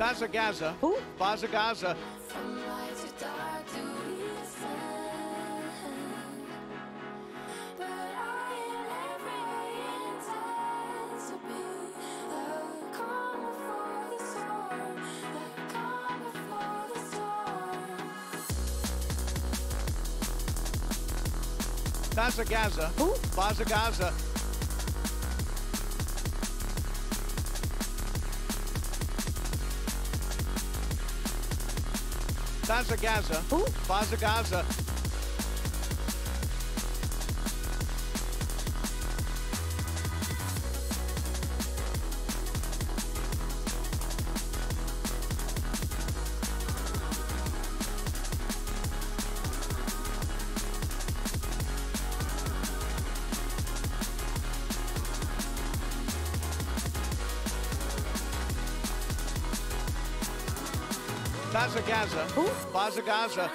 BazzaGazza. Who? BazzaGazza. BazzaGazza. Who? BazzaGazza. BazzaGazza. Who? BazzaGazza. BazzaGazza. Who? BazzaGazza.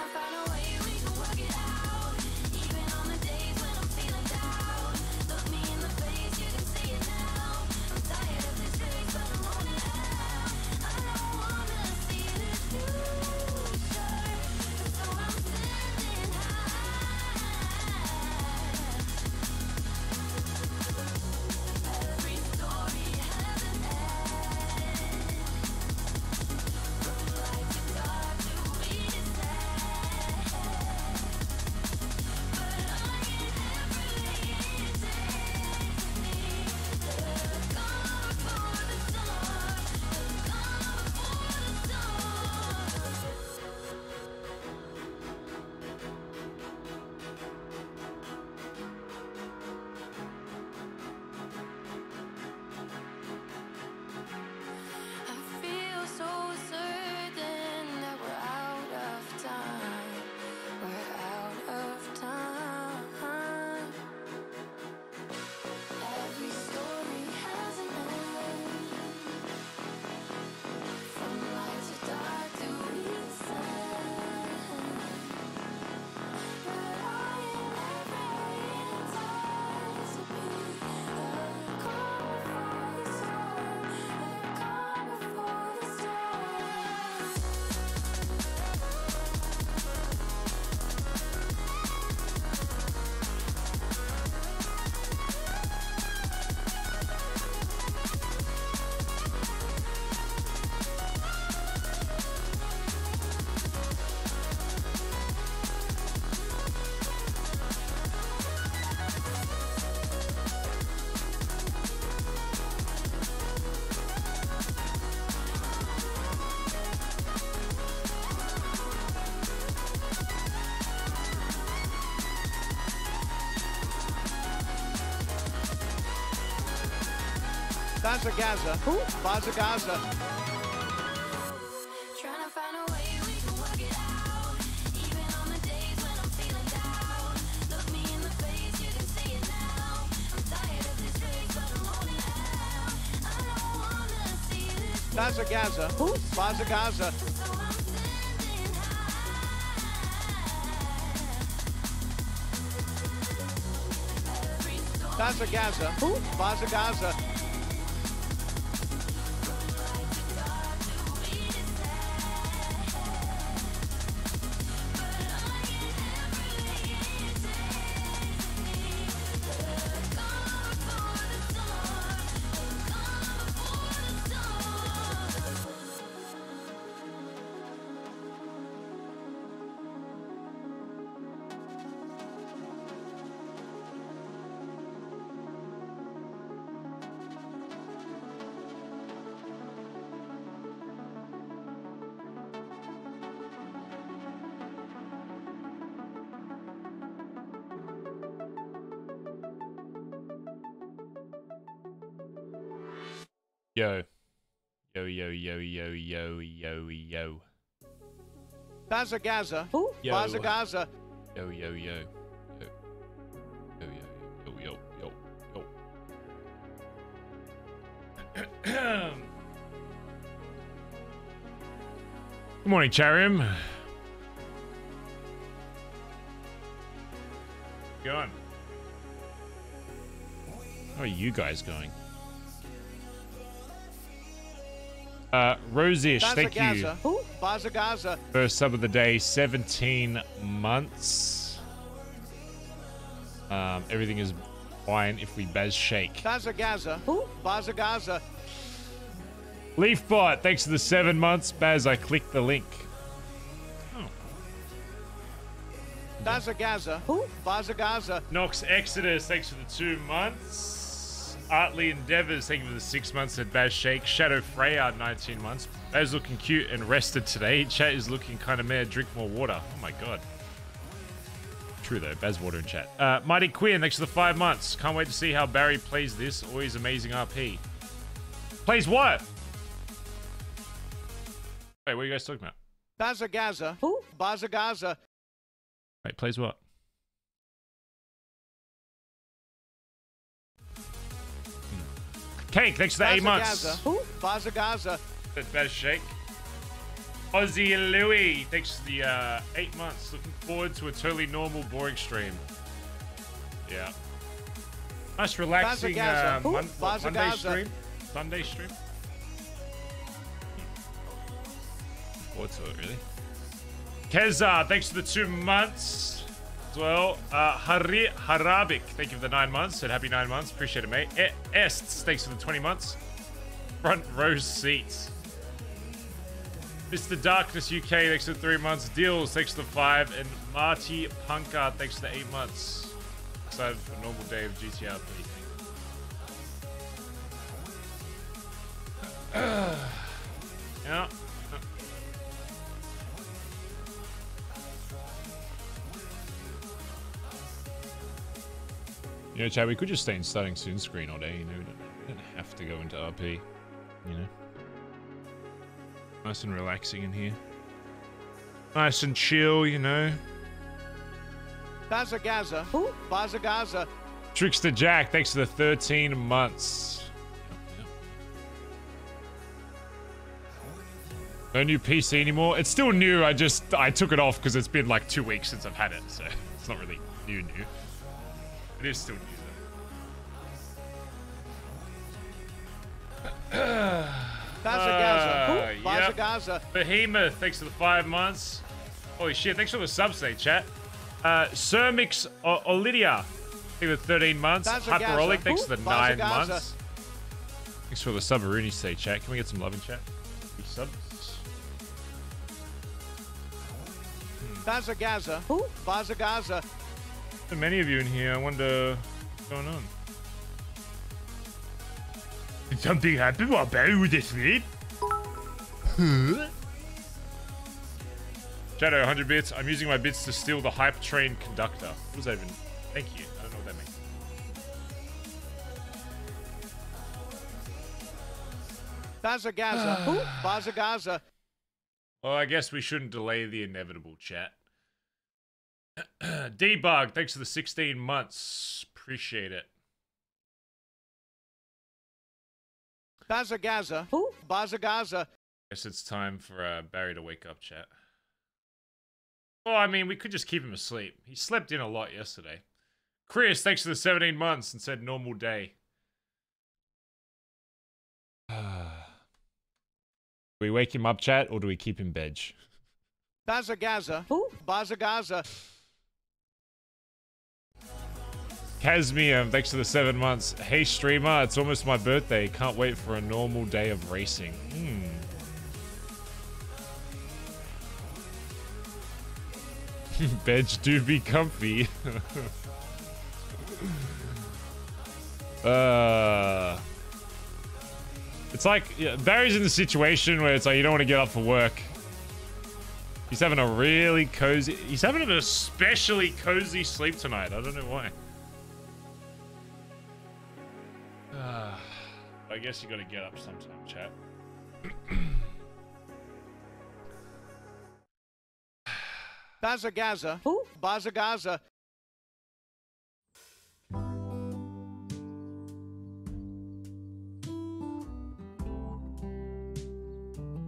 BazzaGazza. Who? BazzaGazza. Tryna find a way we can work it out. Even on the days when I'm feeling down. Look me in the face, you can see it now. I'm tired of this race, but I'm holding out. I don't wanna see this. BazzaGazza. Who? BazzaGazza. So I'm standing high. Every storm BazzaGazza. Who? BazzaGazza. Yo. Yo, yo, yo, yo, yo, yo, yo. BazzaGazza. Who? Yo. BazzaGazza. Yo, yo, yo. Yo, yo, yo, yo, yo, yo. Good morning, Charim. Going. How are you guys going? Rosish, thank you. BazzaGazza. Who? BazzaGazza. First sub of the day, 17 months. Everything is fine if we Baz shake. BazzaGazza. Who? BazzaGazza. Leafbot, thanks for the 7 months. Baz, I clicked the link. Oh. BazzaGazza. Who? BazzaGazza. Nox Exodus, thanks for the 2 months. Artly Endeavors, thank you for the 6 months at Baz Shake. Shadow Freya, 19 months. Baz looking cute and rested today. Chat is looking kind of mad. Drink more water. Oh my god. True though, Baz water in chat. Mighty Quinn, thanks for the 5 months. Can't wait to see how Barry plays this. Always amazing RP. Plays what? Wait, what are you guys talking about? BazzaGazza. Who? BazzaGazza. Wait, plays what? Cake, thanks for the 8 months. Who? BazzaGazza. That's Baz Shake. Aussie Louie, thanks for the 8 months. Looking forward to a totally normal, boring stream. Yeah. Nice relaxing Monday stream. Sunday stream. Forward to it, really. Keza, thanks for the 2 months as well. Harabik, thank you for the 9 months. Said happy 9 months. Appreciate it, mate. Ests, thanks for the 20 months. Front row seats. Mr. Darkness UK, thanks for the 3 months. Deals, thanks for the 5. And Marty Punkard, thanks for the 8 months. Excited for a normal day of GTRP. Yeah. You know, Chad, we could just stay in starting soon screen all day, you know. We don't have to go into RP, you know. Nice and relaxing in here. Nice and chill, you know. BazzaGazza. Who? BazzaGazza. Trickster Jack, thanks for the 13 months. No new PC anymore. It's still new. I took it off because it's been like 2 weeks since I've had it, so it's not really new. It is still new though. BazzaGazza. Who? Yep. BazzaGazza. Behemoth, thanks for the 5 months. Holy shit, thanks for the subs today, chat. Cermix Olidia, thank you for 13 months. Hyperolic, thanks for the 9 months. Thanks for the Subaruni today, chat. Can we get some love in chat? Subs. BazzaGazza. Who? BazzaGazza. So many of you in here. I wonder what's going on. Did something happen while Barry was asleep? Huh? Shadow, 100 bits. I'm using my bits to steal the hype train conductor. What does that even... Thank you. I don't know what that means. BazzaGazza. Who? BazzaGazza. Well, I guess we shouldn't delay the inevitable, chat. Debug, thanks for the 16 months. Appreciate it. BazzaGazza. Who? BazzaGazza. Guess it's time for Barry to wake up, chat. Well, I mean, we could just keep him asleep. He slept in a lot yesterday. Chris, thanks for the 17 months and said normal day. Do we wake him up, chat, or do we keep him bed? BazzaGazza. Who? BazzaGazza. Casmium, thanks for the 7 months. Hey, streamer, it's almost my birthday. Can't wait for a normal day of racing. Beds do be comfy. It's like, yeah, Barry's in the situation where it's like you don't want to get up for work. He's having a really cozy... He's having an especially cozy sleep tonight. I don't know why. I guess you gotta get up sometime, chat. BazzaGazza. Who? BazzaGazza.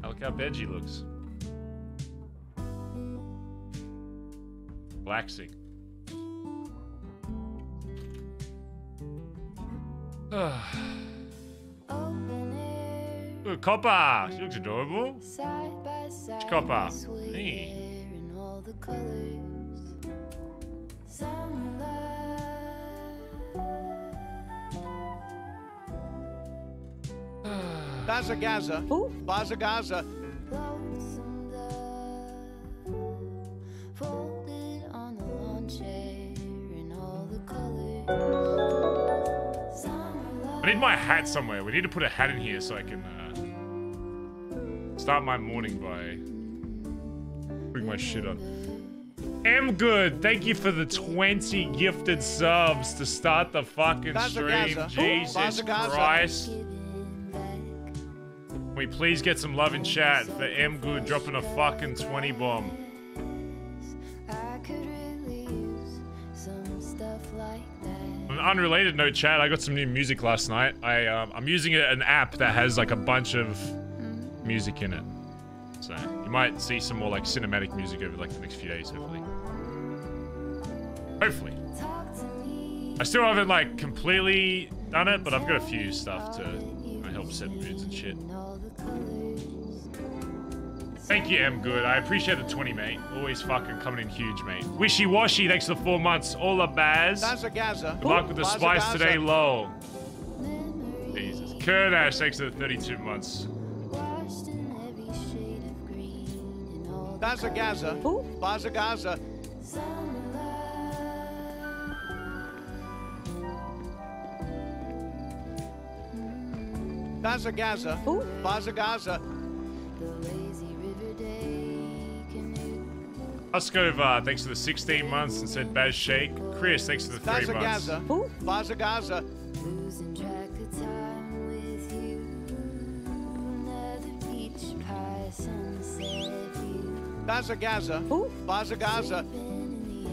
Look how veggie looks. Relaxing. Look, Copper. She looks adorable. Side by side, Copper. we swear Hey. in all the colors. Summer love, BazzaGazza. BazzaGazza. lonesome love, folded on the lawn chair in all the colors. Summer love. I need my hat somewhere. We need to put a hat in here so I can start my morning by putting my shit on. Good. Thank you for the 20 gifted subs to start the fucking stream. BazzaGazza. Jesus BazzaGazza. Christ. Giving back. Can we please get some love in chat for Good dropping a fucking 20 bomb? I could really use some stuff like that. On an unrelated note, chat, I got some new music last night. I'm using an app that has like a bunch of music in it. So you might see some more like cinematic music over like the next few days, hopefully. Hopefully. Talk to me. I still haven't like completely done it, but I've got a few stuff to help set moods and shit. In all the colors. Thank you, Good. I appreciate the 20, mate. Always fucking coming in huge, mate. Wishy Washy, thanks for the 4 months. All the Baz. BazzaGazza. Good luck with the spice BazzaGazza. today, lol. Memories Jesus. Kurdash, thanks for the 32 months. washed in every shade of green in all the BazzaGazza. BazzaGazza. summer love. BazzaGazza. BazzaGazza. The lazy river day canoe. Huskova, thanks for the 16 months and said Baz Shake. Chris, thanks for the 3 months. BazzaGazza. BazzaGazza. Losing track of time with you. Another peach pie sunset view. BazzaGazza. BazzaGazza. Been in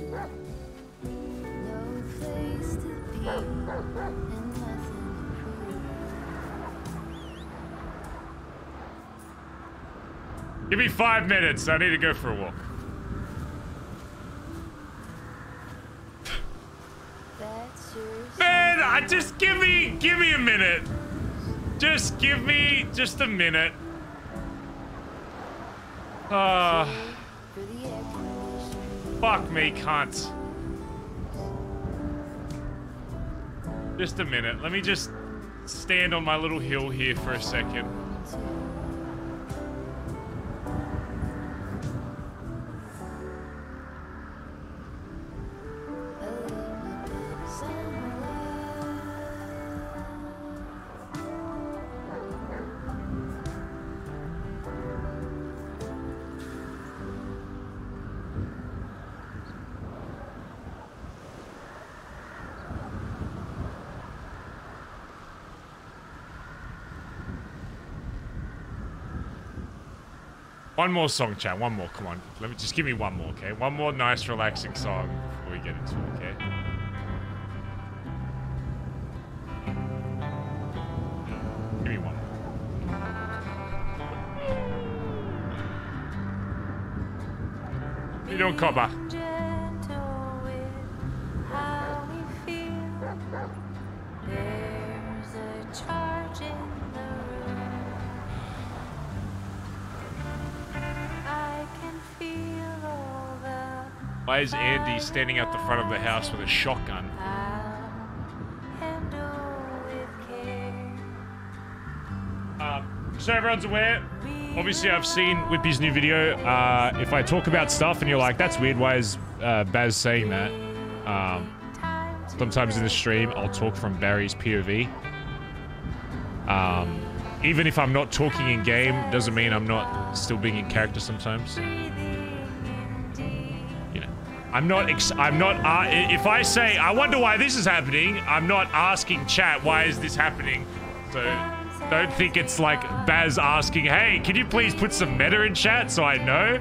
the afternoon. No place to be and nothing to Give me 5 minutes. I need to go for a walk. prove. That's yours. Man, just give me a minute. Just give me just a minute. For the air conditioner. Fuck me, cunt. Just a minute. Let me just stand on my little hill here for a second. One more song, chat. One more. Come on. Let me just give me one more, okay? One more nice, relaxing song before we get into it, okay? Give me one more. You don't copper. Gentle with how we feel. There's a charge in the room. I can feel all the Why is Andy standing at the front of the house with a shotgun? I'll handle with care. So everyone's aware, obviously I've seen Whippy's new video. If I talk about stuff and you're like, that's weird, why is Baz saying that? Sometimes in the stream, I'll talk from Barry's POV. Even if I'm not talking in game, doesn't mean I'm not still being in character sometimes. You know, if I say, I wonder why this is happening, I'm not asking chat, why is this happening? So don't think it's like Baz asking, hey, can you please put some meta in chat so I know?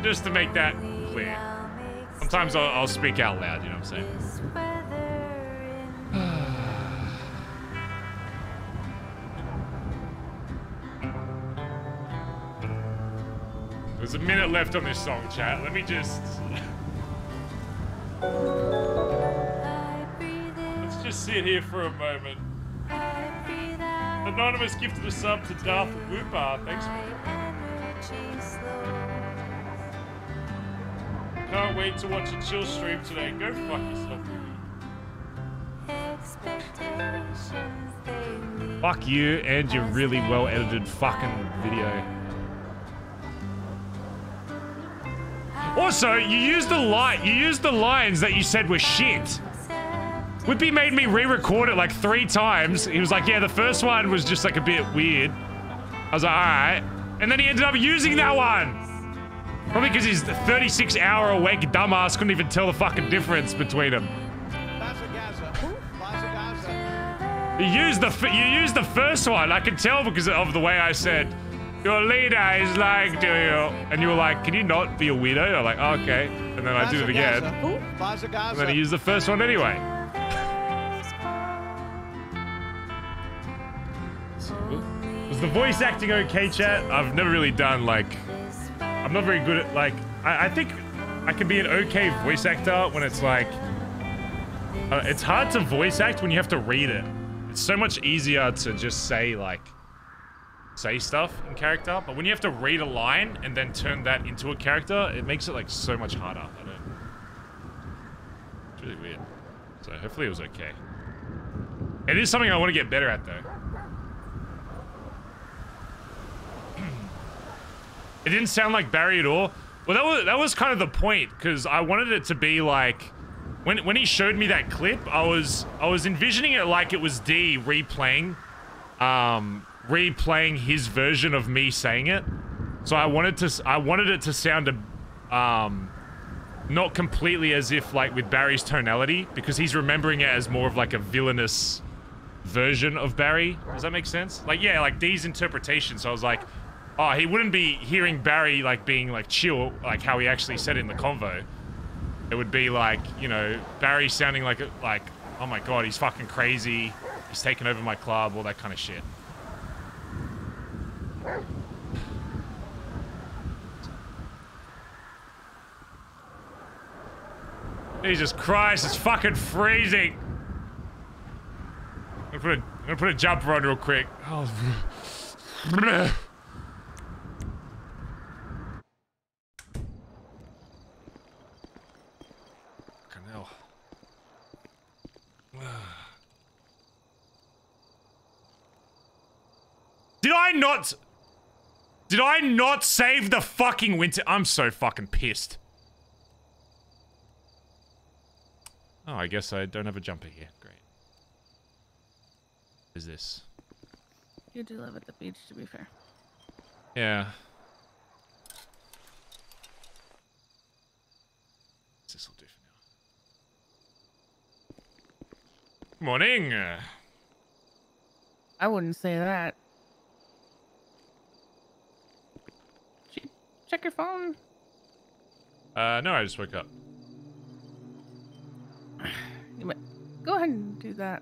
Just to make that clear. Sometimes I'll speak out loud, you know what I'm saying? There's a minute left on this song, chat. Let me just... just sit here for a moment. Anonymous gifted a sub to Darth Whooper. Thanks, man. Can't wait to watch a chill stream today. Go fuck yourself, Ruby. Fuck you and your really well edited fucking video. Also, you used the lines that you said were shit. Whippy made me re-record it like 3 times. He was like, yeah, the first one was just like a bit weird. I was like, alright. And then he ended up using that one. Probably because his 36-hour-awake dumbass couldn't even tell the fucking difference between them. BazzaGazza. BazzaGazza. You used the first one. I could tell because of the way I said, your leader is like to you. And you were like, can you not be a weirdo? I'm like, oh, okay. And then I did it again. BazzaGazza. And then he used the first one anyway. Was the voice acting okay, chat? I've never really done, like... I'm not very good at, like... I think I can be an okay voice actor when it's, like... it's hard to voice act when you have to read it. It's so much easier to just say, like... say stuff in character. But when you have to read a line and then turn that into a character, it makes it, like, so much harder. I don't... It's really weird. So hopefully it was okay. It is something I want to get better at, though. It didn't sound like Barry at all. Well, that was kind of the point, because I wanted it to be like, when he showed me that clip, I was envisioning it like it was D replaying his version of me saying it. So I wanted it to sound not completely as if like with Barry's tonality, because he's remembering it as more of like a villainous version of Barry. Does that make sense? Like, yeah, like D's interpretation. So I was like, oh, he wouldn't be hearing Barry, like, being, like, chill, like how he actually said in the convo. It would be, like, you know, Barry sounding like, oh my god, he's fucking crazy. He's taken over my club, all that kind of shit. Jesus Christ, it's fucking freezing. I'm gonna put a jumper on real quick. Oh. Did I not save the fucking winter? I'm so fucking pissed. Oh, I guess I don't have a jumper here. Great. What is this? You do live at the beach, to be fair. Yeah. This'll do for now. Morning. I wouldn't say that. Check your phone. No, I just woke up. Go ahead and do that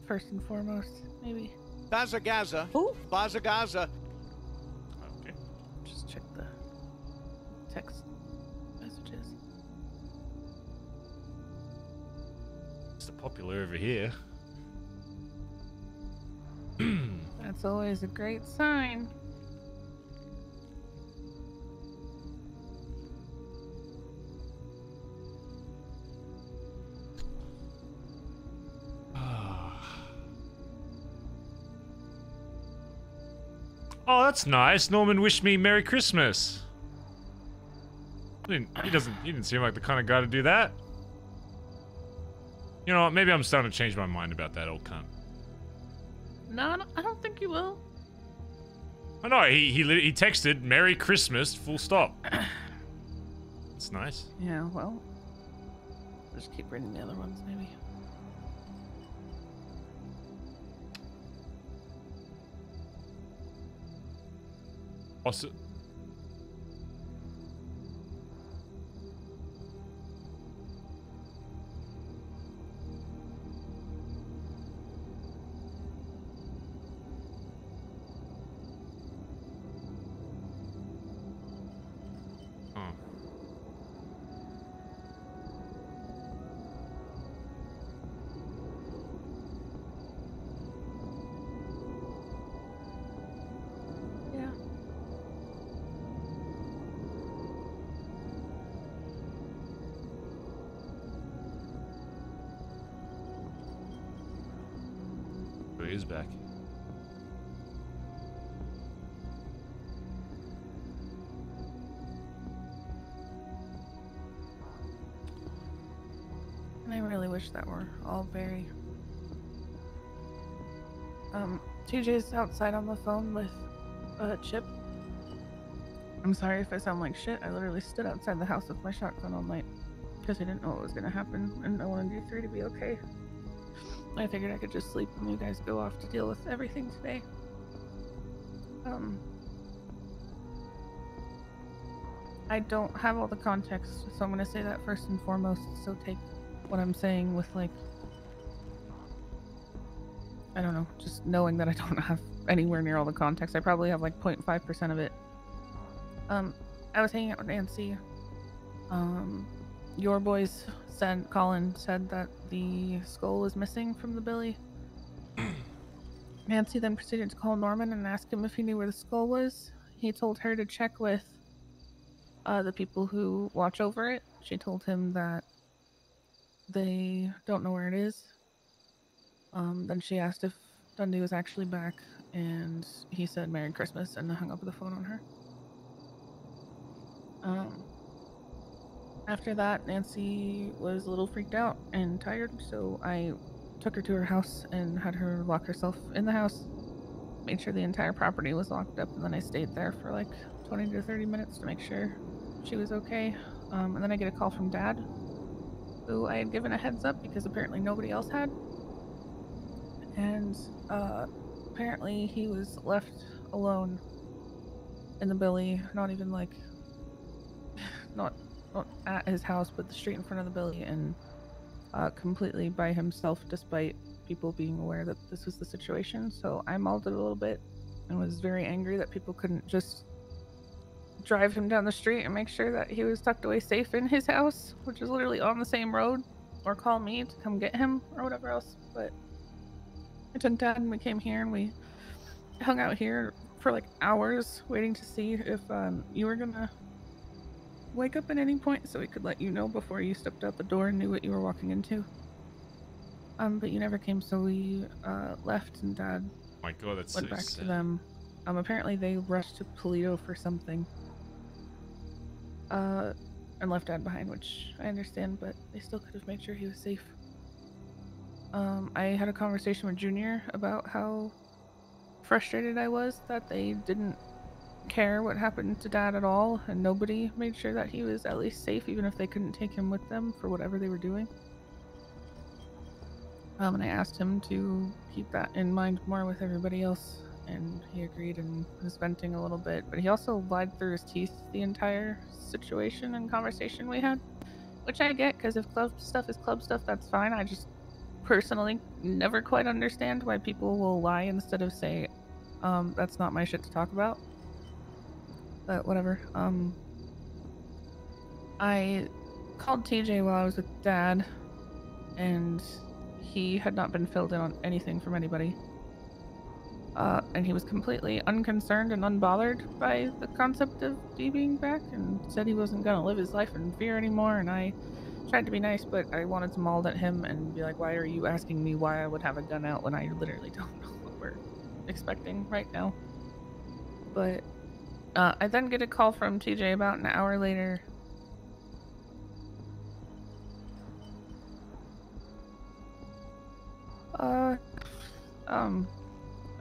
first and foremost, maybe. BazzaGazza. BazzaGazza. Okay. Just check the text messages. It's the popular over here. That's always a great sign. Oh, that's nice. Norman wished me Merry Christmas. He didn't seem like the kind of guy to do that. You know what? Maybe I'm starting to change my mind about that old cunt. No, I don't think you will. Oh no, he texted Merry Christmas, full stop. That's nice. Yeah, well, just keep reading the other ones, maybe. Also, he is back. And I really wish that were all very... TJ's outside on the phone with Chip. I'm sorry if I sound like shit. I literally stood outside the house with my shotgun all night because I didn't know what was going to happen, and I wanted you three to be okay. I figured I could just sleep and you guys go off to deal with everything today. I don't have all the context, so I'm going to say that first and foremost, so take what I'm saying with, like, I don't know, just knowing that I don't have anywhere near all the context. I probably have like 0.5% of it. I was hanging out with Nancy. Your boys said, Colin said that the skull was missing from the billy. Nancy then proceeded to call Norman and ask him if he knew where the skull was. He told her to check with the people who watch over it. She told him that they don't know where it is. Then she asked if Dundee was actually back, and he said Merry Christmas and hung up the phone on her. After that, Nancy was a little freaked out and tired, so I took her to her house and had her lock herself in the house, made sure the entire property was locked up, and then I stayed there for like 20 to 30 minutes to make sure she was okay. And then I get a call from Dad, who I had given a heads up because apparently nobody else had. And apparently he was left alone in the billy, not even like, not at his house, but the street in front of the billy, and completely by himself, despite people being aware that this was the situation. So I mauled it a little bit and was very angry that people couldn't just drive him down the street and make sure that he was tucked away safe in his house, which is literally on the same road, or call me to come get him or whatever else. But I took Dad and we came here and we hung out here for like hours waiting to see if you were gonna wake up at any point so we could let you know before you stepped out the door and knew what you were walking into. But you never came, so we left, and Dad My God, that's went so back sad. to them. Apparently they rushed to Toledo for something. And left Dad behind, which I understand, but they still could have made sure he was safe. I had a conversation with Junior about how frustrated I was that they didn't care what happened to Dad at all, and nobody made sure that he was at least safe, even if they couldn't take him with them for whatever they were doing. And I asked him to keep that in mind more with everybody else, and he agreed and was venting a little bit, but he also lied through his teeth the entire situation and conversation we had, which I get, because if club stuff is club stuff, that's fine. I just personally never quite understand why people will lie instead of say, that's not my shit to talk about. But whatever. I called TJ while I was with Dad, and he had not been filled in on anything from anybody. And he was completely unconcerned and unbothered by the concept of Dee being back, and said he wasn't gonna live his life in fear anymore. And I tried to be nice, but I wanted to maul at him and be like, why are you asking me why I would have a gun out when I literally don't know what we're expecting right now? But I then get a call from TJ about an hour later.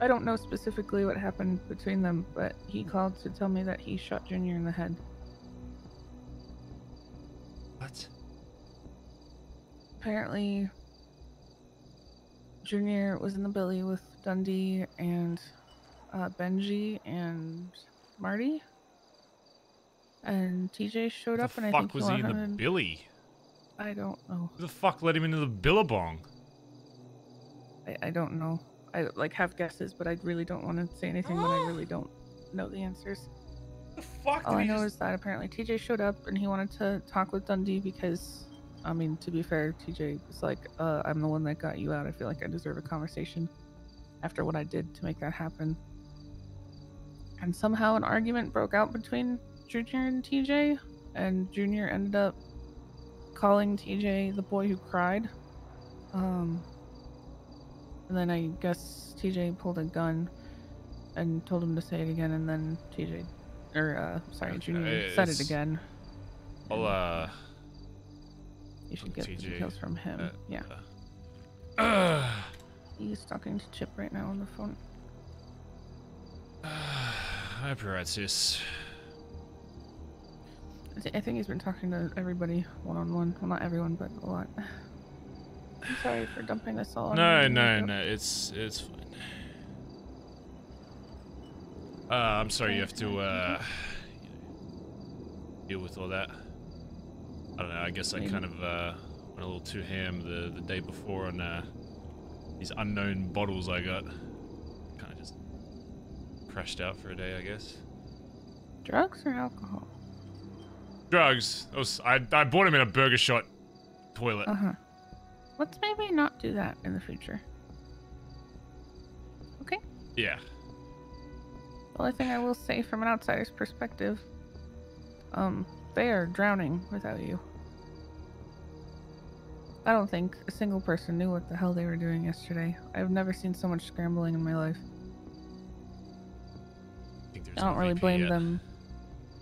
I don't know specifically what happened between them, but he called to tell me that he shot Junior in the head. What? Apparently, Junior was in the billy with Dundee and Benji and Marty, and TJ showed up, and I think was he in the billy? I don't know. Who the fuck let him into the billabong? I don't know. I like have guesses, but I really don't want to say anything when I really don't know the answers. The fuck? All I know is that apparently TJ showed up and he wanted to talk with Dundee because, I mean, to be fair, TJ was like, I'm the one that got you out. I feel like I deserve a conversation after what I did to make that happen. And somehow an argument broke out between Junior and TJ, and Junior ended up calling TJ the boy who cried. And then I guess TJ pulled a gun and told him to say it again, and then TJ, Junior said it again. I'll You should get the TJ, details from him. Yeah. He's talking to Chip right now on the phone. I hope you're right, sis. I think he's been talking to everybody one-on-one. Well, not everyone, but a lot. I'm sorry for dumping this all on No, it's fine. I'm sorry you have to deal with all that. I don't know, I guess I kind of went a little too ham the day before on these unknown bottles I got. Kind of just crashed out for a day, I guess. Drugs or alcohol? Drugs. I bought him in a Burger Shot toilet. Let's maybe not do that in the future. Okay? Yeah. The only thing I will say from an outsider's perspective, they are drowning without you. I don't think a single person knew what the hell they were doing yesterday. I've never seen so much scrambling in my life. I don't really blame them.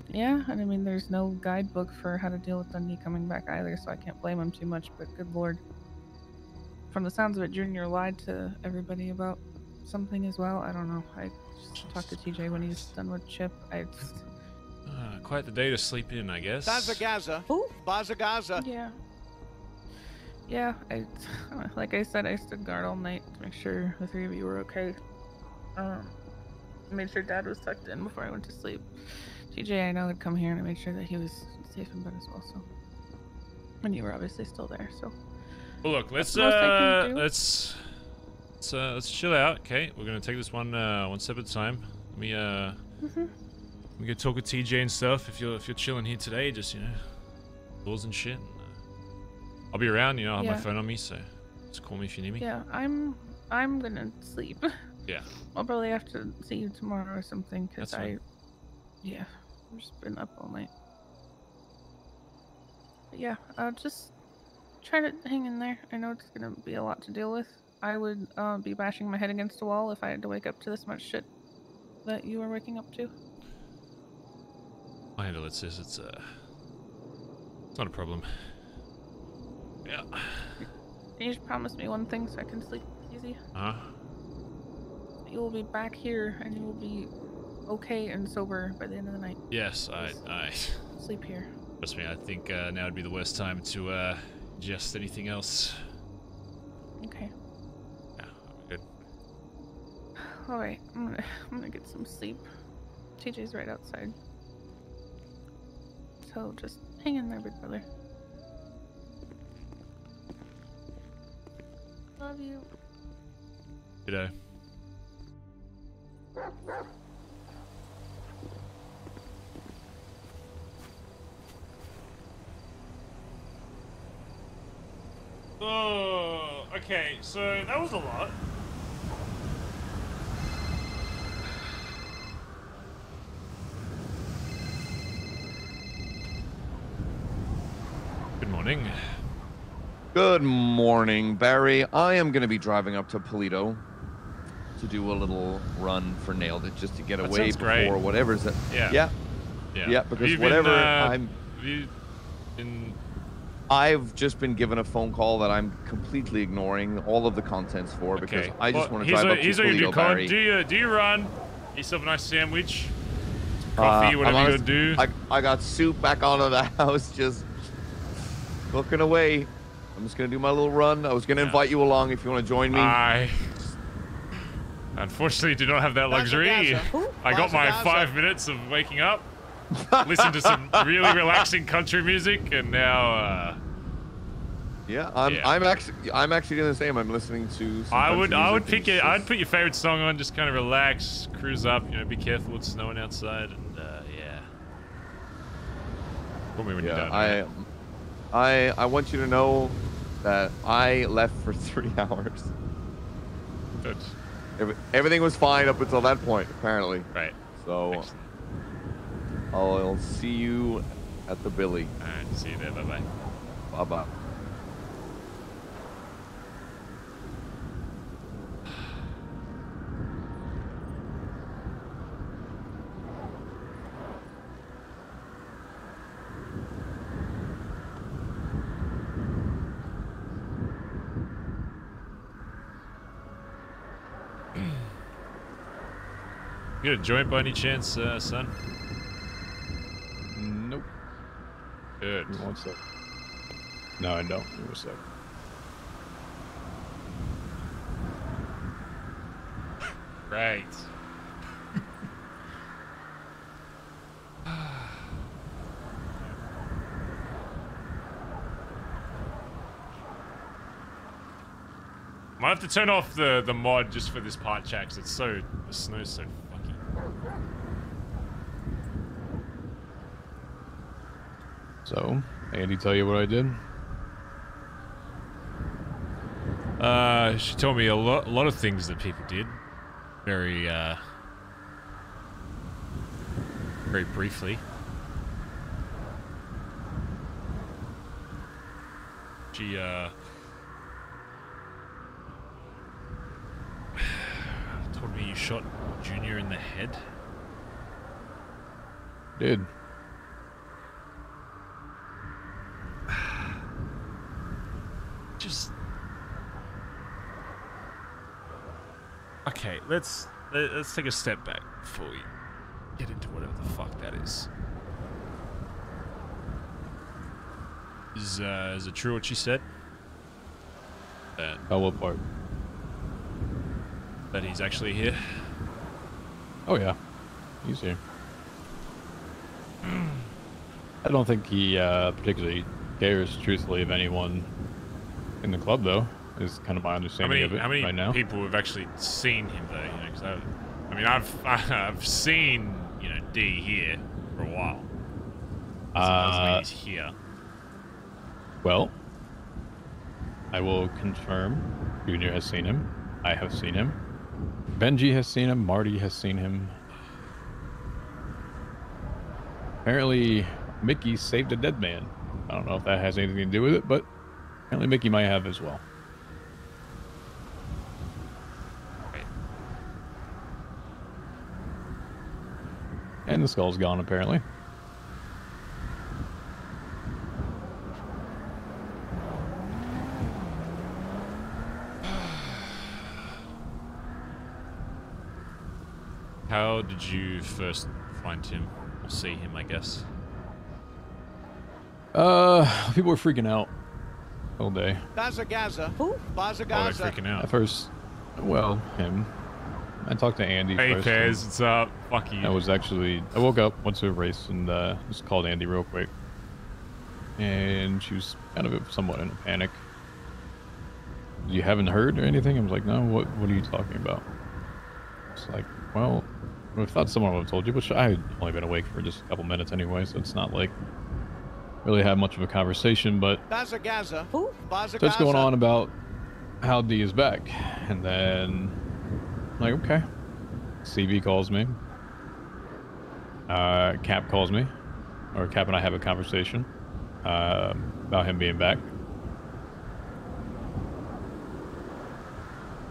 Yeah, and I mean, there's no guidebook for how to deal with Dundee coming back either, so I can't blame him too much, but good lord. From the sounds of it, Junior lied to everybody about something as well. I don't know. I just talked to TJ when he's done with Chip. Quite the day to sleep in, I guess. BazzaGazza. Ooh. BazzaGazza. Yeah. Yeah, like I said, I stood guard all night to make sure the three of you were okay. Made sure Dad was tucked in before I went to sleep. TJ, I know, had come here, and I made sure that he was safe in bed as well. So, and you were obviously still there. So, well, look, let's chill out. Okay, we're gonna take this one step at a time. Let me we can talk with TJ and stuff. If you're chilling here today, just doors and shit. And, I'll be around. I'll have my phone on me, so just call me if you need me. Yeah, I'm gonna sleep. Yeah. I'll probably have to see you tomorrow or something, cause I've just been up all night. But yeah, just try to hang in there. I know it's gonna be a lot to deal with. I would be bashing my head against a wall if I had to wake up to this much shit that you are waking up to. I'll handle it, sis. It's not a problem. Yeah. You just promise me one thing so I can sleep easy. You will be back here and you will be okay and sober by the end of the night. Yes, I sleep here. Trust me, I think now would be the worst time to ingest anything else. Okay. Yeah, I'm good. Alright, I'm gonna get some sleep. TJ's right outside. So just hang in there, big brother. Love you. G'day. Oh, okay, so that was a lot. Good morning. Good morning, Barry. I am going to be driving up to Polito to do a little run for Nailed It just to get away before whatever's that. Yeah. Yeah, because whatever have you been... I've just been given a phone call that I'm completely ignoring all of the contents for because I just want to drive up to Polito, Barry. Do you run? Get yourself a nice sandwich, coffee, whatever you do. I got soup back onto the house, just cooking away. I'm just gonna do my little run. I was gonna invite you along if you want to join me. I unfortunately do not have that luxury. I got my 5 minutes of waking up, listen to some really relaxing country music, and now. Yeah, I'm actually doing the same. I'm listening to. Some I would put your favorite song on, just kind of relax, cruise up. Be careful, it's snowing outside, and yeah. Call me when you're done. Right? I want you to know that I left for 3 hours. Good. Everything was fine up until that point, apparently. Right. So excellent. I'll see you at the Billy. All right. See you there. Bye bye. Bye bye. You got a joint by any chance, son? Nope. Good. Give me 1 sec. No, I don't. Give me a sec. Right. Might have to turn off the mod just for this part, chat, because the snow's so fucky. So, Andy tell you what I did? She told me a lot of things that people did. Very briefly. She, told me you shot Junior in the head. Did. Just... Okay, let's take a step back before we get into whatever the fuck that is. Is it true what she said? About what part? That he's actually here? Oh yeah, he's here. I don't think he particularly cares, truthfully, of anyone in the club, though. Is kind of my understanding of it right now. How many people have actually seen him, though? You know, 'cause I mean, I've seen, you know, D here for a while. Doesn't mean he's here. Well, I will confirm. Junior has seen him. I have seen him. Benji has seen him. Marty has seen him. Apparently, Mickey saved a dead man. I don't know if that has anything to do with it, but apparently Mickey might have as well. And the skull's gone, apparently. How did you first find him? Or see him, I guess? People were freaking out all day. BazzaGazza. Who? Oh, they're BazzaGazza. freaking out. At first, well, him. I talked to Andy Hey, first. Pez, what's up? Fuck you. I woke up, went to a race, and just called Andy real quick. And she was kind of somewhat in a panic. You haven't heard or anything? I was like, no, what are you talking about? It's like, well, I thought someone would have told you, but I had only been awake for just a couple minutes anyway, so it's not like really had much of a conversation, but BazzaGazza. Who? BazzaGazza. starts going on about how D is back. And then, like, okay. CB calls me. Cap calls me. Or Cap and I have a conversation about him being back.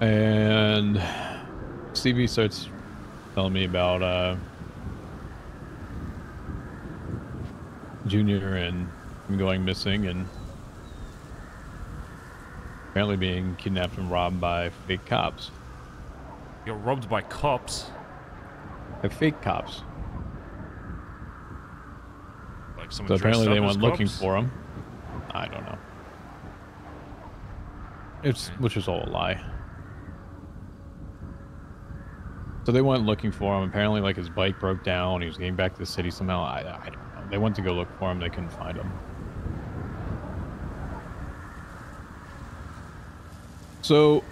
And CB starts telling me about Junior and him going missing and apparently being kidnapped and robbed by fake cops. You're robbed by cops? By fake cops. Like someone So apparently they dressed went up as looking cops? for him. I don't know. Which is all a lie. So they went looking for him. Apparently, like, his bike broke down. He was getting back to the city somehow. I don't know. They went to go look for him. They couldn't find him. So,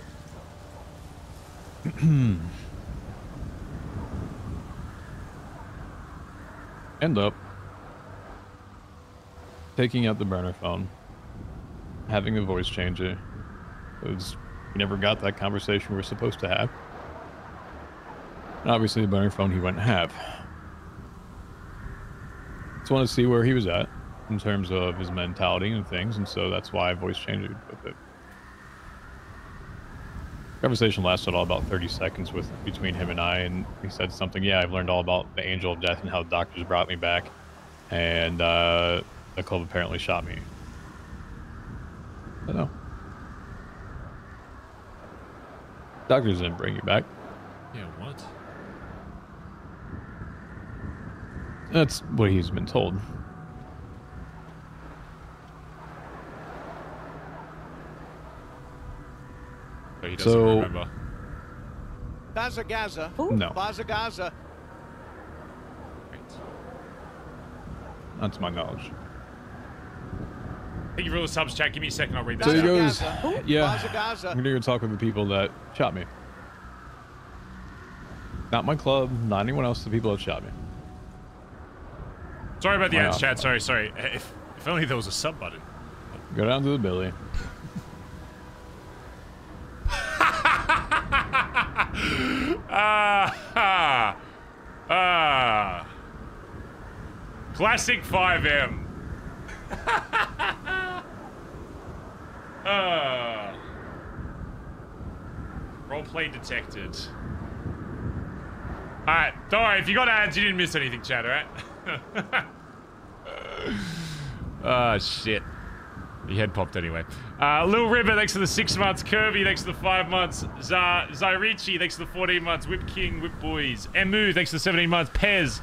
end up taking out the burner phone, having the voice changer. We never got that conversation we were supposed to have. And obviously the burner phone he wouldn't have. Just want to see where he was at in terms of his mentality and things, and so that's why I voice changed with it. Conversation lasted all about 30 seconds between him and I, and he said something, yeah, I've learned all about the angel of death and how the doctors brought me back, and the club apparently shot me. I don't know. Doctors didn't bring you back. Yeah, what? That's what he's been told. So he doesn't remember. BazzaGazza. No. BazzaGazza. Not to my knowledge. Thank you for all the subs, chat. Give me a second. I'll read that. So he out. goes, yeah, BazzaGazza. I'm gonna go talk with the people that shot me. Not my club, not anyone else, the people that shot me. Sorry about the Why ads, not? chat. Sorry. If only there was a sub button. Go down to the Billy. Classic 5M. Roleplay detected. Alright, don't worry, if you got ads, you didn't miss anything, chat, alright? Oh, shit. Your head popped anyway. Lil River, thanks for the 6 months. Kirby, thanks for the 5 months. Zyrichi, thanks for the 14 months. Whip King, Whip Boys. Emu, thanks for the 17 months. Pez,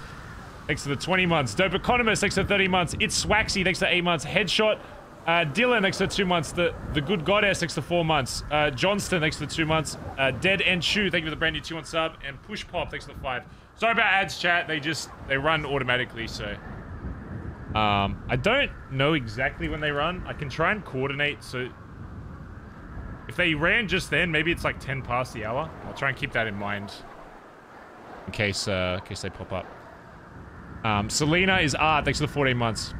thanks for the 20 months. Dope Economist, thanks for 30 months. It's Swaxy, thanks for 8 months. Headshot, Dylan, thanks for 2 months. The Good Goddess, thanks for 4 months. Johnston, thanks for 2 months. Dead and Shoe, thank you for the brand new 2-month sub. And Push Pop, thanks for the 5. Sorry about ads, chat. They run automatically, so. I don't know exactly when they run. I can try and coordinate, so if they ran just then, maybe it's like 10 past the hour. I'll try and keep that in mind in case they pop up. Selena is art. Thanks for the 14 months.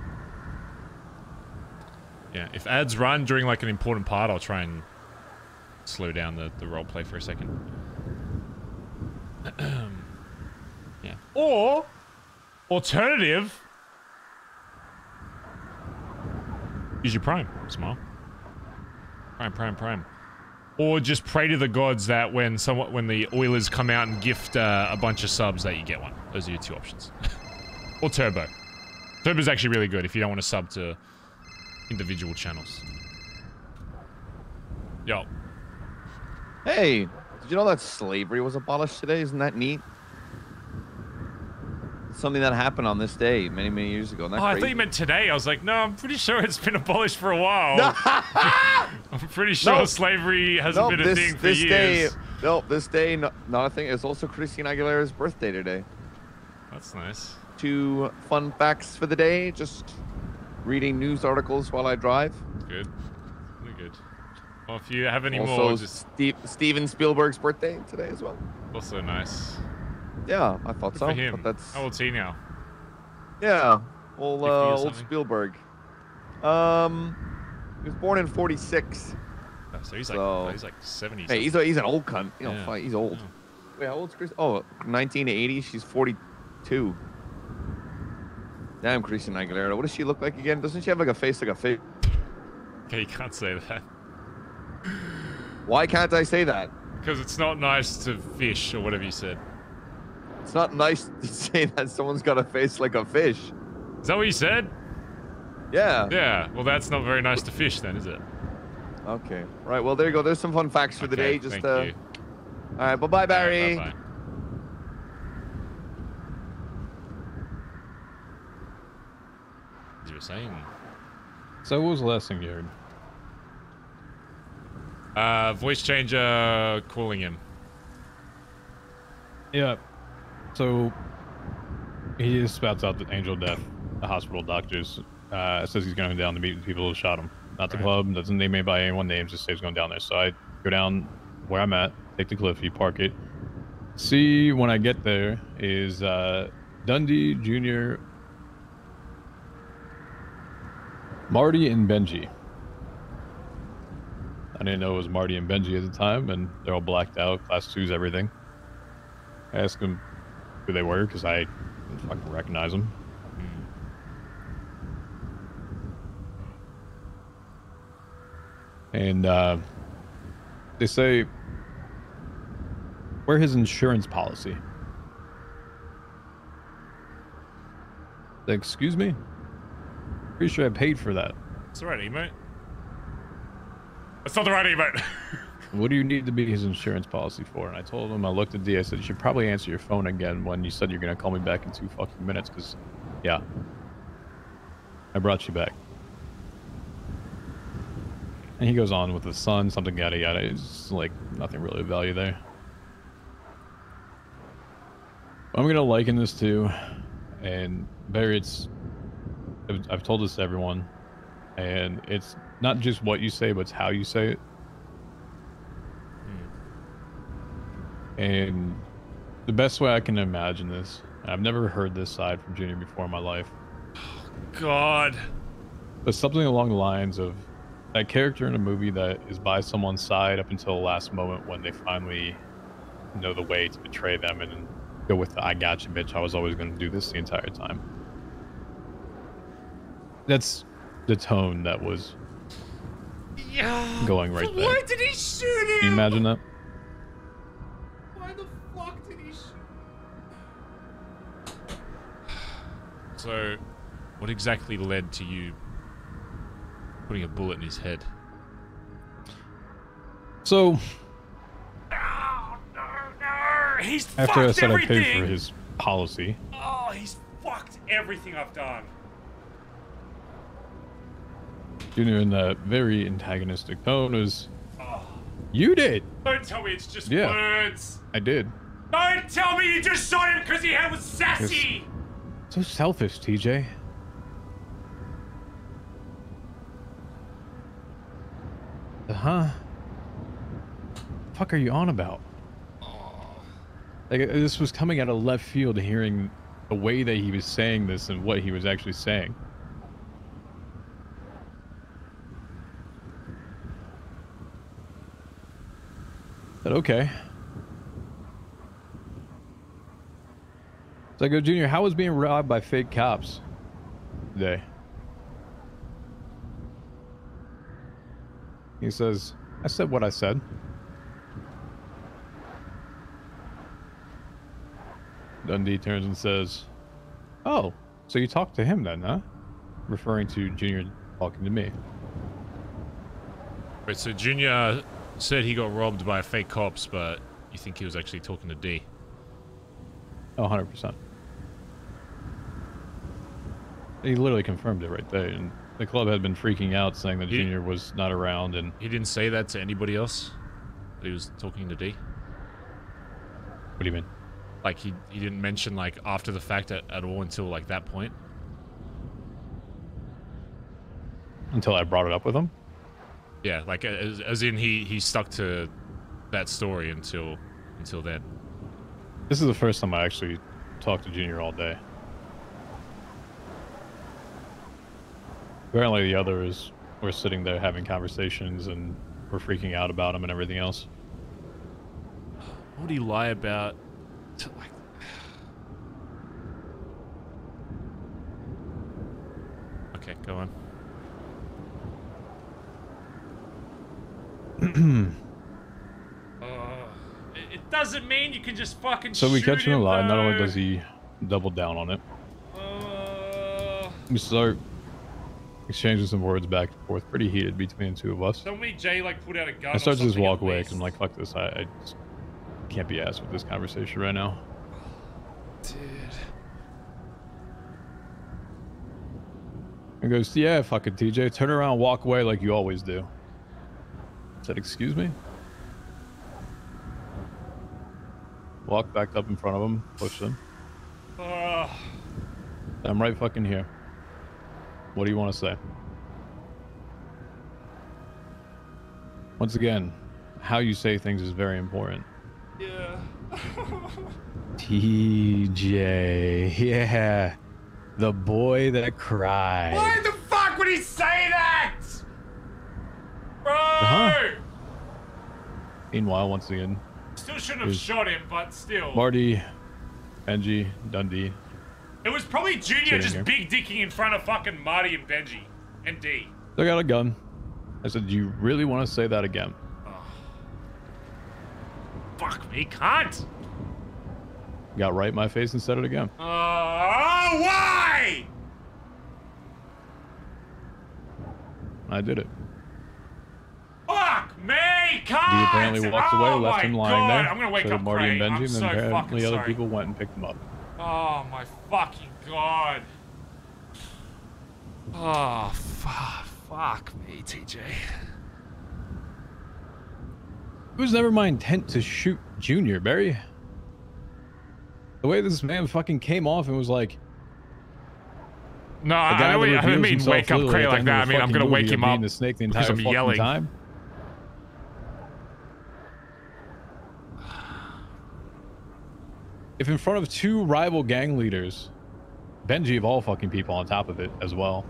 Yeah, if ads run during like an important part, I'll try and slow down the roleplay for a second. Yeah. Or alternative. Use your Prime. Smile. Prime. Or just pray to the gods that when the Oilers come out and gift a bunch of subs that you get one. Those are your 2 options. Or Turbo. Turbo's actually really good if you don't want to sub to individual channels. Yo. Hey, did you know that slavery was abolished today? Isn't that neat? Something that happened on this day many years ago. Isn't that I crazy? thought you meant today. I was like, no, I'm pretty sure it's been abolished for a while. I'm pretty sure slavery hasn't been a thing for years. This day, not a thing. It's also Christina Aguilera's birthday today. That's nice. 2 fun facts for the day. Just reading news articles while I drive. Good. Really good. Well, if you have any also, more, just... Steven Spielberg's birthday today as well. Also nice. Yeah, I thought Good so. for him. But that's... How old's he now? Yeah, old 50 Spielberg. He was born in 46. Oh, so he's like 70. Hey, he's an old cunt. You know, Yeah. he's old. Yeah. Wait, how old's Chris? Oh, 1980. She's 42. Damn, Christina Aguilera. What does she look like again? Doesn't she have like a face like a fish? Okay, you can't say that. Why can't I say that? Because it's not nice to fish or whatever you said. It's not nice to say that someone's got a face like a fish. Is that what you said? Yeah. Yeah. Well, that's not very nice to fish then, is it? Okay. Right. Well, there you go. There's some fun facts for the day. Just thank you. All right. Bye-bye, Barry. Bye-bye. As you were saying. So what was the last thing you heard? Voice changer calling him. Yeah. So he just spouts out that Angel Death, the hospital doctors, says he's going down to meet the people who shot him. Not the club, doesn't name me by anyone names, just says he's going down there. So I go down where I'm at, take the Cliffy, park it. See, when I get there is Dundee, Jr., Marty, and Benji. I didn't know it was Marty and Benji at the time, and they're all blacked out, class 2s, everything. I asked them who they were, because I didn't fucking recognize them. And they say, where's his insurance policy? Like, excuse me? Pretty sure I paid for that. That's the right emote. That's not the right emote. What do you need to be his insurance policy for? And I told him, I looked at D, I said, you should probably answer your phone again when you said you're going to call me back in 2 fucking minutes, because Yeah. I brought you back. And he goes on with the sun, something yada yada. It's like nothing really of value there. I'm gonna liken this to, and Barry, I've told this to everyone, and it's not just what you say, but it's how you say it. And the best way I can imagine this, I've never heard this side from Junior before in my life. God. But something along the lines of that character in a movie that is by someone's side up until the last moment when they finally know the way to betray them and go with the "I gotcha, bitch, I was always going to do this the entire time." That's the tone that was going right there. Why did he shoot him? Can you imagine that? Why the fuck did he shoot? So, what exactly led to you putting a bullet in his head? So, No! He's after I fucked said everything! I paid for his policy, Oh, he's fucked everything I've done. Junior, in that very antagonistic tone, is, Oh, "You did." don't tell me it's just Yeah. words. I did. Don't tell me you just shot him because he was sassy! So selfish, TJ. Huh? Fuck are you on about? Like, this was coming out of left field, hearing the way that he was saying this and what he was actually saying. But okay. So I go, Junior, how was being robbed by fake cops today? He says, I said what I said. Dundee turns and says, oh, so you talked to him then, huh? Referring to Junior talking to me. Wait, so Junior said he got robbed by fake cops, but you think he was actually talking to D? Oh, 100%. He literally confirmed it right there. And the club had been freaking out, saying that Junior was not around. And he didn't say that to anybody else? That he was talking to D? What do you mean? Like, he didn't mention, like, after the fact at all until, like, that point? Until I brought it up with him? Yeah, like, as in he stuck to that story until then. This is the first time I actually talked to Junior all day. Apparently the others were sitting there having conversations and were freaking out about him and everything else. What would he lie about? Like... Okay, go on. It doesn't mean you can just fucking So we shoot catch him him, alive. Not only though. does he double down on it, we start exchanging some words back and forth, pretty heated between the two of us. Don't we, Jay, like, put out a gun? I start to just walk away at because I'm like, fuck this. I just can't be asked with this conversation right now. Dude. He goes, yeah, fucking TJ, turn around and walk away like you always do. I said, excuse me? Walked back up in front of him, pushed him. I'm right fucking here. What do you want to say? Once again, how you say things is very important. Yeah. TJ, yeah. The boy that cried. Why the fuck would he say that? Bro! Meanwhile, once again, Still shouldn't have shot him, but still. Marty, Benji, Dundee. It was probably Junior Sitting just here. big dicking in front of fucking Marty and Benji. And D. They got a gun. I said, do you really want to say that again? Oh. Fuck me, cunt! Got right in my face and said it again. Why? I did it. Fuck me, cunt! He apparently walked away, Oh left my him lying God. there. I'm gonna wake So up did Marty and crying. Benji, I'm and so then apparently fucking other sorry. people went and picked him up. Oh my fucking God. Oh, fuck me, TJ. It was never my intent to shoot Junior, Barry. The way this man fucking came off and was like, no, I don't mean wake up Cray like that. I mean, I'm gonna wake him up the snake the because entire I'm fucking yelling. time. If in front of 2 rival gang leaders, Benji of all fucking people on top of it as well,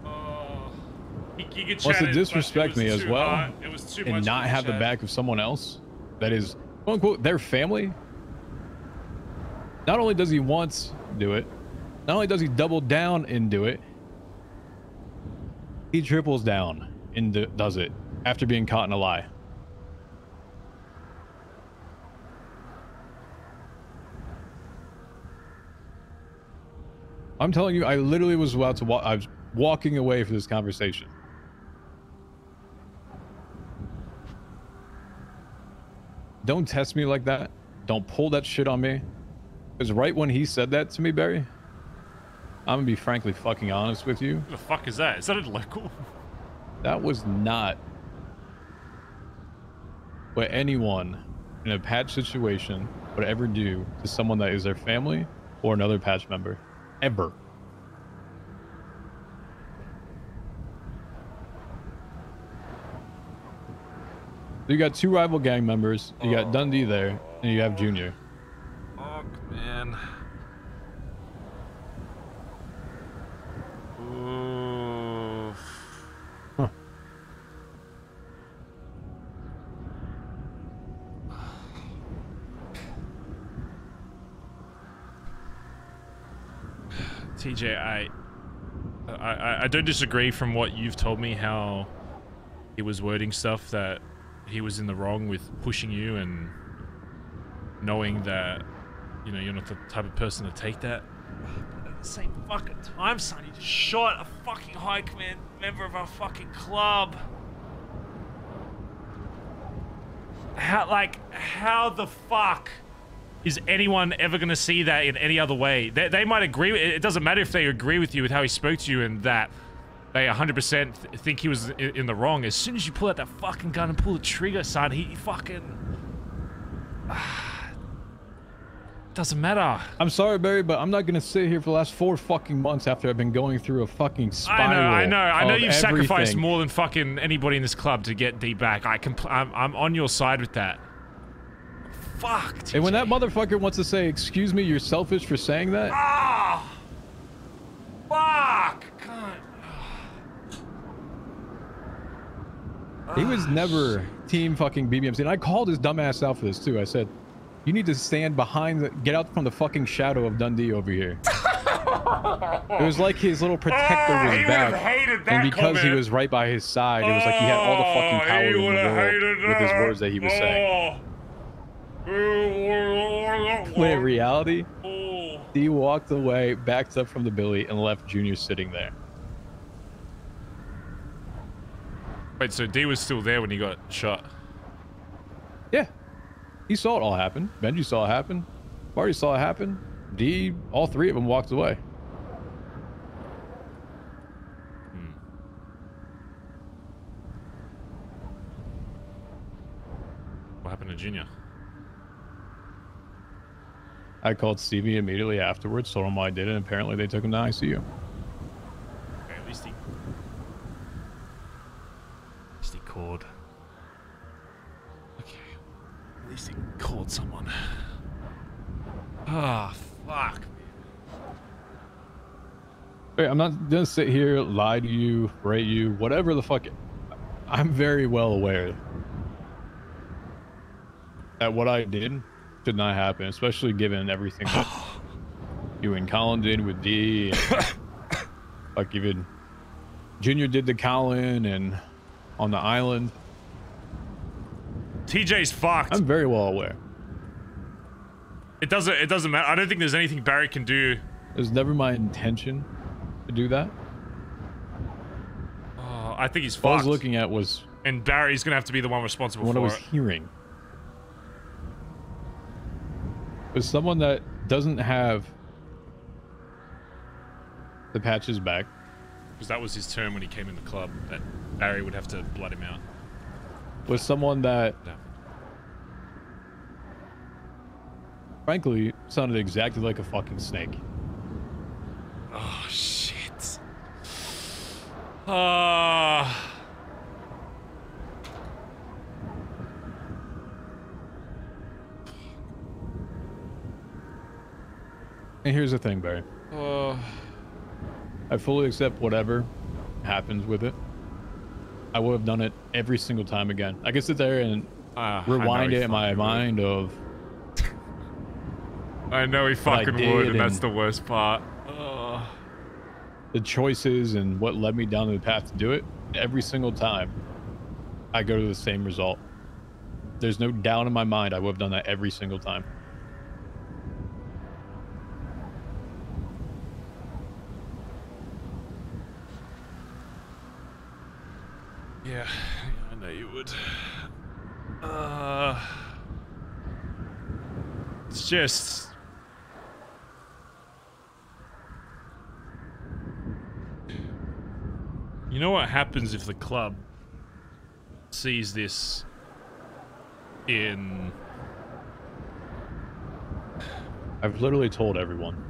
wants to disrespect me as well and not have the back of someone else that is, quote unquote, their family. Not only does he once do it, not only does he double down and do it, he triples down and does it after being caught in a lie. I'm telling you, I literally was about to I was walking away for this conversation. Don't test me like that. Don't pull that shit on me. Because right when he said that to me, Barry, I'm gonna be frankly fucking honest with you. What the fuck is that? Is that a local? That was not what anyone in a patch situation would ever do to someone that is their family or another patch member. Ever. You got 2 rival gang members, you got Dundee there, and you have Junior. Fuck, man. Ooh. Huh. TJ, I don't disagree from what you've told me, how he was wording stuff, that he was in the wrong with pushing you and knowing that, you know, you're not the type of person to take that. But at the same fucking time, son, you just shot a fucking high command member of our fucking club. How the fuck is anyone ever going to see that in any other way? They might agree. It doesn't matter if they agree with you with how he spoke to you and that they 100% think he was in the wrong. As soon as you pull out that fucking gun and pull the trigger, son, he fucking... doesn't matter. I'm sorry, Barry, but I'm not going to sit here for the last 4 fucking months after I've been going through a fucking spiral. I know you've everything. sacrificed more than fucking anybody in this club to get D back. I'm on your side with that. Fuck, TJ. And when that motherfucker wants to say, excuse me, you're selfish for saying that. Ah! Fuck! God. He was never team fucking BBMC. And I called his dumbass out for this too. I said, you need to stand behind, get out from the fucking shadow of Dundee over here. It was like his little protector was back. And because he was right by his side, it was like he had all the fucking power in the world with his words that he was saying. When in reality, he walked away, backed up from the billy, and left Junior sitting there. Wait, so D was still there when he got shot? Yeah. He saw it all happen. Benji saw it happen. Marty saw it happen. D, all 3 of them walked away. What happened to Junior? I called Stevie immediately afterwards, told him what I did, and apparently they took him to ICU. Okay, at least he called. Okay, at least he called someone. Ah, fuck. Wait, I'm not gonna sit here, lie to you, rate you, whatever the fuck. I'm very well aware that what I did should not happen, especially given everything that you and Colin did with D. And, like even Junior did to Colin and on the island. TJ's fucked. I'm very well aware. It doesn't matter. I don't think there's anything Barry can do. It was never my intention to do that. Oh, I think he's fucked. What I was looking at was... And Barry's gonna have to be the one responsible for it. What I was hearing was someone that doesn't have the patches back, because that was his term when he came in the club, that Barry would have to blood him out. Was someone that, No. frankly, sounded exactly like a fucking snake. Oh, shit. And here's the thing, Barry. I fully accept whatever happens with it. I would have done it every single time again. I could sit there and rewind it in my mind of... I know he fucking would, and that's the worst part. The choices and what led me down the path to do it. Every single time, I go to the same result. There's no doubt in my mind I would have done that every single time. Yeah, I know you would. It's just... You know what happens if the club sees this in... I've literally told everyone.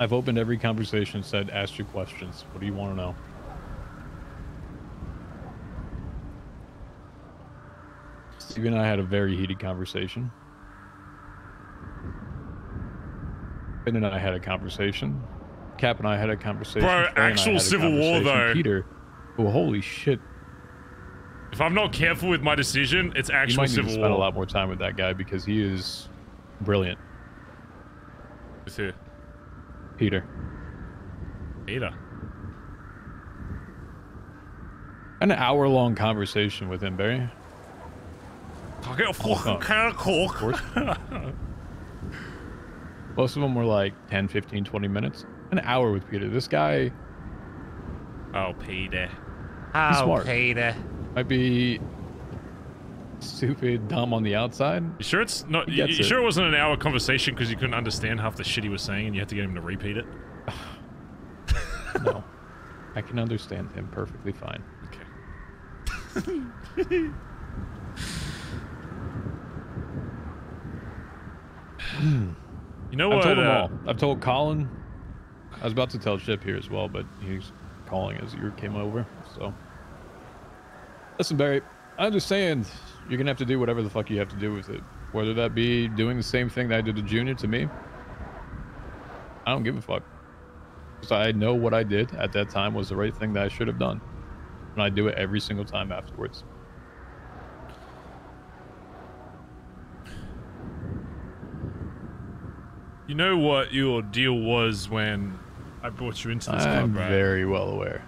I've opened every conversation, said, ask your questions. What do you want to know? Steve and I had a very heated conversation. Ben and I had a conversation. Cap and I had a conversation. Bro, actual civil war though. Peter, oh holy shit! If I'm not careful with my decision, it's actual you might need civil to war. spend a lot more time with that guy because he is brilliant. With who? Peter. Peter. An hour-long conversation with him, Barry. I get a fucking can of Coke. Most of them were like 10, 15, 20 minutes. An hour with Peter. This guy... Oh, Peter. He's smart. Peter. Might be stupid, dumb on the outside. You sure it's not... You sure it wasn't an hour conversation because you couldn't understand half the shit he was saying and you had to get him to repeat it? No. I can understand him perfectly fine. Okay. You know what? I've told them all. I've told Colin. I was about to tell Chip here as well, but he's calling as you came over. So, listen, Barry. I understand you're gonna have to do whatever the fuck you have to do with it. Whether that be doing the same thing that I did to Junior to me. I don't give a fuck. Because I know what I did at that time was the right thing that I should have done. And I do it every single time afterwards. You know what your deal was when I brought you into this club, right? I'm very well aware.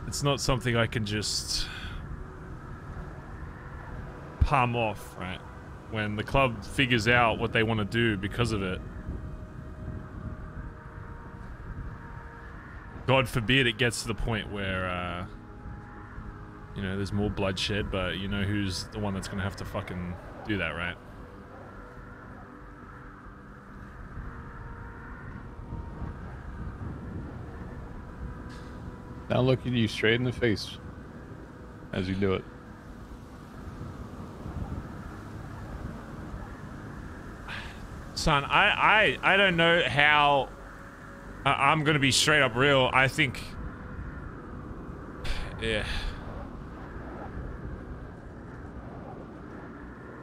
It's not something I can just palm off, right? When the club figures out what they want to do because of it. God forbid it gets to the point where, you know, there's more bloodshed, but you know who's the one that's going to have to fucking do that, right? Now looking you straight in the face as you do it. Son, I don't know how I'm gonna be straight up real. I think, yeah.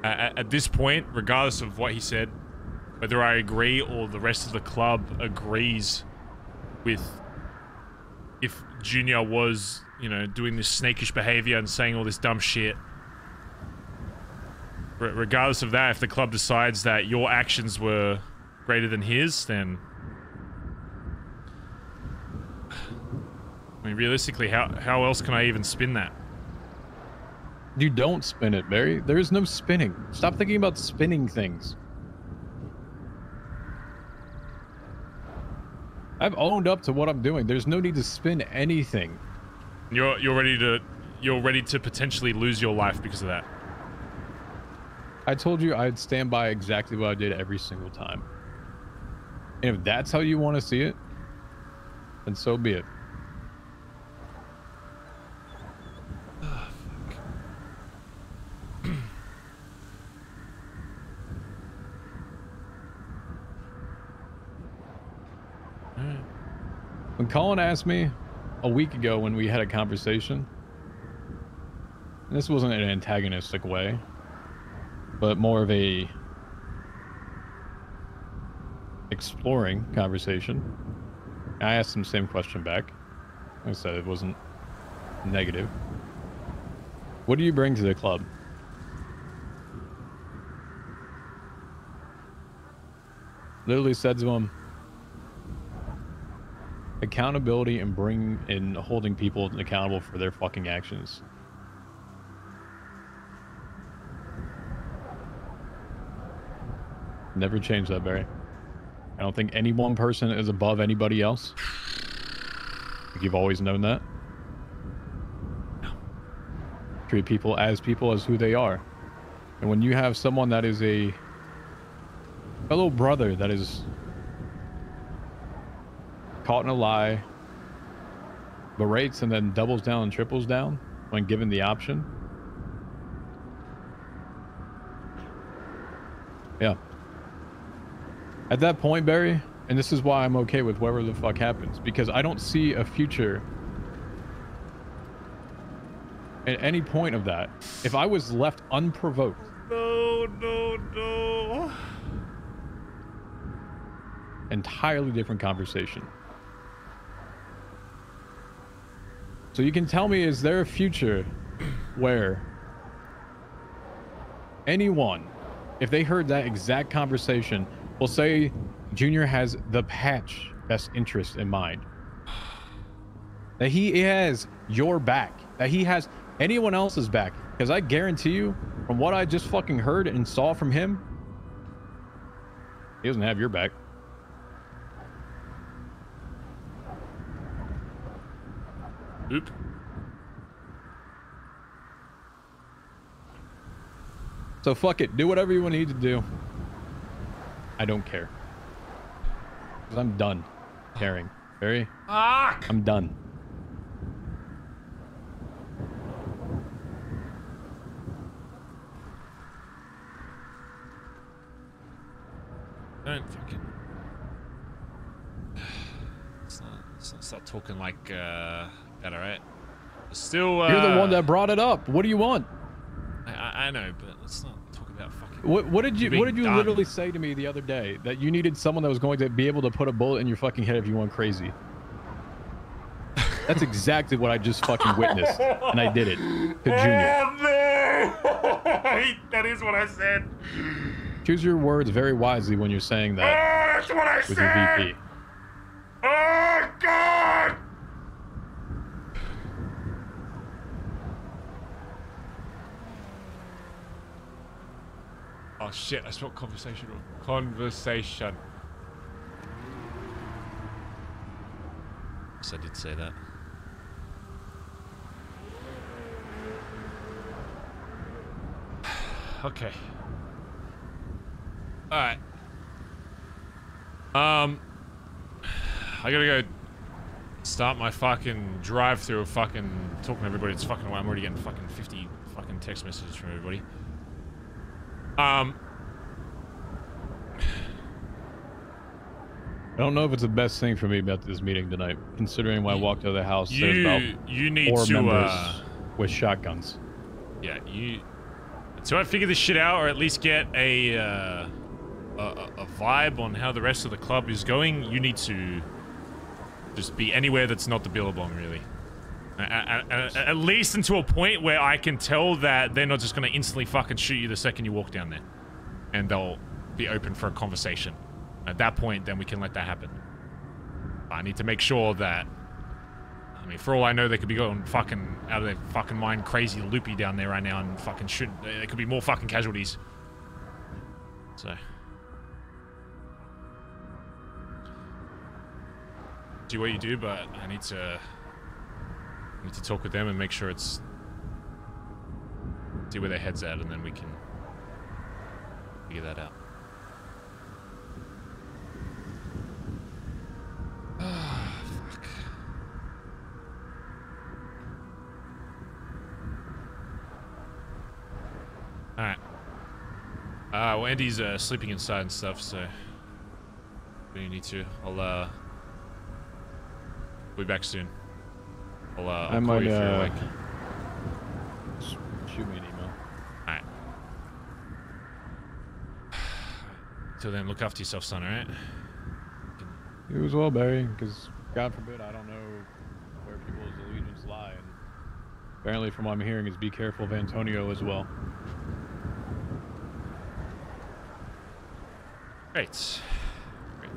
At this point, regardless of what he said, whether I agree or the rest of the club agrees with if Junior was, you know, doing this snakish behavior and saying all this dumb shit, regardless of that, if the club decides that your actions were greater than his, then I mean, realistically, how else can I even spin that? You don't spin it, Barry. There is no spinning. Stop thinking about spinning things. I've owned up to what I'm doing. There's no need to spin anything. You're ready to potentially lose your life because of that. I told you I'd stand by exactly what I did every single time. And if that's how you want to see it, then so be it. When Colin asked me a week ago when we had a conversation, and this wasn't an antagonistic way, but more of a exploring conversation, I asked him the same question back. Like I said, it wasn't negative. What do you bring to the club? Literally said to him, accountability and holding people accountable for their fucking actions. Never change that, Barry. I don't think any one person is above anybody else. You've always known that. Treat people as who they are. And when you have someone that is a fellow brother that is caught in a lie, berates and then doubles down and triples down when given the option. Yeah. At that point, Barry, and this is why I'm okay with whatever the fuck happens, because I don't see a future at any point of that. If I was left unprovoked. No. Entirely different conversation. So you can tell me, is there a future where anyone, if they heard that exact conversation, will say Junior has the patch best interest in mind? That he has your back, that he has anyone else's back? Because I guarantee you, from what I just fucking heard and saw from him, he doesn't have your back. Oop. So fuck it. Do whatever you need to do. I don't care. Because I'm done caring. Barry? Fuck! I'm done. Don't fucking... Let's not start talking like that, alright? Still, You're the one that brought it up. What do you want? I know, but let's not talk about fucking... What did you done. literally say to me the other day? That you needed someone that was going to be able to put a bullet in your fucking head if you went crazy. That's exactly what I just fucking witnessed. And I did it to Junior. Oh, no! That is what I said. Choose your words very wisely when you're saying that. Oh, that's what I with said! your VP. Oh, God! Oh, shit. I spelled conversation wrong. Conversation. Yes, I did say that. Okay. Alright. I gotta go start my fucking drive through of fucking talking to everybody. It's fucking, I'm already getting fucking 50 fucking text messages from everybody. I don't know if it's the best thing for me about this meeting tonight, considering when I walked out of the house, there's about you need 4 to members with shotguns. Yeah, so I figure this shit out, or at least get a vibe on how the rest of the club is going. You need to just be anywhere that's not the Billabong, really. At least until a point where I can tell that they're not just going to instantly fucking shoot you the second you walk down there. And they'll be open for a conversation. At that point, then we can let that happen. I need to make sure that... I mean, for all I know, they could be going fucking out of their fucking mind crazy loopy down there right now and fucking shooting. There could be more fucking casualties. So... do what you do, but I need to talk with them and make sure it's... see where their head's at, and then we can figure that out. Well, Andy's sleeping inside and stuff, so we need to. I'll be back soon. I'll call you if you're awake. Shoot me an email. Alright. Till then, look after yourself, son, alright? You as well, Barry, because God forbid I don't know where people's allegiance lie. And apparently, from what I'm hearing, is be careful of Antonio as well. Great. Great.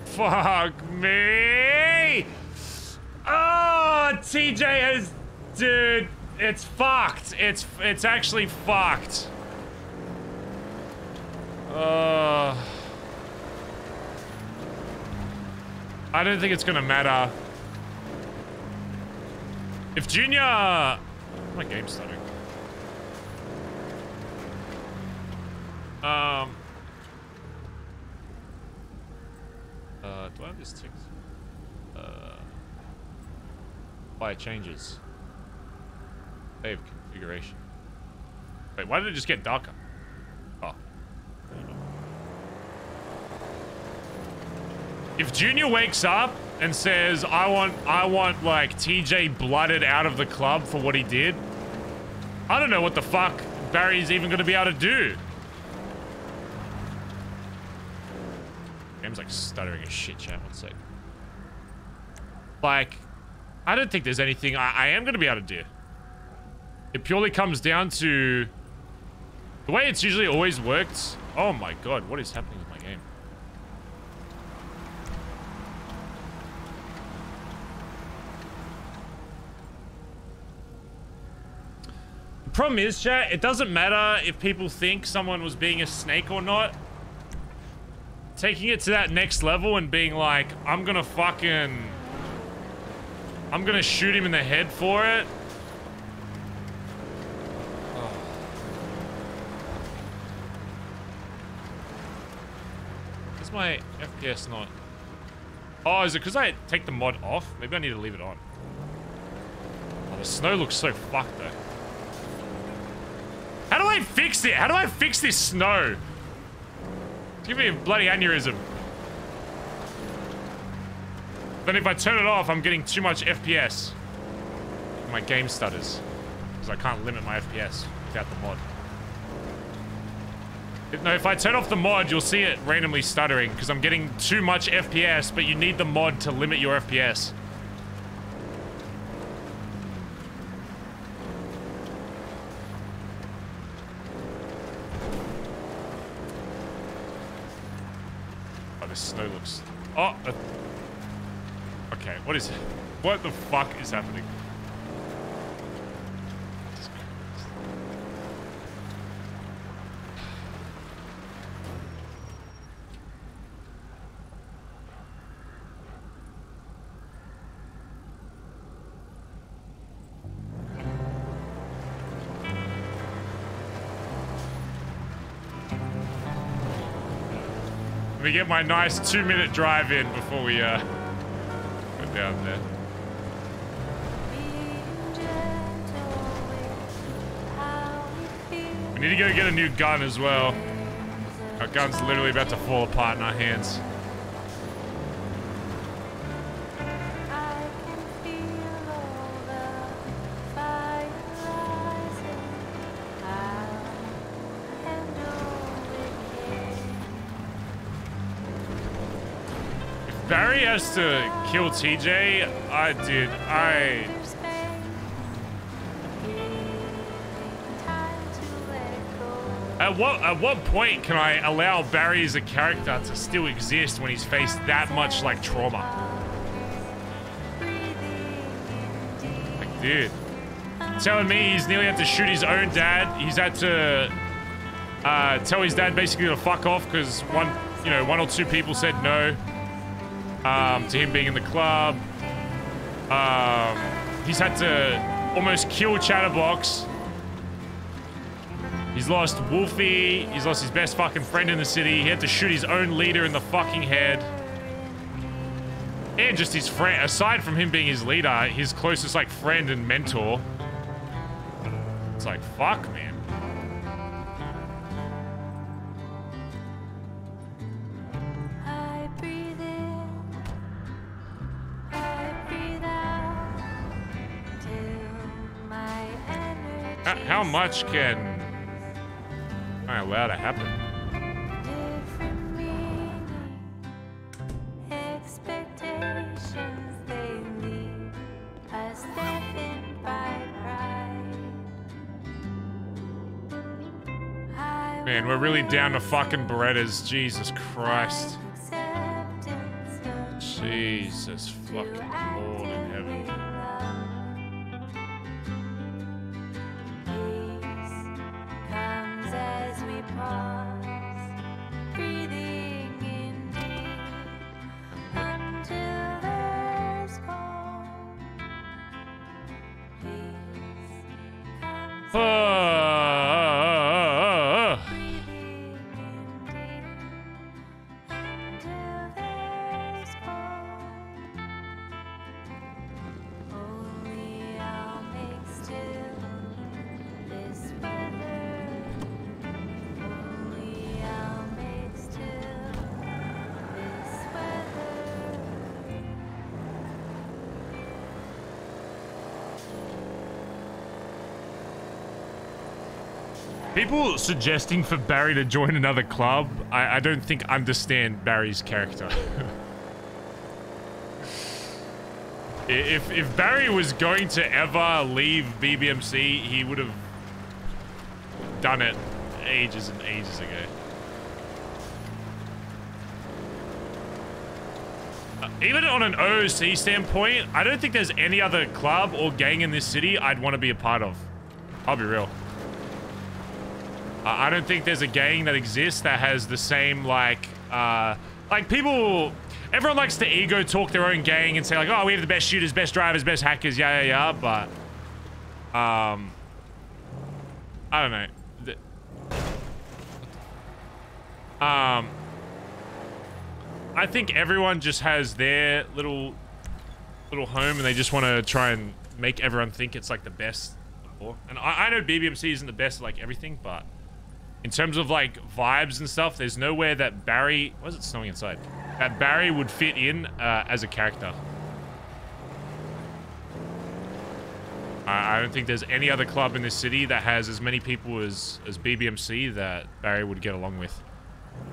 Fuck me! Oh, TJ has, dude, it's fucked. It's actually fucked. I don't think it's gonna matter. If Junior, my game's starting. Do I have this ticked? Apply changes. Save configuration. Wait, why did it just get darker? Oh. If Junior wakes up and says, I want like TJ blooded out of the club for what he did, I don't know what the fuck Barry's even gonna be able to do. Game's like stuttering as shit, chat. One sec. Like, I don't think there's anything I am gonna be able to do. It purely comes down to the way it's usually always worked. Oh my god, what is happening with my game? The problem is, chat, it doesn't matter if people think someone was being a snake or not. Taking it to that next level and being like, I'm gonna shoot him in the head for it. Oh. Is my FPS not? Oh, is it because I take the mod off? Maybe I need to leave it on. Oh, the snow looks so fucked though. How do I fix it? How do I fix this snow? Give me a bloody aneurysm. Then if I turn it off, I'm getting too much FPS. My game stutters. Because I can't limit my FPS without the mod. No, if I turn off the mod, you'll see it randomly stuttering. Because I'm getting too much FPS, but you need the mod to limit your FPS. Snow looks... Oh! Okay, what is it? What the fuck is happening? Let me get my nice 2-minute drive in before we go down there. We need to go get a new gun as well. Our gun's literally about to fall apart in our hands. Barry has to kill TJ. At what point can I allow Barry as a character to still exist when he's faced that much like trauma? Like, dude, telling me he's nearly had to shoot his own dad. He's had to tell his dad basically to fuck off because one or two people said no. To him being in the club. He's had to almost kill Chatterbox. He's lost Wolfie. He's lost his best fucking friend in the city. He had to shoot his own leader in the fucking head. And just his friend, aside from him being his leader, his closest like friend and mentor. It's like, fuck, man. I breathe in, I breathe out, till my energy How much can I allow to happen? different meaning, expectations they leave us deafened by pride. Man, we're really down to fucking Berettas. Jesus Christ. Jesus fucking Lord in heaven. Comes as we pause, breathing in deep until there's calm. Peace comes breathing in deep until there's calm. Only I'll make still this weather. Only I'll make still this weather. People suggesting for Barry to join another club, I don't think understand Barry's character. If Barry was going to ever leave BBMC, he would have done it ages and ages ago. Even on an OOC standpoint, I don't think there's any other club or gang in this city I'd want to be a part of. I'll be real. I don't think there's a gang that exists that has the same, like people, everyone likes to ego talk their own gang and say like, oh, we have the best shooters, best drivers, best hackers, yeah, but, I don't know. I think everyone just has their little home and they just want to try and make everyone think it's like the best. And I know BBMC isn't the best at like everything, but in terms of like vibes and stuff, there's nowhere that Barry, why is it snowing inside? That Barry would fit in as a character. I don't think there's any other club in this city that has as many people as BBMC that Barry would get along with.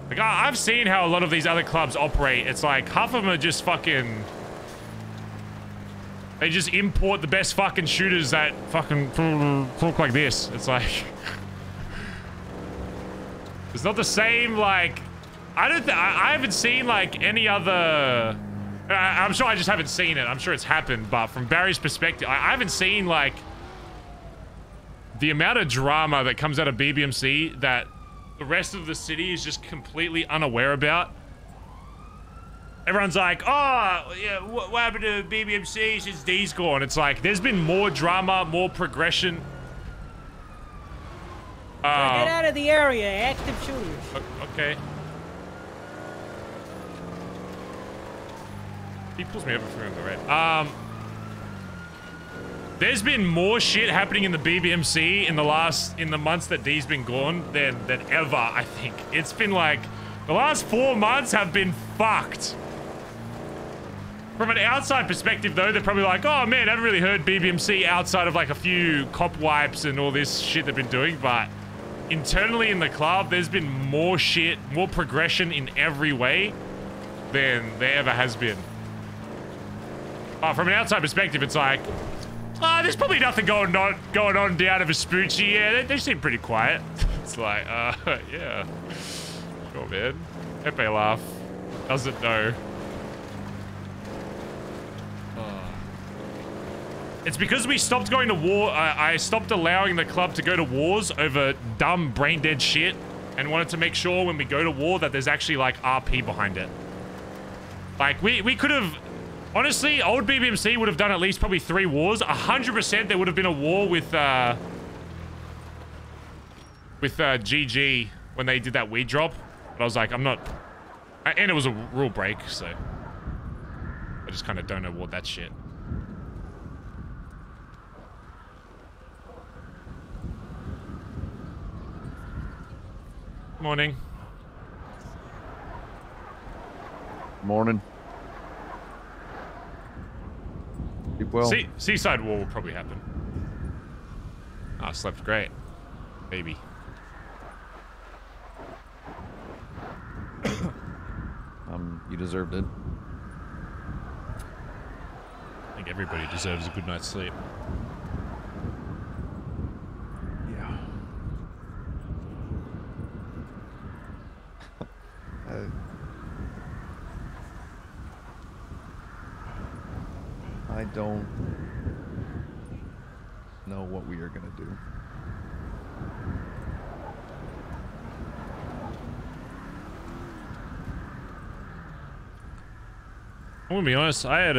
Like, I've seen how a lot of these other clubs operate. It's like half of them are just fucking, they just import the best fucking shooters that fucking talk like this. It's like, it's not the same, like, I haven't seen like any other, I'm sure I just haven't seen it. I'm sure it's happened, but from Barry's perspective, I haven't seen like the amount of drama that comes out of BBMC that the rest of the city is just completely unaware about. Everyone's like, oh, yeah, what happened to BBMC since D's gone? It's like, there's been more drama, more progression. Get out of the area, active shooters. Okay. He pulls me over for the red. There's been more shit happening in the BBMC in the months that D's been gone than ever, I think. It's been like, the last 4 months have been fucked. From an outside perspective, though, they're probably like, oh man, I haven't really heard BBMC outside of like a few cop wipes and all this shit they've been doing, but internally in the club, there's been more shit, more progression in every way than there ever has been. From an outside perspective, it's like, there's probably nothing going on down at Vespucci. Yeah, they seem pretty quiet. It's like, yeah. Sure, man. Pepe laugh. Doesn't know. It's because we stopped going to war. I stopped allowing the club to go to wars over dumb, brain-dead shit and wanted to make sure when we go to war that there's actually, like, RP behind it. Like, we could have Honestly, old BBMC would have done at least probably 3 wars. 100% there would have been a war with GG when they did that weed drop. But I was like, I'm not... And it was a rule break, so... I just kind of don't award that shit. Morning. Morning. Keep well. Seaside War will probably happen. Ah, slept great. Baby. You deserved it. I think everybody deserves a good night's sleep. Yeah. I don't know what we are gonna do. I'm gonna be honest, I had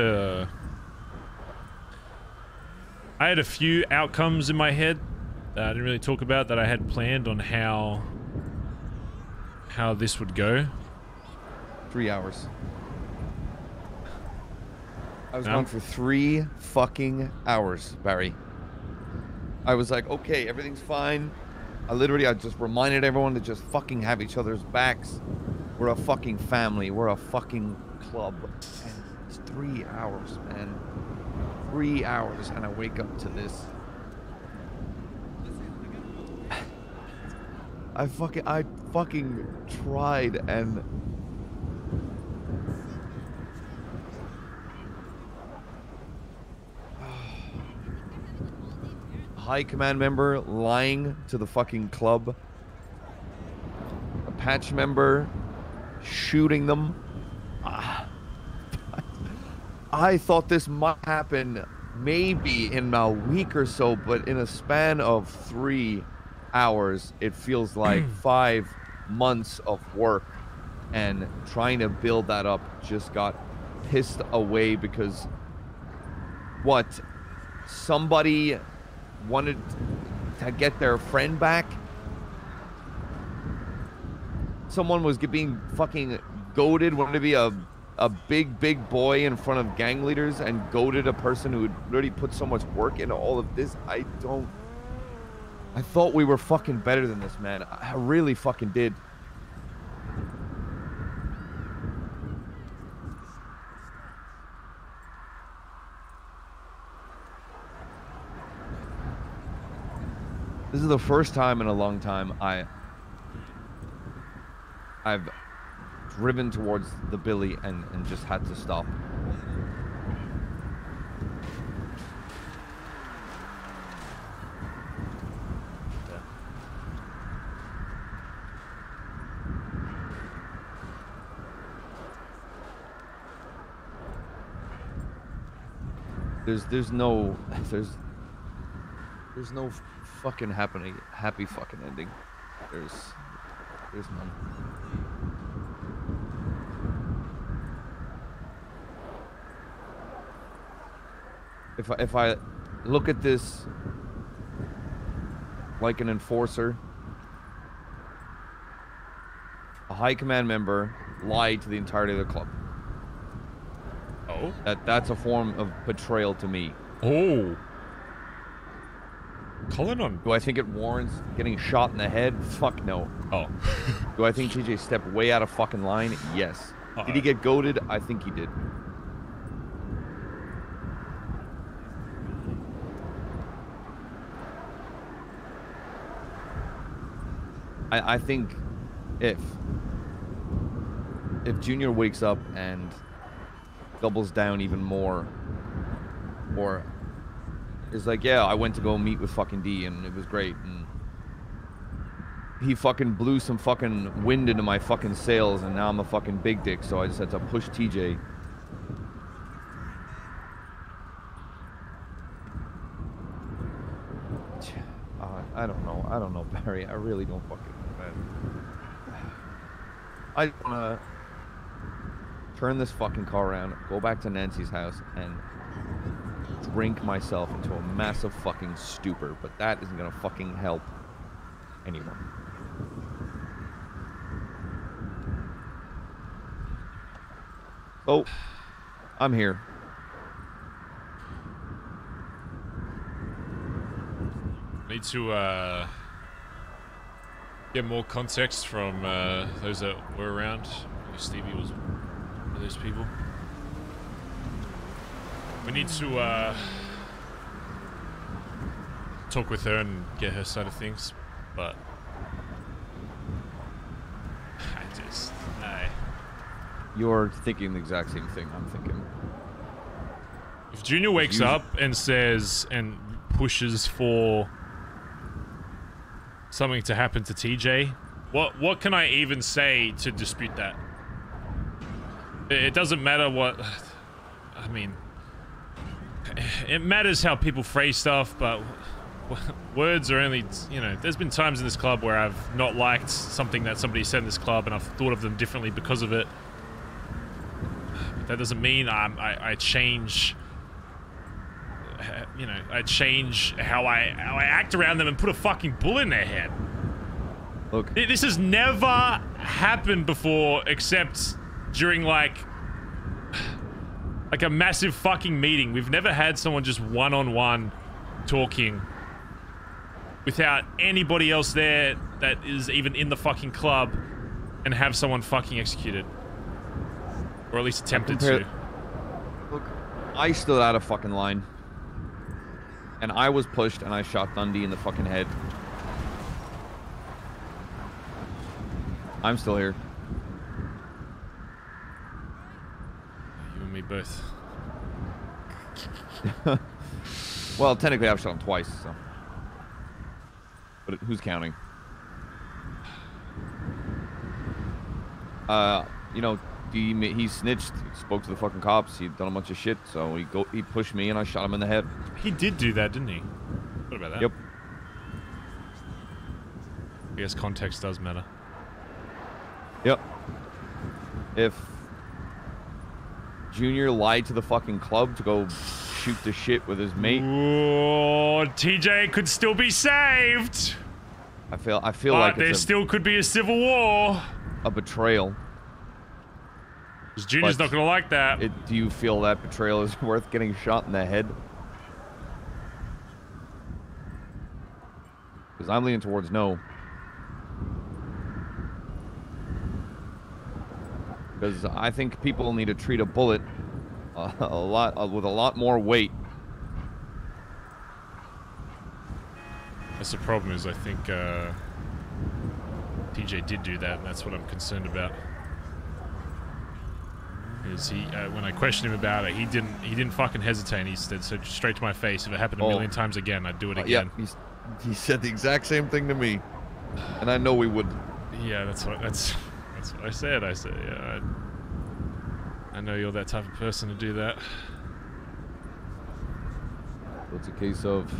a few outcomes in my head that I didn't really talk about, that I had planned on how this would go. 3 hours. I was gone for 3 fucking hours, Barry. I was like, okay, everything's fine. I just reminded everyone to just fucking have each other's backs. We're a fucking family. We're a fucking club. And it's 3 hours, man. 3 hours, and I wake up to this. I fucking tried, and high command member lying to the fucking club, a patch member shooting them. I thought this might happen maybe in a week or so, but in a span of 3 hours, it feels like 5 months of work, and trying to build that up just got pissed away because somebody wanted to get their friend back. Someone was being fucking goaded, wanted to be a big boy in front of gang leaders, and goaded a person who had already put so much work into all of this. I thought we were fucking better than this, man. I really fucking did. This is the first time in a long time I've driven towards the Billy and just had to stop. There's no fucking happy fucking ending. There's none. If I look at this like an enforcer, a high command member lied to the entirety of the club. Oh? That's a form of betrayal to me. Oh. Calling on. Do I think it warrants getting shot in the head? Fuck no. Oh. Do I think TJ stepped way out of fucking line? Yes. Did he get goaded? I think he did. I think if Junior wakes up and doubles down even more, or is like, yeah, I went to go meet with fucking D and it was great, and he fucking blew some fucking wind into my fucking sails, and now I'm a fucking big dick, so I just had to push TJ. I don't know, Barry. I really don't fucking know, man. I wanna turn this fucking car around, go back to Nancy's house, and drink myself into a massive fucking stupor. But that isn't gonna fucking help anyone. Oh, I'm here. Need to get more context from those that were around. Stevie was one of those people. We need to talk with her and get her side of things, but no. You're thinking the exact same thing I'm thinking. If Junior wakes up and says and pushes for something to happen to TJ, what can I even say to dispute that? It doesn't matter what... I mean... It matters how people phrase stuff, but words are only... You know, there's been times in this club where I've not liked something that somebody said in this club and I've thought of them differently because of it. But that doesn't mean I change... You know, I change how I act around them and put a fucking bullet in their head. Look, this has never happened before, except during like a massive fucking meeting. We've never had someone just one-on-one talking without anybody else there that is even in the fucking club and have someone fucking executed, or at least attempted to. Look, I stood out of fucking line. And I was pushed, and I shot Dundee in the fucking head. I'm still here. You and me both. Well, technically I've shot him twice, so. But who's counting? You know, he snitched, spoke to the fucking cops, he'd done a bunch of shit, so he pushed me and I shot him in the head. He did do that, didn't he? What about that? Yep. I guess context does matter. Yep. If Junior lied to the fucking club to go shoot the shit with his mate. Oh, TJ could still be saved. I feel like there still could be a civil war. A betrayal. Because Junior's not gonna like that. Do you feel that betrayal is worth getting shot in the head? Because I'm leaning towards no. Because I think people need to treat a bullet with a lot more weight. That's the problem. Is I think TJ did do that, and that's what I'm concerned about. Is he when I questioned him about it, he didn't fucking hesitate. He said so straight to my face. If it happened a million times again, I'd do it again. Yeah, he said the exact same thing to me, and I know we would. Yeah, that's what I said. I said, yeah, I know you're that type of person to do that. It's a case of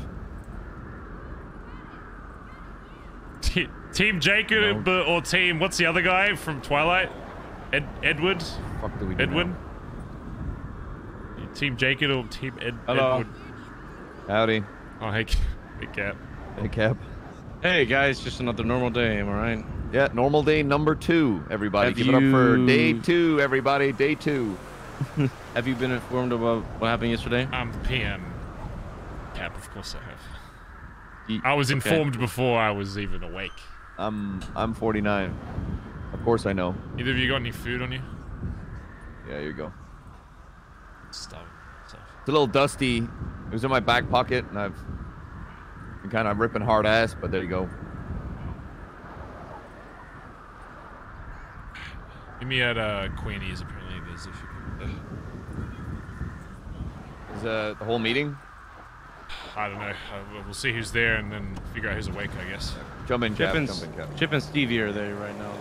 Team Jacob or team. What's the other guy from Twilight? Edward. Fuck do we do Edwin. Now? Team Jacob or Team Hello. Edward. Howdy. Oh hey Cap. Hey Cap. Hey guys, just another normal day. Am I right? Yeah, normal day number 2. Everybody, give it up for day 2. Everybody, day 2. Have you been informed about what happened yesterday? I'm the PM. Cap, of course I have. I was informed before I was even awake. I'm 49. Of course I know. Either of you got any food on you? Yeah, here you go. Stuff. It's a little dusty. It was in my back pocket, and I've been kind of ripping hard ass, but there you go. Meet me at Queenie's. Apparently there's a few people. Is the whole meeting? I don't know. We'll see who's there and then figure out who's awake, I guess. Jump in, Cap. Chip and Stevie are there right now.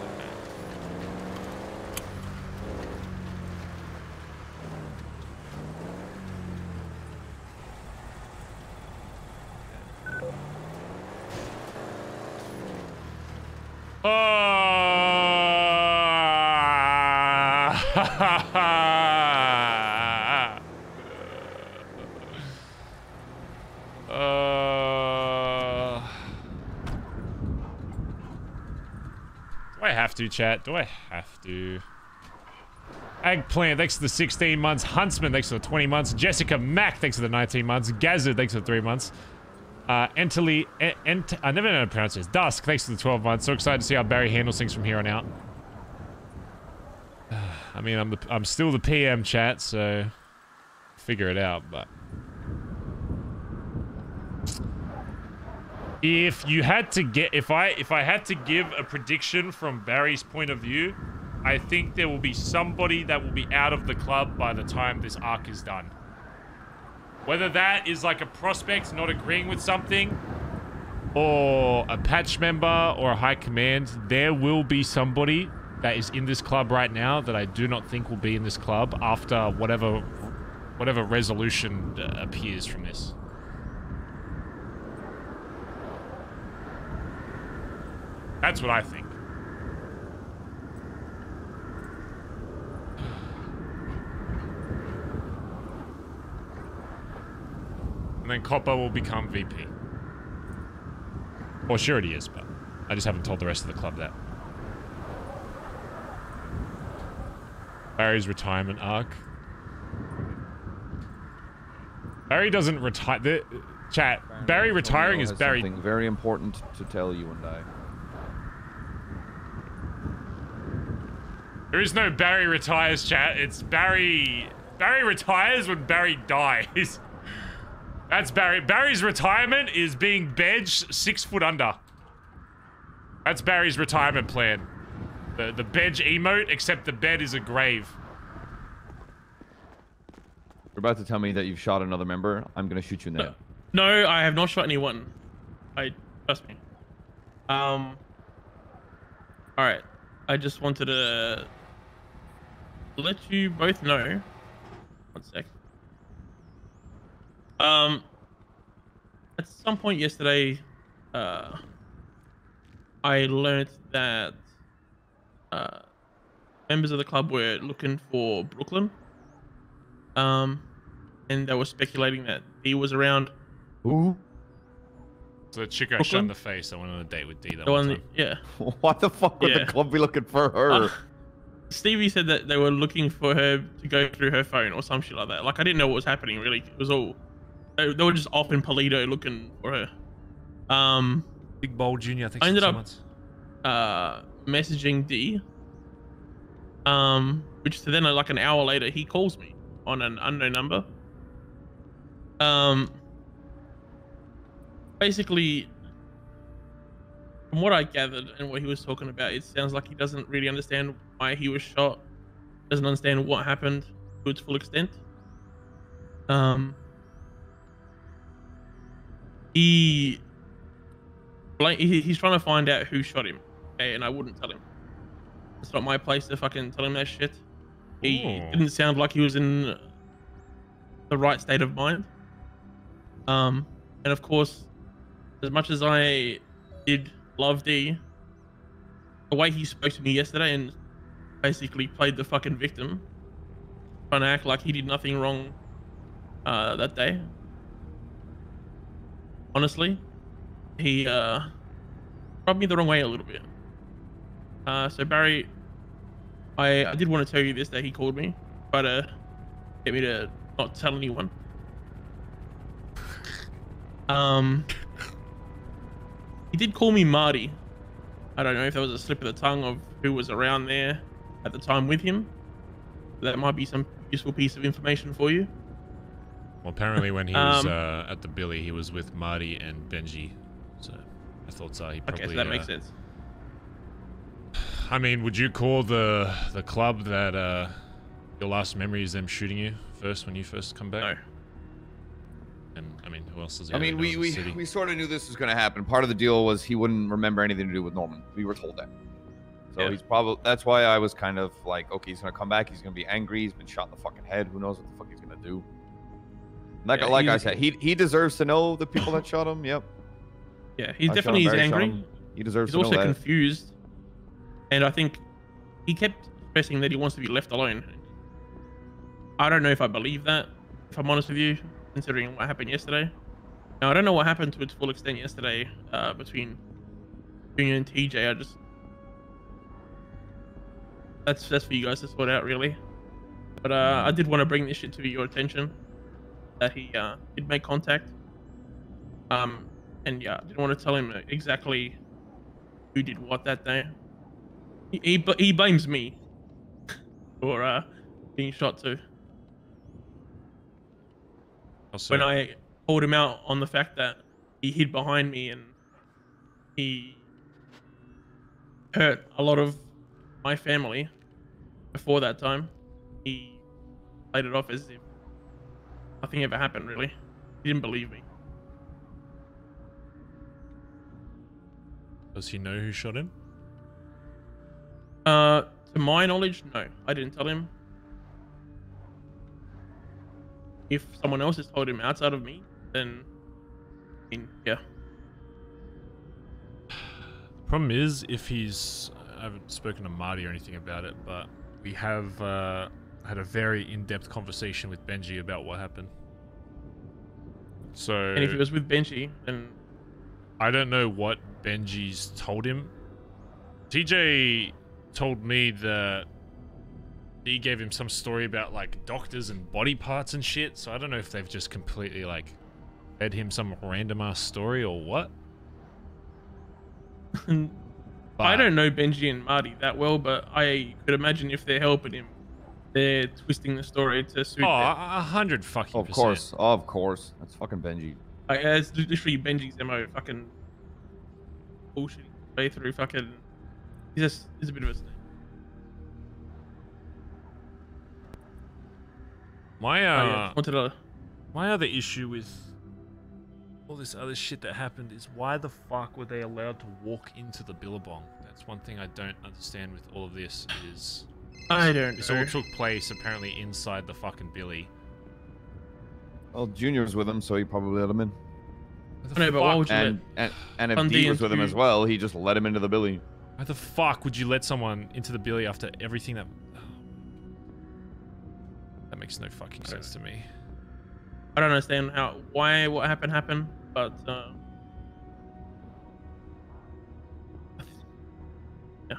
Do I have to, chat? Do I have to? Eggplant, thanks for the 16 months. Huntsman, thanks for the 20 months. Jessica Mack, thanks for the 19 months. Gazza, thanks for the 3 months. I never know how to pronounce this. Dusk, thanks for the 12 months. So excited to see how Barry handles things from here on out. I mean, I'm still the PM, chat, so figure it out. But if you had to get, if I had to give a prediction from Barry's point of view, I think there will be somebody that will be out of the club by the time this arc is done. Whether that is like a prospect not agreeing with something, or a patch member, or a high command, there will be somebody that is in this club right now that I do not think will be in this club after whatever resolution appears from this. That's what I think. And then Copper will become VP. Or sure he is, but I just haven't told the rest of the club that. Barry's retirement arc. Barry doesn't retire. Chat. Barry retiring is Barry. Something very important to tell you and I. There is no Barry retires, chat. It's Barry. Barry retires when Barry dies. That's Barry. Barry's retirement is being bedged 6 foot under. That's Barry's retirement plan. The bedge emote, except the bed is a grave. You're about to tell me that you've shot another member. I'm gonna shoot you in the head. No, I have not shot anyone. Trust me. All right. I just wanted to let you both know. One sec. At some point yesterday, I learned that members of the club were looking for Brooklyn. And they were speculating that D was around. Who? So the chick I shot in the face, I went on a date with D that The one one, time. yeah. Why the fuck would the club be looking for her? Stevie said that they were looking for her to go through her phone or some shit like that. Like, I didn't know what was happening, really. It was all... They were just off in Polito looking for her. Big Bowl Junior, I think. I ended up messaging D. Which then, like an hour later, he calls me on an unknown number. Basically, from what I gathered and what he was talking about, it sounds like he doesn't really understand why he was shot. Doesn't understand what happened to its full extent. He's trying to find out who shot him, okay, and I wouldn't tell him. It's not my place to fucking tell him that shit. He didn't sound like he was in the right state of mind. And of course, as much as I did love D, the way he spoke to me yesterday and basically played the fucking victim, trying to act like he did nothing wrong that day. Honestly, he rubbed me the wrong way a little bit. So Barry, I did want to tell you this, that he called me, but get me to not tell anyone. He did call me Marty. I don't know if that was a slip of the tongue of who was around there at the time with him. That might be some useful piece of information for you. Well, apparently when he was at the Billy, he was with Marty and Benji. So I thought he probably... Okay, so that makes sense. I mean, would you call the club that your last memory is them shooting you first when you first come back? No. And I mean, who else is? I mean, we sort of knew this was going to happen. Part of the deal was he wouldn't remember anything to do with Norman. We were told that. So he's probably... That's why I was kind of like, okay, he's going to come back. He's going to be angry. He's been shot in the fucking head. Who knows what the fuck he's going to do? Like I said, he deserves to know the people that shot him. Yep. Yeah, he definitely is angry. He deserves He's to know also that. confused. And I think he kept expressing that he wants to be left alone. I don't know if I believe that, if I'm honest with you, considering what happened yesterday. Now, I don't know what happened to its full extent yesterday between Junior and TJ. That's for you guys to sort out, really. But I did want to bring this shit to your attention, that he did make contact. And yeah, I didn't want to tell him exactly who did what that day. He blames me for being shot too. When I called him out on the fact that he hid behind me and he hurt a lot of my family before that time, he played it off as if nothing ever happened, really. He didn't believe me. Does he know who shot him? To my knowledge, no. I didn't tell him. If someone else has told him outside of me, then I mean, yeah. The problem is, if he's... I haven't spoken to Marty or anything about it, but we have had a very in-depth conversation with Benji about what happened. So... And if he was with Benji, then... I don't know what Benji's told him. TJ told me that he gave him some story about like doctors and body parts and shit, so I don't know if they've just completely like fed him some random ass story or what. I don't know Benji and Marty that well, but I could imagine if they're helping him, they're twisting the story to suit them. 100 fucking Of course. That's fucking Benji. It's literally Benji's MO, fucking bullshitting way through fucking... He's a bit of a snake. My my other issue with all this other shit that happened is why the fuck were they allowed to walk into the Billabong? That's one thing I don't understand with all of this is... I don't know. This all took place apparently inside the fucking Billy. Well, Junior's with him, so he probably let him in. No, but why would you and if D was with him as well, he just let him into the Billy. Why the fuck would you let someone into the Billy after everything that... That makes no fucking sense to me. I don't understand why what happened, but yeah.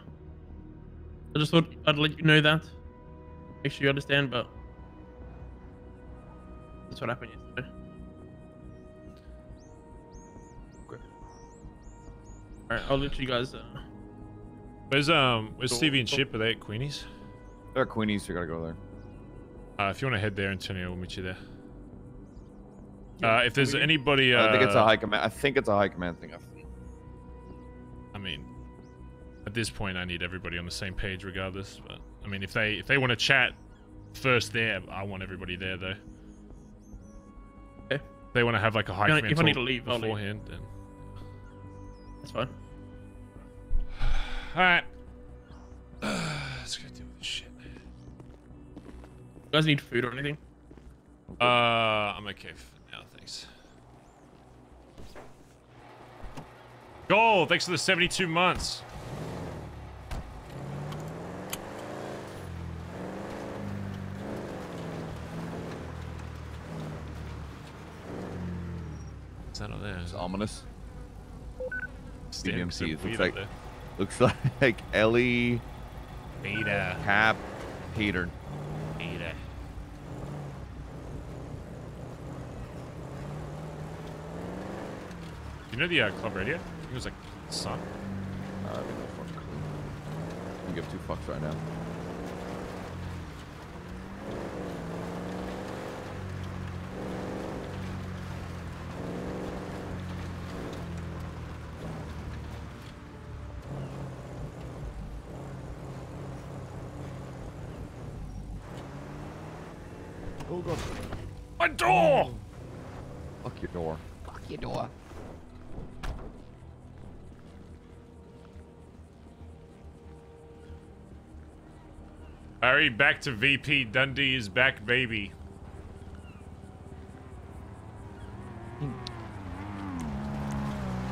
I just thought I'd let you know that. Make sure you understand, but that's what happened yesterday. Okay. Alright, I'll let you guys Where's Stevie and Chip? Are they at Queenie's? They're at Queenie's, so you gotta go there. If you want to head there, Antonio, we'll meet you there. If there's anybody, I think it's a high command. I think it's a high command thing. I mean, at this point, I need everybody on the same page, regardless. But I mean, if they want to chat first there, I want everybody there, though. Okay. If they want to have like a high command if I need to leave, beforehand, then that's fine. All right. Let's go deal with this shit. You guys need food or anything? I'm okay for now, thanks. Gold, thanks for the 72 months. What's that up there? It's ominous. Standing so BMC. Looks like Ellie, Peter, Cap, Peter. You know the club radio? I think it was like Sun. I don't know. I give two fucks right now. Oh god. My door! Fuck your door. Fuck your door. Harry, back to VP. Dundee is back, baby.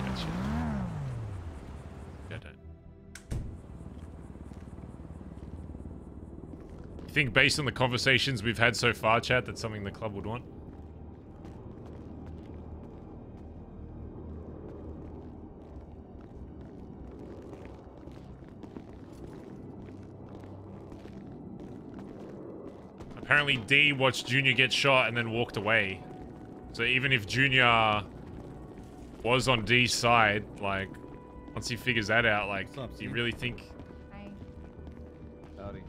Gotcha. Got that. think based on the conversations we've had so far, chat, that's something the club would want? Apparently D watched Junior get shot and then walked away. So even if Junior was on D's side, like, once he figures that out, like, do you really think... Hi. Howdy.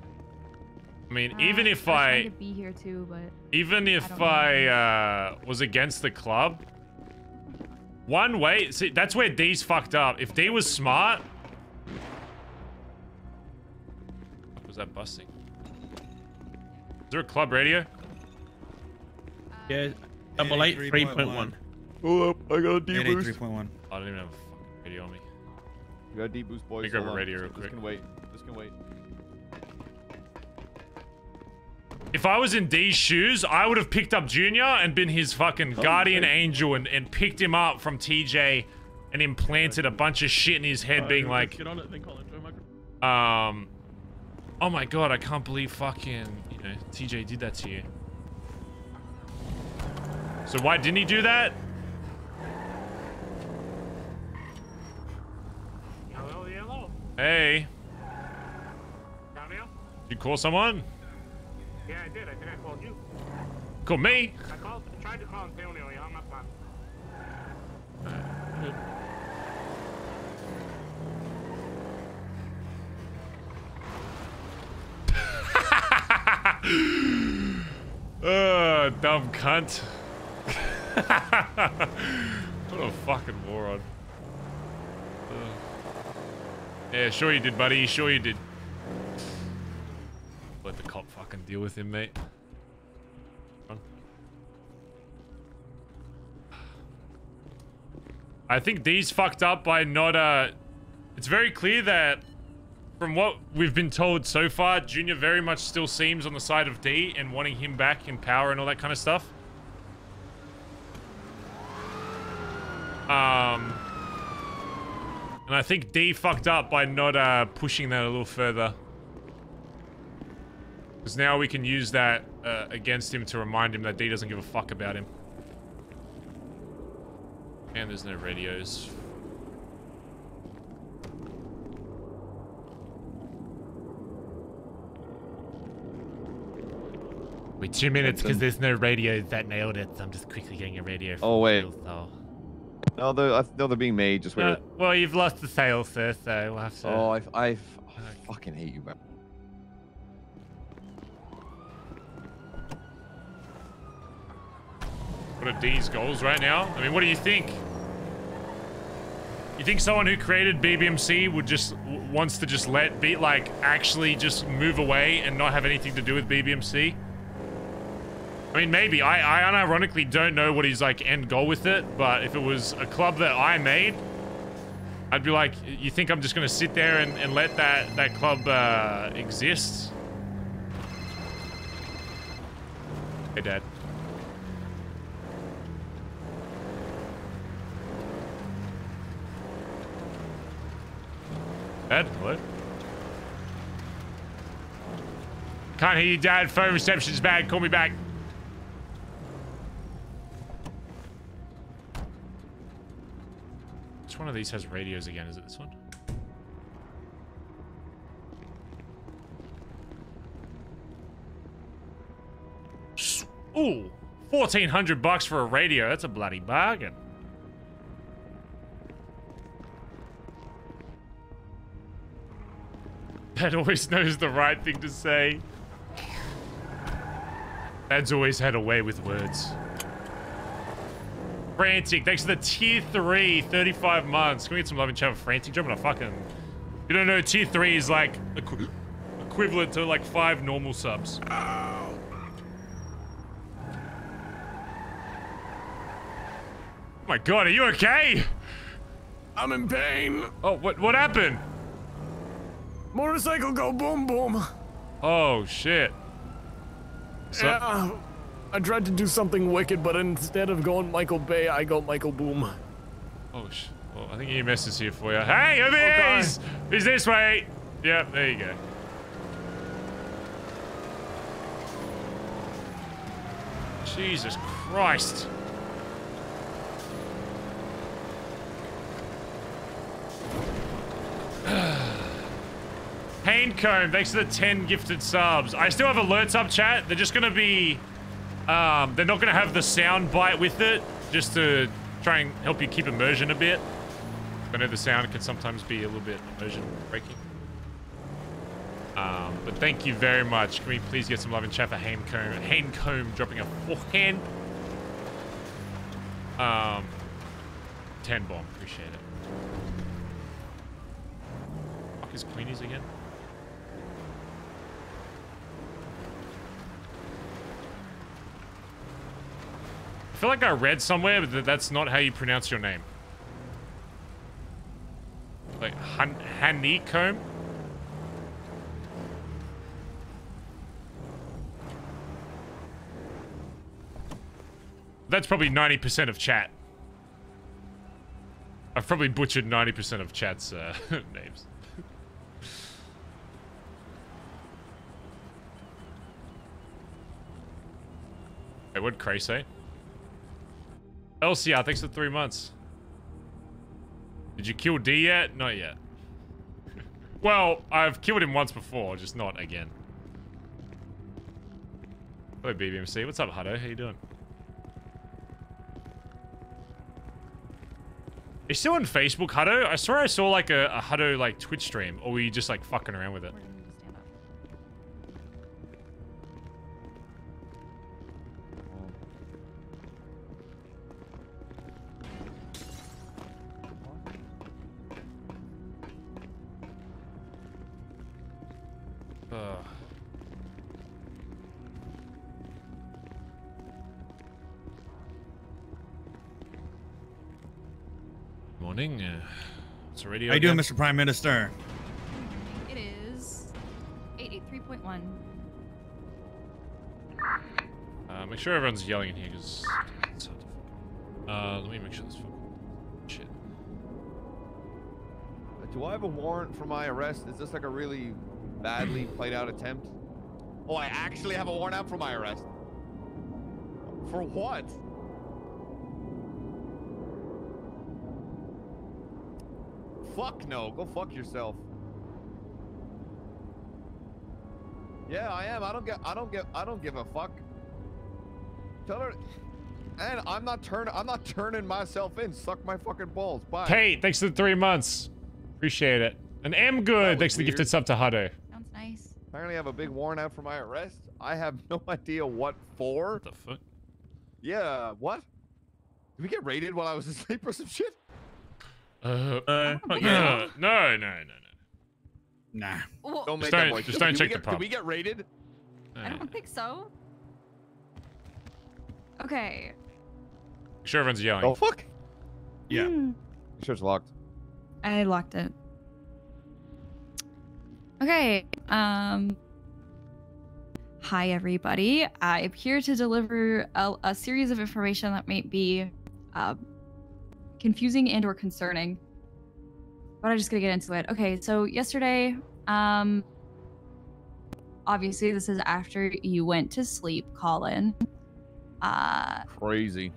I mean, even if I... to be here too, but even if I was against the club, one way... See, that's where D's fucked up. If D was smart... What was that busting? Is there a club radio? Yeah, 883.1. Hold up, I got a D-boost. 3.1. I don't even have a fucking radio on me. You got a D-boost, boys. Let me grab Hold a on. radio real quick. This can wait. This can wait. If I was in D's shoes, I would have picked up Junior and been his fucking guardian angel and picked him up from TJ and implanted a bunch of shit in his head being like, Get on it, then call it. Joe Micro. oh my god, I can't believe fucking, you know, TJ did that to you. So why didn't he do that? Hello, hello. Hey, Down here? did you call someone? Yeah, I did. I think I called you. Call me? I tried to call Antonio. He hung up on Dumb cunt. What a fucking moron. Yeah, sure you did, buddy. Sure you did. Let the cop fucking deal with him, mate. I think D's fucked up by not, it's very clear that from what we've been told so far, Junior very much still seems on the side of D and wanting him back in power and all that kind of stuff. And I think D fucked up by not pushing that a little further. Because now we can use that against him to remind him that D doesn't give a fuck about him. And there's no radios. Wait 2 minutes because there's no radios. That nailed it. So I'm just quickly getting a radio. Oh, wait. Field, so. No, they're being made. Just wait. Well, you've lost the sale, sir, so we'll have to... Oh, I fucking hate you, man. What are D's goals right now? I mean, what do you think? You think someone who created BBMC would just wants to just let be like actually just move away and not have anything to do with BBMC? I mean, maybe. I unironically don't know what his like end goal with it, but if it was a club that I made, I'd be like, you think I'm just gonna sit there and let that club exist? Hey, Dad. Dad, hello? Can't hear you, Dad. Phone reception's bad. Call me back. Which one of these has radios again? Is it this one? Ooh, $1,400 for a radio. That's a bloody bargain. Dad always knows the right thing to say. Dad's always had a way with words. Frantic, thanks for the tier 3, 35 months. Can we get some love and chat with Frantic? Jumping a fucking... You don't know, tier 3 is like equivalent to like 5 normal subs. Oh my god, are you okay? I'm in pain. Oh, what happened? Motorcycle go boom boom. Oh shit. So Yeah, I tried to do something wicked, but instead of going Michael Bay, I go Michael Boom. Oh well, I think EMS is here for you. Hey, who is? He's this way. Yep, there you go. Jesus Christ. Paincomb, thanks for the 10 gifted subs. I still have alerts up, chat. They're just gonna be, they're not gonna have the sound bite with it, just to try and help you keep immersion a bit. I know the sound can sometimes be a little bit immersion breaking. But thank you very much. Can we please get some love in chat for Paincomb dropping a forehand? 10 bomb, appreciate it. Fuck is Queenies again? I feel like I read somewhere but that's not how you pronounce your name. Like Honeycomb? That's probably 90% of chat. I've probably butchered 90% of chat's names. Wait, what'd Cray say? LCR, thanks for 3 months. Did you kill D yet? Not yet. Well, I've killed him once before, just not again. Hello, BBMC. What's up, Hutto? How you doing? Are you still on Facebook, Hutto? I swear I saw like a Hutto like Twitch stream, or were you just like fucking around with it? Morning. It's already. How you doing, Mr. Prime Minister? It is 883.1. Make sure everyone's yelling in here, because let me make sure this shit. Do I have a warrant for my arrest? Is this like a really badly played out attempt? Oh, I actually have a warrant out for my arrest. For what? Fuck no. Go fuck yourself. Yeah, I am. I don't give a fuck. Tell her. And I'm not turning myself in. Suck my fucking balls. Bye. Hey, thanks for the 3 months. Appreciate it. And M good. Thanks for the gifted sub to Hutto. Sounds nice. Apparently I have a big warrant out for my arrest. I have no idea what for. What the fuck? Yeah, what? Did we get raided while I was asleep or some shit? No. Nah. Well, Don't make Just that don't- voice. just don't check the Did pub. we get raided? I don't think so. Okay. Make sure everyone's yelling. Oh fuck. Yeah. Sure it's locked. I locked it. Okay. Hi, everybody. I'm here to deliver a series of information that might be confusing and or concerning. But I'm just gonna get into it. Okay, so yesterday, obviously this is after you went to sleep, Colin. Crazy.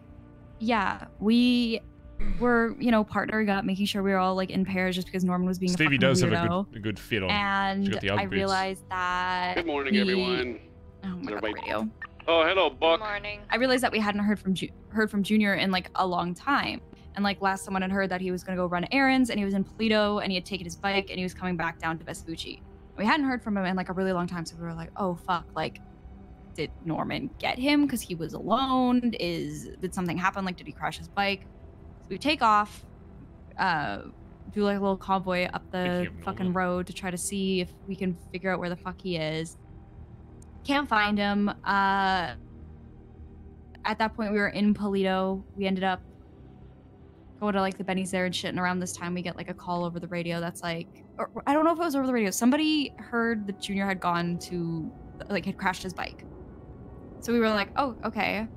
Yeah, we were, partnering up, making sure we were all like in pairs, just because Norman was being Stevie a fucking does weirdo. have a good fit on. She's And got the Ugg I boots. realized that. Good morning, everyone. Oh my god, radio. Oh, hello, Buck. Good morning. I realized that we hadn't heard from Junior in like a long time. And like last someone had heard that he was gonna go run errands and he was in Polito and he had taken his bike and he was coming back down to Vespucci. We hadn't heard from him in like a really long time, so we were like, oh fuck, like did Norman get him because he was alone? Did something happen? Like did he crash his bike? So we take off, do like a little convoy up the fucking road to try to see if we can figure out where the fuck he is. Can't find him. At that point we were in Polito. We ended up going to like the Benny's there and shit, and around this time we get like a call over the radio that's like, or, I don't know if it was over the radio, somebody heard that Junior had gone to, like had crashed his bike. So we were like, oh, okay.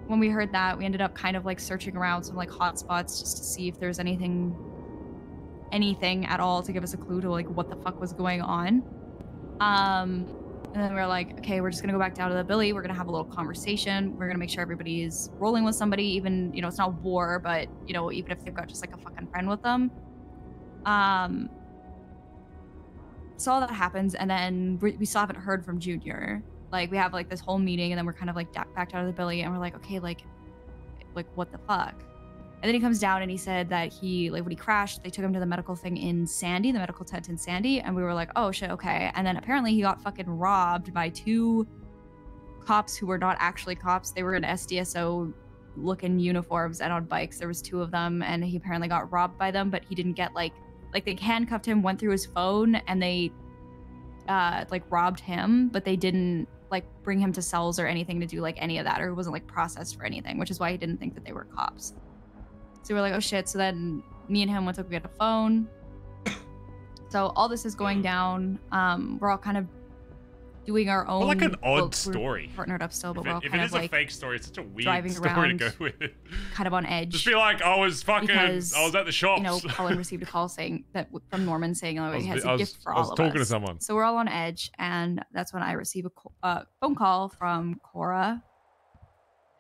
When we heard that, we ended up kind of like searching around some like hot spots just to see if there's anything at all to give us a clue to like what the fuck was going on. And then we were like, okay, we're just gonna go back down to the Billy. We're gonna have a little conversation. We're gonna make sure everybody is rolling with somebody, even, you know, it's not war, but, you know, even if they've got just like a fucking friend with them. So all that happens, and then we still haven't heard from Junior. Like, we have like this whole meeting, and then we're kind of like backed out of the Billy, and we're like, okay, like what the fuck? And then he comes down and he said that he, like, when he crashed, they took him to the medical thing in Sandy, the medical tent in Sandy. And we were like, oh shit, okay. And then apparently he got fucking robbed by 2 cops who were not actually cops. They were in SDSO looking uniforms and on bikes. There was 2 of them, and he apparently got robbed by them, but he didn't get like they handcuffed him, went through his phone, and they like robbed him, but they didn't like bring him to cells or anything to do like any of that, or it wasn't like processed for anything, which is why he didn't think that they were cops. So we were like, oh shit. So then me and him went to go get a phone. So all this is going down. We're all kind of doing our own. Well, like an odd story. Partnered up still, but we're all if kind it of is like a fake story, it's such a weird driving story around, to go with. Kind of on edge. Just be like, I was at the shops. You know, Colin received a call saying that from Norman saying, oh, he has a gift for all of us. I was talking to someone. So we're all on edge, and that's when I receive a phone call from Cora.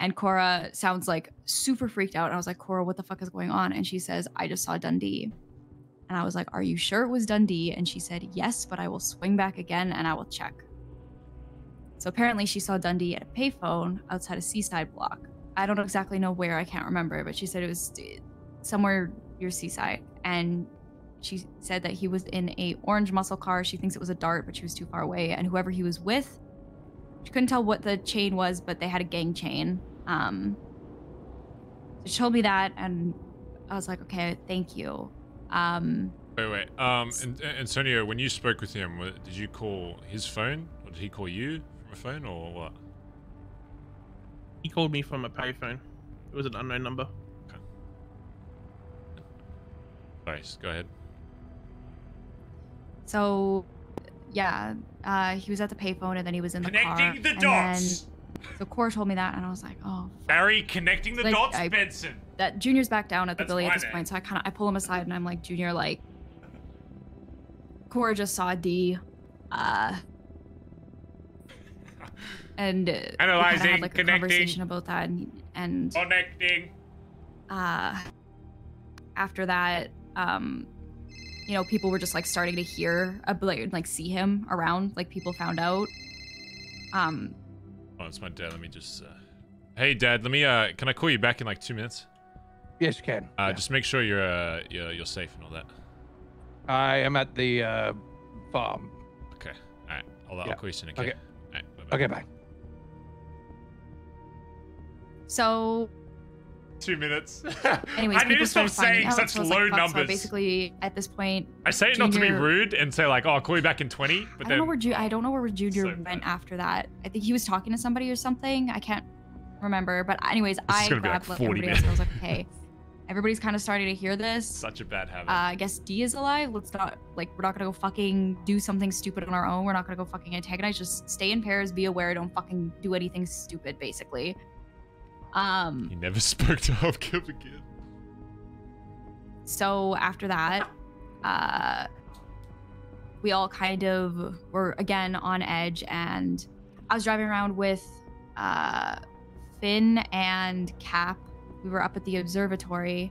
And Cora sounds like super freaked out. And I was like, Cora, what the fuck is going on? And she says, I just saw Dundee. And I was like, are you sure it was Dundee? And she said, yes, but I will swing back again and I will check. So apparently she saw Dundee at a payphone outside a Seaside block. I don't exactly know where, I can't remember, but she said it was somewhere near Seaside. And she said that he was in a orange muscle car. She thinks it was a Dart, but she was too far away. And whoever he was with, she couldn't tell what the chain was, but they had a gang chain. She told me that, and I was like, okay, thank you. Wait. Antonio, when you spoke with him, did you call his phone, or did he call you from a phone, or what? He called me from a payphone. It was an unknown number. Okay. Nice. Go ahead. So, yeah, he was at the payphone, and then he was in the car. Connecting the dots. So Cora told me that, and I was like, oh. Barry, connecting the dots, Benson. That Junior's back down at the Billy at this name. point, so I pull him aside, and I'm like, Junior, like, Cora just saw D, and analyzing, we had like a connecting, conversation about that, and connecting. After that, you know, people were just like starting to hear, like see him around, like people found out. Oh, it's my dad. Let me just. Hey, Dad. Let me. Can I call you back in like 2 minutes? Yes, you can. Just make sure you're safe and all that. I am at the farm. Okay. All right. I'll call you soon. Okay. Okay. All right, bye-bye. Okay. Bye. So. 2 minutes. Anyways, I need to stop saying out, such so I was low like, fuck, numbers. So basically, at this point, I say it not to be rude and say like, "Oh, I'll call you back in 20." But I don't know where Junior went after that. I think he was talking to somebody or something. I can't remember. But anyways, I grabbed like everybody else and I was like, okay, everybody's kind of starting to hear this. Such a bad habit. I guess D is alive. Let's not, like, we're not gonna go fucking do something stupid on our own. We're not gonna go fucking antagonize. Just stay in pairs, be aware, don't fucking do anything stupid, basically. He never spoke to Hopkins again. So after that, we all kind of were again on edge, and I was driving around with Finn and Cap. We were up at the observatory,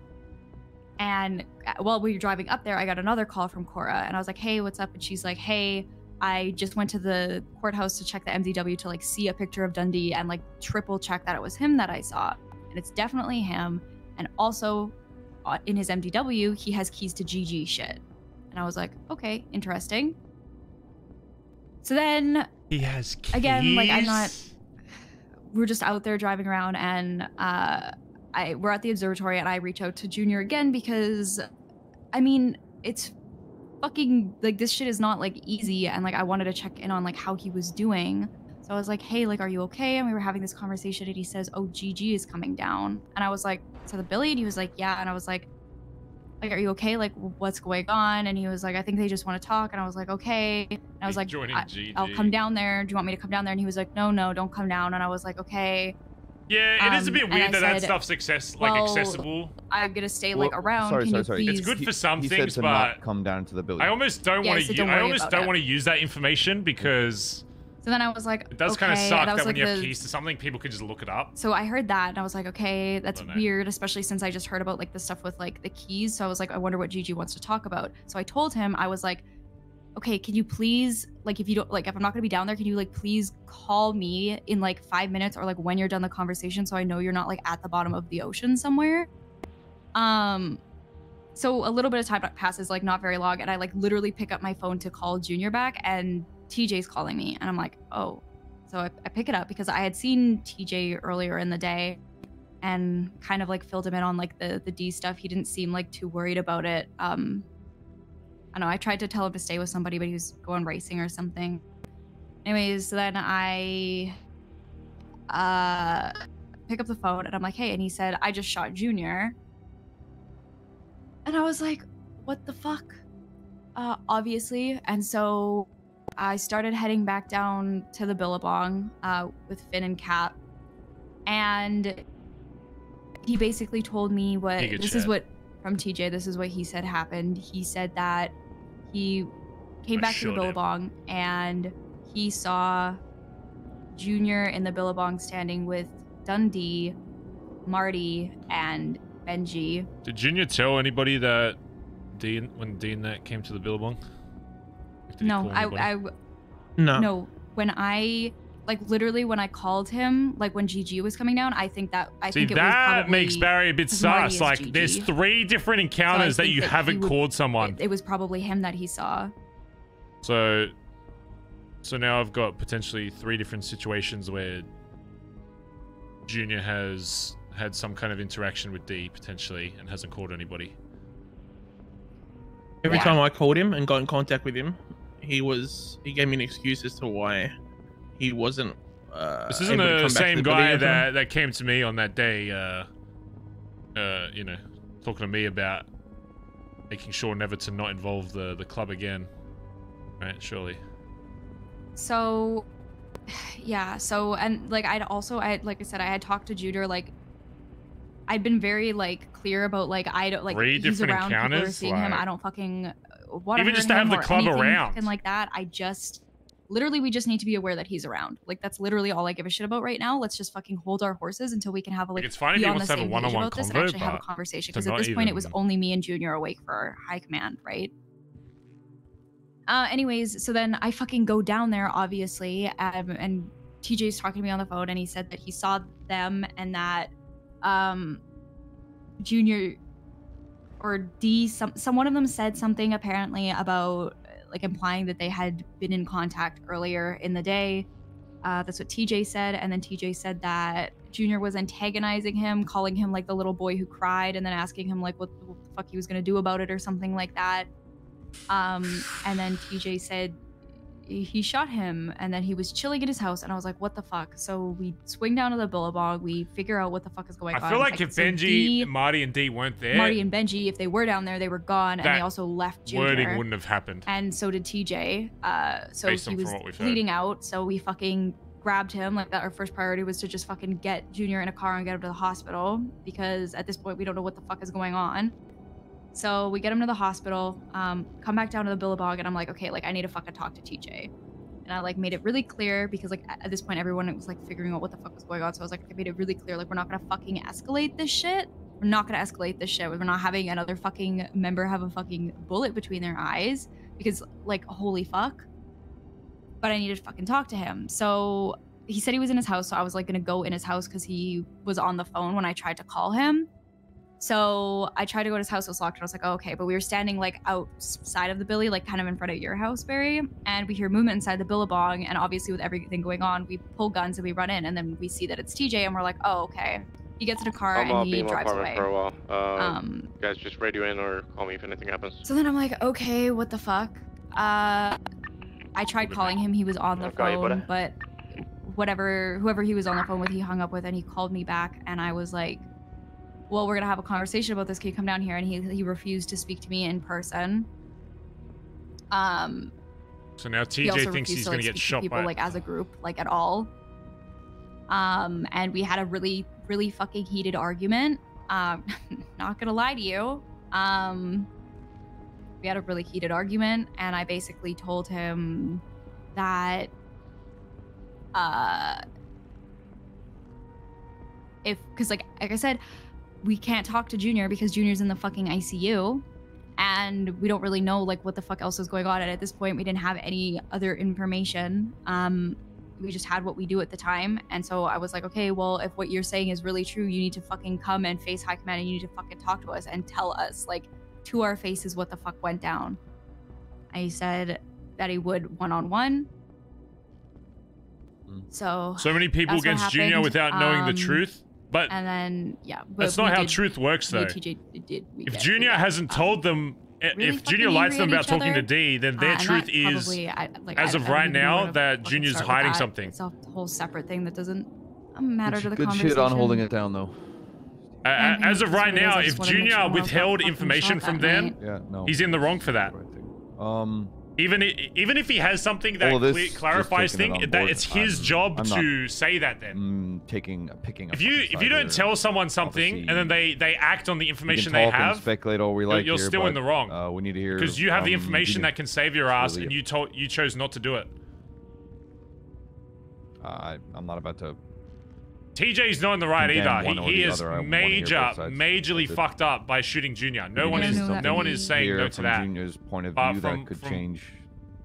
and while we were driving up there, I got another call from Cora, and I was like, hey, what's up? And she's like, hey, I just went to the courthouse to check the MDW to like see a picture of Dundee and like triple check that it was him that I saw, and it's definitely him. And also in his MDW, he has keys to GG shit. And I was like, okay, interesting. So then he has keys? Again, like, we're just out there driving around, and we're at the observatory, and I reach out to Junior again because, I mean, it's fucking, like, this shit is not, like, easy, and, like, I wanted to check in on, like, how he was doing. So I was like, hey, like, are you okay? And we were having this conversation, and he says, oh, GG is coming down. And I was like, to the Billy? And he was like, yeah. And I was like, are you okay? Like, what's going on? And he was like, I think they just want to talk. And I was like, okay. And I was like, I'll come down there. Do you want me to come down there? And he was like, no, don't come down. And I was like, okay. Yeah, it is a bit weird that stuff's accessible. I'm gonna stay like around. Sorry. It's good for some he things, said to but not come down to the building. I almost don't want to. I almost don't want to use that information because So then I was like, It does okay. kind of suck that was that when like you have keys to something, people could just look it up. So I heard that and I was like, okay, that's Don't know. weird, especially since I just heard about like the stuff with like the keys. So I was like, I wonder what Gigi wants to talk about. So I told him, I was like, okay, can you please, like, if you don't, like, if I'm not gonna be down there, can you like please call me in like 5 minutes or like when you're done the conversation so I know you're not like at the bottom of the ocean somewhere. So a little bit of time passes, like not very long, and I like literally pick up my phone to call Junior back, and TJ's calling me, and I'm like, oh. So I pick it up because I had seen TJ earlier in the day and kind of like filled him in on like the D stuff. He didn't seem like too worried about it. I don't know, I tried to tell him to stay with somebody, but he was going racing or something. Anyways, so then I pick up the phone and I'm like, hey, and he said, I just shot Junior. And I was like, what the fuck? Obviously. And so I started heading back down to the Billabong with Finn and Cap. And he basically told me what, this is what, from TJ, this is what he said happened. He said that he came back to the Billabong and he saw Junior in the Billabong standing with Dundee, Marty, and Benji. Did Junior tell anybody that when Dean that came to the Billabong? No, no. When I literally when I called him, like when GG was coming down, I think that think it was probably makes Barry a bit sus. Like GG. there's 3 different encounters that you haven't called someone. It was probably him that he saw. So now I've got potentially 3 different situations where Junior has had some kind of interaction with D potentially and hasn't called anybody. Every time I called him and got in contact with him, he gave me an excuse as to why he wasn't. This isn't the same guy that came to me on that day. You know, talking to me about making sure never to not involve the club again, right? Surely. So, yeah. So and like like I said, I had talked to Junior. Like I'd been very like clear about like I don't like 3 he's different around, encounters, people are seeing him. I don't fucking want even just to have the club around and like that. I just literally we just need to be aware that he's around. Like that's literally all I give a shit about right now. Let's just fucking hold our horses until we can have a like it's fine if be he on wants the to have a same page one-on-one about this and convo, actually have a but conversation. to Because at not this point it was even- only me and Junior awake for high command, right? Anyways, so then I fucking go down there, obviously, and TJ's talking to me on the phone, and he said that he saw them and that Junior or D, some one of them said something apparently about like implying that they had been in contact earlier in the day. That's what TJ said, and then TJ said that Junior was antagonizing him, calling him like the little boy who cried, and then asking him like what the fuck he was gonna do about it or something like that. And then TJ said he shot him and then he was chilling at his house, and I was like, what the fuck? So we swing down to the Billabong, we figure out what the fuck is going on. I feel like if Benji, Marty, and D weren't there, Marty and Benji, if they were down there, they were gone, and they also left Junior. Wording wouldn't have happened. And so did TJ. So Based he on was from what we've heard. bleeding out, so we fucking grabbed him. Like that, our first priority was to just fucking get Junior in a car and get him to the hospital, because at this point we don't know what the fuck is going on. So we get him to the hospital, come back down to the Billabong, and I'm like, okay, like I need to fucking talk to TJ. And I like made it really clear, because like at this point everyone was like figuring out what the fuck was going on. So I was like, I made it really clear, like we're not gonna fucking escalate this shit. We're not gonna escalate this shit. We're not having another fucking member have a fucking bullet between their eyes, because like holy fuck. But I needed to fucking talk to him. So he said he was in his house, so I was like gonna go in his house because he was on the phone when I tried to call him. So I tried to go to his house, it was locked, and I was like, oh, okay. But we were standing like outside of the Billy, like kind of in front of your house, Barry, and we hear movement inside the Billabong, and obviously with everything going on, we pull guns and we run in, and then we see that it's TJ, and we're like, oh, okay. He gets in a car and he drives away. For a while. You guys just radio in or call me if anything happens. So then I'm like, okay, what the fuck? I tried calling him, he was on the phone, but whoever he was on the phone with, he hung up with, and he called me back, and I was like, well, we're gonna have a conversation about this. Can you come down here? And he refused to speak to me in person. So now TJ thinks he's gonna get shot people, by like as a group, like at all. And we had a really, really fucking heated argument. Not gonna lie to you. We had a really heated argument, and I basically told him that because like I said, we can't talk to Junior because Junior's in the fucking ICU, and we don't really know like what the fuck else is going on. And at this point, we didn't have any other information. We just had what we do at the time. And so I was like, okay, well, if what you're saying is really true, you need to fucking come and face high command, and you need to fucking talk to us and tell us like to our faces what the fuck went down. I said that he would one-on-one. So many people against Junior without knowing the truth. But and then that's not how truth works, though. If Junior hasn't told them, if Junior lied to them about talking to D, then their truth is, as of right now, that Junior's hiding something. It's a whole separate thing that doesn't matter to the Good conversation. shit on holding it down, though. As of right now, if Junior withheld information from them, he's in the wrong for that. Even if he has something that clarifies things, that it's his job to say that. Then picking. If you don't tell someone something and then they act on the information they have, speculate all we like. You're still in the wrong. We need to hear because you have the information that can save your ass, and you chose not to do it. I'm not about to. TJ's not in the right either. He is majorly fucked up by shooting Junior. No one is saying no to that. From Junior's point of view, that could change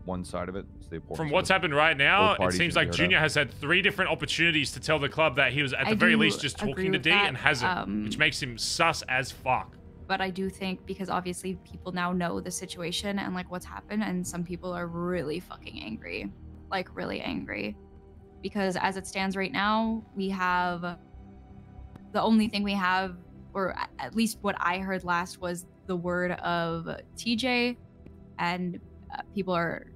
one side of it. From what's happened right now, it seems like Junior has had 3 different opportunities to tell the club that he was at the very least just talking to D and hasn't, which makes him sus as fuck. But I do think because obviously people now know the situation and like what's happened, and some people are really fucking angry, like really angry. Because as it stands right now, we have the only thing we have, or at least what I heard last, was the word of TJ, and people are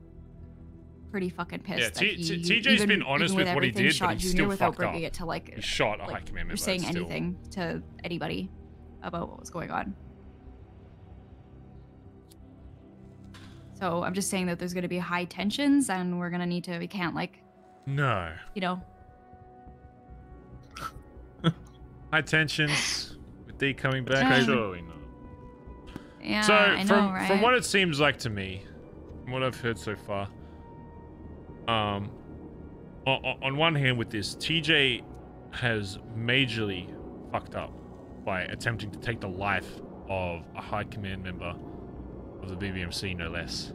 pretty fucking pissed. Yeah, TJ's been honest with what he did, but he's still without fucked up. bringing it to like he shot a high command member. Or saying anything to anybody about what was going on. So I'm just saying that there's going to be high tensions, and we're going to need to. We can't like. No. You know. High tensions with D coming back. Surely not. Yeah, so I know, right? From what it seems like to me, from what I've heard so far, on one hand with this, TJ has majorly fucked up by attempting to take the life of a high command member of the BBMC, no less.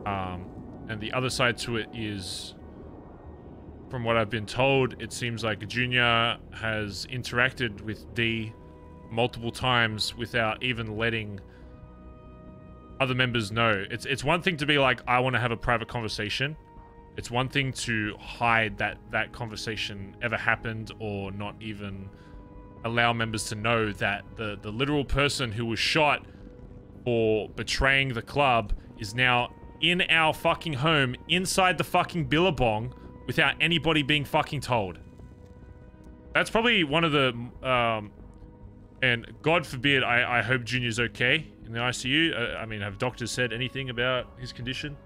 And the other side to it is, from what I've been told, it seems like Junior has interacted with D multiple times without even letting other members know. It's one thing to be like, I want to have a private conversation. It's one thing to hide that conversation ever happened, or not even allow members to know that the literal person who was shot for betraying the club is now in our fucking home, inside the fucking Billabong, without anybody being fucking told. That's probably one of the, and God forbid, I hope Junior's okay in the ICU. I mean, have doctors said anything about his condition?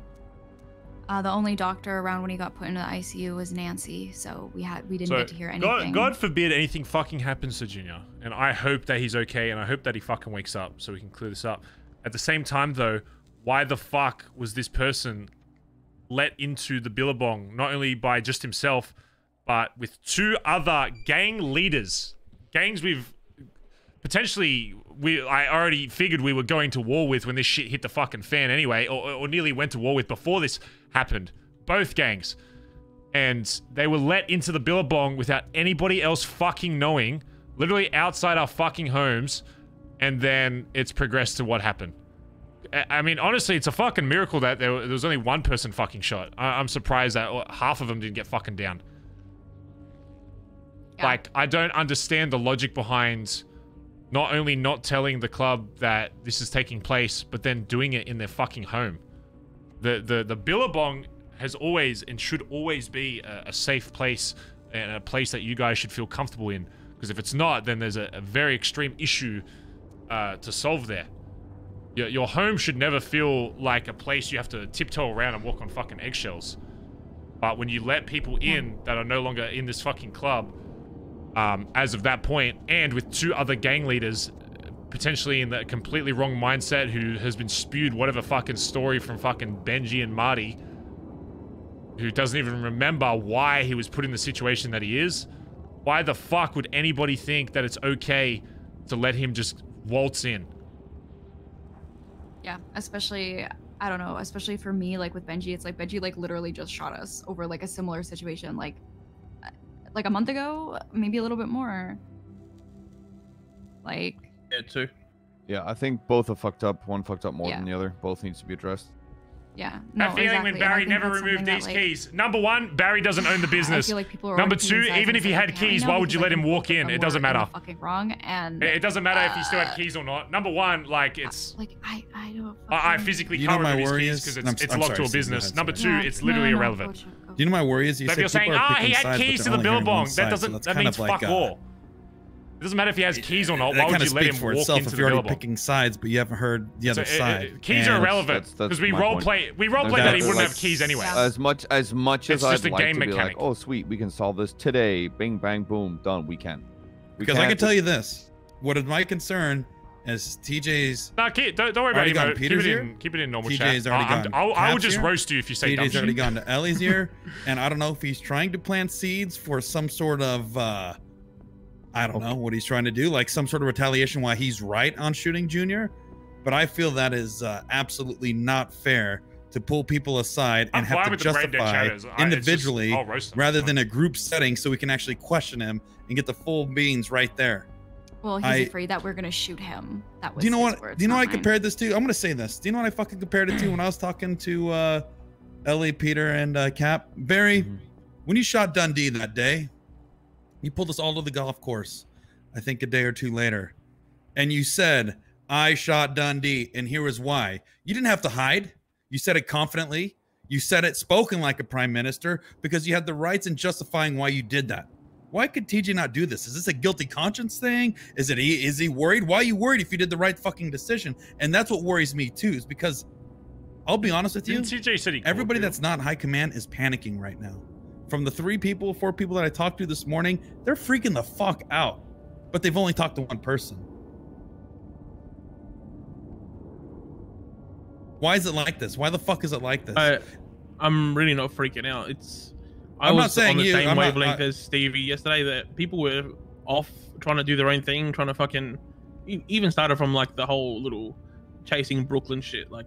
The only doctor around when he got put into the ICU was Nancy, so we didn't get to hear anything. God forbid anything fucking happens to Junior, and I hope that he's okay, and I hope that he fucking wakes up so we can clear this up. At the same time, though, why the fuck was this person let into the Billabong, not only by just himself, but with 2 other gang leaders, gangs we've potentially, I already figured we were going to war with when this shit hit the fucking fan anyway, or nearly went to war with before this happened. Both gangs. And they were let into the Billabong without anybody else fucking knowing, literally outside our fucking homes, and then it's progressed to what happened. I mean, honestly, it's a fucking miracle that there was only 1 person fucking shot. I'm surprised that half of them didn't get fucking down. Yeah. Like, I don't understand the logic behind not only not telling the club that this is taking place, but then doing it in their fucking home. The Billabong has always and should always be a safe place, and a place that you guys should feel comfortable in. Because if it's not, then there's a very extreme issue to solve there. Your home should never feel like a place you have to tiptoe around and walk on fucking eggshells. But when you let people in that are no longer in this fucking club, as of that point, and with 2 other gang leaders potentially in the completely wrong mindset, who has been spewed whatever fucking story from fucking Benji and Marty, who doesn't even remember why he was put in the situation that he is. Why the fuck would anybody think that it's okay to let him just waltz in? Yeah, especially, I don't know, especially for me, like with Benji, it's like Benji like literally just shot us over like a similar situation like a month ago, maybe a little bit more. Like. Yeah, too. Yeah, I think both are fucked up. One fucked up more Yeah. than the other. Both needs to be addressed. Yeah. No, that feeling exactly. when Barry never removed these keys. Number one, Barry doesn't own the business. I feel like people are Number already two, taking even if sides he and had it's like, keys, I know why would you because, let like, him walk in? It doesn't we're in the matter. fucking wrong, and It doesn't matter if he still had keys or not. Number one, like it's. Like I don't. I physically You know can't my remove his worry keys is- because it's I'm locked sorry, to a Steve, go business. ahead, Number sorry. two, it's literally irrelevant. Do you know my worry is? You So if said you're saying, people are he picking had sides, keys but to they're the only hearing one billabong. side, That so doesn't. that's That kind means of like, fuck all. It doesn't matter if he has keys or not. That Why kind would of you let speaks him for walk itself into if the you're already billabong? picking sides, but you haven't heard the other side. Keys are irrelevant That's because we my role point. play. We role play that he wouldn't have keys anyway. As much as It's I'd just a like game to be mechanic. like, oh sweet, we can solve this today. Bing bang boom, done. We can. Because I can tell you this: what is my concern is TJ's. No, don't worry about gone it. Keep Peter's it ear. in. Keep it in normal TJ's chat. already gone. I would Cap's just ear. roast you if you say dumb TJ's already shit. gone to Ellie's ear, and I don't know if he's trying to plant seeds for some sort of. I don't know what he's trying to do, like some sort of retaliation why he's right on shooting Junior. But I feel that is absolutely not fair to pull people aside and I'm fine have to with the brain dead justify shadows. It's just- individually I'll roast them. rather than a group setting so we can actually question him and get the full beans right there. Well, he's afraid that we're gonna shoot him. That was. Do you know his what? words, Do you know not what I mine. compared this to? I'm gonna say this. Do you know what I fucking compared it to when I was talking to Ellie, Peter, and Cap? Barry, when you shot Dundee that day, you pulled us all to the golf course. I think a day or two later, and you said, "I shot Dundee, and here is why." You didn't have to hide. You said it confidently. You said it spoken like a prime minister because you had the rights in justifying why you did that. Why could TJ not do this? Is this a guilty conscience thing? Is he worried? Why are you worried if you did the right fucking decision? And that's what worries me too, is because I'll be honest with you. TJ said he everybody that's not high command is panicking right now. From the 4 people that I talked to this morning, they're freaking the fuck out. But they've only talked to one person. Why is it like this? Why the fuck is it like this? I'm really not freaking out. I I'm was not saying on the you. same I'm not- wavelength as Stevie yesterday, that people were off trying to do their own thing, trying to fucking even started from like the whole little chasing Brooklyn shit. Like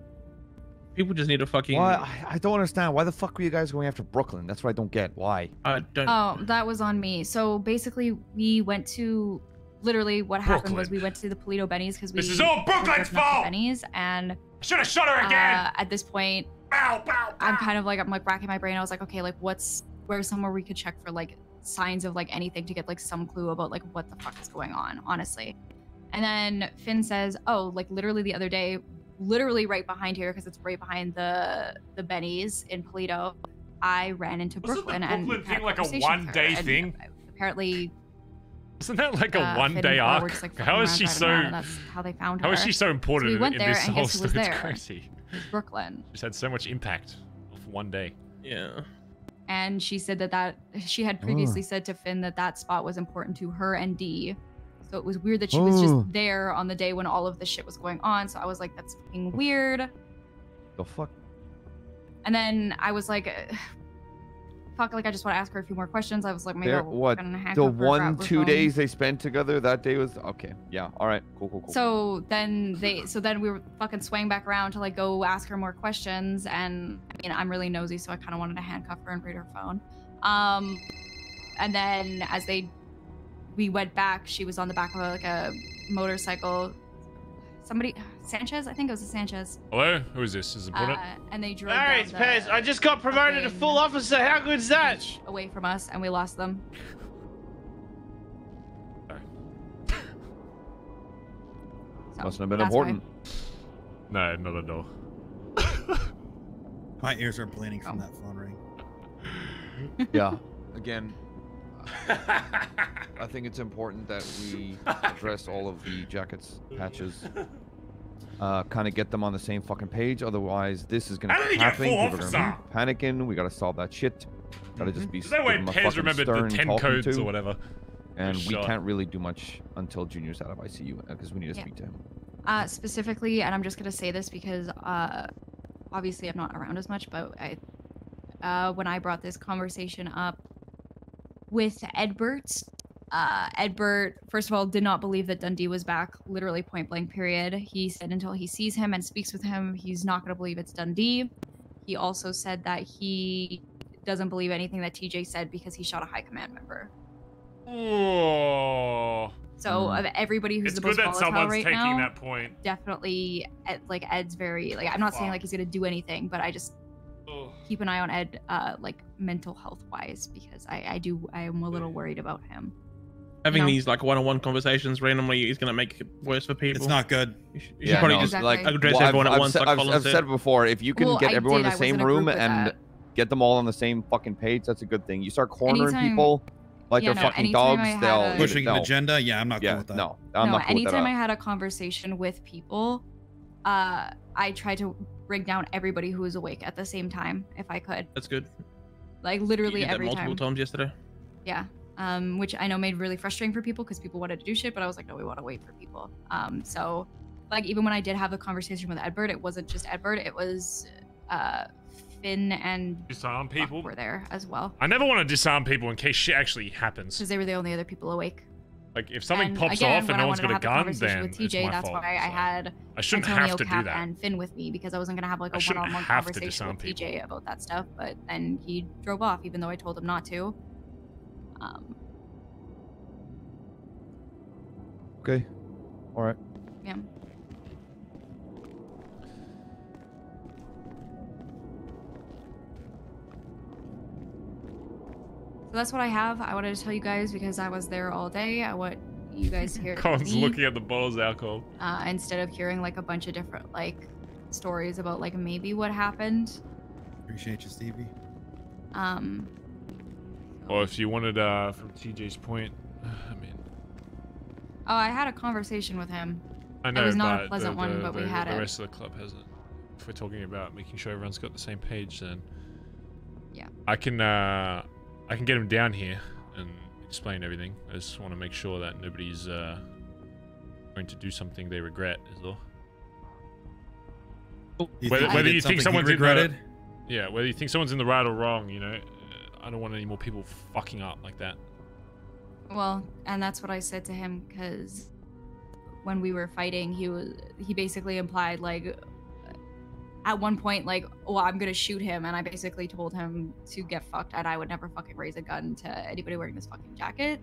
people just need to fucking. Why? I don't understand. Why the fuck were you guys going after Brooklyn? That's what I don't get. Why? I don't. Oh, that was on me. So basically, we went to. Literally, what happened was we went to the Polito Benny's because we. This is all Brooklyn's fault! Benny's, and. Should have shot her again. At this point, I'm kind of like racking my brain. I was like, okay, like where's somewhere we could check for like signs of like anything to get like some clue about like what the fuck is going on, honestly. And then Finn says, oh, like literally the other day, literally right behind here, because it's right behind the Benny's in Polito, I ran into Brooklyn. Wasn't the Brooklyn and had thing like a conversation with her, one-day and thing? Apparently. Isn't that like a Finn one-day and Paul were arc? just, like, How is fucking she so? around, and that's how they found her. How is she so important So we went in there, this and whole guess who was story? It's there? crazy. It was Brooklyn. She's had so much impact off one day. Yeah. And she said that she had previously said to Finn that spot was important to her and Dee. So it was weird that she was just there on the day when all of this shit was going on. So I was like, that's fucking weird. The fuck? And then I was like, fuck, like I just want to ask her a few more questions. I was like, maybe What? The 1-2 days they spent together that day was okay. Yeah. All right. Cool. So then we were fucking swaying back around to like go ask her more questions, and I mean I'm really nosy, so I kind of wanted to handcuff her and read her phone. And then as we went back, she was on the back of like a motorcycle. Sanchez, I think it was a Sanchez. Hello, who is this? Is it important? And they drove. Alright, Pez, I just got promoted to full officer. How good's that? Away from us, and we lost them. So, Mustn't have been that's important. No, not at all. My ears are bleeding from that phone ring. Yeah. Again, I think it's important that we address all of the jackets, patches, kind of get them on the same fucking page. Otherwise, this is gonna keep happening. People are gonna be panicking. We gotta solve that shit. Gotta just be. There's no way Pez remembered the 10 codes or whatever. And we can't really do much until Junior's out of ICU because we need to speak to him. Specifically, and I'm just gonna say this because obviously I'm not around as much, but when I brought this conversation up with Edbert. Edbert, first of all, did not believe that Dundee was back, literally point blank period. He said until he sees him and speaks with him, he's not going to believe it's Dundee. He also said that he doesn't believe anything that TJ said because he shot a high command member. Oh. So of everybody who's It's the most good that volatile someone's right taking now, that point. definitely, like Ed's very like. I'm not saying like he's gonna do anything, but I just keep an eye on Ed, like mental health wise, because I am a little worried about him. Having You know? these like one-on-one conversations randomly is going to make it worse for people. It's not good. You should probably just exactly. like address Well, everyone at I've once. said- like I've Colin said before, if you can Well, get I everyone in did. the I was same in a group room with and that. get them all on the same fucking page, that's a good thing. You start cornering Anytime- people like Yeah, they're no, fucking anytime dogs, I had they'll a- Pushing an no. agenda? Yeah, I'm not cool with that. No, I'm not cool with that. Anytime I had a conversation with people, I tried to bring down everybody who was awake at the same time, if I could. That's good. Like literally You did that every multiple time. times yesterday. Yeah. Which I know made really frustrating for people because people wanted to do shit, but I was like, no, we want to wait for people. So, like, even when I did have a conversation with Edbert, it wasn't just Edbert, it was Finn and Disarm Buck people were there as well, I never want to disarm people in case shit actually happens. because they were the only other people awake. Like if something And pops again, off when and I no one's wanted got to a have the gun, conversation then with it's TJ, my that's fault. why I had I shouldn't Antonio, have to do Cap, that. and Finn with me because I wasn't gonna have like I a shouldn't one-on-one have to conversation disarm with TJ about that stuff. But then he drove off, even though I told him not to. Okay. All right. Yeah. So that's what I have. I wanted to tell you guys because I was there all day. I want you guys to hear it from Colin's me, looking at the bottles of alcohol. instead of hearing like a bunch of different like stories about like maybe what happened. Appreciate you, Stevie. Or if you wanted, from TJ's point, I mean, Oh, I had a conversation with him. I know, It was not but a pleasant one, but we had the it. rest of the club hasn't. If we're talking about making sure everyone's got the same page, then yeah, I can get him down here and explain everything. I just want to make sure that nobody's going to do something they regret, is all. Whether you think someone's regretted? whether you think someone's in the right or wrong, you know, I don't want any more people fucking up like that. Well, and that's what I said to him because when we were fighting, he basically implied like at one point like, oh, I'm gonna shoot him, and I basically told him to get fucked, and I would never fucking raise a gun to anybody wearing this fucking jacket.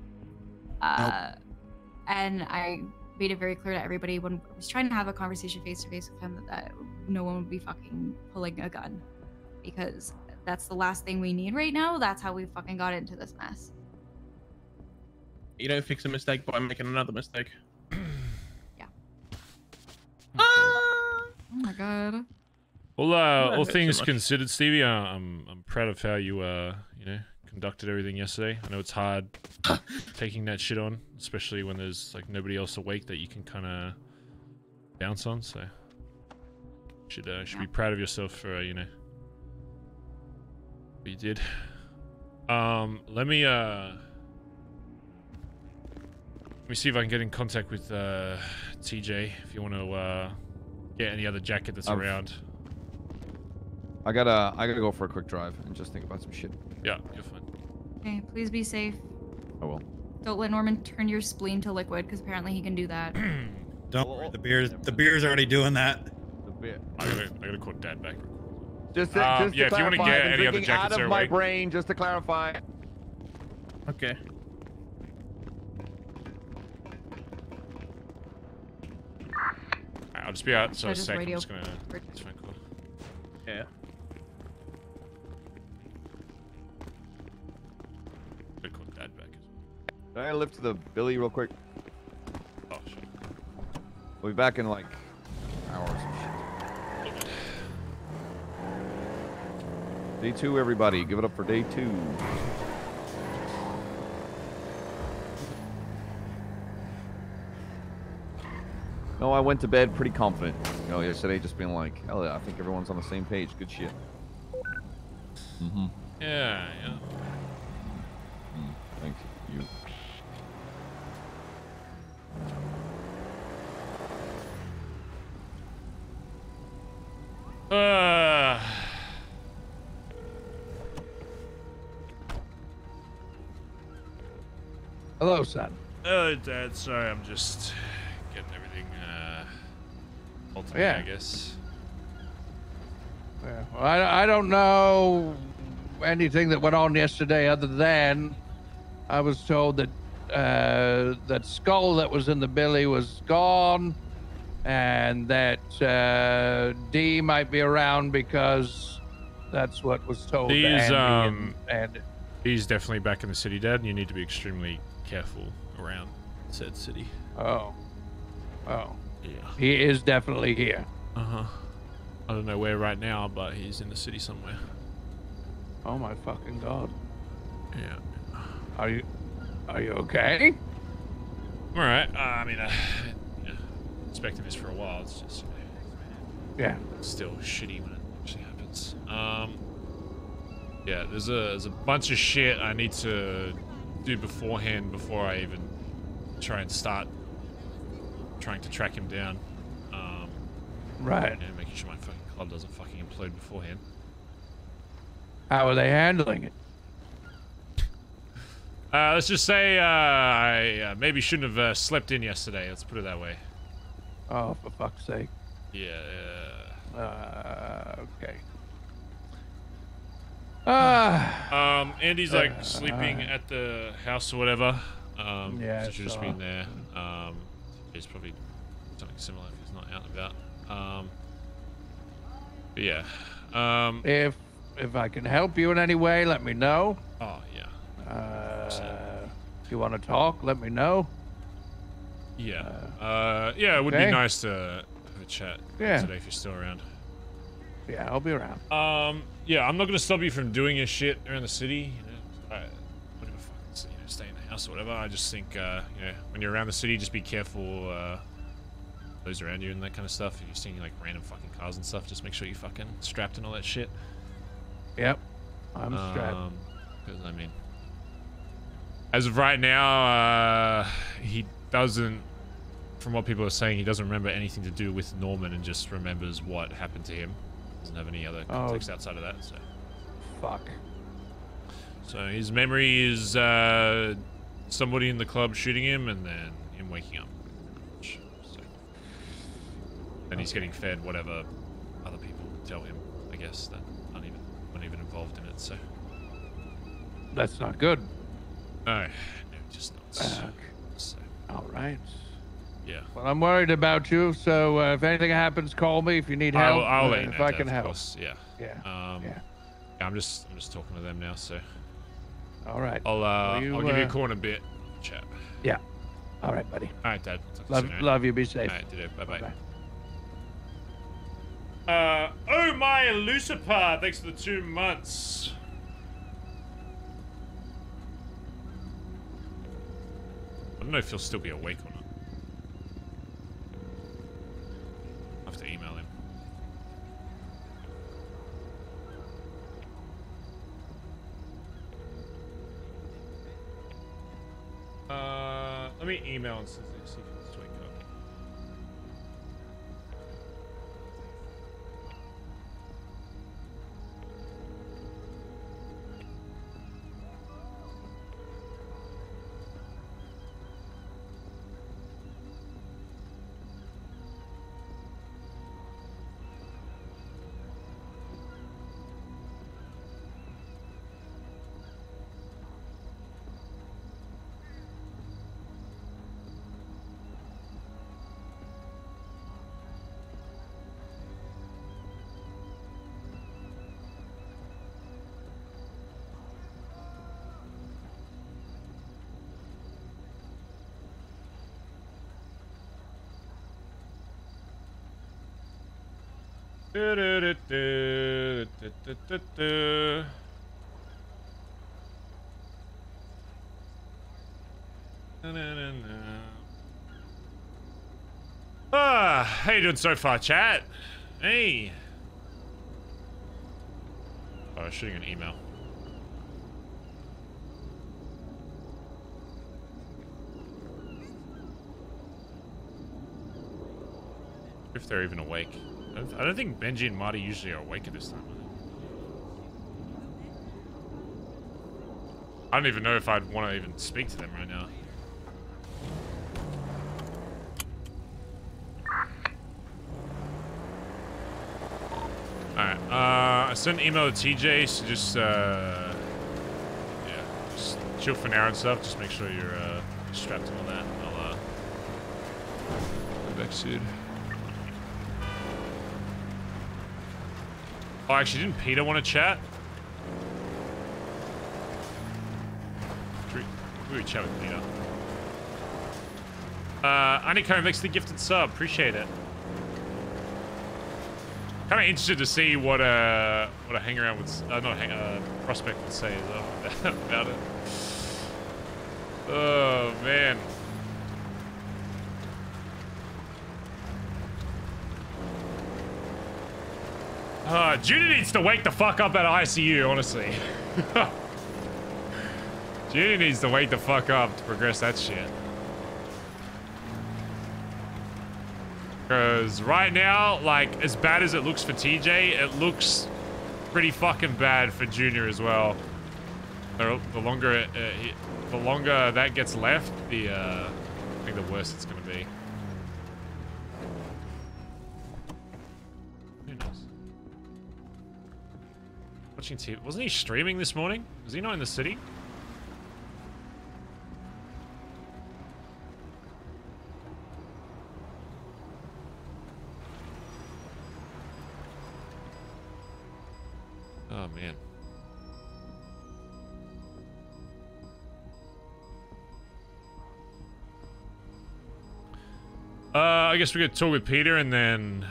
And I made it very clear to everybody when I was trying to have a conversation face to face with him that no one would be fucking pulling a gun, because that's the last thing we need right now. That's how we fucking got into this mess. You don't fix a mistake by making another mistake. Oh my god. Well, all hurt so things much. considered, Stevie, I'm proud of how you you know, conducted everything yesterday. I know it's hard taking that shit on, especially when there's like nobody else awake that you can kind of bounce on. So should be proud of yourself for you know what you did. Let me see if I can get in contact with TJ if you want to get any other jacket that's around. I gotta go for a quick drive and just think about some shit. Yeah, you're fine. Okay, please be safe. I will. Don't let Norman turn your spleen to liquid, because apparently he can do that. Don't worry, the beer's already doing that. I gotta call Dad back. Just yeah, to if you want to clarify, get I've been any other drinking jackets out their of my way. brain, just to clarify. Okay. I'll just be out. So I a just sec. I'm radio. just gonna. It's fine, cool. Yeah. Gotta call Dad back. Can I lift the Billy real quick? Oh shit. We'll be back in like an hour or some shit. Day 2, everybody. Give it up for day 2. No, I went to bed pretty confident. You know, yesterday just being like, hell yeah, I think everyone's on the same page. Good shit. Mm-hmm. Yeah. Thank you. Hello, son. Oh, Dad. Sorry, I'm just getting everything all together, Yeah. I guess. Yeah, well, I don't know anything that went on yesterday other than I was told that that skull that was in the billy was gone, and that D might be around because that's what was told to He's Andy and he's definitely back in the city, Dad, and you need to be extremely careful around said city. Oh. Yeah. He is definitely here. Uh-huh. I don't know where right now, but he's in the city somewhere. Oh my fucking god. Yeah. Are you okay? All right. I mean, expecting this for a while. It's just, yeah, still shitty when it actually happens. Yeah, there's a bunch of shit I need to do beforehand before I even try and start trying to track him down. Right. And making sure my fucking club doesn't fucking implode beforehand. How are they handling it? Let's just say I maybe shouldn't have slept in yesterday. Let's put it that way. Oh, for fuck's sake. Yeah. Okay. Andy's like sleeping at the house or whatever. Yeah, so she's just been there. He's probably something similar if he's not out and about. But yeah. If I can help you in any way, let me know. Oh yeah. If you want to talk, let me know. Yeah. Yeah, it would be okay. nice to have a chat today if you're still around. Yeah, I'll be around. Yeah, I'm not gonna stop you from doing your shit around the city. Whatever, fucking, stay in the house or whatever. I just think, when you're around the city, just be careful. Those around you and that kind of stuff. If you're seeing like random fucking cars and stuff, just make sure you're fucking strapped and all that shit. Yep, I'm strapped. Because I mean, as of right now, he doesn't. From what people are saying, he doesn't remember anything to do with Norman and just remembers what happened to him. Doesn't have any other context outside of that. So. Fuck. So his memory is somebody in the club shooting him and then him waking up. And he's getting fed whatever other people tell him, I guess, that aren't even involved in it, so. That's not good. No, just not. So. All right. Yeah. Well, I'm worried about you, so if anything happens, call me if you need help. I'll let you know, if I Dad, can of help. course. Yeah. Yeah. I'm just talking to them now, so. All right. I'll give you a call in a bit, chat. Yeah. All right, buddy. All right, Dad. Talk to you soon, all right? Love you. Be safe. All right, ditto. Bye-bye. Oh my Lucifer, thanks for the 2 months. I don't know if he'll still be awake or not. I'll have to email him. Let me email and see if he's wake up. How you doing so far, chat? Hey. Oh, I was shooting an email. If they're even awake. I don't think Benji and Marty usually are awake at this time. I don't even know if I'd want to even speak to them right now. Alright, I sent an email to TJ, so just, yeah, just chill for now and stuff. Just make sure you're, strapped in on that. I'll, go back soon. Oh, actually, didn't Peter want to chat? Should we chat with Peter? Honeycomb, thanks for the gifted sub. Appreciate it. Kind of interested to see what a hang around with, prospect would say about it. Oh man. Junior needs to wake the fuck up at ICU, honestly. Junior needs to wake the fuck up to progress that shit. Because right now, like, as bad as it looks for TJ, it looks pretty fucking bad for Junior as well. The longer the longer that gets left, I think the worse it's gonna be. Who knows? Watching TV. Wasn't he streaming this morning? Was he not in the city? Oh, man. I guess we could talk with Peter and then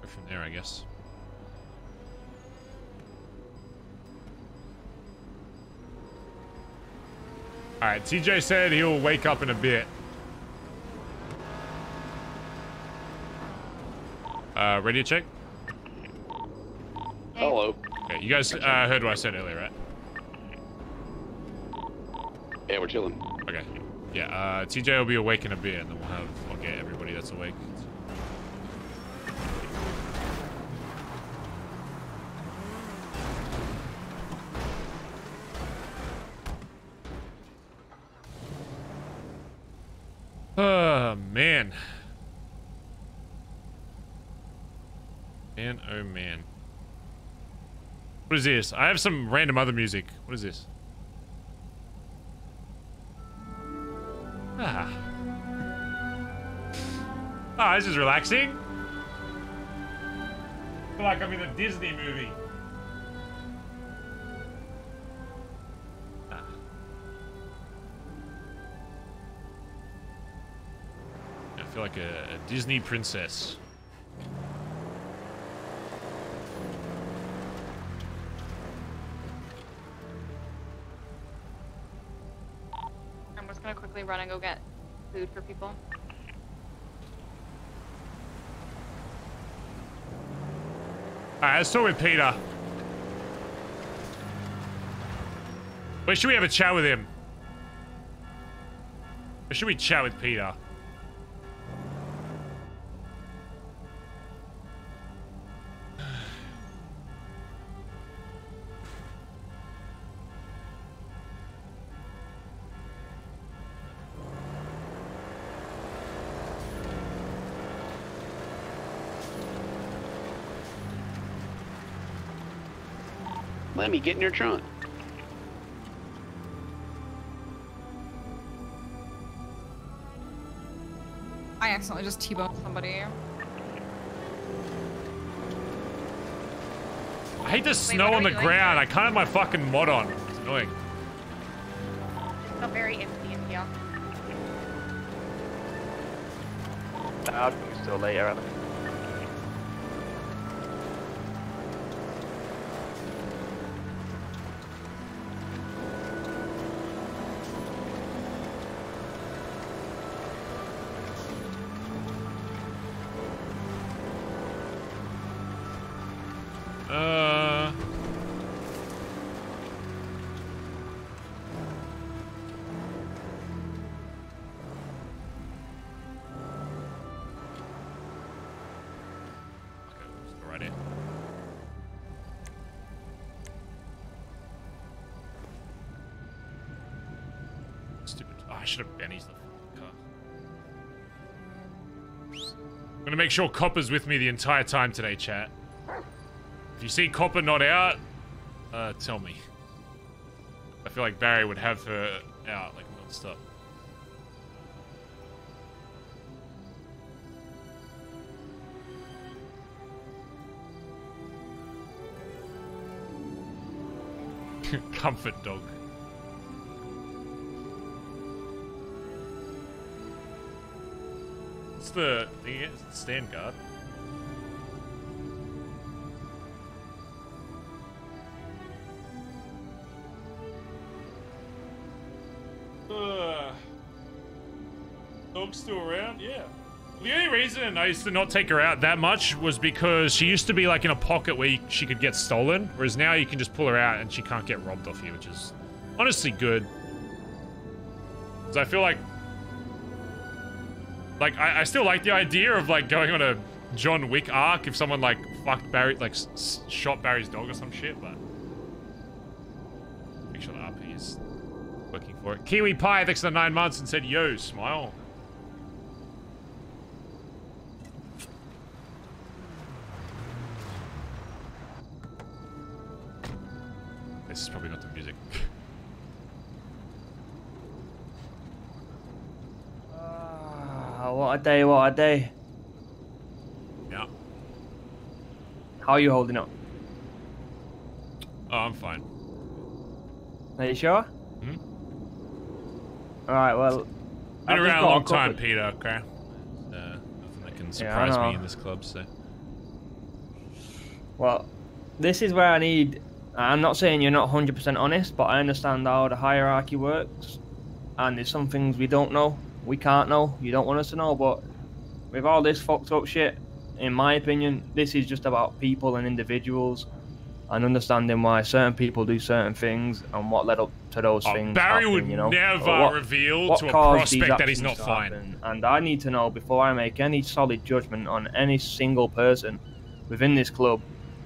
go from there, I guess. Alright, TJ said he'll wake up in a bit. Ready to check? Hello. Okay, you guys heard what I said earlier, right? Yeah, we're chilling. Okay. Yeah, TJ will be awake in a bit, and then I'll get everybody that's awake. Oh, man. Man, oh, man. What is this? I have some random other music. What is this? Ah. Ah, this is relaxing. I feel like I'm in a Disney movie. Ah. I feel like a Disney princess. I'm just gonna quickly run and go get food for people. Alright, let's talk with Peter. Where should we have a chat with him? Where should we chat with Peter? Let me get in your trunk. I accidentally just T-boned somebody. I hate the snow on the ground. I can't have my fucking mod on. It's annoying. It's not very empty in here. I think it's still later, Alan. Right in. Stupid. Oh, I should have Benny's the car. I'm gonna make sure Copper's with me the entire time today, chat. If you see Copper not out, tell me. I feel like Barry would have her out like non-stop. Comfort dog. What's the thing? Is it stand guard? Dog's still around? Yeah. The only reason I used to not take her out that much was because she used to be like in a pocket where she could get stolen, whereas now you can just pull her out and she can't get robbed off you, which is honestly good. Because I feel like I still like the idea of like going on a John Wick arc if someone like fucked Barry, like shot Barry's dog or some shit, but make sure the RP is working for it. Kiwi Pie, thanks for the 9 months and said, yo, smile. This is probably not the music. What a day, what a day. Yeah. How are you holding up? Oh, I'm fine. Are you sure? Hmm? Alright, well... Been around a long time, Peter, okay? Nothing that can surprise me in this club, so... Well, this is where I need... I'm not saying you're not 100% honest, but I understand how the hierarchy works. And there's some things we don't know. We can't know. You don't want us to know, but... With all this fucked up shit, in my opinion, this is just about people and individuals. And understanding why certain people do certain things and what led up to those things. Barry happen, would you know? never reveal to a prospect that he's not fine. Happen. And I need to know before I make any solid judgment on any single person within this club,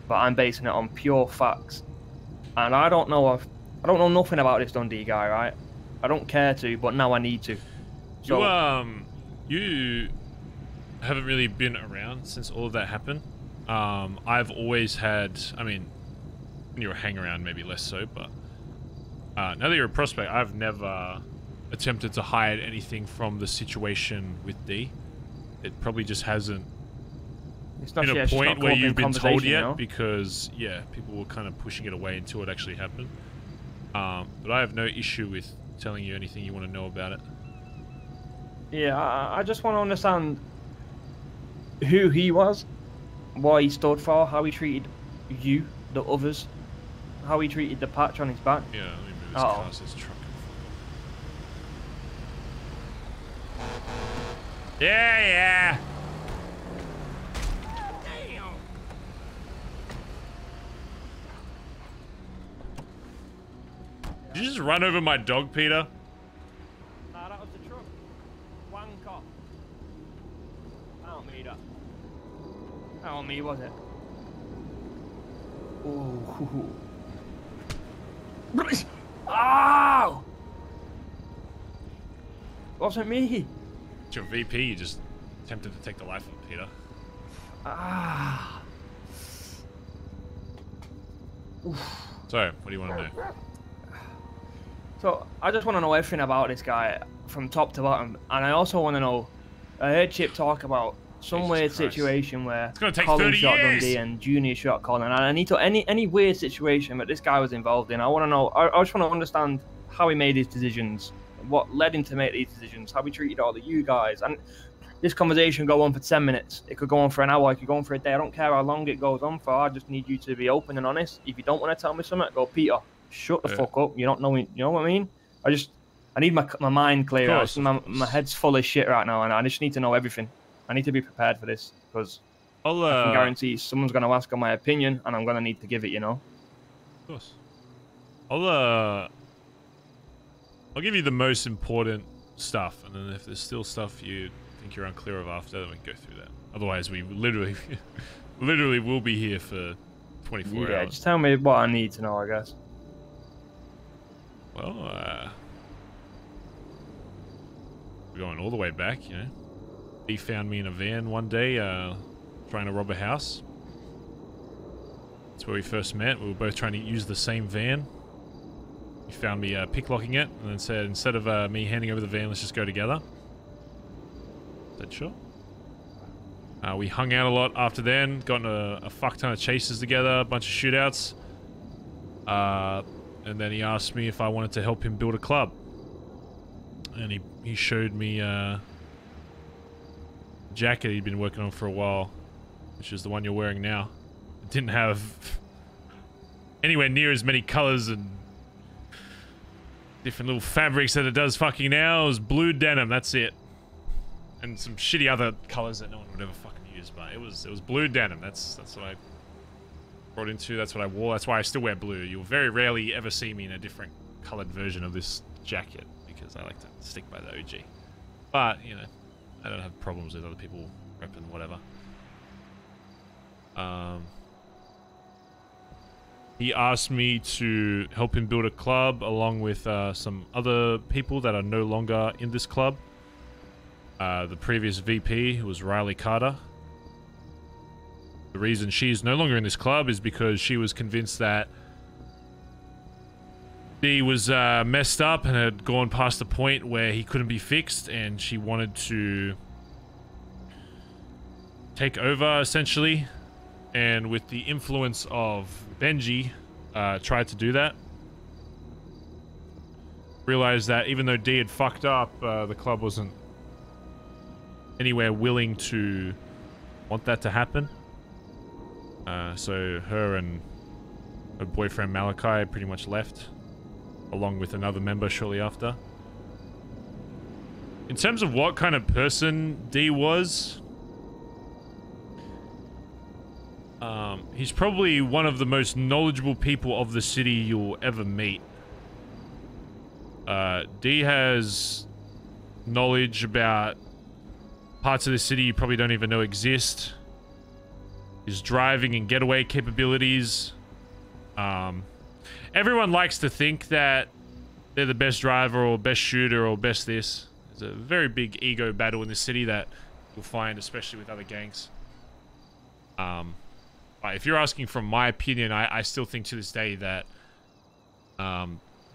but I'm basing it on pure facts. And I don't know nothing about this Dundee guy, right? I don't care to, but now I need to. So, you haven't really been around since all of that happened. I've always had, I mean, when you're a hang-around, maybe less so, but now that you're a prospect, I've never attempted to hide anything from the situation with D. It probably just hasn't been a point where you've been told yet, you know? Because, yeah, people were kind of pushing it away until it actually happened. But I have no issue with telling you anything you want to know about it. Yeah, I just want to understand who he was, what he stood for, how he treated you, the others, how he treated the patch on his back. Yeah, let me move his car so his truck can fuck off. Yeah. Damn. Did you just run over my dog, Peter? Nah, that was the truck. Wanker. That wasn't me, that. That wasn't me, was it? Ooh. Ow! Wasn't me. It's your VP, you just attempted to take the life of Peter. Ah. So, what do you want to know? So, I just want to know everything about this guy from top to bottom. And I also want to know, I heard Chip talk about some weird situation where Colin shot Dundee and Junior shot Colin. And I need to, any weird situation that this guy was involved in, I want to know, I just want to understand how he made his decisions, what led him to make these decisions, how he treated all of you guys. And this conversation go on for 10 minutes. It could go on for an hour, it could go on for a day. I don't care how long it goes on for. I just need you to be open and honest. If you don't want to tell me something, go, Peter, shut the fuck up. You don't know me. You know what I mean? I need my mind clear out. My head's full of shit right now, and I just need to know everything. I need to be prepared for this, because I can guarantee someone's going to ask on my opinion, and I'm going to need to give it, you know? Of course. I'll give you the most important stuff, and then if there's still stuff you think you're unclear of after, then we can go through that. Otherwise, we literally will be here for 24 hours. Yeah, just tell me what I need to know, I guess. Well, we're going all the way back, you know. He found me in a van one day, trying to rob a house. That's where we first met. We were both trying to use the same van. He found me picklocking it and then said, instead of me handing over the van, let's just go together. I said, sure. We hung out a lot after then, got in a fuck ton of chases together, a bunch of shootouts. And then he asked me if I wanted to help him build a club. And he showed me a jacket he'd been working on for a while, which is the one you're wearing now. It didn't have anywhere near as many colors and different little fabrics that it does fucking now. It was blue denim, that's it. And some shitty other colors that no one would ever fucking use, but it was blue denim. That's what I brought into, that's what I wore. That's why I still wear blue. You'll very rarely ever see me in a different colored version of this jacket because I like to stick by the OG. But, you know, I don't have problems with other people repping whatever. He asked me to help him build a club along with some other people that are no longer in this club. The previous VP, who was Riley Carter. The reason she's no longer in this club is because she was convinced that he was messed up and had gone past the point where he couldn't be fixed, and she wanted to take over, essentially. And with the influence of Benji, tried to do that. Realized that even though D had fucked up, the club wasn't anywhere willing to want that to happen. So her and her boyfriend Malachi pretty much left, along with another member shortly after. In terms of what kind of person D was, he's probably one of the most knowledgeable people of the city you'll ever meet. D has knowledge about parts of the city you probably don't even know exist. His driving and getaway capabilities. Everyone likes to think that they're the best driver or best shooter or best this. There's a very big ego battle in the city that you'll find, especially with other gangs. If you're asking from my opinion, I still think to this day that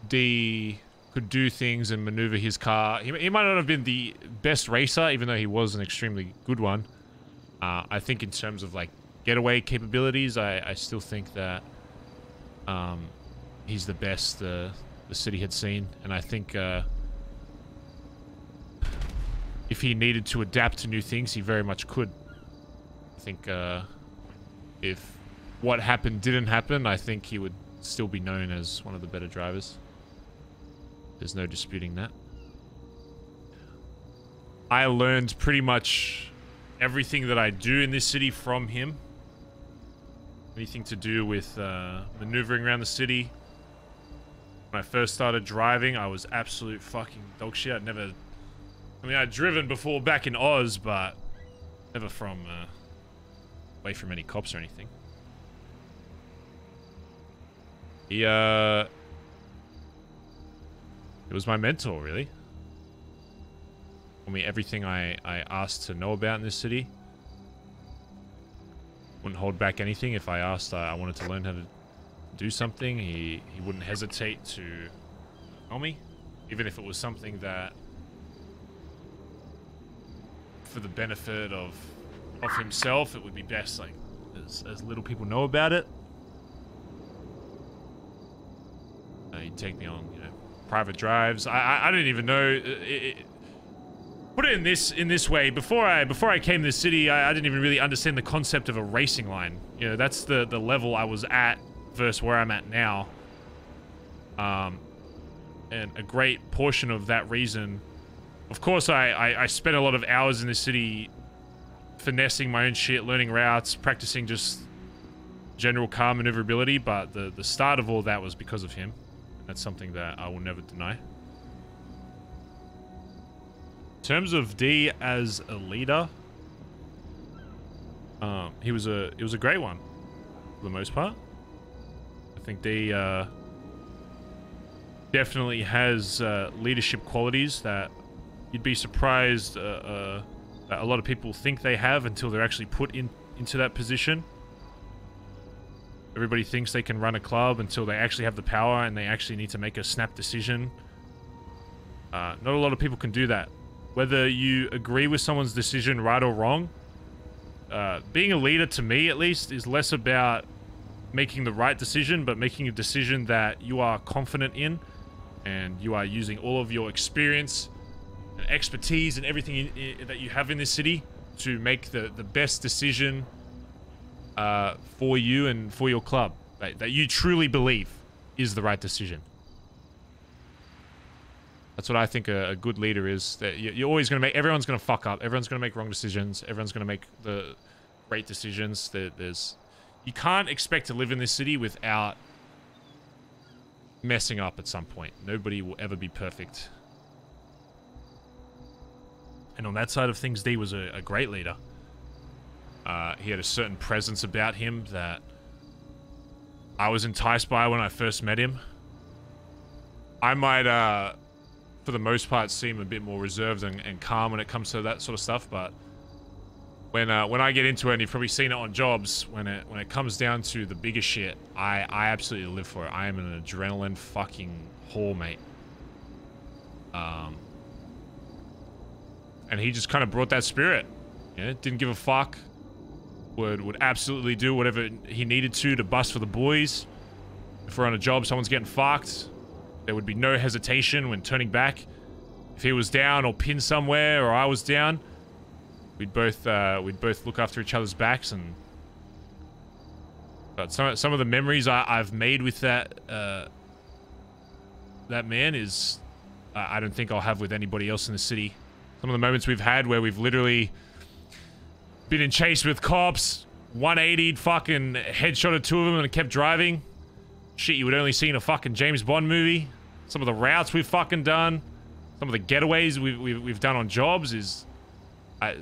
D could do things and maneuver his car. He might not have been the best racer, even though he was an extremely good one. I think in terms of like getaway capabilities, I still think that he's the best the city had seen. And I think if he needed to adapt to new things, he very much could. I think if what happened didn't happen, I think he would still be known as one of the better drivers. There's no disputing that. I learned pretty much everything that I do in this city from him. Anything to do with maneuvering around the city. When I first started driving, I was absolute fucking dog shit. I'd driven before back in Oz, but never from away from any cops or anything. He it was my mentor, really. Told me everything I asked to know about in this city. Wouldn't hold back anything. If I asked, I wanted to learn how to do something, he wouldn't hesitate to tell me, even if it was something that for the benefit of himself, it would be best like as little people know about it. He'd take me on, private drives. I didn't even know. Put it in this way. Before I came to the city, I didn't even really understand the concept of a racing line. That's the level I was at versus where I'm at now. And a great portion of that reason, of course, I spent a lot of hours in the city finessing my own shit, learning routes, practicing just general car maneuverability. But the start of all that was because of him. That's something that I will never deny. In terms of D as a leader, he was a great one for the most part. I think D definitely has leadership qualities that you'd be surprised that a lot of people think they have until they're actually put into that position. Everybody thinks they can run a club until they actually have the power and they actually need to make a snap decision. Not a lot of people can do that. Whether you agree with someone's decision, right or wrong, being a leader, to me at least, is less about making the right decision, but making a decision that you are confident in, and you are using all of your experience and expertise and everything that you have in this city to make the best decision for you and for your club that you truly believe is the right decision. That's what I think a good leader is. That you're always going to make... Everyone's going to fuck up. Everyone's going to make wrong decisions. Everyone's going to make the great decisions. You can't expect to live in this city without messing up at some point. Nobody will ever be perfect. And on that side of things, D was a great leader. He had a certain presence about him that I was enticed by when I first met him. I might... for the most part, seem a bit more reserved and calm when it comes to that sort of stuff. But when I get into it, and you've probably seen it on jobs, when it comes down to the bigger shit, I absolutely live for it. I am an adrenaline fucking whore, mate. And he just kind of brought that spirit. Yeah, didn't give a fuck. Would absolutely do whatever he needed to bust for the boys. If we're on a job, someone's getting fucked, there would be no hesitation when turning back. If he was down or pinned somewhere, or I was down, we'd both look after each other's backs. And but some of the memories I've made with that man is I don't think I'll have with anybody else in the city. Some of the moments we've had where we've literally been in chase with cops, 180'd, fucking headshotted two of them and kept driving. Shit you would only see in a fucking James Bond movie. Some of the routes we've fucking done. Some of the getaways we've done on jobs is...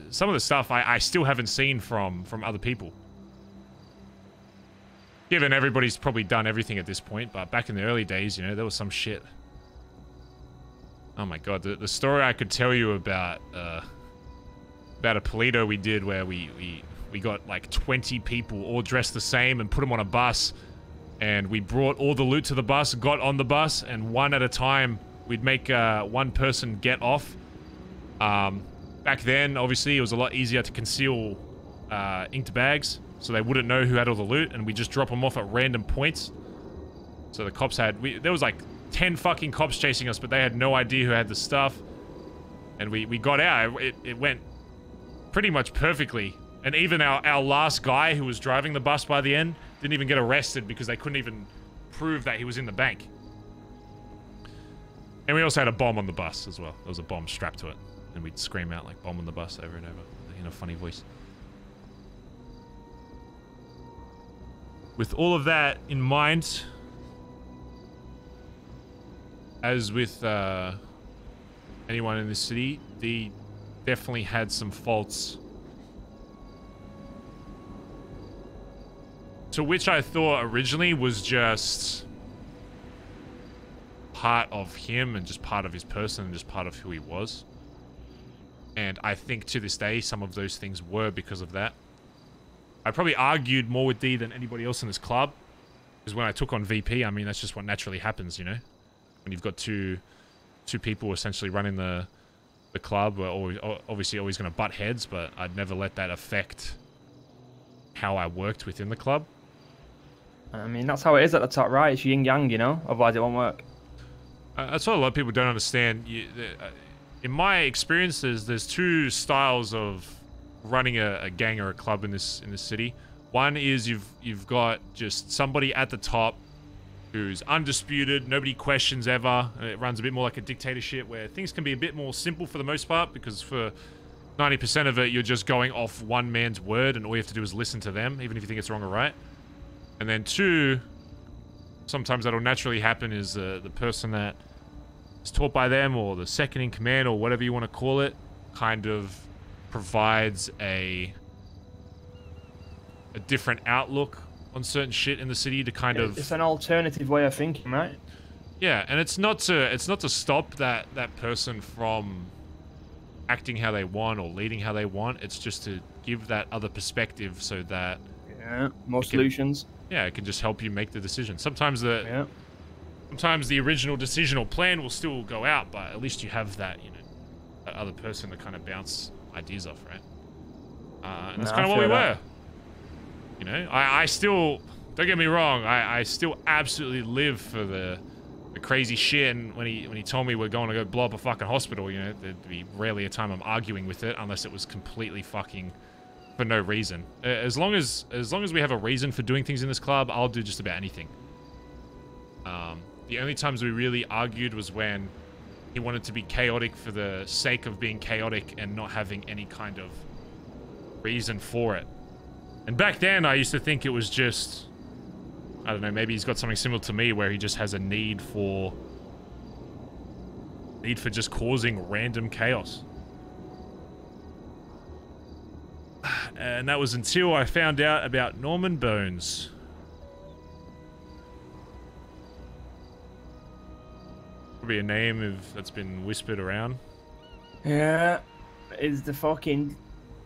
some of the stuff I still haven't seen from other people. Given everybody's probably done everything at this point, but back in the early days, you know, there was some shit. Oh my god, the story I could tell you about a Polito we did where we got like 20 people all dressed the same and put them on a bus. And we brought all the loot to the bus, got on the bus, and one at a time, we'd make one person get off. Back then, obviously, it was a lot easier to conceal inked bags, so they wouldn't know who had all the loot, and we just drop them off at random points. So the cops had... there was like 10 fucking cops chasing us, but they had no idea who had the stuff. And we got out. It went pretty much perfectly. And even our last guy who was driving the bus by the end didn't even get arrested because they couldn't even prove that he was in the bank. And we also had a bomb on the bus as well. There was a bomb strapped to it. And we'd scream out like bomb on the bus over and over in a funny voice. With all of that in mind, as with anyone in this city, they definitely had some faults. To which I thought originally was just part of him and just part of his person and just part of who he was. And I think to this day, some of those things were because of that. I probably argued more with D than anybody else in this club. Because when I took on VP, I mean, that's just what naturally happens, you know? When you've got two people essentially running the club, we're obviously always going to butt heads, but I'd never let that affect how I worked within the club. I mean, that's how it is at the top, right? It's yin-yang, you know? Otherwise it won't work. That's what a lot of people don't understand. In my experiences, there's two styles of running a gang or a club in this city. One is you've got just somebody at the top who's undisputed, nobody questions ever, and it runs a bit more like a dictatorship where things can be a bit more simple for the most part because for 90% of it, you're just going off one man's word and all you have to do is listen to them, even if you think it's wrong or right. And then two, sometimes that'll naturally happen is the person that is taught by them or the second in command or whatever you want to call it kind of provides a different outlook on certain shit in the city to kind of... It's an alternative way of thinking, right? Yeah, and it's not to stop that person from acting how they want or leading how they want. It's just to give that other perspective so that... Yeah, more solutions. yeah, it can just help you make the decision. Sometimes the original decision or plan will still go out, but at least you have that, you know, that other person to kind of bounce ideas off, right? And that's kind of what we were. You know, I still, don't get me wrong, I still absolutely live for the crazy shit. And when he told me we're going to go blow up a fucking hospital, you know, there'd be rarely a time I'm arguing with it unless it was completely fucking for no reason. As long as we have a reason for doing things in this club, I'll do just about anything. The only times we really argued was when he wanted to be chaotic for the sake of being chaotic and not having any kind of reason for it. And back then, I used to think it was just, I don't know, maybe he's got something similar to me where he just has a need for just causing random chaos. And that was until I found out about Norman Bones. Probably a name that's been whispered around. Yeah, is the fucking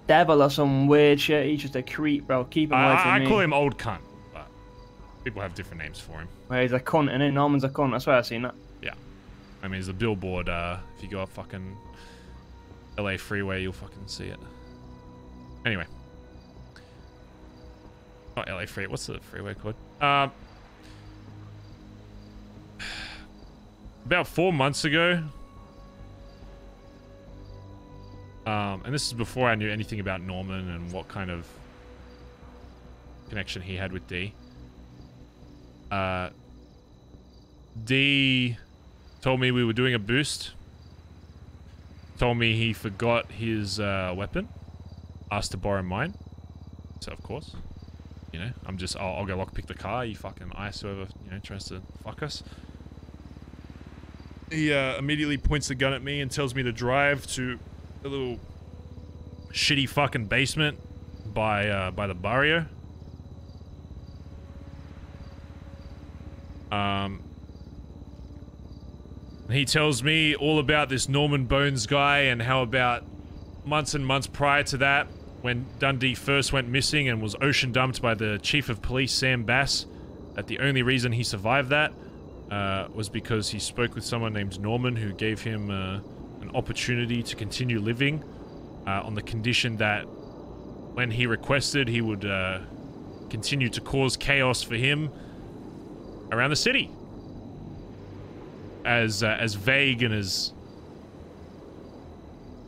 devil or some weird shit. He's just a creep, bro. Keep him away from me. I call him Old Cunt, but people have different names for him. Well, he's a cunt, innit? Norman's a cunt. That's why I've seen that. Yeah. I mean, there's a billboard. If you go up fucking LA freeway, you'll fucking see it. Anyway. Not LA freeway. What's the freeway called? About 4 months ago, and this is before I knew anything about Norman and what kind of connection he had with D. D told me we were doing a boost. Told me he forgot his weapon. Asked to borrow mine. So of course, you know, I'll go lockpick the car. You fucking ice whoever, you know, tries to fuck us. He immediately points the gun at me and tells me to drive to a little shitty fucking basement by the barrio. He tells me all about this Norman Bones guy and how about months and months prior to that, when Dundee first went missing and was ocean dumped by the chief of police, Sam Bass, that the only reason he survived that was because he spoke with someone named Norman who gave him an opportunity to continue living on the condition that when he requested, he would continue to cause chaos for him around the city. As vague and as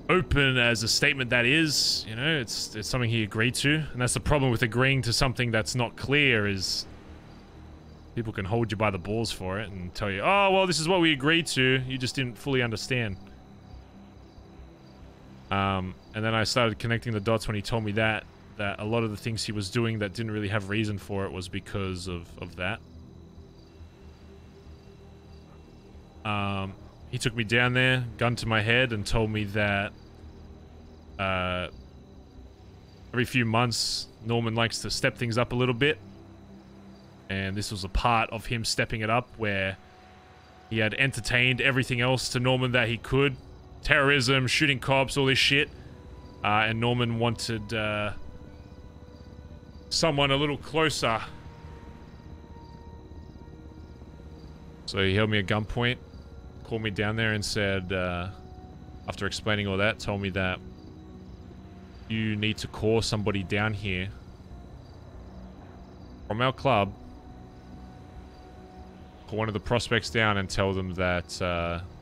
open as a statement that is, you know, it's something he agreed to. And that's the problem with agreeing to something that's not clear, is people can hold you by the balls for it and tell you, oh, well, this is what we agreed to. You just didn't fully understand. And then I started connecting the dots when he told me that a lot of the things he was doing that didn't really have reason for it was because of that. He took me down there, gun to my head, and told me that every few months, Norman likes to step things up a little bit. And this was a part of him stepping it up, where he had entertained everything else to Norman that he could. Terrorism, shooting cops, all this shit. And Norman wanted someone a little closer. So he held me at gunpoint, called me down there and said, after explaining all that, told me that you need to call somebody down here from our club, call one of the prospects down and tell them that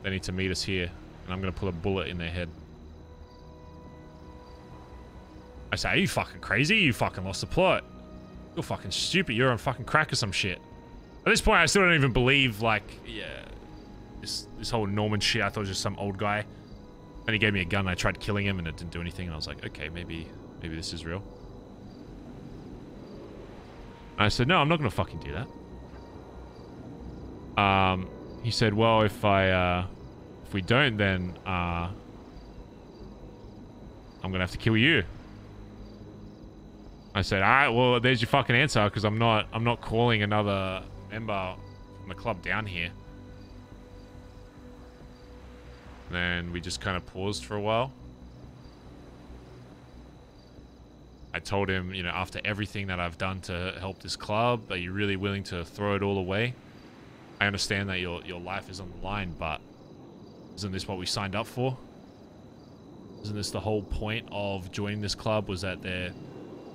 they need to meet us here, and I'm going to put a bullet in their head. I say, are you fucking crazy? You fucking lost the plot. You're fucking stupid. You're on fucking crack or some shit. At this point, I still don't even believe, like, yeah, this whole Norman shit. I thought it was just some old guy. Then he gave me a gun and I tried killing him and it didn't do anything. And I was like, okay, maybe this is real. And I said, no, I'm not going to fucking do that. He said, well, if we don't, then I'm going to have to kill you. I said, all right, well, there's your fucking answer, because I'm not calling another member from the club down here. Then we just kind of paused for a while. I told him, you know, after everything that I've done to help this club, are you really willing to throw it all away? I understand that your life is on the line, but isn't this what we signed up for? Isn't this the whole point of joining this club? Was that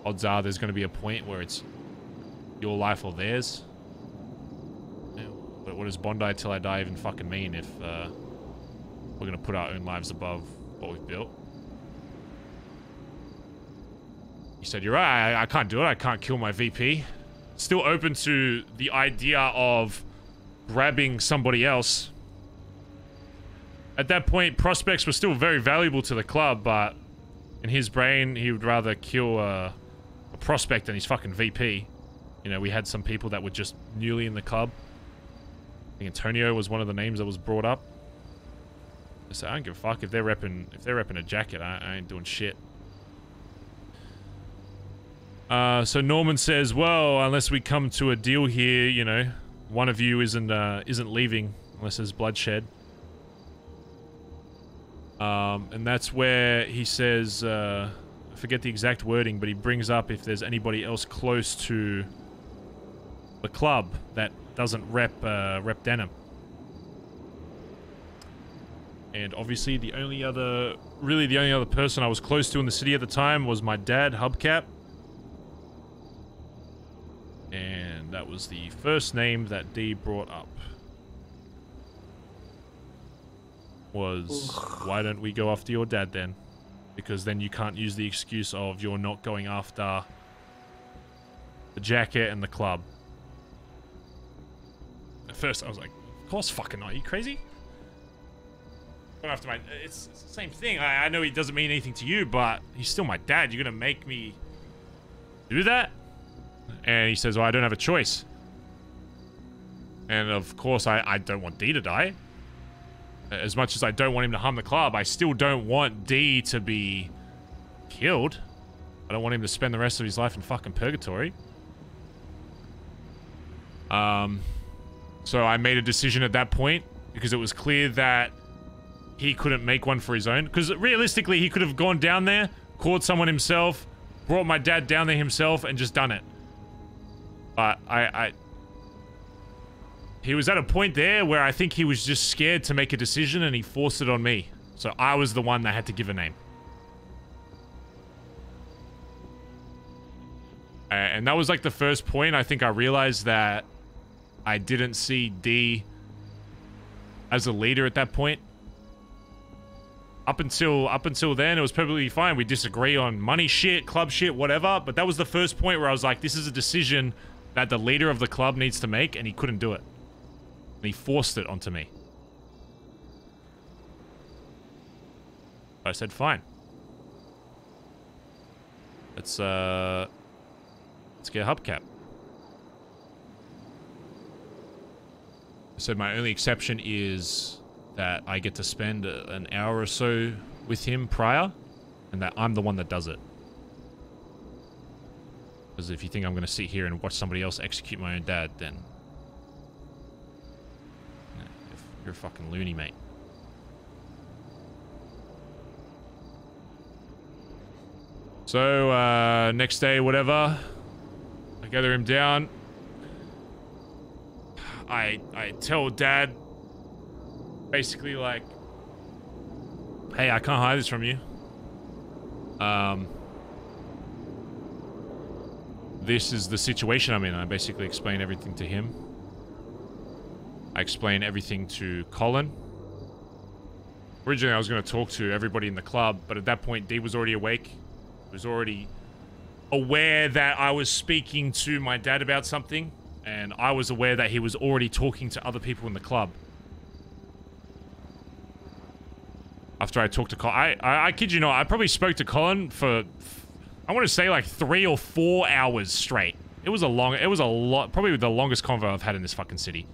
odds are there's going to be a point where it's your life or theirs? Yeah, but what does Bondi till I die even fucking mean if we're going to put our own lives above what we've built? He said, you're right, I can't do it. I can't kill my VP. Still open to the idea of grabbing somebody else. At that point, prospects were still very valuable to the club, but in his brain, he would rather kill a prospect than his fucking VP. You know, we had some people that were just newly in the club. I think Antonio was one of the names that was brought up. I said, I don't give a fuck if they're repping a jacket. I ain't doing shit. So Norman says, well, unless we come to a deal here, you know, one of you isn't leaving unless there's bloodshed. And that's where he says, I forget the exact wording, but he brings up if there's anybody else close to the club that doesn't rep denim. And obviously the only other person I was close to in the city at the time was my dad, Hubcap. And that was the first name that D brought up. Was, why don't we go after your dad then? Because then you can't use the excuse of you're not going after the jacket and the club. At first I was like, of course fucking not, are you crazy? Going after my, it's the same thing. I know he doesn't mean anything to you, but he's still my dad. You're gonna make me do that? And he says, well, I don't have a choice. And of course, I don't want D to die. As much as I don't want him to harm the club, I still don't want D to be killed. I don't want him to spend the rest of his life in fucking purgatory. So I made a decision at that point because it was clear that he couldn't make one for his own. Because realistically, he could have gone down there, caught someone himself, brought my dad down there himself, and just done it. But he was at a point there where I think he was just scared to make a decision and he forced it on me. So I was the one that had to give a name. And that was like the first point I think I realized that I didn't see D as a leader at that point. Up until then, it was perfectly fine. We disagree on money shit, club shit, whatever. But that was the first point where I was like, this is a decision that the leader of the club needs to make, and he couldn't do it. And he forced it onto me. I said, fine. Let's get a hubcap. I said my only exception is that I get to spend an hour or so with him prior, and that I'm the one that does it. Because if you think I'm going to sit here and watch somebody else execute my own dad, then you're a fucking loony, mate. So, next day, whatever, I gather him down. I tell Dad, basically like, hey, I can't hide this from you. This is the situation I'm in. I basically explain everything to him. I explain everything to Colin. Originally, I was going to talk to everybody in the club, but at that point, D was already awake. He was already aware that I was speaking to my dad about something, and I was aware that he was already talking to other people in the club. After I talked to Colin, I kid you not, I probably spoke to Colin for, I want to say like 3 or 4 hours straight. It was a lot, probably the longest convo I've had in this fucking city.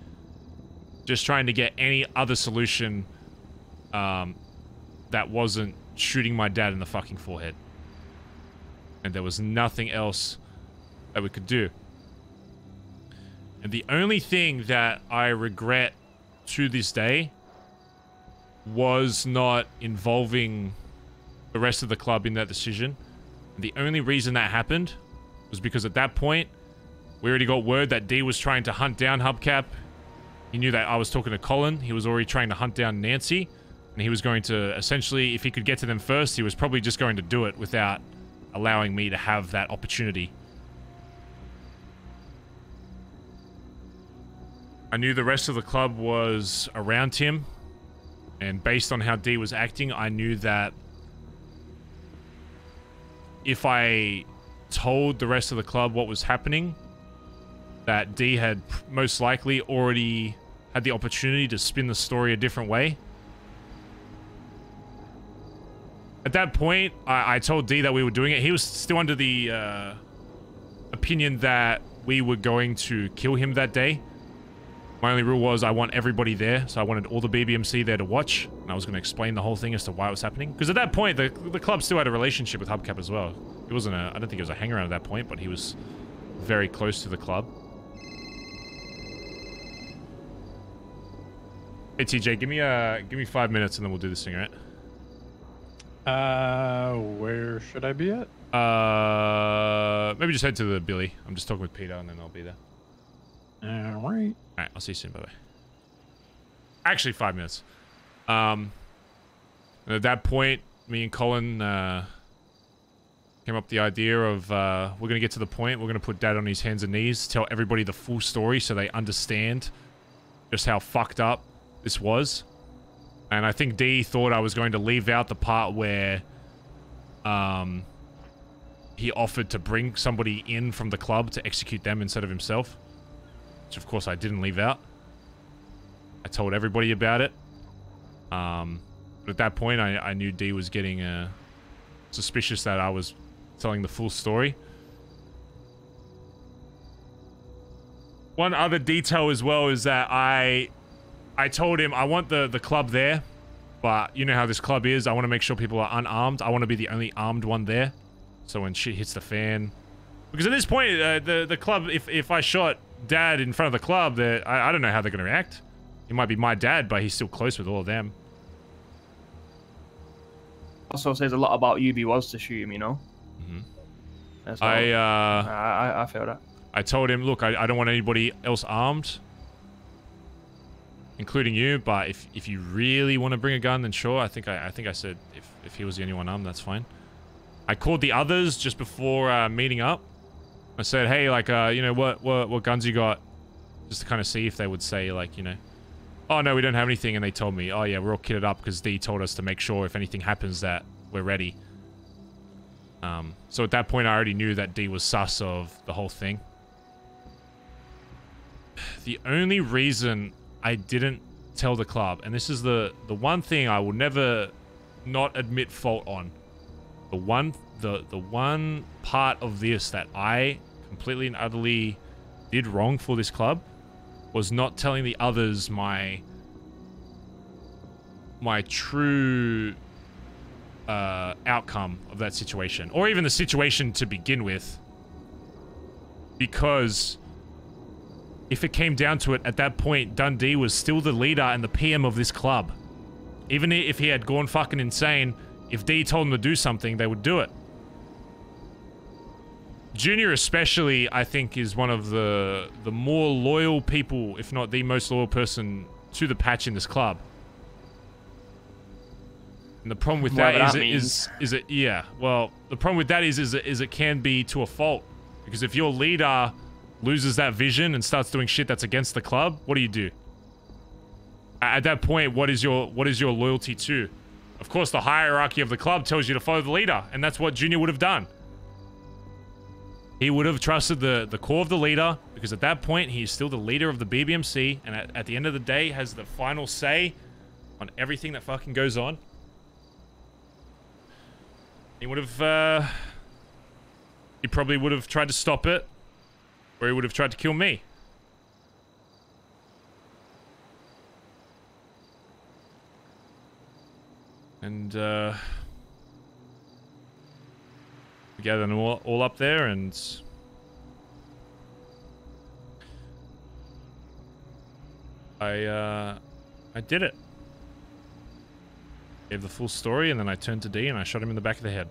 Just trying to get any other solution that wasn't shooting my dad in the fucking forehead. And there was nothing else that we could do. And the only thing that I regret to this day was not involving the rest of the club in that decision. The only reason that happened was because at that point, we already got word that D was trying to hunt down Hubcap. He knew that I was talking to Colin. He was already trying to hunt down Nancy. And he was going to, essentially, if he could get to them first, he was probably just going to do it without allowing me to have that opportunity. I knew the rest of the club was around him. And based on how D was acting, I knew that if I told the rest of the club what was happening, that D had most likely already had the opportunity to spin the story a different way. At that point, I told D that we were doing it. He was still under the opinion that we were going to kill him that day. My only rule was I want everybody there, so I wanted all the BBMC there to watch, and I was going to explain the whole thing as to why it was happening. Because at that point, the club still had a relationship with Hubcap as well. It wasn't a, I don't think it was a hangaround at that point, but he was very close to the club. Hey TJ, give me 5 minutes and then we'll do this thing, all right? Where should I be at? Maybe just head to the Billy. I'm just talking with Peter and then I'll be there. Alright. Alright, I'll see you soon, bye-bye. Actually, 5 minutes. And at that point, me and Colin, came up with the idea of, we're gonna get to the point, we're gonna put Dad on his hands and knees, tell everybody the full story so they understand just how fucked up this was. And I think D thought I was going to leave out the part where, he offered to bring somebody in from the club to execute them instead of himself. Which, of course, I didn't leave out. I told everybody about it. But at that point, I knew D was getting suspicious that I was telling the full story. One other detail as well is that I told him I want the club there, but you know how this club is. I want to make sure people are unarmed. I want to be the only armed one there. So when shit hits the fan... Because at this point, the club, if I shot Dad in front of the club, I don't know how they're going to react. He might be my dad, but he's still close with all of them. Also says a lot about you if he was to shoot him, you know? Mm-hmm. So, I feel that. I told him, look, I don't want anybody else armed, including you, but if you really want to bring a gun, then sure. I think I said if he was the only one armed, that's fine. I called the others just before meeting up. I said, hey, like, you know, what guns you got? Just to kind of see if they would say, like, you know, oh, no, we don't have anything. And they told me, oh, yeah, we're all kitted up because D told us to make sure if anything happens that we're ready. So at that point, I already knew that D was sus of the whole thing. The only reason I didn't tell the club, and this is the one thing I will never not admit fault on, the one part of this that I completely and utterly did wrong for this club was not telling the others my true outcome of that situation, or even the situation to begin with, because if it came down to it, at that point, Dundee was still the leader and the PM of this club. Even if he had gone fucking insane, if D told him to do something, they would do it. Junior especially, I think, is one of the more loyal people, if not the most loyal person to the patch in this club. And the problem with that is it yeah, well, the problem with that is it can be to a fault. Because if your leader loses that vision and starts doing shit that's against the club, what do? At that point, what is your loyalty to? Of course, the hierarchy of the club tells you to follow the leader, and that's what Junior would have done. He would have trusted the core of the leader, because at that point, he is still the leader of the BBMC, and at the end of the day, has the final say on everything that fucking goes on. He would have, he probably would have tried to stop it, or he would have tried to kill me. And, we gathered them all up there, and I did it. Gave the full story, and then I turned to D and I shot him in the back of the head.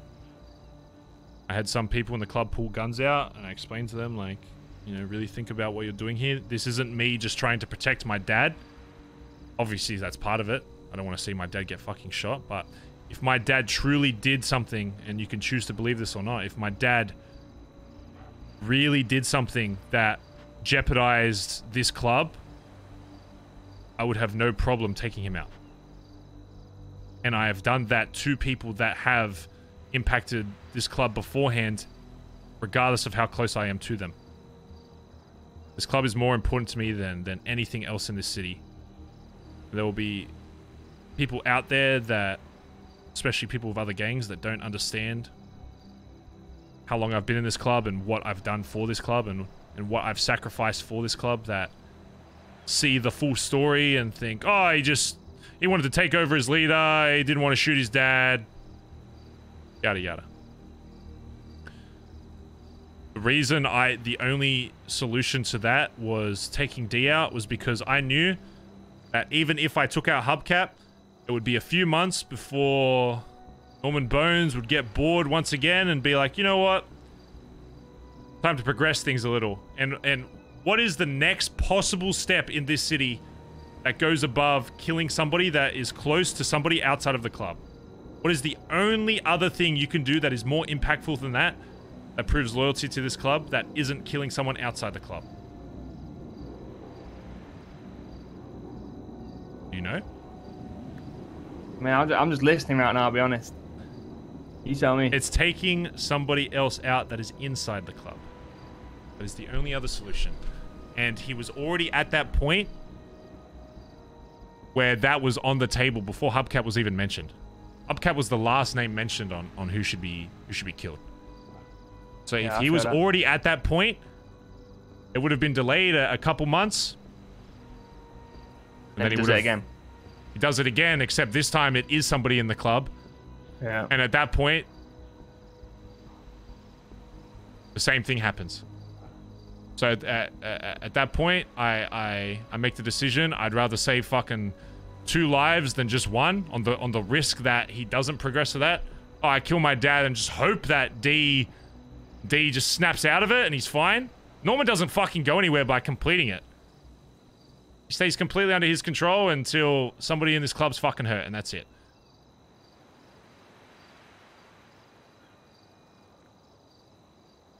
I had some people in the club pull guns out, and I explained to them, like, you know, really think about what you're doing here. This isn't me just trying to protect my dad. Obviously, that's part of it. I don't want to see my dad get fucking shot, but if my dad truly did something, and you can choose to believe this or not, if my dad really did something that jeopardized this club, I would have no problem taking him out. And I have done that to people that have impacted this club beforehand, regardless of how close I am to them. This club is more important to me than anything else in this city. There will be people out there that, especially people with other gangs, that don't understand how long I've been in this club and what I've done for this club and what I've sacrificed for this club, that see the full story and think, oh, he wanted to take over his leader, he didn't want to shoot his dad, yada yada. The only solution to that was taking D out was because I knew that even if I took out Hubcap, it would be a few months before Norman Bones would get bored once again and be like, you know what? Time to progress things a little. And what is the next possible step in this city that goes above killing somebody that is close to somebody outside of the club? What is the only other thing you can do that is more impactful than that proves loyalty to this club, that isn't killing someone outside the club? You know? I mean, I'm just listening right now, I'll be honest. You tell me. It's taking somebody else out that is inside the club. That is the only other solution. And he was already at that point where that was on the table before Hubcap was even mentioned. Hubcap was the last name mentioned on who should be killed. So if he was already at that point, it would have been delayed a couple months. And then he does it again. He does it again, except this time it is somebody in the club. Yeah. And at that point, the same thing happens. So at that point, I make the decision. I'd rather save fucking 2 lives than just 1 on the risk that he doesn't progress to that. Oh, I kill my dad and just hope that D just snaps out of it and he's fine. Norman doesn't fucking go anywhere by completing it. He stays completely under his control until somebody in this club's fucking hurt, and that's it.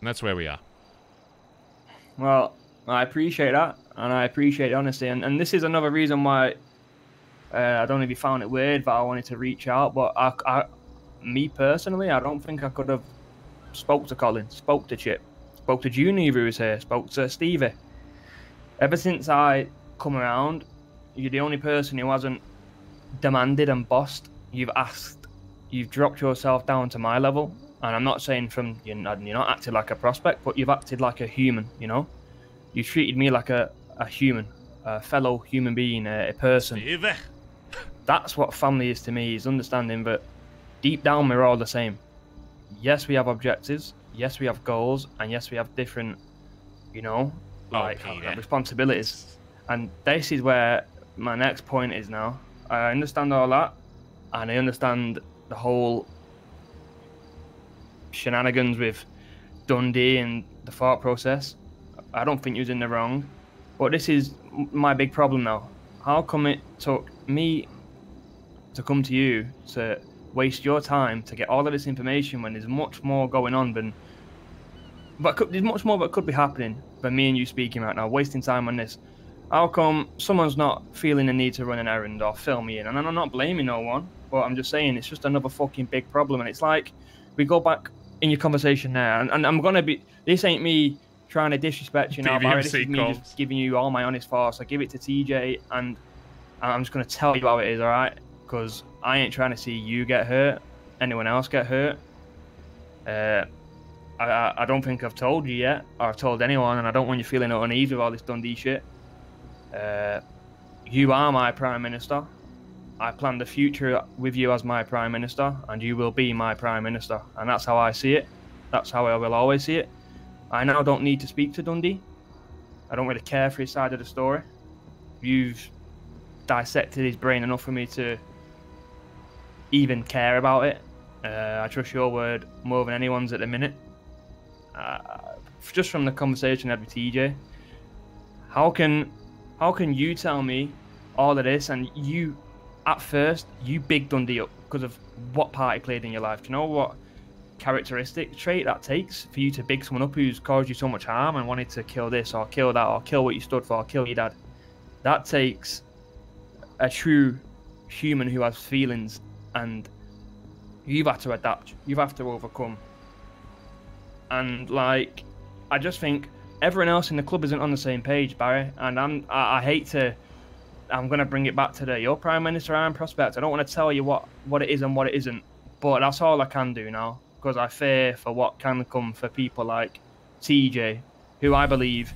And that's where we are. Well, I appreciate that, and I appreciate the honesty, and this is another reason why I don't know if you found it weird, but I wanted to reach out. But me personally, I don't think I could have spoke to Colin, spoke to Chip, spoke to Junior who was here, spoke to Stevie. Ever since I come around, you're the only person who hasn't demanded and bossed. You've asked, you've dropped yourself down to my level. And I'm not saying you're not acting like a prospect, but you've acted like a human, you know? You treated me like a human, a fellow human being, a person. That's what family is to me, is understanding that deep down we're all the same. Yes, we have objectives, yes, we have goals, and yes, we have different, you know, responsibilities. And this is where my next point is now. I understand all that, and I understand the whole shenanigans with Dundee and the thought process. I don't think he was in the wrong, but this is my big problem now. How come it took me to come to you to waste your time to get all of this information when there's much more going on than there's much more that could be happening than me and you speaking right now, wasting time on this? How come someone's not feeling the need to run an errand or fill me in? And I'm not blaming no one, but I'm just saying it's just another fucking big problem. And it's like, we go back in your conversation there, and I'm gonna be, this ain't me trying to disrespect you now, Barry. This is me just giving you all my honest thoughts. I give it to TJ, and I'm just gonna tell you how it is, alright? Because I ain't trying to see you get hurt, anyone else get hurt. I don't think I've told you yet, or I've told anyone, and I don't want you feeling uneasy with all this Dundee shit. You are my Prime Minister. I plan the future with you as my Prime Minister, and you will be my Prime Minister. And that's how I see it. That's how I will always see it. I now don't need to speak to Dundee. I don't really care for his side of the story. You've dissected his brain enough for me to even care about it. I trust your word more than anyone's at the minute. Just from the conversation I had with TJ, how can you tell me all of this and you, at first, you big Dundee up because of what part he played in your life? Do you know what characteristic trait that takes for you to big someone up who's caused you so much harm and wanted to kill this or kill that or kill what you stood for or kill your dad? That takes a true human who has feelings, and you've had to adapt, you've had to overcome. And like, I just think everyone else in the club isn't on the same page, Barry, and I hate to, I'm going to bring it back to your Prime Minister Iron Prospect. I don't want to tell you what it is and what it isn't, but that's all I can do now, because I fear for what can come for people like TJ, who I believe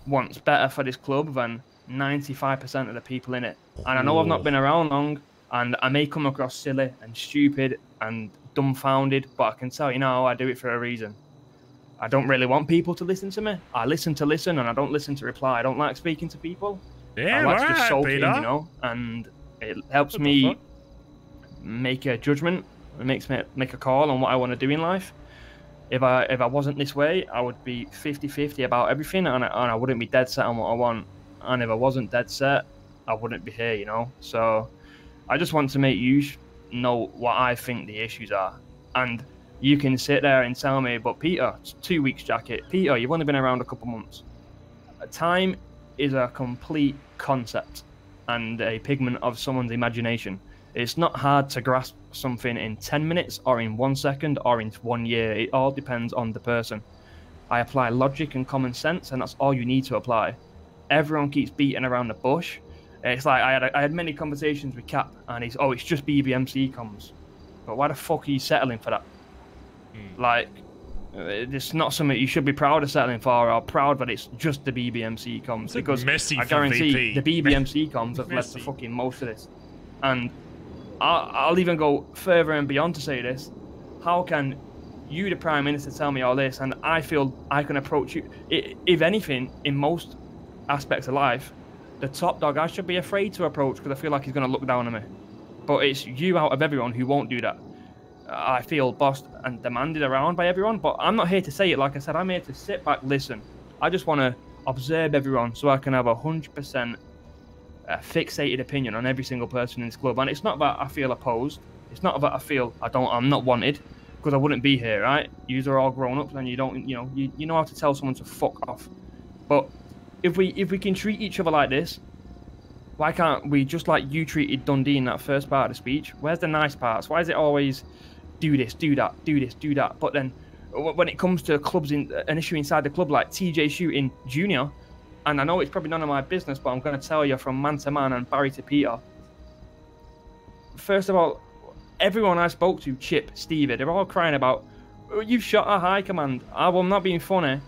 wants better for this club than 95% of the people in it. And I know I've not been around long, and I may come across silly and stupid and dumbfounded, but I can tell you now, I do it for a reason. I don't really want people to listen to me. I listen to listen, and I don't listen to reply. I don't like speaking to people. Yeah, I like to just right, soak Peter. in, you know, and it helps me make a judgment. It makes me make a call on what I want to do in life. If I wasn't this way, I would be 50-50 about everything, and I wouldn't be dead set on what I want. And if I wasn't dead set, I wouldn't be here, you know. So I just want to make you know what I think the issues are. And you can sit there and tell me, but Peter, it's 2 weeks jacket. Peter, you've only been around a couple months. Time is a complete concept and a pigment of someone's imagination. It's not hard to grasp something in 10 minutes or in 1 second or in 1 year. It all depends on the person. I apply logic and common sense, and that's all you need to apply. Everyone keeps beating around the bush. It's like I had many conversations with Cap, and it's just BBMC comms. But why the fuck are you settling for that? Like, it's not something you should be proud of settling for, or proud that it's just the BBMC comms, because messy I for guarantee VP. the BBMC comms have led to fucking most of this. And I'll even go further and beyond to say this. How can you, the Prime Minister, tell me all this, and I feel I can approach you? If anything, in most aspects of life, the top dog I should be afraid to approach, because I feel like he's going to look down on me. But it's you out of everyone who won't do that. I feel bossed and demanded around by everyone, but I'm not here to say it. Like I said, I'm here to sit back, listen. I just want to observe everyone so I can have 100% fixated opinion on every single person in this club. And it's not that I feel opposed. It's not that I feel I'm not wanted, because I wouldn't be here, right? You are all grown ups, and you don't, you know how to tell someone to fuck off. But if we can treat each other like this, why can't we, just like you treated Dundee in that first part of the speech? Where's the nice parts? Why is it always do this, do that, do this, do that? But then when it comes to clubs, an issue inside the club like TJ shooting Junior, and I know it's probably none of my business, but I'm going to tell you from man to man and Barry to Peter. First of all, everyone I spoke to, Chip, Stevie, they're all crying about, you've shot our high command. I'm not being funny.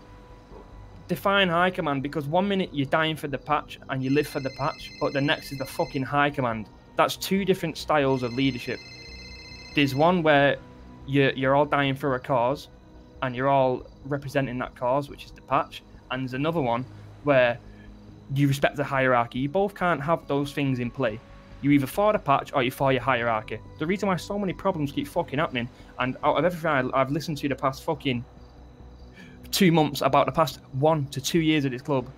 Define high command, because 1 minute you're dying for the patch and you live for the patch, but the next is the fucking high command. That's two different styles of leadership. There's one where you're all dying for a cause and you're all representing that cause, which is the patch, and there's another one where you respect the hierarchy. You both can't have those things in play. You either for the patch or you for your hierarchy. The reason why so many problems keep fucking happening, and out of everything I've listened to the past fucking 2 months about the past 1 to 2 years of this club,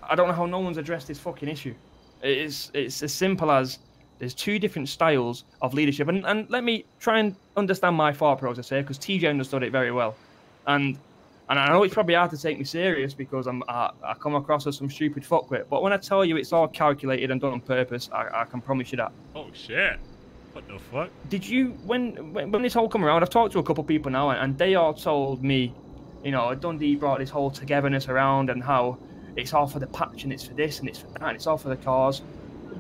I don't know how no one's addressed this fucking issue. It's as simple as there's two different styles of leadership, and let me try and understand my thought process here, because TJ understood it very well, and I know it's probably hard to take me serious because I come across as some stupid fuckwit, but when I tell you it's all calculated and done on purpose, I can promise you that. Oh shit! What the fuck? Did you, when this whole come around, I've talked to a couple of people now, and they all told me, Dundee brought this whole togetherness around, and how it's all for the patch, and it's for this, and it's for that, and it's all for the cause.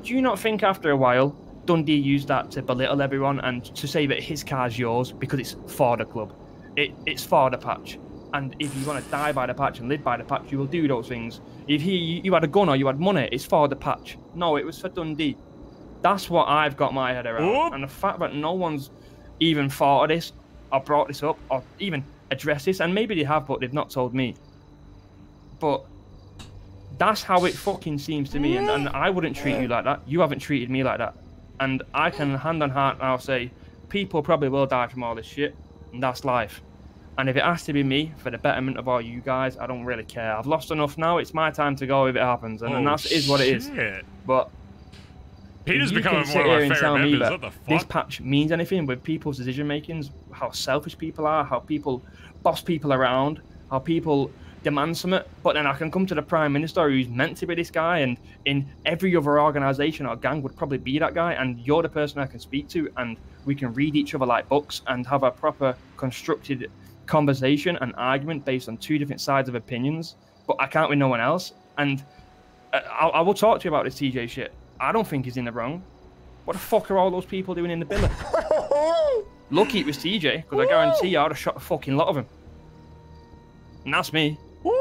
Do you not think after a while Dundee used that to belittle everyone and to say that his car's yours because it's for the club? It's for the patch. And if you want to die by the patch and live by the patch, you will do those things. If you had a gun or you had money, it's for the patch. No, it was for Dundee. That's what I've got my head around. Ooh. And the fact that no one's even thought of this or brought this up or even addressed this, and maybe they have, but they've not told me. But that's how it fucking seems to me, and I wouldn't treat you like that. You haven't treated me like that. And I can hand on heart now say people probably will die from all this shit, and that's life. And if it has to be me for the betterment of all you guys, I don't really care. I've lost enough now. It's my time to go if it happens, and that is what it is. But Peter's you becoming can one sit of my here and favorite tell me members. that What the fuck? this patch means anything with people's decision makings, how selfish people are, how people boss people around, how people demand something. But then I can come to the Prime Minister who's meant to be this guy, and in every other organisation or gang would probably be that guy, and you're the person I can speak to, and we can read each other like books and have a proper constructed conversation and argument based on two different sides of opinions. But I can't with no one else. And I will talk to you about this TJ shit. I don't think he's in the wrong. What the fuck are all those people doing in the billet? Lucky it was TJ, because I guarantee you I'd have shot a fucking lot of them. And that's me.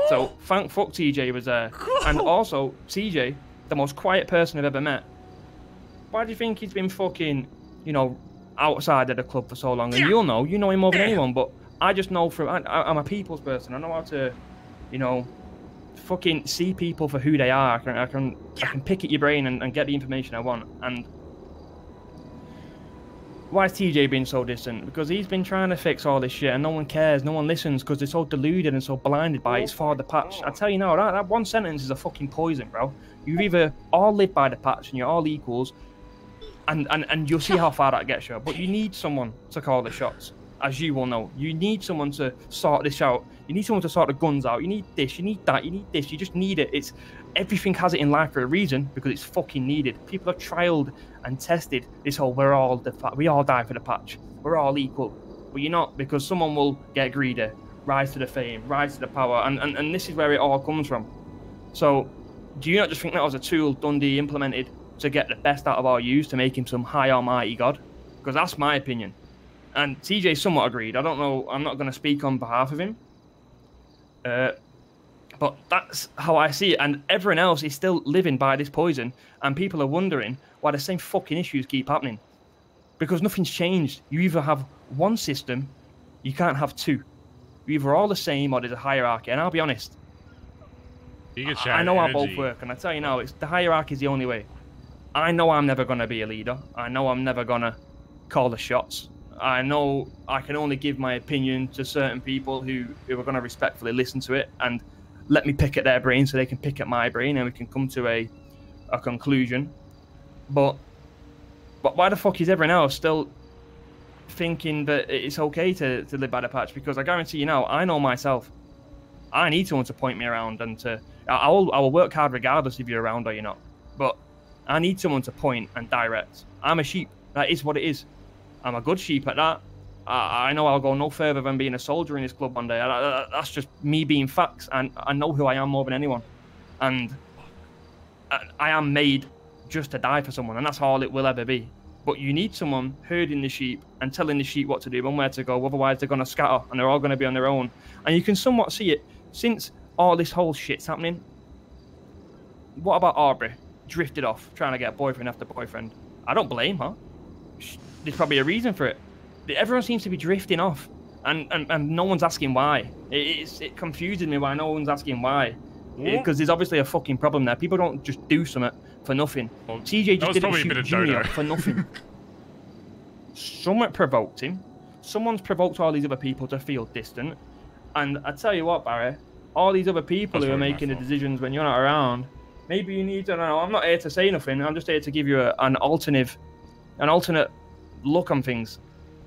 So thank fuck TJ was there. And also, TJ, the most quiet person I've ever met. Why do you think he's been fucking, you know, outside of the club for so long? And you'll know, you know him more than anyone, but I just know from, I'm a people's person. I know how to, you know, fucking see people for who they are. I can pick at your brain and get the information I want. And why is TJ being so distant? Because he's been trying to fix all this shit and no one cares, no one listens because they're so deluded and so blinded by it's for the patch. I tell you now, that one sentence is a fucking poison, bro. You either all live by the patch and you're all equals, and you'll see how far that gets you. But you need someone to call the shots, as you will know. You need someone to sort this out. You need someone to sort the guns out. You need this, you need that, you need this. You just need it. Everything has it in life for a reason, because it's fucking needed. People have trialed and tested this whole we all die for the patch, we're all equal. But you're not, because someone will get greedy, rise to the fame, rise to the power, and this is where it all comes from. So do you not just think that was a tool Dundee implemented to get the best out of our youth, to make him some high almighty god? Because that's my opinion. And TJ somewhat agreed. I don't know, I'm not going to speak on behalf of him. But that's how I see it, and everyone else is still living by this poison, and people are wondering why the same fucking issues keep happening. Because nothing's changed. You either have one system, you can't have two. You're either all the same or there's a hierarchy, and I'll be honest. I know how both work, and I tell you now, the hierarchy is the only way. I know I'm never going to be a leader. I know I'm never going to call the shots. I know I can only give my opinion to certain people who are going to respectfully listen to it and let me pick at their brain so they can pick at my brain and we can come to a conclusion. But why the fuck is everyone else still thinking that it's okay to live by the patch? Because I guarantee you now, I know myself. I need someone to point me around, and I will work hard regardless if you're around or you're not. But I need someone to point and direct. I'm a sheep. That is what it is. I'm a good sheep at that. I know I'll go no further than being a soldier in this club one day. That's just me being facts, and I know who I am more than anyone. And I am made just to die for someone, and that's all it will ever be. But you need someone herding the sheep and telling the sheep what to do and where to go, otherwise they're going to scatter and they're all going to be on their own. And you can somewhat see it since all this whole shit's happening. What about Aubrey? Drifted off, trying to get boyfriend after boyfriend. I don't blame her. There's probably a reason for it. Everyone seems to be drifting off, and no one's asking why. It confuses me why no one's asking why. Because there's obviously a fucking problem there. People don't just do something for nothing. Well, TJ just didn't shoot Junior for nothing. Someone provoked him. Someone's provoked all these other people to feel distant. And I tell you what, Barry, all these other people who are making the decisions when you're not around, maybe you need to, I don't know, I'm not here to say nothing. I'm just here to give you an alternate look on things.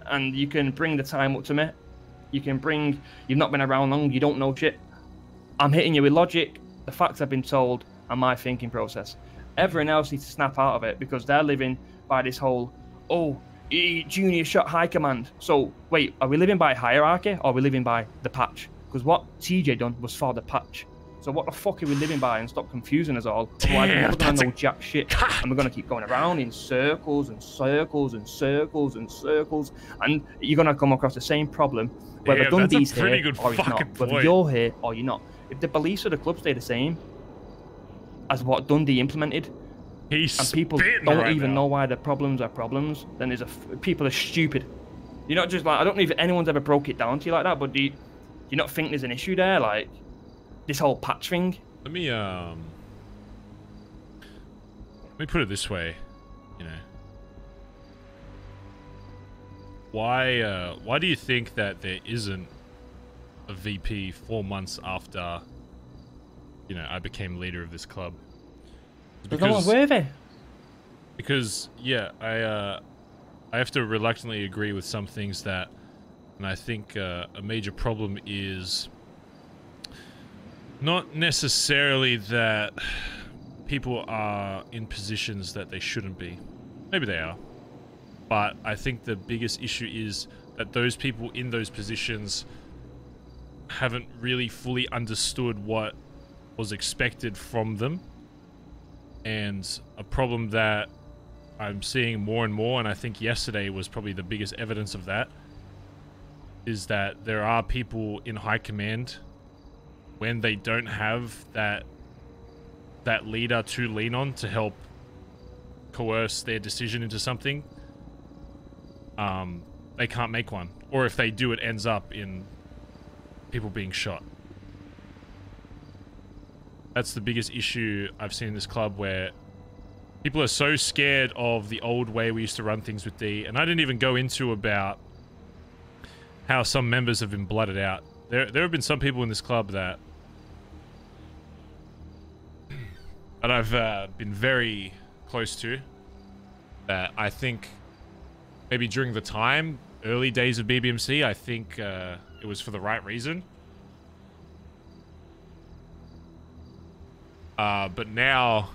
And you can bring the time up to me. You can bring, you've not been around long, you don't know shit. I'm hitting you with logic, the facts I've been told, and my thinking process. Everyone else needs to snap out of it because they're living by this whole, Junior shot high command. So, wait, are we living by hierarchy or are we living by the patch? Because what TJ done was for the patch. So what the fuck are we living by? And stop confusing us all. Otherwise, we're never going to know jack shit. And we're going to keep going around in circles and circles and circles and circles. And you're going to come across the same problem, whether Dundee's here or he's not. Whether you're here or you're not. If the beliefs of the club stay the same as what Dundee implemented, and people don't even know why the problems are problems, then people are stupid. You're not just like, I don't know if anyone's ever broke it down to you like that, but do you not think there's an issue there? Like, this whole patch thing? Let me put it this way, why do you think that there isn't a VP 4 months after, you know, I became leader of this club? Because no one's worthy. Because yeah, I have to reluctantly agree with some things that, and I think a major problem is not necessarily that people are in positions that they shouldn't be. Maybe they are. But I think the biggest issue is that those people in those positions haven't really fully understood what was expected from them. And a problem that I'm seeing more and more, and I think yesterday was probably the biggest evidence of that, is that there are people in high command, when they don't have that leader to lean on to help coerce their decision into something, they can't make one. Or if they do, it ends up in people being shot. That's the biggest issue I've seen in this club, where people are so scared of the old way we used to run things with D. And I didn't even go into about how some members have been blooded out. There have been some people in this club that I've been very close to, that I think maybe during the time, early days of BBMC, I think it was for the right reason. But now,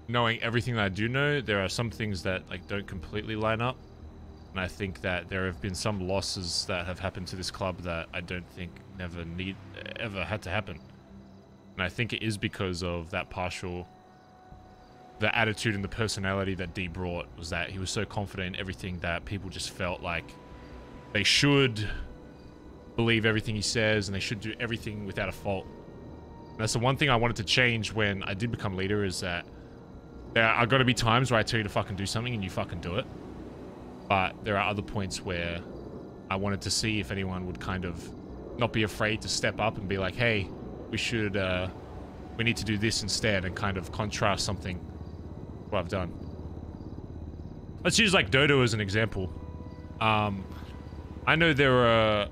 knowing everything that I do know, there are some things that like don't completely line up. And I think that there have been some losses that have happened to this club that I don't think ever had to happen. And I think it is because of that the attitude and the personality that D brought, was that he was so confident in everything that people just felt like they should believe everything he says and they should do everything without a fault. And that's the one thing I wanted to change when I did become leader, is that there are going to be times where I tell you to fucking do something and you fucking do it. But there are other points where I wanted to see if anyone would kind of not be afraid to step up and be like, hey, we need to do this instead, and kind of contrast something what I've done. Let's use like Dodo as an example. I know there are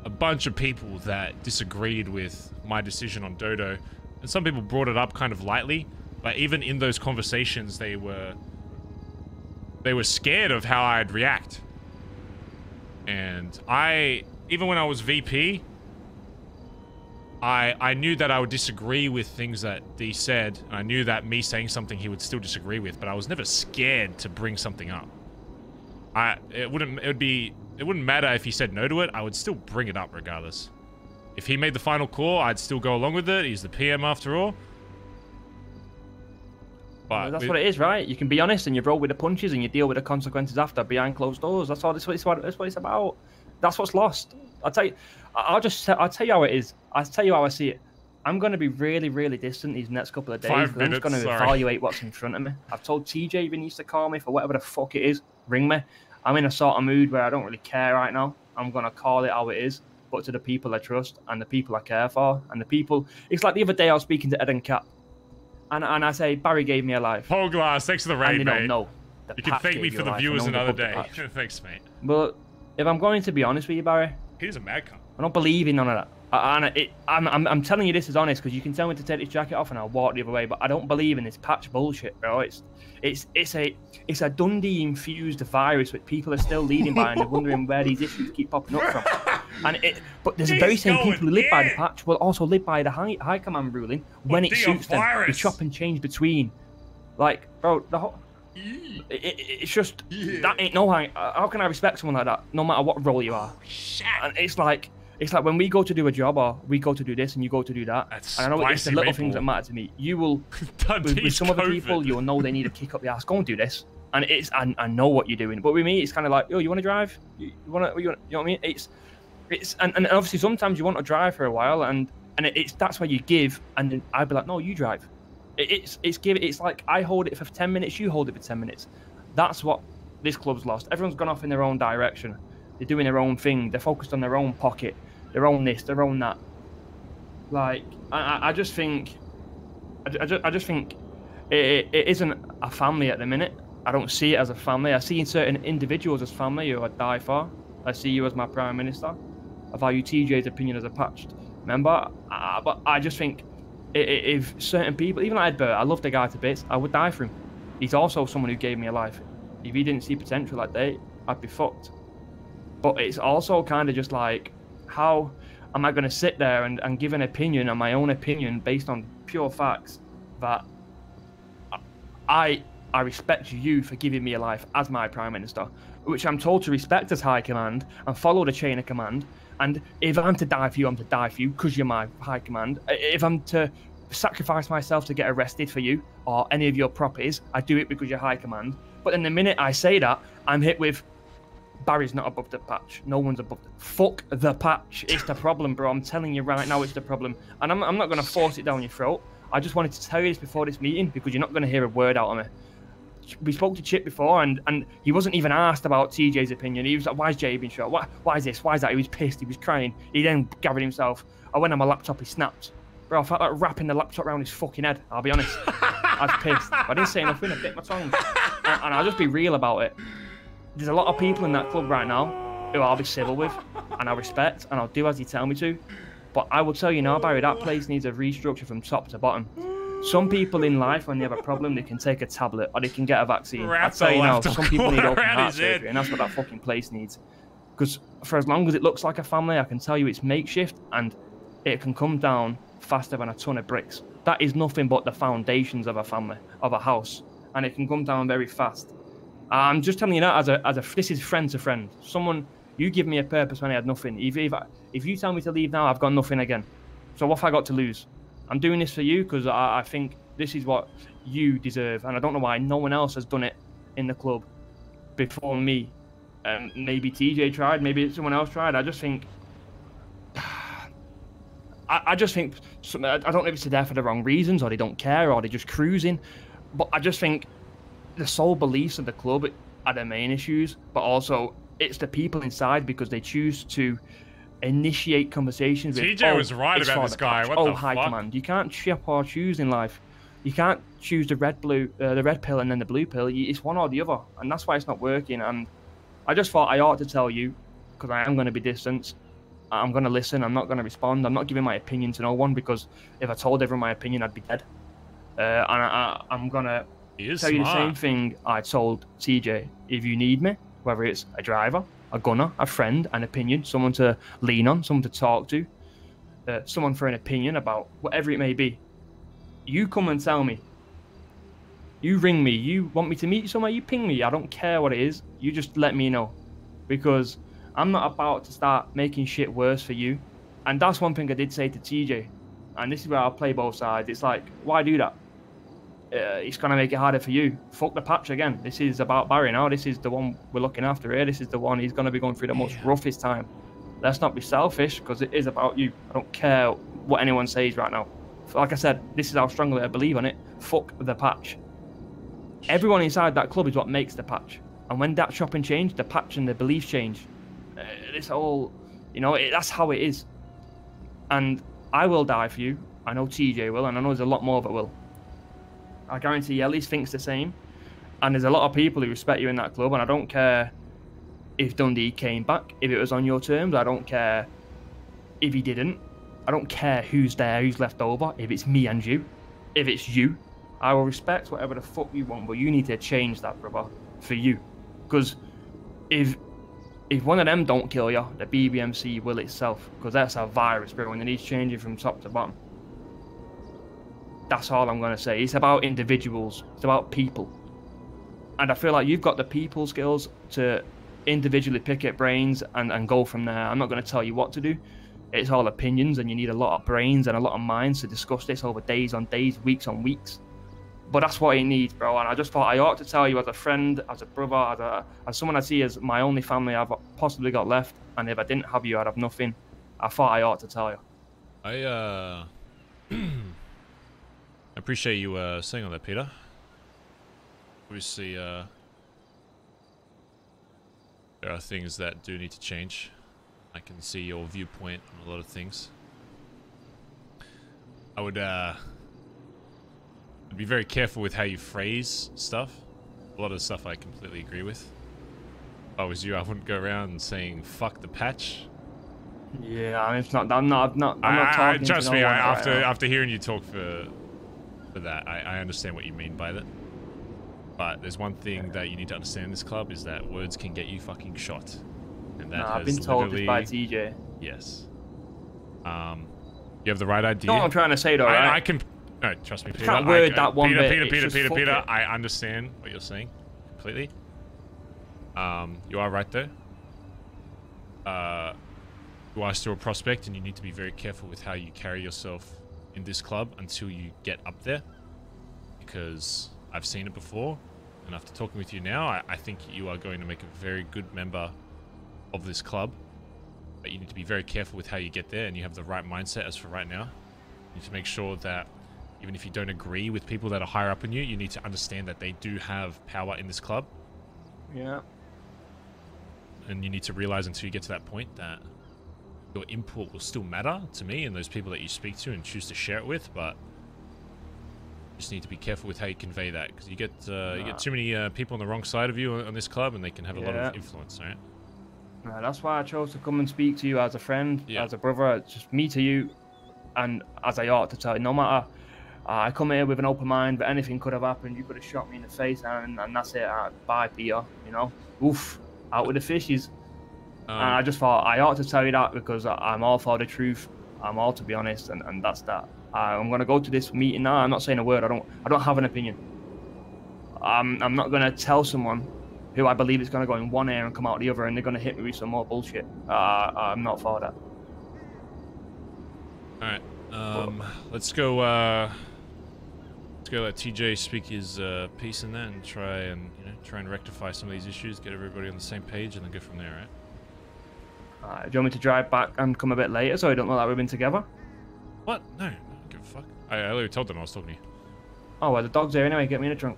a bunch of people that disagreed with my decision on Dodo, and some people brought it up kind of lightly, but even in those conversations they were scared of how I'd react. And even when I was VP, I knew that I would disagree with things that D said, and I knew that me saying something he would still disagree with, but I was never scared to bring something up. It wouldn't matter if he said no to it, I would still bring it up regardless. If he made the final call, I'd still go along with it. He's the PM after all. But that's what it is, right? You can be honest and you roll with the punches and you deal with the consequences after, behind closed doors. That's what it's about. That's what's lost. I'll tell you how it is. I'll tell you how I see it. I'm going to be really, really distant these next couple of days. 5 minutes, I'm just going to evaluate what's in front of me. I've told TJ if he needs to call me for whatever the fuck it is, ring me. I'm in a sort of mood where I don't really care right now. I'm going to call it how it is, but to the people I trust and the people I care for and the people. It's like the other day I was speaking to Ed and Cap, and I say, Barry gave me a life. Whole glass, thanks for the raid, mate. No, you can thank me for the viewers another day. Thanks, mate. But if I'm going to be honest with you, Barry, he's a mad cunt. I don't believe in none of that. I'm telling you this is honest, because you can tell me to take this jacket off and I'll walk the other way. But I don't believe in this patch bullshit, bro. It's a Dundee infused virus which people are still leading by, and they're wondering where these issues keep popping up from. But there's the very same people who live by the patch will also live by the high command ruling when it suits them. They chop and change between, like, bro. The whole. It's just that ain't no high. How can I respect someone like that, no matter what role you are? And it's like when we go to do a job, or we go to do this and you go to do that. And I know it's the little things that matter to me. You will, with some other people, you'll know they need to kick up the ass. Go and do this. And I know what you're doing. But with me, it's kind of like, yo, you want to drive? You know what I mean? And obviously sometimes you want to drive for a while, and that's where you give, and then I'd be like, no, you drive. It's like I hold it for 10 minutes, you hold it for 10 minutes. That's what this club's lost. Everyone's gone off in their own direction. They're doing their own thing. They're focused on their own pocket, their own this, their own that. Like I just think it isn't a family at the minute. I don't see it as a family. I see certain individuals as family who I'd die for. I see you as my Prime Minister. I value TJ's opinion as a patched member. But I just think if certain people, even like Ed Burt, I love the guy to bits, I would die for him. He's also someone who gave me a life. If he didn't see potential that day, I'd be fucked. But it's also kind of just like, how am I going to sit there and give an opinion on my own opinion based on pure facts that I respect you for giving me a life as my Prime Minister, which I'm told to respect as High Command and follow the chain of command. And if I'm to die for you, I'm to die for you because you're my High Command. If I'm to sacrifice myself to get arrested for you or any of your properties, I do it because you're High Command. But then the minute I say that, I'm hit with, Barry's not above the patch. No one's above the... Fuck the patch. It's the problem, bro. I'm telling you right now, it's the problem. And I'm not going to force it down your throat. I just wanted to tell you this before this meeting because you're not going to hear a word out of me. We spoke to Chip before, and he wasn't even asked about TJ's opinion. He was like, why's Jay being shot? Why is this? Why is that? He was pissed. He was crying. He then gathered himself. I went on my laptop. He snapped. Bro, I felt like wrapping the laptop around his fucking head. I'll be honest. I was pissed. I didn't say nothing. I bit my tongue. And I'll just be real about it. There's a lot of people in that club right now who I'll be civil with, and I'll respect, and I'll do as you tell me to. But I will tell you now, Barry, that place needs a restructure from top to bottom. Some people in life, when they have a problem, they can take a tablet or they can get a vaccine. I'll tell you now, some people need open heart surgery, and that's what that fucking place needs. Because for as long as it looks like a family, I can tell you it's makeshift, and it can come down faster than a ton of bricks. That is nothing but the foundations of a family, of a house, and it can come down very fast. I'm just telling you that this is friend to friend. Someone, you give me a purpose when I had nothing. If you tell me to leave now, I've got nothing again. So what have I got to lose? I'm doing this for you because I think this is what you deserve, and I don't know why no one else has done it in the club before me. Maybe TJ tried, maybe someone else tried. I just think, I don't know if it's there for the wrong reasons, or they don't care, or they're just cruising. But I just think the sole beliefs of the club are the main issues, but also it's the people inside because they choose to initiate conversations with, TJ was right about this guy. What the High fuck? Command. You can't chip or choose in life. You can't choose the red pill and then the blue pill. It's one or the other, and that's why it's not working. And I just thought I ought to tell you, because I am going to be distant. I'm going to listen. I'm not going to respond. I'm not giving my opinion to no one, because if I told everyone my opinion, I'd be dead. And I'm going to tell you the same thing I told TJ. If you need me, whether it's a driver, a gunner, a friend, an opinion, someone to lean on, someone to talk to, someone for an opinion about whatever it may be, you come and tell me. You ring me. You want me to meet you somewhere, you ping me. I don't care what it is. You just let me know. Because I'm not about to start making shit worse for you. And that's one thing I did say to TJ. And this is where I'll play both sides. It's like, why do that? It's going to make it harder for you. Fuck the patch again. This is about Barry now. This is the one we're looking after here. This is the one he's going to be going through the most roughest time. Let's not be selfish, because it is about you. I don't care what anyone says right now. Like I said, this is how strongly I believe on it. Fuck the patch. Everyone inside that club is what makes the patch. And when that shopping changed, the patch and the beliefs change. This whole, that's how it is. And I will die for you. I know TJ will, and I know there's a lot more that will. I guarantee you at least thinks the same. And there's a lot of people who respect you in that club, and I don't care if Dundee came back, if it was on your terms. I don't care if he didn't. I don't care who's there, who's left over, if it's me and you. If it's you, I will respect whatever the fuck you want, but you need to change that, brother, for you. Because if one of them don't kill you, the BBMC will itself, because that's a virus, bro, and it needs changing from top to bottom. That's all I'm going to say. It's about individuals. It's about people. And I feel like you've got the people skills to individually pick at brains and go from there. I'm not going to tell you what to do. It's all opinions, and you need a lot of brains and a lot of minds to discuss this over days on days, weeks on weeks. But that's what it needs, bro. And I just thought I ought to tell you as a friend, as a brother, as someone I see as my only family I've possibly got left. And if I didn't have you, I'd have nothing. I thought I ought to tell you. I appreciate you saying all that, Peter. Obviously, there are things that do need to change. I can see your viewpoint on a lot of things. I would be very careful with how you phrase stuff. A lot of stuff I completely agree with. If I was you, I wouldn't go around saying "fuck the patch." Yeah, I mean, it's not. I'm not talking. Trust to me. no one After hearing you talk for that, I understand what you mean by that. But there's one thing that you need to understand in this club is that words can get you fucking shot. And that I've been told this by TJ. Yes. You have the right idea. You know what I'm trying to say, though, right? I can. No, trust me, Peter. Can't word that one bit. Peter. I understand what you're saying completely. You are right though. You are still a prospect, and you need to be very careful with how you carry yourself in this club until you get up there, because I've seen it before, and after talking with you now, I think you are going to make a very good member of this club. But you need to be very careful with how you get there, and you have the right mindset as for right now. You need to make sure that even if you don't agree with people that are higher up in you, you need to understand that they do have power in this club. Yeah. And you need to realize until you get to that point that your input will still matter to me and those people that you speak to and choose to share it with, but you just need to be careful with how you convey that, because you get too many people on the wrong side of you on this club, and they can have a lot of influence, right? That's why I chose to come and speak to you as a friend, as a brother. It's just me to you, and as I ought to tell you, no matter, I come here with an open mind, but anything could have happened. You could have shot me in the face, and that's it. Bye, Peter. You know, oof, out with the fishes. And I just thought I ought to tell you that, because I'm all for the truth. I'm all to be honest, and that's that. I'm gonna go to this meeting now. I'm not saying a word. I don't have an opinion. I'm not gonna tell someone who I believe is going to go in one ear and come out the other, and they're going to hit me with some more bullshit. I'm not for that. Alright, let's go let TJ speak his piece in that, and try and rectify some of these issues, get everybody on the same page, and then go from there, right? Do you want me to drive back and come a bit later so I don't know that we've been together? What? No, I don't give a fuck. I already told them I was talking to you. Oh, well, the dog's here anyway. Get me in the trunk.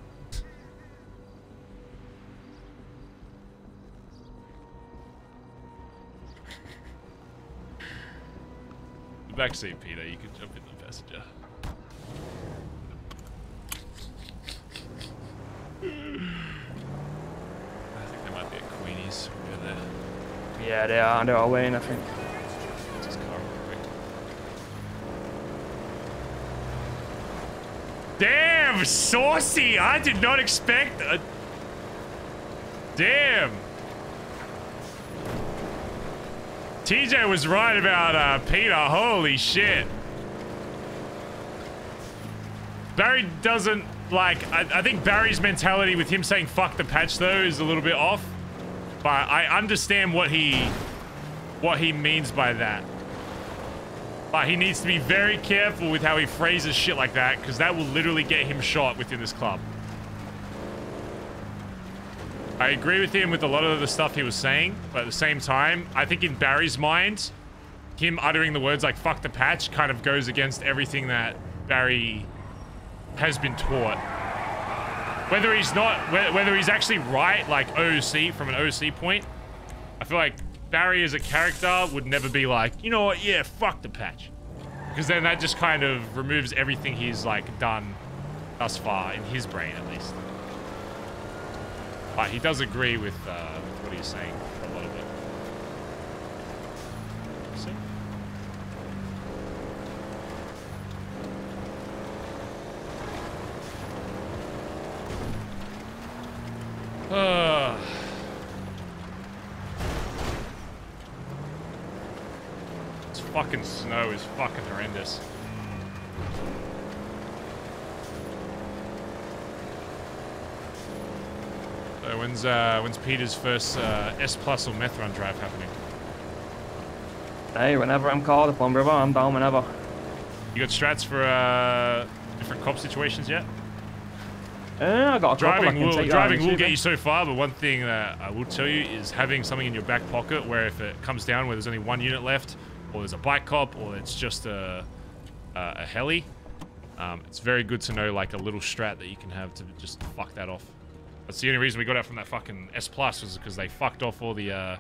Backseat, Peter. You can jump in the passenger. I think there might be a Queenie's over there. Yeah, they are. They're all waiting, I think. This car real quick. Damn, saucy! I did not expect a... Damn! TJ was right about Peter. Holy shit. Barry doesn't like... I think Barry's mentality with him saying fuck the patch though is a little bit off. But I understand what he means by that. But he needs to be very careful with how he phrases shit like that, because that will literally get him shot within this club. I agree with him with a lot of the stuff he was saying, but at the same time, I think in Barry's mind, him uttering the words like fuck the patch kind of goes against everything that Barry has been taught. Whether he's actually right, like OC, from an OC point, I feel like Barry as a character would never be like, you know what, yeah, fuck the patch. Because then that just kind of removes everything he's like done thus far, in his brain at least. But he does agree with what he's saying for a lot of it. See? This fucking snow is fucking horrendous. So when's Peter's first S Plus or meth run drive happening? Hey, whenever I'm called upon, brother, I'm down whenever. You got strats for different cop situations yet? I got a driving will get you so far, but one thing that I will tell you is having something in your back pocket where if it comes down where there's only one unit left, or there's a bike cop, or it's just a heli, it's very good to know like a little strat that you can have to just fuck that off. That's the only reason we got out from that fucking S Plus was because they fucked off all the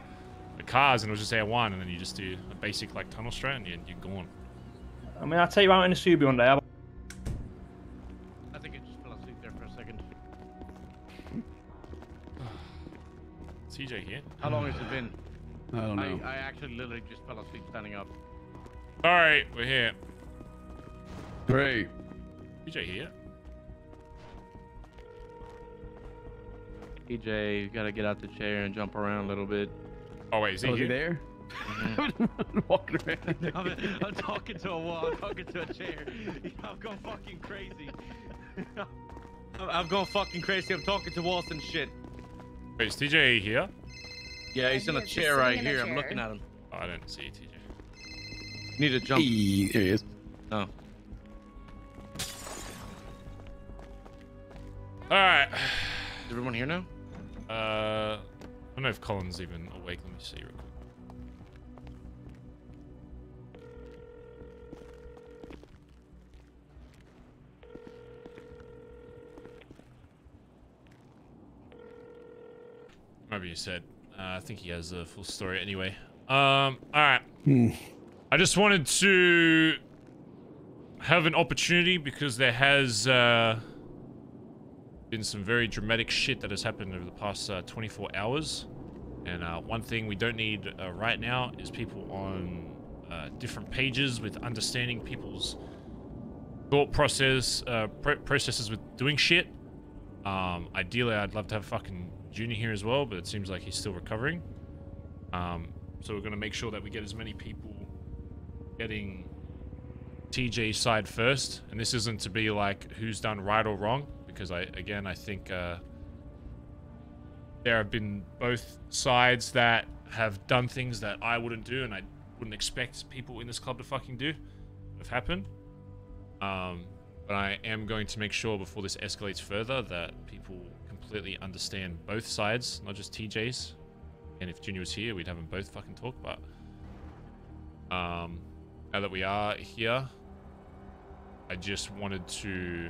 cars and it was just R1, and then you just do a basic like tunnel strat and you're gone. I mean, I'll take you out in the Subi one day. I think it just fell asleep there for a second. TJ here? How long has it been? I don't know. I actually literally just fell asleep standing up. All right, we're here. Great. TJ here? TJ, you gotta get out the chair and jump around a little bit. Oh wait, is he here? there? Walking around. I'm talking to a wall. I'm talking to a chair. I'm going fucking crazy. I'm going fucking crazy. I'm talking to walls and shit. Wait, is TJ here? Yeah, he's in a chair right here. I'm looking at him. Oh, I didn't see TJ. You need to jump. Hey, there he is. Oh. All right. Is everyone here now? I don't know if Colin's even awake. Let me see real quick. Maybe you said. I think he has a full story anyway. All right. I just wanted to have an opportunity because there has been some very dramatic shit that has happened over the past 24 hours. And one thing we don't need right now is people on different pages with understanding people's thought processes with doing shit. Ideally, I'd love to have fucking Junior here as well, but it seems like he's still recovering. So we're going to make sure that we get as many people getting TJ's side first. And this isn't to be like who's done right or wrong, because I think there have been both sides that have done things that I wouldn't do and I wouldn't expect people in this club to fucking do have happened. But I am going to make sure before this escalates further that people completely understand both sides, not just TJ's. And if Junior was here, we'd have them both fucking talk. But now that we are here, I just wanted to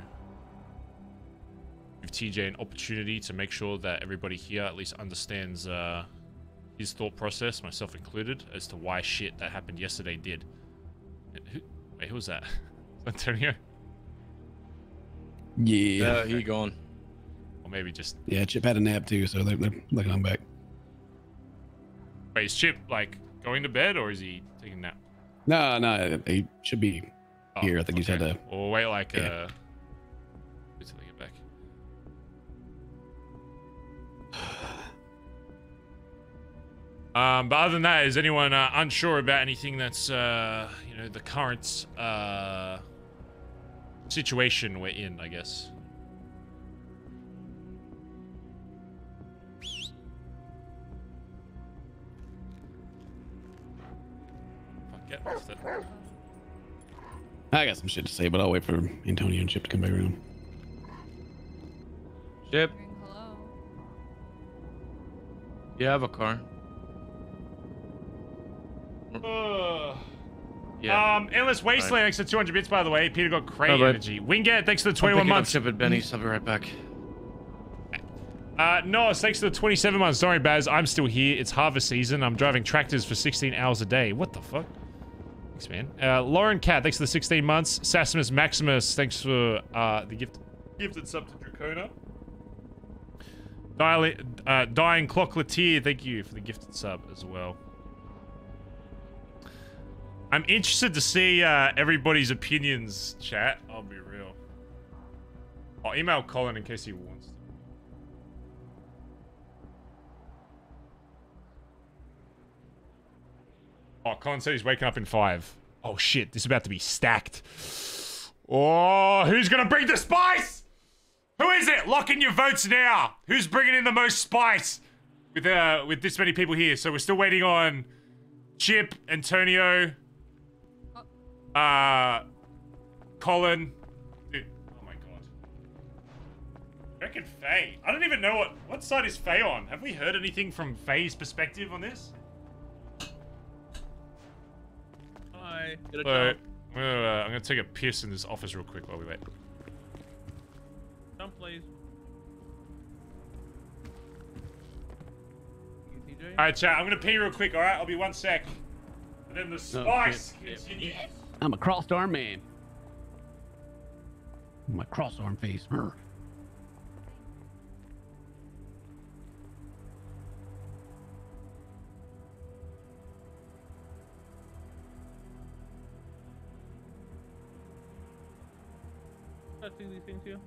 give TJ an opportunity to make sure that everybody here at least understands his thought process, myself included, as to why shit that happened yesterday did. Wait, who was that? Antonio? Yeah. He gone. Or maybe just... Yeah, Chip had a nap too, so they're looking on back. Wait, is Chip, like, going to bed, or is he taking a nap? No, he should be here. I think he's had a... Or wait, like, wait till they get back. But other than that, is anyone unsure about anything that's, you know, the current situation we're in, I guess? Get off it. I got some shit to say, but I'll wait for Antonio and Chip to come back around. Chip? You have a car. Yeah. Endless Wasteland, thanks for 200 bits, by the way. Peter got great energy. Wingate, thanks for the 21 months. Chip at Benny's. I'll be right back. No, thanks for the 27 months. Sorry, Baz, I'm still here. It's harvest season. I'm driving tractors for 16 hours a day. What the fuck? Thanks, man. Lauren Cat, thanks for the 16 months. Sassimus Maximus, thanks for the gifted sub to Dracona. Dying Clockleteer, thank you for the gifted sub as well. I'm interested to see everybody's opinions, chat. I'll be real. I'll email Colin in case he wants to. Oh, Colin said he's waking up in 5. Oh shit, this is about to be stacked. Oh, who's gonna bring the spice? Who is it? Lock in your votes now. Who's bringing in the most spice? With this many people here, so we're still waiting on Chip, Antonio, Colin. Dude, oh my god. I reckon Faye. I don't even know what side is Faye on. Have we heard anything from Faye's perspective on this? Hi. I'm gonna take a piss in this office real quick while we wait. Jump, please. Alright, chat, I'm gonna pee real quick, alright? I'll be 1 sec. And then the spice continues. I'm a crossed arm man. My cross arm face. touching these things here?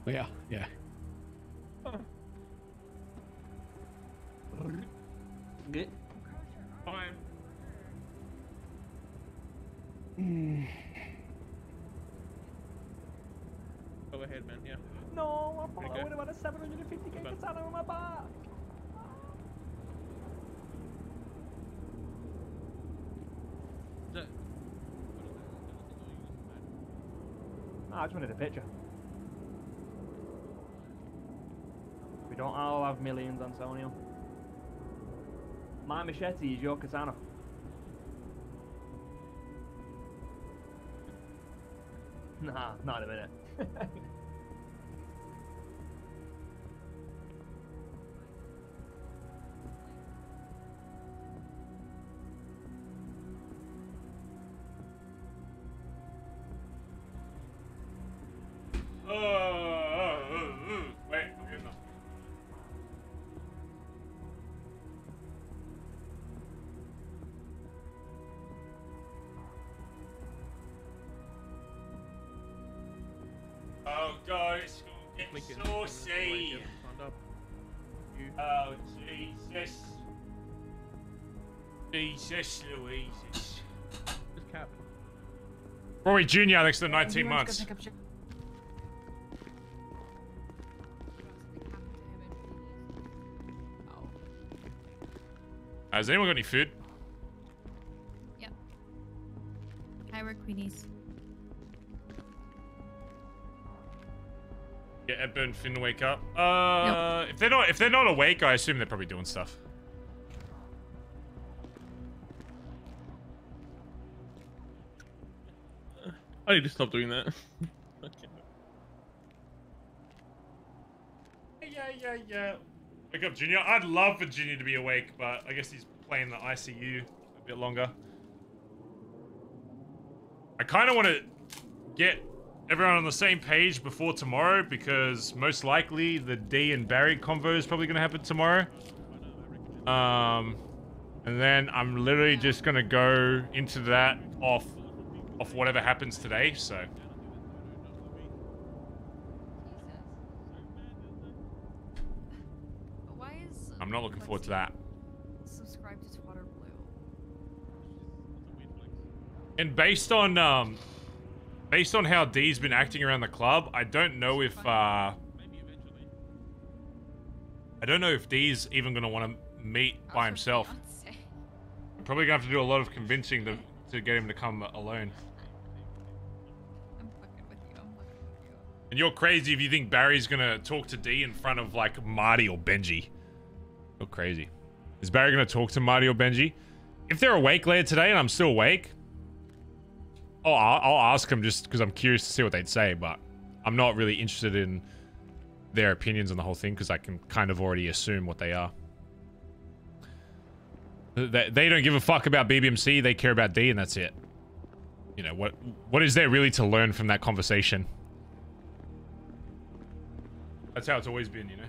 But yeah, yeah. Good. Fine. Go ahead, man. Yeah. No, I thought Pretty I good. would have had a 750k katana on my back. I just wanted a picture. We don't all have millions, Antonio. My machete is your katana. Nah, not in a minute. Wait, I'm getting up. Oh god, it's gonna get saucy. Oh Jesus. Jesus Louises. Just cap. Rory Jr. next to 19 months. Has anyone got any food? Yep. Hi, we're Queenies. Yeah, Edburn and Finn to wake up. If they're not awake, I assume they're probably doing stuff. I need to stop doing that. Yeah. Wake up, Junior. I'd love for Junior to be awake, but I guess he's playing the ICU a bit longer. I kind of want to get everyone on the same page before tomorrow, because most likely the D and Barry convo is probably going to happen tomorrow. And then I'm literally just going to go into that off whatever happens today, so... I'm not looking forward to that. Subscribe to Twitter Blue. And based on how D's been acting around the club, I don't know if D's even gonna want to meet by himself. I'm probably gonna have to do a lot of convincing to get him to come alone. I'm fucking with you. And you're crazy if you think Barry's gonna talk to D in front of like Marty or Benji. You're crazy. Is Barry gonna talk to Marty or Benji? If they're awake later today and I'm still awake, I'll ask them just because I'm curious to see what they'd say, but I'm not really interested in their opinions on the whole thing because I can kind of already assume what they are. They don't give a fuck about BBMC, they care about D and that's it. You know, what is there really to learn from that conversation? That's how it's always been, you know?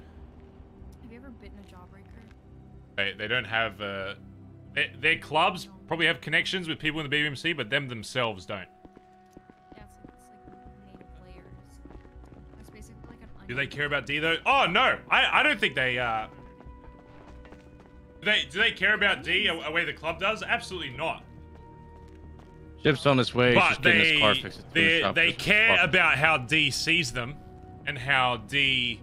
Have you ever bitten a jawbreaker? They don't have their clubs probably have connections with people in the BBMC, but them themselves don't. Yeah, it's like made of layers. It's basically like an onion. Do they care about D though? Oh no, I don't think they do they care about D a way the club does? Absolutely not. Ship's on its way. He's But just getting his car fixed at the shop. they care about how D sees them and how D,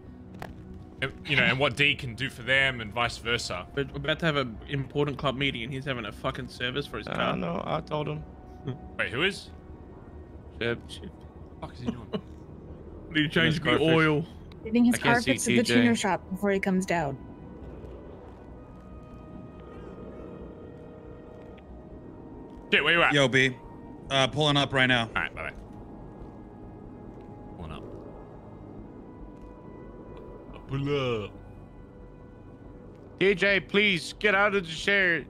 you know, and what D can do for them and vice versa. We're about to have an important club meeting and he's having a fucking service for his car. No, I told him. Wait, who is? Ship. What the fuck is he doing? Need to change the oil. Getting his I can't car see fixed at the TJ. tuner shop before he comes down. Shit, where you at? Yo, B. Pulling up right now. Alright, bye-bye. Pulling up. Pull up. TJ, please get out of the chair.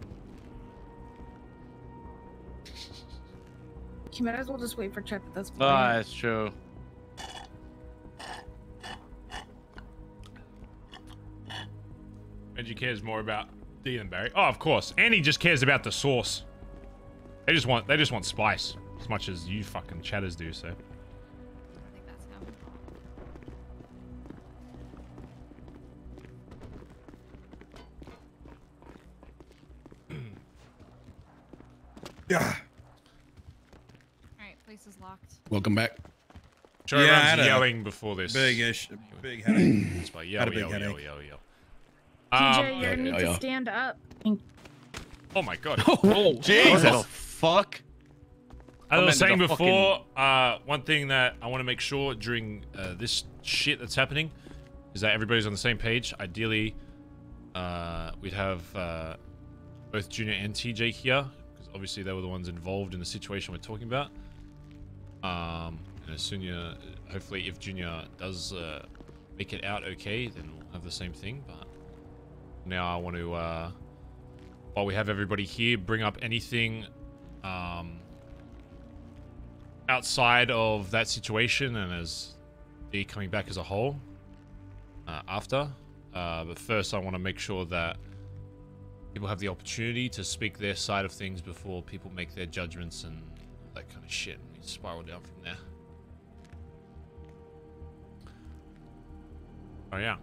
You might as well just wait for Chet at this point. Ah, that's true. Benji cares more about D than Barry. Oh, of course. And he just cares about the sauce. They just want spice as much as you fucking chatters do, so. place is locked. Welcome back. Sure, Yeah, I everyone's had a yelling before this. big headache. It's like Had yell, a big yell, headache. yell, yell, yell. TJ, you're gonna need to stand up. Oh my god. Oh, Jesus. What the fuck? As I was saying meant the before, one thing that I want to make sure during this shit that's happening is that everybody's on the same page. Ideally, we'd have both Junior and TJ here, because obviously they were the ones involved in the situation we're talking about. And as soon as, hopefully, if Junior does make it out okay, then we'll have the same thing. But now I want to, while we have everybody here, bring up anything outside of that situation, and as the coming back as a whole after. But first, I want to make sure that people have the opportunity to speak their side of things before people make their judgments and that kind of shit. We spiral down from there. Oh yeah.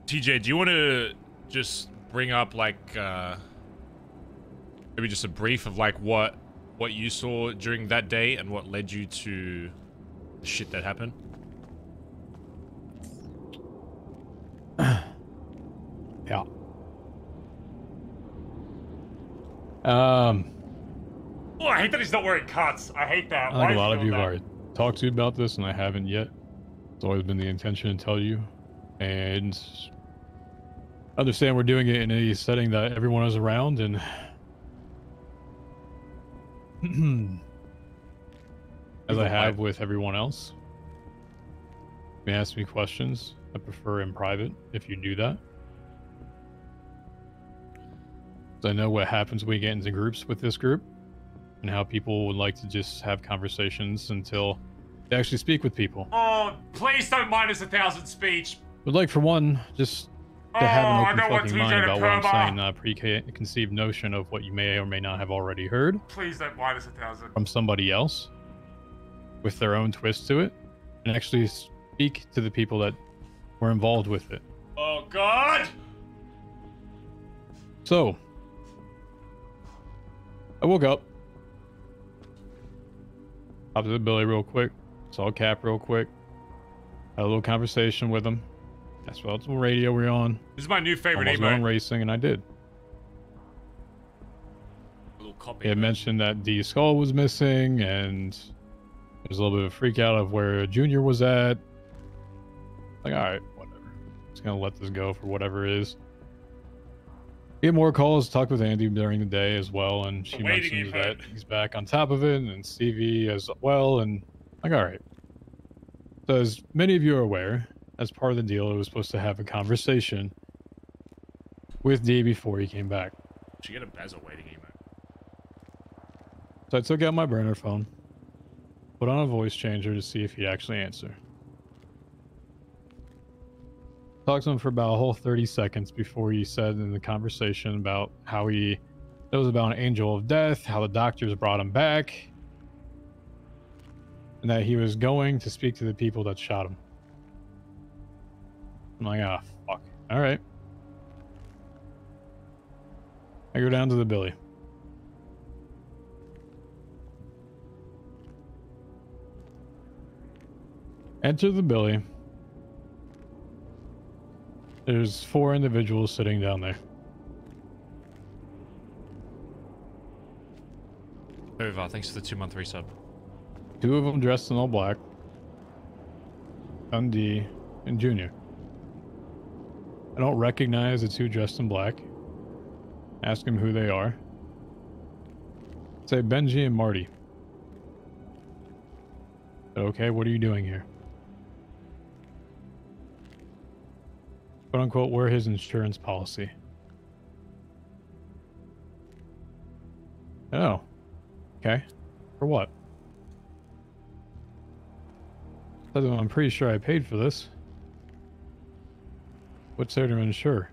TJ, do you want to just bring up like maybe just a brief of like what you saw during that day and what led you to the shit that happened? Yeah. Oh, I hate that he's not wearing cuts. I hate that. I think a lot of you have already talked to you about this, and I haven't yet. It's always been the intention to tell you, and understand we're doing it in a setting that everyone is around, and as I have with everyone else. You may ask me questions. I prefer in private if you do that. So I know what happens when we get into groups with this group, and how people would like to just have conversations until they actually speak with people. Oh, please don't minus 1,000 speech. Would like for one, just to have an open I don't want fucking TJ mind to about what I'm coma. saying, not preconceived notion of what you may or may not have already heard Please don't minus 1,000. from somebody else with their own twist to it, and actually speak to the people that were involved with it. Oh God! So, I woke up, hopped to the Billy real quick, saw Cap real quick, had a little conversation with him. Asked what radio we're on. This is my new favorite I was emote. going racing, and I did. A little copy. He had mentioned that D Skull was missing, and there was a little bit of a freak out of where Junior was at. Like, all right, whatever. Just gonna let this go for whatever it is. Get more calls. Talked with Andy during the day as well, and she mentioned that he's back on top of it, and Stevie as well, and like, all right. So as many of you are aware, as part of the deal, it was supposed to have a conversation with D before he came back. Should get a Bazza waiting emote. So I took out my burner phone, put on a voice changer to see if he'd actually answer. Talked to him for about a whole 30 seconds before he said in the conversation about how it was about an angel of death, how the doctors brought him back, and that he was going to speak to the people that shot him. I'm like, ah, fuck. All right. I go down to the Billy. Enter the Billy. There's 4 individuals sitting down there. Over. Thanks for the 2-month resub. 2 of them dressed in all black. Dundee and Junior. I don't recognize the 2 dressed in black. Ask them who they are. Say Benji and Marty. Okay, what are you doing here? Quote unquote, we're his insurance policy. Oh. Okay. For what? I'm pretty sure I paid for this. What's there to insure?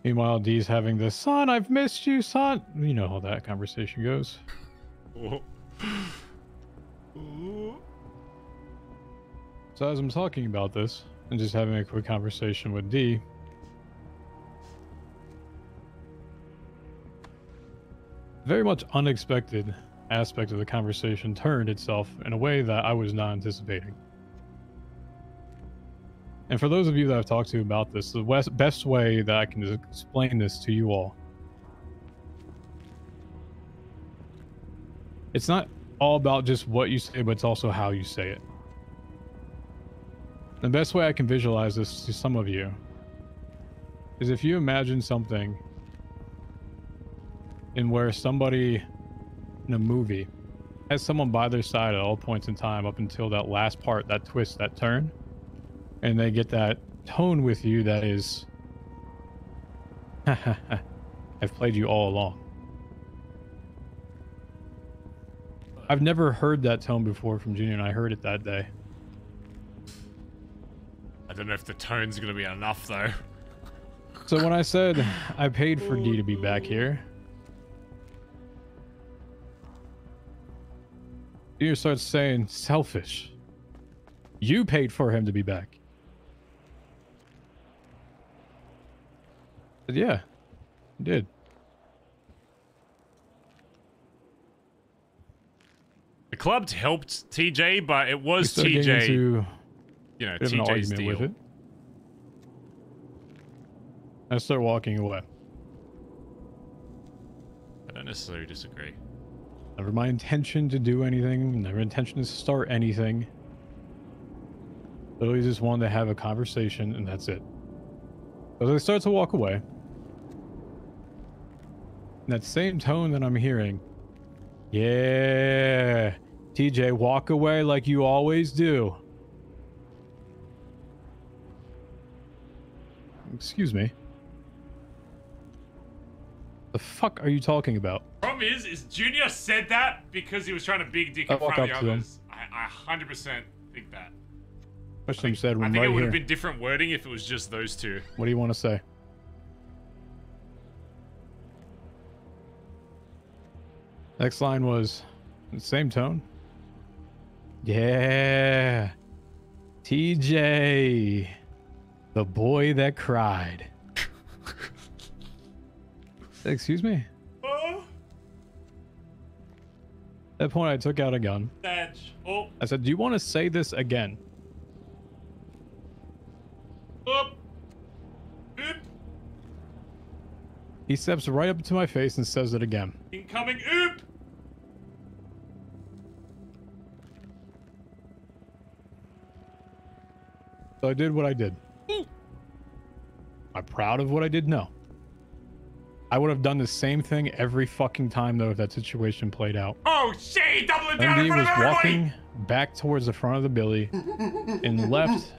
Meanwhile, D's having this, son, I've missed you, son. You know how that conversation goes. So as I'm talking about this, and just having a quick conversation with D, very much unexpected aspect of the conversation turned itself in a way that I was not anticipating. And for those of you that I've talked to about this, the best way that I can explain this to you all, it's not all about just what you say, but it's also how you say it. The best way I can visualize this to some of you is if you imagine something in where somebody in a movie has someone by their side at all points in time up until that last part, that twist, that turn, and they get that tone with you that is, I've played you all along. I've never heard that tone before from Junior, and I heard it that day. I don't know if the tone's gonna be enough though. So when I said I paid for D to be back here, Junior starts saying, selfish. You paid for him to be back. I said, yeah, I did. The club helped TJ, but it was TJ. You know, TJ's deal. With it. I start walking away. I don't necessarily disagree. Never my intention to do anything. Never intention to start anything. Literally just wanted to have a conversation, and that's it. So they start to walk away. In that same tone that I'm hearing, yeah, TJ, walk away like you always do. Excuse me. The fuck are you talking about? Problem is Junior said that because he was trying to big dick in front of the others. I 100% think that. Question said I right think it would have here. been different wording if it was just those two. What do you want to say? Next line was the same tone. Yeah. TJ. The boy that cried. Excuse me? At that point, I took out a gun. Oh. I said, do you want to say this again? He steps right up to my face and says it again. Incoming oop! So I did what I did. Am I proud of what I did? No. I would have done the same thing every fucking time, though, if that situation played out. Oh, shit! Doubling down in Bendy front was of everybody! walking back towards the front of the Billy and left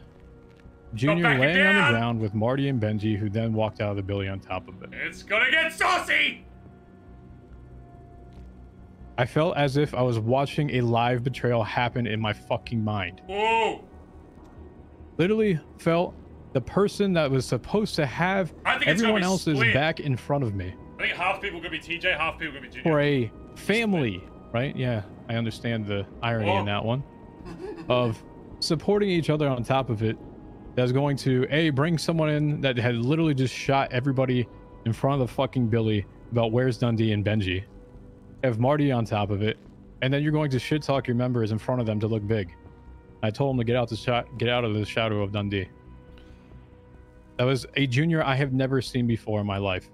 Junior back laying on down. the ground with Marty and Benji, who then walked out of the Billy on top of it. It's gonna get saucy! I felt as if I was watching a live betrayal happen in my fucking mind. Whoa! Literally felt the person that was supposed to have I think it's gonna everyone be else's split. back in front of me. I think half people gonna be TJ, half people gonna be Junior. For a family, right? Yeah, I understand the irony in that one. Of supporting each other on top of it. That's going to, A, bring someone in that had literally just shot everybody in front of the fucking Billy about where's Dundee and Benji. Have Marty on top of it. And then you're going to shit talk your members in front of them to look big. I told them to get out of the shadow of Dundee. That was a Junior I have never seen before in my life.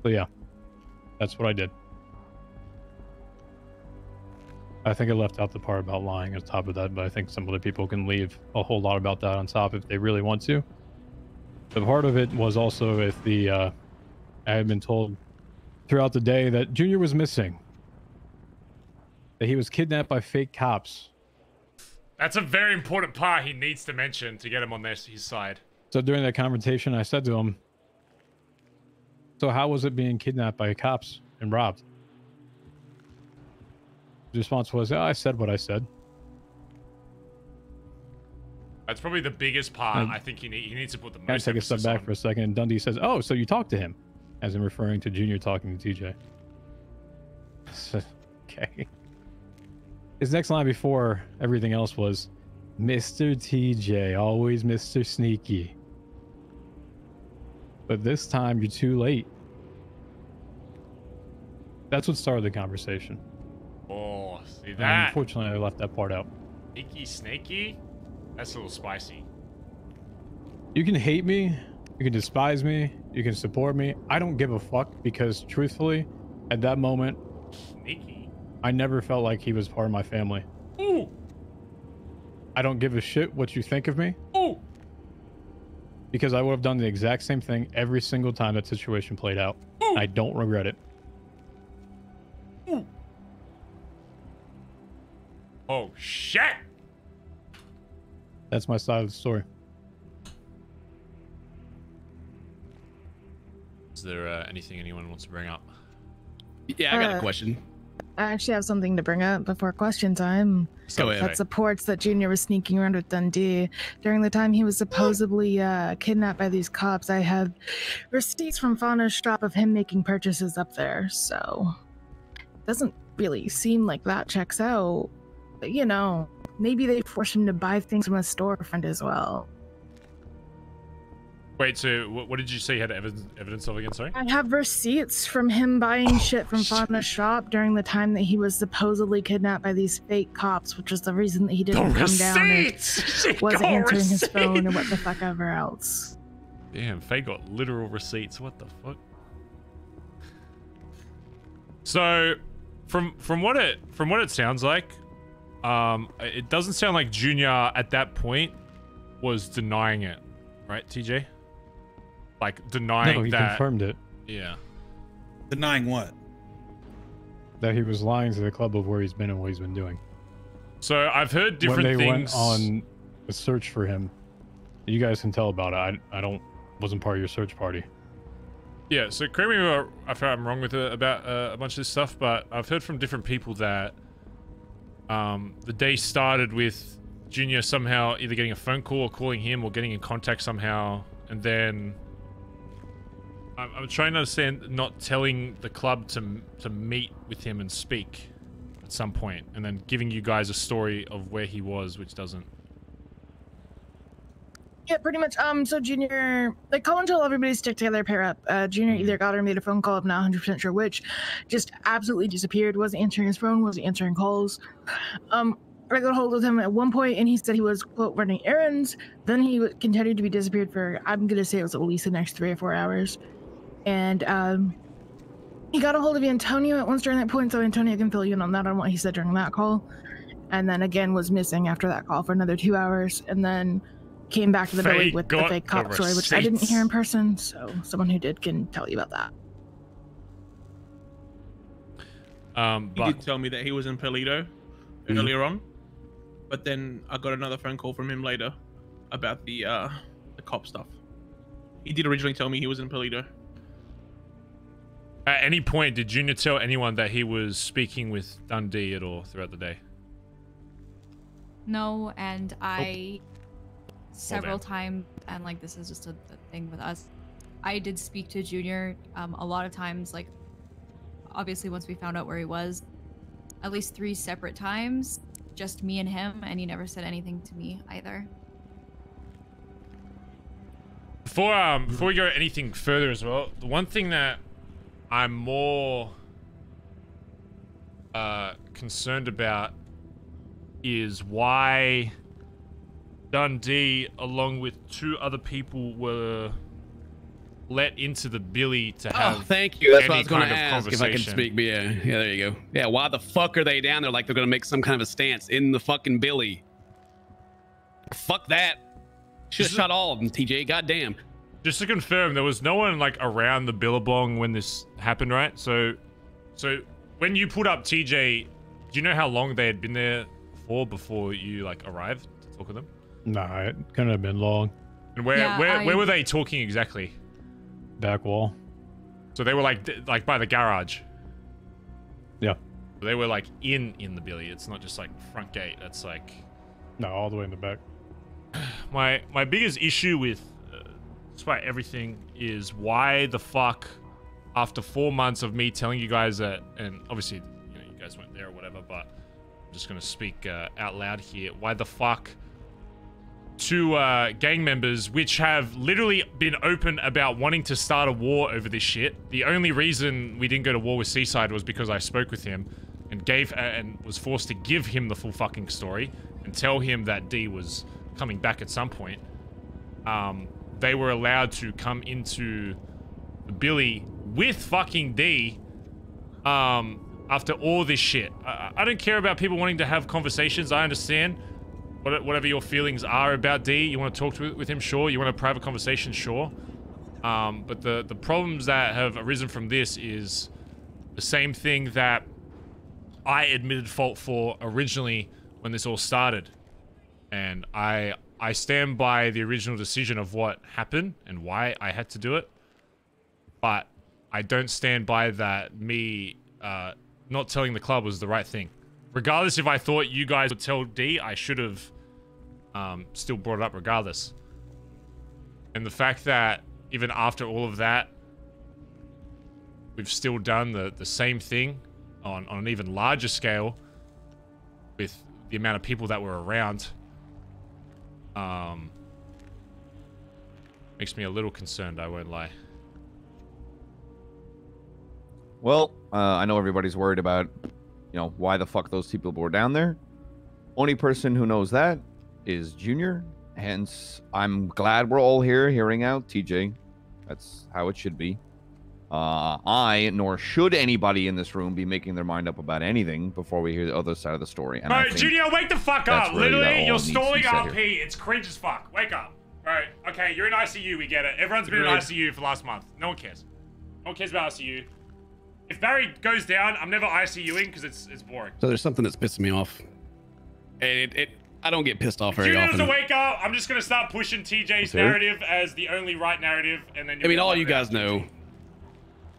So yeah, that's what I did. I think I left out the part about lying on top of that, but I think some other people can leave a whole lot about that on top if they really want to. The part of it was also with the, I had been told throughout the day that Junior was missing. That he was kidnapped by fake cops. That's a very important part he needs to mention to get him on his side. So during that confrontation, I said to him, so how was it being kidnapped by cops and robbed? The response was, oh, I said what I said. That's probably the biggest part. I think he needs to put the Can I most take a step emphasis back on. for a second? And Dundee says, oh, so you talked to him, as in referring to Junior talking to TJ. Okay. His next line before everything else was, Mr. TJ, always Mr. Sneaky. But this time you're too late. That's what started the conversation. Oh, see And that? unfortunately, I left that part out. Icky snaky? That's a little spicy. You can hate me, you can despise me, you can support me. I don't give a fuck because, truthfully, at that moment, Sneaky. I never felt like he was part of my family. Ooh. I don't give a shit what you think of me. Ooh. Because I would have done the exact same thing every single time that situation played out. I don't regret it. Oh, shit! That's my side of the story. Is there anything anyone wants to bring up? Yeah, I got a question. I actually have something to bring up before question time. Go ahead. That supports that Junior was sneaking around with Dundee. During the time he was supposedly kidnapped by these cops, I have receipts from Fauna's shop of him making purchases up there, so... Doesn't really seem like that checks out. But, you know, maybe they forced him to buy things from a storefront as well. Wait, so what did you say you had evidence of again, sorry? I have receipts from him buying shit from Fauna's shop during the time that he was supposedly kidnapped by these fake cops, which was the reason that he didn't come down and wasn't answering his phone or what the fuck ever else. Damn, Faye got literal receipts. What the fuck? So, from what it sounds like, it doesn't sound like Junior at that point was denying it, right, TJ? Like denying no, he that. confirmed it. Yeah. Denying what? That he was lying to the club of where he's been and what he's been doing. So I've heard different when they things. went on a search for him. You guys can tell about it. I wasn't part of your search party. Yeah, so correct me if I'm wrong with about a bunch of this stuff, but I've heard from different people that the day started with Junior somehow either getting a phone call or calling him or getting in contact somehow, and then I'm trying to understand not telling the club to meet with him and speak at some point, and then giving you guys a story of where he was, which doesn't. Yeah, pretty much. So Junior, like, Colin told everybody to stick together, pair up. Junior either got or made a phone call, I'm not 100% sure which, just absolutely disappeared, wasn't answering his phone, wasn't answering calls. I got a hold of him at one point, and he said he was, quote, running errands. Then he continued to be disappeared for, I'm going to say it was at least the next 3 or 4 hours. And he got a hold of Antonio at once during that point, so Antonio can fill you in on that, on what he said during that call. And then again was missing after that call for another 2 hours, and then came back to the building with the fake cop story, which I didn't hear in person, so someone who did can tell you about that. He did tell me that he was in Paleto earlier on, but then I got another phone call from him later about the cop stuff. He did originally tell me he was in Paleto. At any point, did Junior tell anyone that he was speaking with Dundee at all throughout the day? No, and I several times, and like this is just a thing with us, I did speak to Junior a lot of times, like obviously once we found out where he was, at least 3 separate times, just me and him, and he never said anything to me either. Before we go anything further as well, the one thing that I'm more concerned about is why Dundee, along with 2 other people, were let into the billy to have. Oh, thank you. That's what I any was going to kind of ask if I can conversation. speak. But yeah, there you go. Yeah, why the fuck are they down there like they're going to make some kind of a stance in the fucking billy? Fuck that. Should have shot all of them, TJ. Goddamn. Just to confirm, there was no one like around the billabong when this happened, right? So when you put up TJ, do you know how long they had been there for before you like arrived to talk with them? Nah, it couldn't have been long. And where were they talking exactly? Back wall. So they were like by the garage. Yeah. They were like in the billy. It's not just like front gate. That's like. No, all the way in the back. My biggest issue with, despite everything, is why the fuck, after 4 months of me telling you guys that, and obviously you guys weren't there or whatever, but I'm just gonna speak out loud here. Why the fuck two gang members which have literally been open about wanting to start a war over this shit. The only reason we didn't go to war with Seaside was because I spoke with him and was forced to give him the full fucking story and tell him that D was coming back at some point. They were allowed to come into the Billy with fucking D after all this shit. I don't care about people wanting to have conversations. I understand. Whatever your feelings are about D, you want to talk with him, sure. You want a private conversation, sure. But the problems that have arisen from this is the same thing that I admitted fault for originally when this all started. And I stand by the original decision of what happened and why I had to do it. But I don't stand by that me not telling the club was the right thing. Regardless if I thought you guys would tell D, I should have still brought it up regardless. And the fact that even after all of that, we've still done the same thing on an even larger scale with the amount of people that were around makes me a little concerned, I won't lie. Well, I know everybody's worried about, you know, why the fuck those people were down there. Only person who knows that is Junior. Hence, I'm glad we're all here hearing out TJ. That's how it should be. Nor should anybody in this room be making their mind up about anything before we hear the other side of the story. And Alright, Junior, wake the fuck up. really Literally, you're needs to be stalling said RP. here. It's cringe as fuck. Wake up. Alright, okay, you're in ICU. We get it. Everyone's been in ICU for the last month. No one cares. No one cares about ICU. If Barry goes down, I'm never ICUing because it's boring. So there's something that's pissing me off. And I don't get pissed off very Junior often. doesn't wake up. I'm just gonna start pushing TJ's narrative as the only right narrative, and then. I mean, all you guys know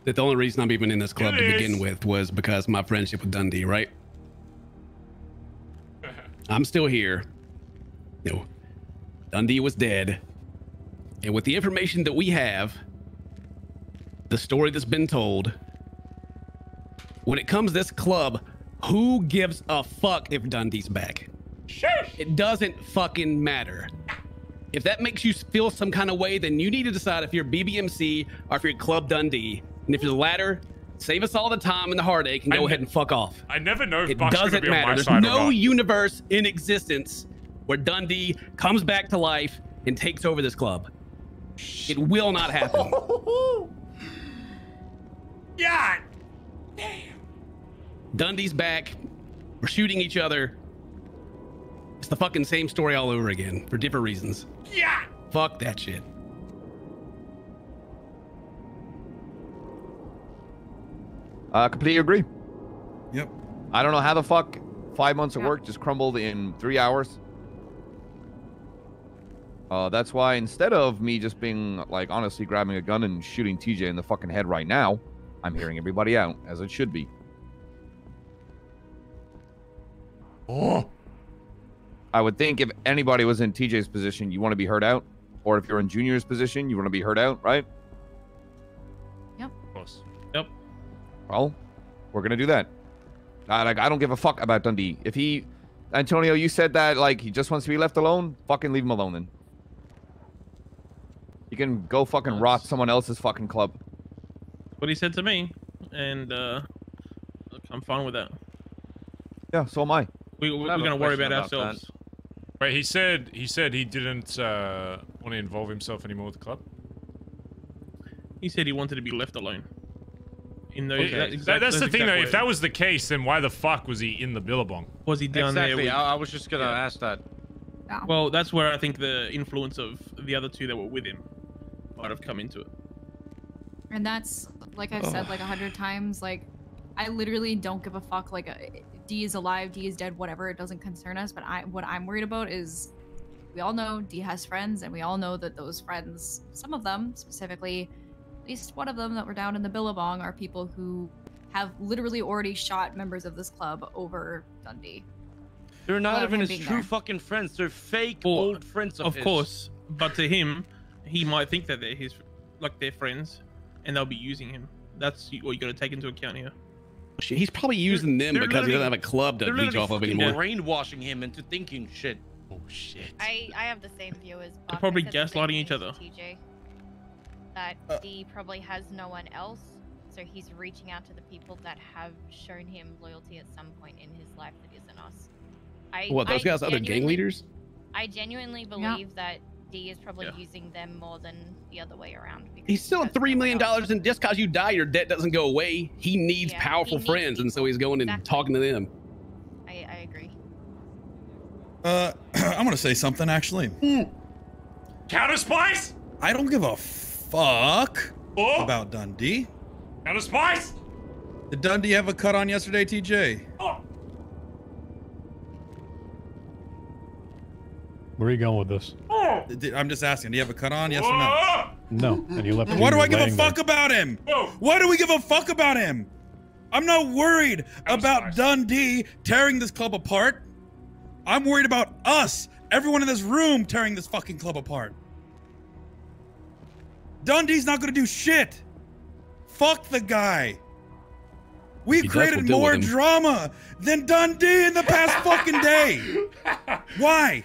that the only reason I'm even in this club to begin with was because my friendship with Dundee, right? I'm still here. You know, Dundee was dead, and with the information that we have, the story that's been told. When it comes to this club, who gives a fuck if Dundee's back? Shush! It doesn't fucking matter. If that makes you feel some kind of way, then you need to decide if you're BBMC or if you're Club Dundee. And if you're the latter, save us all the time and the heartache and go ahead and fuck off. I never know if It Buck's gonna doesn't be on my matter. There's side or no not. universe in existence where Dundee comes back to life and takes over this club. It will not happen. Yeah. Dundee's back. We're shooting each other. It's the fucking same story all over again for different reasons. Yeah. Fuck that shit. Completely agree. Yep. I don't know how the fuck 5 months of work just crumbled in 3 hours. That's why instead of me just being like honestly grabbing a gun and shooting TJ in the fucking head right now, I'm hearing everybody out as it should be. Oh. I would think if anybody was in TJ's position, you want to be heard out. Or if you're in Junior's position, you want to be heard out, right? Yep. Of course. Yep. Well, we're going to do that. I don't give a fuck about Dundee. If he... Antonio, you said that, like, he just wants to be left alone? Fucking leave him alone, then. You can go fucking rot someone else's fucking club. What he said to me, and look, I'm fine with that. Yeah, so am I. We're gonna worry about ourselves. Wait, he said he didn't want to involve himself anymore with the club. He said he wanted to be left alone. In those, Okay. That's the thing, though. If that was the case, then why the fuck was he in the Billabong? Was he down there? Exactly. With... I was just gonna ask that. Yeah. Well, that's where I think the influence of the other two that were with him might have come into it. And that's, like I've said like 100 times, like, I literally don't give a fuck. Like, D is alive, D is dead, whatever. It doesn't concern us. But what I'm worried about is, we all know D has friends, and we all know that those friends, some of them specifically, at least one of them that were down in the Billabong, are people who have literally already shot members of this club over Dundee. They're not Without even him his being true there. fucking friends. They're fake old friends of his. course, but to him, he might think that they're his, like they're friends, and they'll be using him. That's what you got to take into account here. He's probably using them They're because he doesn't literally- have a club to they're leech literally off of fucking anymore. brainwashing him into thinking shit. Oh shit. I have the same view as They're Bob. probably I said the same gaslighting each thing to other. TJ, that D probably has no one else, so he's reaching out to the people that have shown him loyalty at some point in his life that isn't us. What, those guys other gang leaders? I genuinely believe that D is probably using them more than the other way around. He's still $3 million, and just because you die, your debt doesn't go away. He needs powerful friends, and so he's going and talking to them. I agree. I'm gonna say something actually. Counter spice? I don't give a fuck about Dundee. Counter spice? Did Dundee have a cut on yesterday, TJ? Where are you going with this? I'm just asking. Do you have a cut on? Yes or no? No. And you left. Why do I give a laying fuck about him? Why do we give a fuck about him? I'm not worried about Dundee tearing this club apart. I'm worried about us, everyone in this room, tearing this fucking club apart. Dundee's not gonna do shit. Fuck the guy. We've created more drama than Dundee in the past fucking day. Why?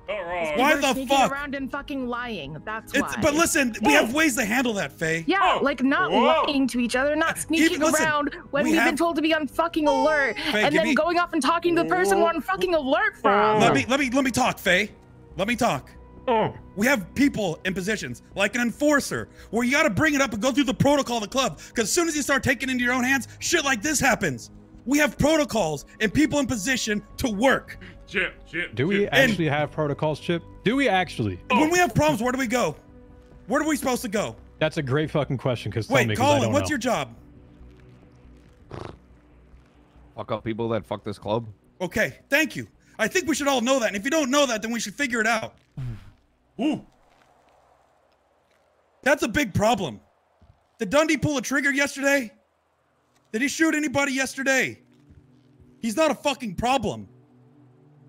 Why the sneaking fuck? around and fucking lying. That's why. But listen, we have ways to handle that, Faye. Yeah, like not lying to each other, not sneaking listen, around when we we've have- been told to be on fucking alert, Faye, and give then me- going off and talking to the person we're on fucking alert from. Let me talk, Faye. Let me talk. We have people in positions like an enforcer where you got to bring it up and go through the protocol of the club, because as soon as you start taking it into your own hands, shit like this happens. We have protocols and people in position to work. Chip. Do we actually have protocols, Chip? Do we actually? When we have problems, where do we go? Where are we supposed to go? That's a great fucking question. Because Wait, Colin, what's your job? Fuck up people that fuck this club. Okay, thank you. I think we should all know that. And if you don't know that, then we should figure it out. Ooh. That's a big problem. Did Dundee pull a trigger yesterday? Did he shoot anybody yesterday? He's not a fucking problem.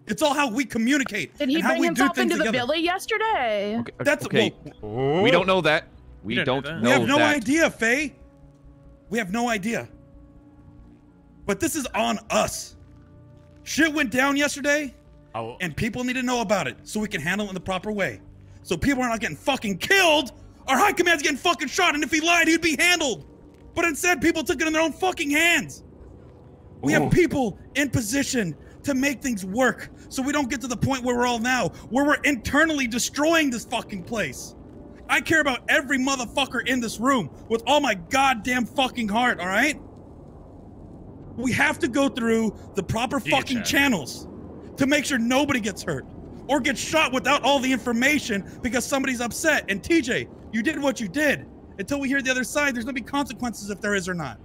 It's all how we communicate. Did he and how bring we do himself things into the together. billy yesterday? That's okay. We don't know that. We don't know We have no that. idea, Faye. We have no idea. But this is on us. Shit went down yesterday, and people need to know about it so we can handle it in the proper way. So people are not getting fucking killed. Our high command's getting fucking shot, and if he lied, he'd be handled. But instead, people took it in their own fucking hands. We have people in position to make things work so we don't get to the point where we're all now, where we're internally destroying this fucking place. I care about every motherfucker in this room with all my goddamn fucking heart, all right? We have to go through the proper fucking channels to make sure nobody gets hurt or gets shot without all the information because somebody's upset. And TJ, you did what you did. Until we hear the other side, there's gonna be consequences if there is or not.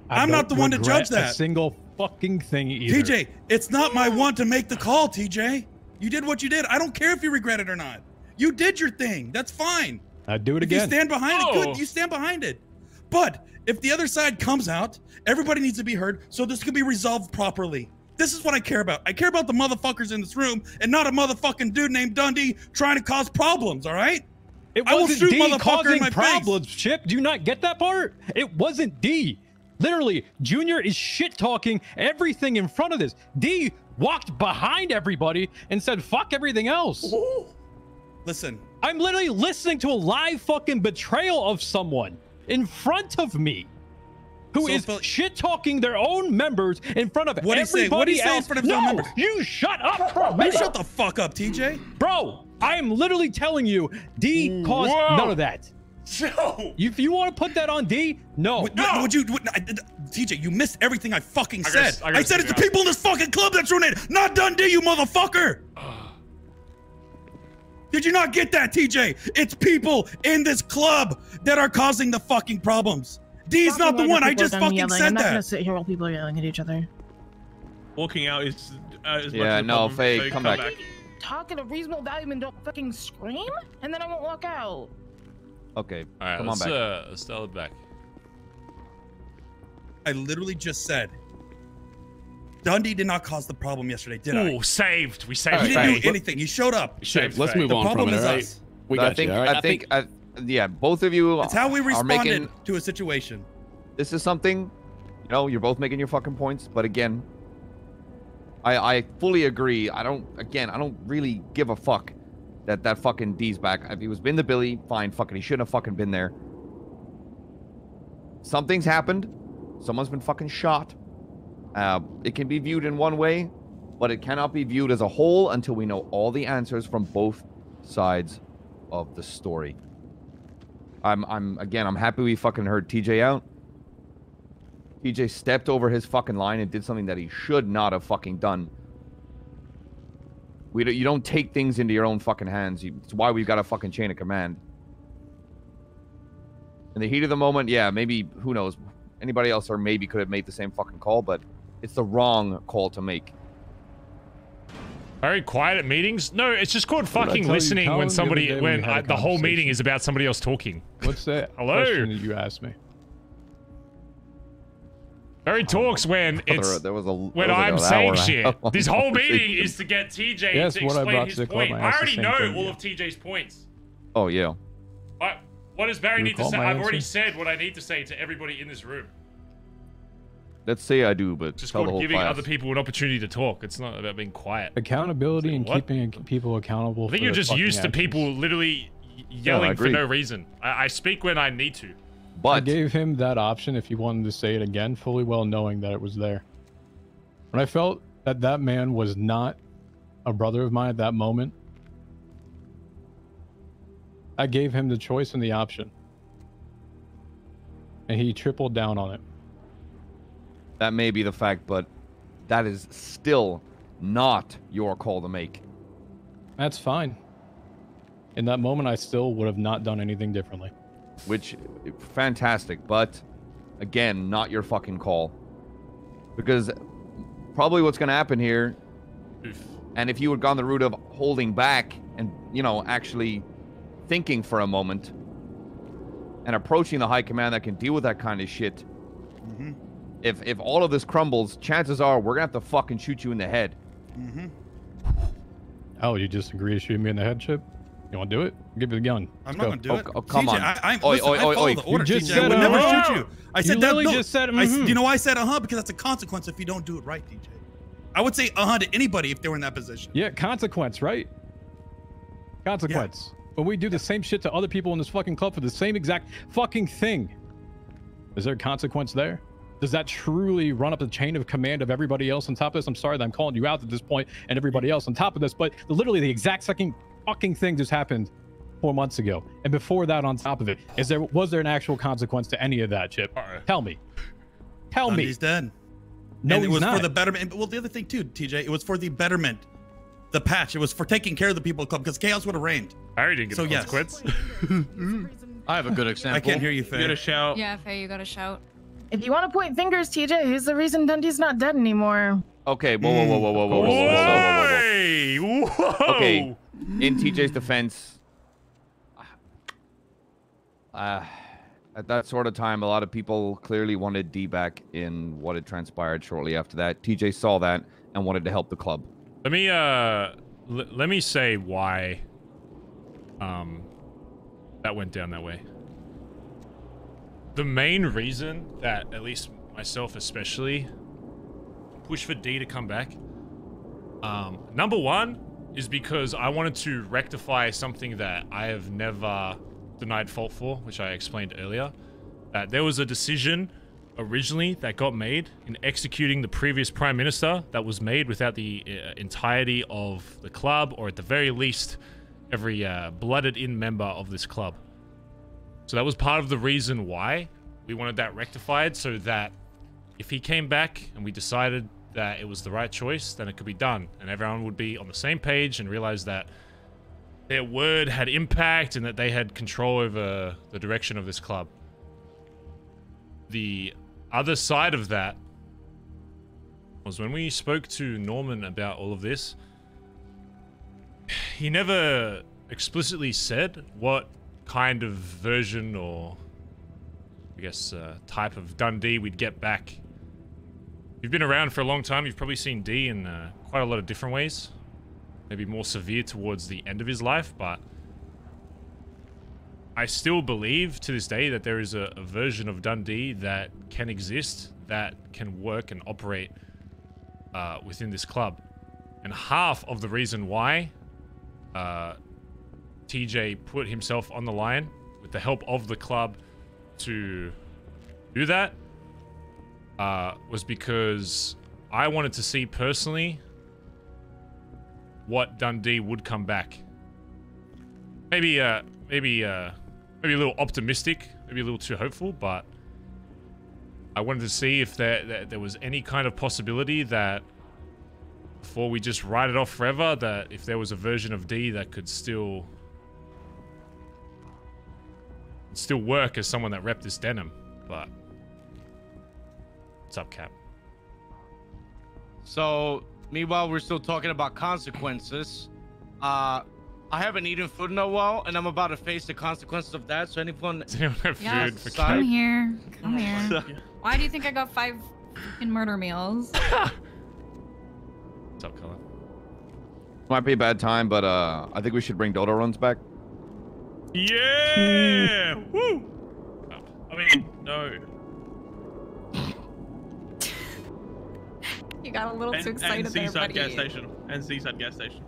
I'm not the one to judge that. A single fucking thing either. TJ, it's not my one to make the call, TJ. You did what you did. I don't care if you regret it or not. You did your thing. That's fine. I'd do it If again. you stand behind it, good. You stand behind it. But if the other side comes out, everybody needs to be heard so this can be resolved properly. This is what I care about. I care about the motherfuckers in this room and not a motherfucking dude named Dundee trying to cause problems, all right? It I will wasn't shoot D motherfucker causing in my problems, Chip. Do you not get that part? It wasn't D. Literally, Junior is shit-talking everything in front of this. D walked behind everybody and said, fuck everything else. Listen. I'm literally listening to a live fucking betrayal of someone in front of me who is shit-talking their own members in front of What'd he say? everybody What'd he say in else. front of his own No, members? you shut up for a minute. You shut the fuck up, TJ. Bro, I am literally telling you, D caused none of that. If you want to put that on D, no. TJ, you missed everything I fucking I said. gotta I said it's the figure people in this fucking club that's ruining it, not Dundee, you motherfucker. Did you not get that, TJ? It's people in this club that are causing the fucking problems. D's not the one. I just fucking said I'm not gonna that. sit here while people are yelling at each other. Walking out is as Yeah, much of a no, problem, Faye, so come back. Talk at a reasonable volume and don't fucking scream, and then I won't walk out. Okay, All right, come on let's back. let's dial it back. I literally just said Dundee did not cause the problem yesterday, did I? Oh, saved. We saved. He didn't Faye. do anything. He showed up. Let's move the on problem from it, is all right? us. We I got think, you, all right? yeah, both of you It's how we are responded making, to a situation. this is something, you're both making your fucking points, but again, I fully agree. I don't really give a fuck that fucking D's back. If he was been the Billy, fine, fucking, he shouldn't have fucking been there. Something's happened. Someone's been fucking shot. It can be viewed in one way, but it cannot be viewed as a whole until we know all the answers from both sides of the story. I'm happy we fucking heard TJ out. TJ stepped over his fucking line and did something that he should not have fucking done. You don't take things into your own fucking hands. It's why we've got a fucking chain of command. In the heat of the moment, yeah, maybe, who knows, anybody else or maybe could have made the same fucking call, but it's the wrong call to make. Very quiet at meetings? No, it's just called fucking listening when somebody, when the whole meeting is about somebody else talking. What's that Hello? question that you asked me? Barry talks when it's when I'm saying shit. This whole meeting is to get TJ to explain his point. I already know all of TJ's points. Oh, yeah. What does Barry need to say? I've already said what I need to say to everybody in this room. Let's say I do, but Just tell the called whole giving class. other people an opportunity to talk. It's not about being quiet. Accountability and keeping people accountable. I think you're just used to people literally yelling for no reason. I speak when I need to. But I gave him that option if he wanted to say it again, fully well knowing that it was there. When I felt that that man was not a brother of mine at that moment, I gave him the choice and the option. And he tripled down on it. That may be the fact, but that is still not your call to make. That's fine. In that moment, I still would have not done anything differently. Which, fantastic, but again, not your fucking call. Because probably what's going to happen here, and if you had gone the route of holding back and, you know, actually thinking for a moment and approaching the high command that can deal with that kind of shit, if all of this crumbles, chances are we're going to have to fucking shoot you in the head. Oh, you just agree to shoot me in the head, Chip? You want to do it? Give me the gun. I'm Let's not go. going to do it. Oh, come TJ, on. Listen, I follow the order, You just TJ. I would said, never uh-huh. shoot you. I said You that. literally No, just said, you know why I said because that's a consequence if you don't do it right, TJ. I would say to anybody if they were in that position. Yeah, consequence, right? Consequence. When we do the same shit to other people in this fucking club for the same exact fucking thing, is there a consequence there? Does that truly run up the chain of command of everybody else on top of this? I'm sorry that I'm calling you out at this point and everybody else on top of this, but literally the exact second fucking thing just happened 4 months ago. And before that, on top of it, was there an actual consequence to any of that, Chip? Tell me. Tell me. He's dead. No, and it he's was not. for the betterment. Well, the other thing too, TJ, it was for the betterment. The patch. It was for taking care of the people of the club because chaos would have reigned. I already didn't get a consequence. I have a good example. I can't hear you, Faye. You get a shout. Yeah, Faye, you gotta shout. If you want to point fingers, TJ, who's the reason Dundee's not dead anymore? Okay, whoa. Okay, in TJ's defense, at that sort of time, a lot of people clearly wanted D back in what had transpired shortly after that. TJ saw that and wanted to help the club. Let me let me say why that went down that way. The main reason that, at least myself especially, pushed for D to come back, number one, is because I wanted to rectify something that I have never denied fault for, which I explained earlier. That there was a decision originally that got made in executing the previous Prime Minister that was made without the entirety of the club, or at the very least, every blooded-in member of this club. So that was part of the reason why we wanted that rectified, so that if he came back and we decided that it was the right choice, then it could be done, and everyone would be on the same page and realize that their word had impact and that they had control over the direction of this club. The other side of that was when we spoke to Norman about all of this, he never explicitly said what kind of version or, I guess, type of Dundee we'd get back. If you've been around for a long time, you've probably seen D in quite a lot of different ways. Maybe more severe towards the end of his life, but I still believe to this day that there is a version of Dundee that can exist, that can work and operate within this club. And half of the reason why TJ put himself on the line with the help of the club to do that was because I wanted to see personally what Dundee would come back. Maybe a little optimistic, maybe a little too hopeful, but I wanted to see if there was any kind of possibility that before we just write it off forever, that if there was a version of D that could still work as someone that repped this denim. But what's up, Cap? So, meanwhile, we're still talking about consequences. I haven't eaten food in a while, and I'm about to face the consequences of that. So anyone Yeah, come here. Come here. Why do you think I got 5 fucking murder meals? What's up, Colin? Might be a bad time, but I think we should bring Dodo runs back. Yeah! Woo! I mean, no. You got a little too excited and there, Seaside buddy. gas station. And Seaside gas station.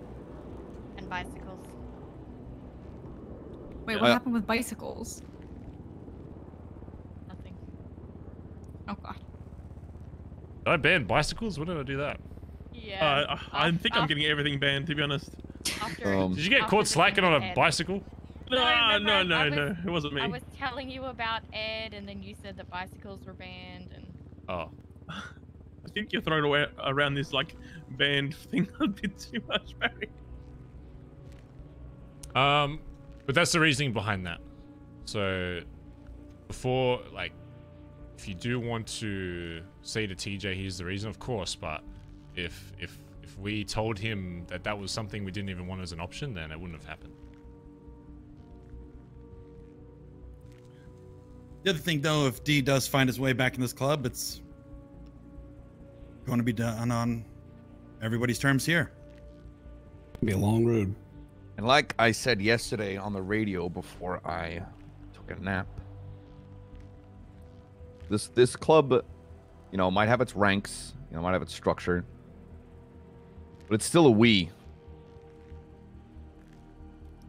And bicycles. Wait, what happened with bicycles? Nothing. Oh god. Did I ban bicycles? When did I do that? Yeah. I think I'm getting everything banned, to be honest. Did you get caught slacking on a bicycle? No, I it wasn't me. I was telling you about Ed, and then you said that bicycles were banned, and Oh. I think you're throwing around this like banned thing a bit too much, Barry. But that's the reasoning behind that. So before, like, if you do want to say to TJ, here's the reason, of course, but if we told him that that was something we didn't even want as an option, then it wouldn't have happened. The other thing, though, if D does find his way back in this club, it's going to be done on everybody's terms here. Be a long road. And like I said yesterday on the radio before I took a nap, this club, you know, might have its ranks, you know, might have its structure, but it's still a we.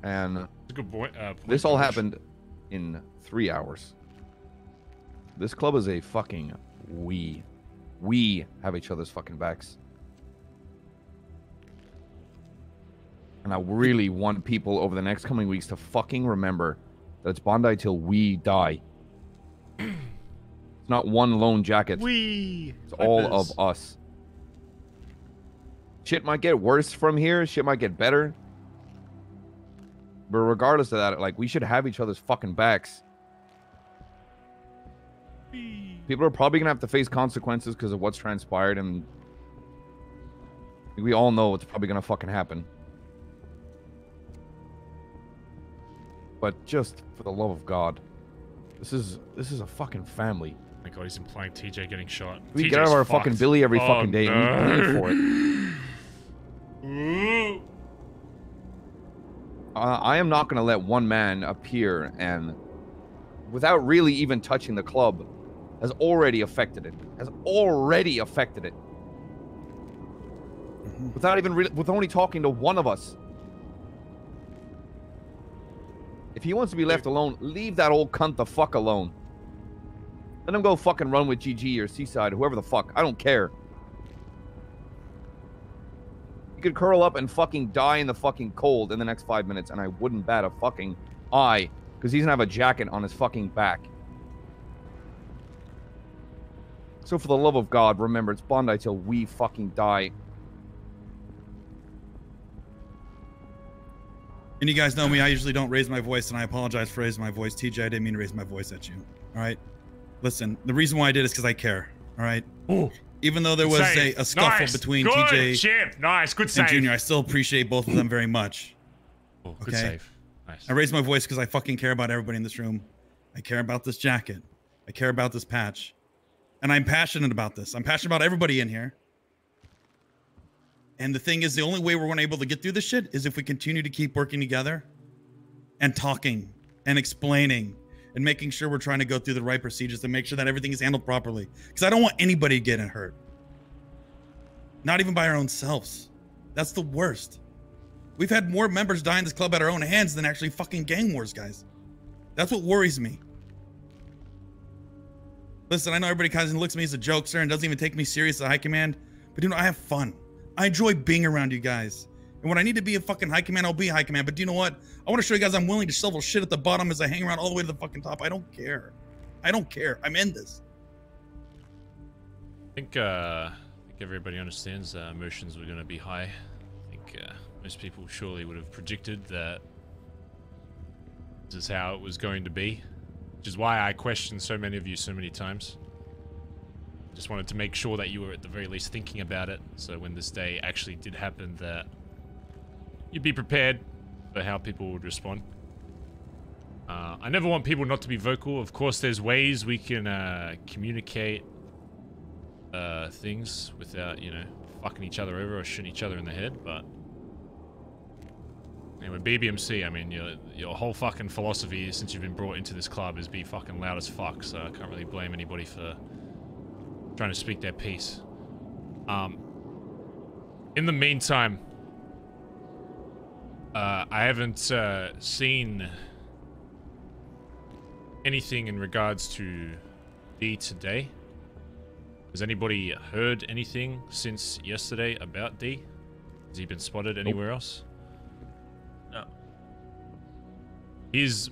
And That's a good point. This all happened in 3 hours. This club is a fucking we. We have each other's fucking backs. And I really want people over the next coming weeks to fucking remember that it's Bondi till we die. It's not one lone jacket. It's all of us. Shit might get worse from here. Shit might get better. But regardless of that, like, we should have each other's fucking backs. People are probably gonna have to face consequences because of what's transpired, and we all know it's probably gonna fucking happen. But just for the love of God, this is a fucking family. Oh my God, he's implying TJ getting shot. We TJ's get out of our fucked. fucking Billy every Oh, fucking day, and we pay for it. I am not gonna let one man appear and, without really even touching the club, has already affected it. Without even with only talking to one of us. If he wants to be left alone, leave that old cunt the fuck alone. Let him go fucking run with GG or Seaside, whoever the fuck. I don't care. You could curl up and fucking die in the fucking cold in the next 5 minutes, and I wouldn't bat a fucking eye, because he's gonna have a jacket on his fucking back. So for the love of God, remember, it's Bondi till we fucking die. And you guys know me, I usually don't raise my voice, and I apologize for raising my voice. TJ, I didn't mean to raise my voice at you. All right? Listen, the reason why I did is because I care. All right? Ooh. Even though there was a scuffle between TJ and Junior, I still appreciate both of them very much. Oh, good save. Nice. I raised my voice because I fucking care about everybody in this room. I care about this jacket. I care about this patch. And I'm passionate about this. I'm passionate about everybody in here. And the thing is, the only way we're going to be able to get through this shit is if we continue to keep working together and talking and explaining and making sure we're trying to go through the right procedures to make sure that everything is handled properly. Because I don't want anybody getting hurt. Not even by our own selves. That's the worst. We've had more members die in this club at our own hands than actually fucking gang wars, guys. That's what worries me. Listen, I know everybody kind of looks at me as a jokester and doesn't even take me serious as a high command, but you know, I have fun. I enjoy being around you guys. And when I need to be a fucking high command, I'll be high command. But do you know what? I want to show you guys I'm willing to shovel shit at the bottom as I hang around all the way to the fucking top. I don't care. I don't care. I'm in this. I think everybody understands that emotions were going to be high. I think most people surely would have predicted that this is how it was going to be, which is why I questioned so many of you so many times. Just wanted to make sure that you were at the very least thinking about it, so when this day actually did happen, that you'd be prepared for how people would respond. I never want people not to be vocal. Of course, there's ways we can communicate things without, you know, fucking each other over or shooting each other in the head, but anyway, BBMC, I mean, your whole fucking philosophy since you've been brought into this club is be fucking loud as fuck, so I can't really blame anybody for trying to speak their piece. In the meantime, I haven't seen anything in regards to D today. Has anybody heard anything since yesterday about D? Has he been spotted anywhere else? No. He's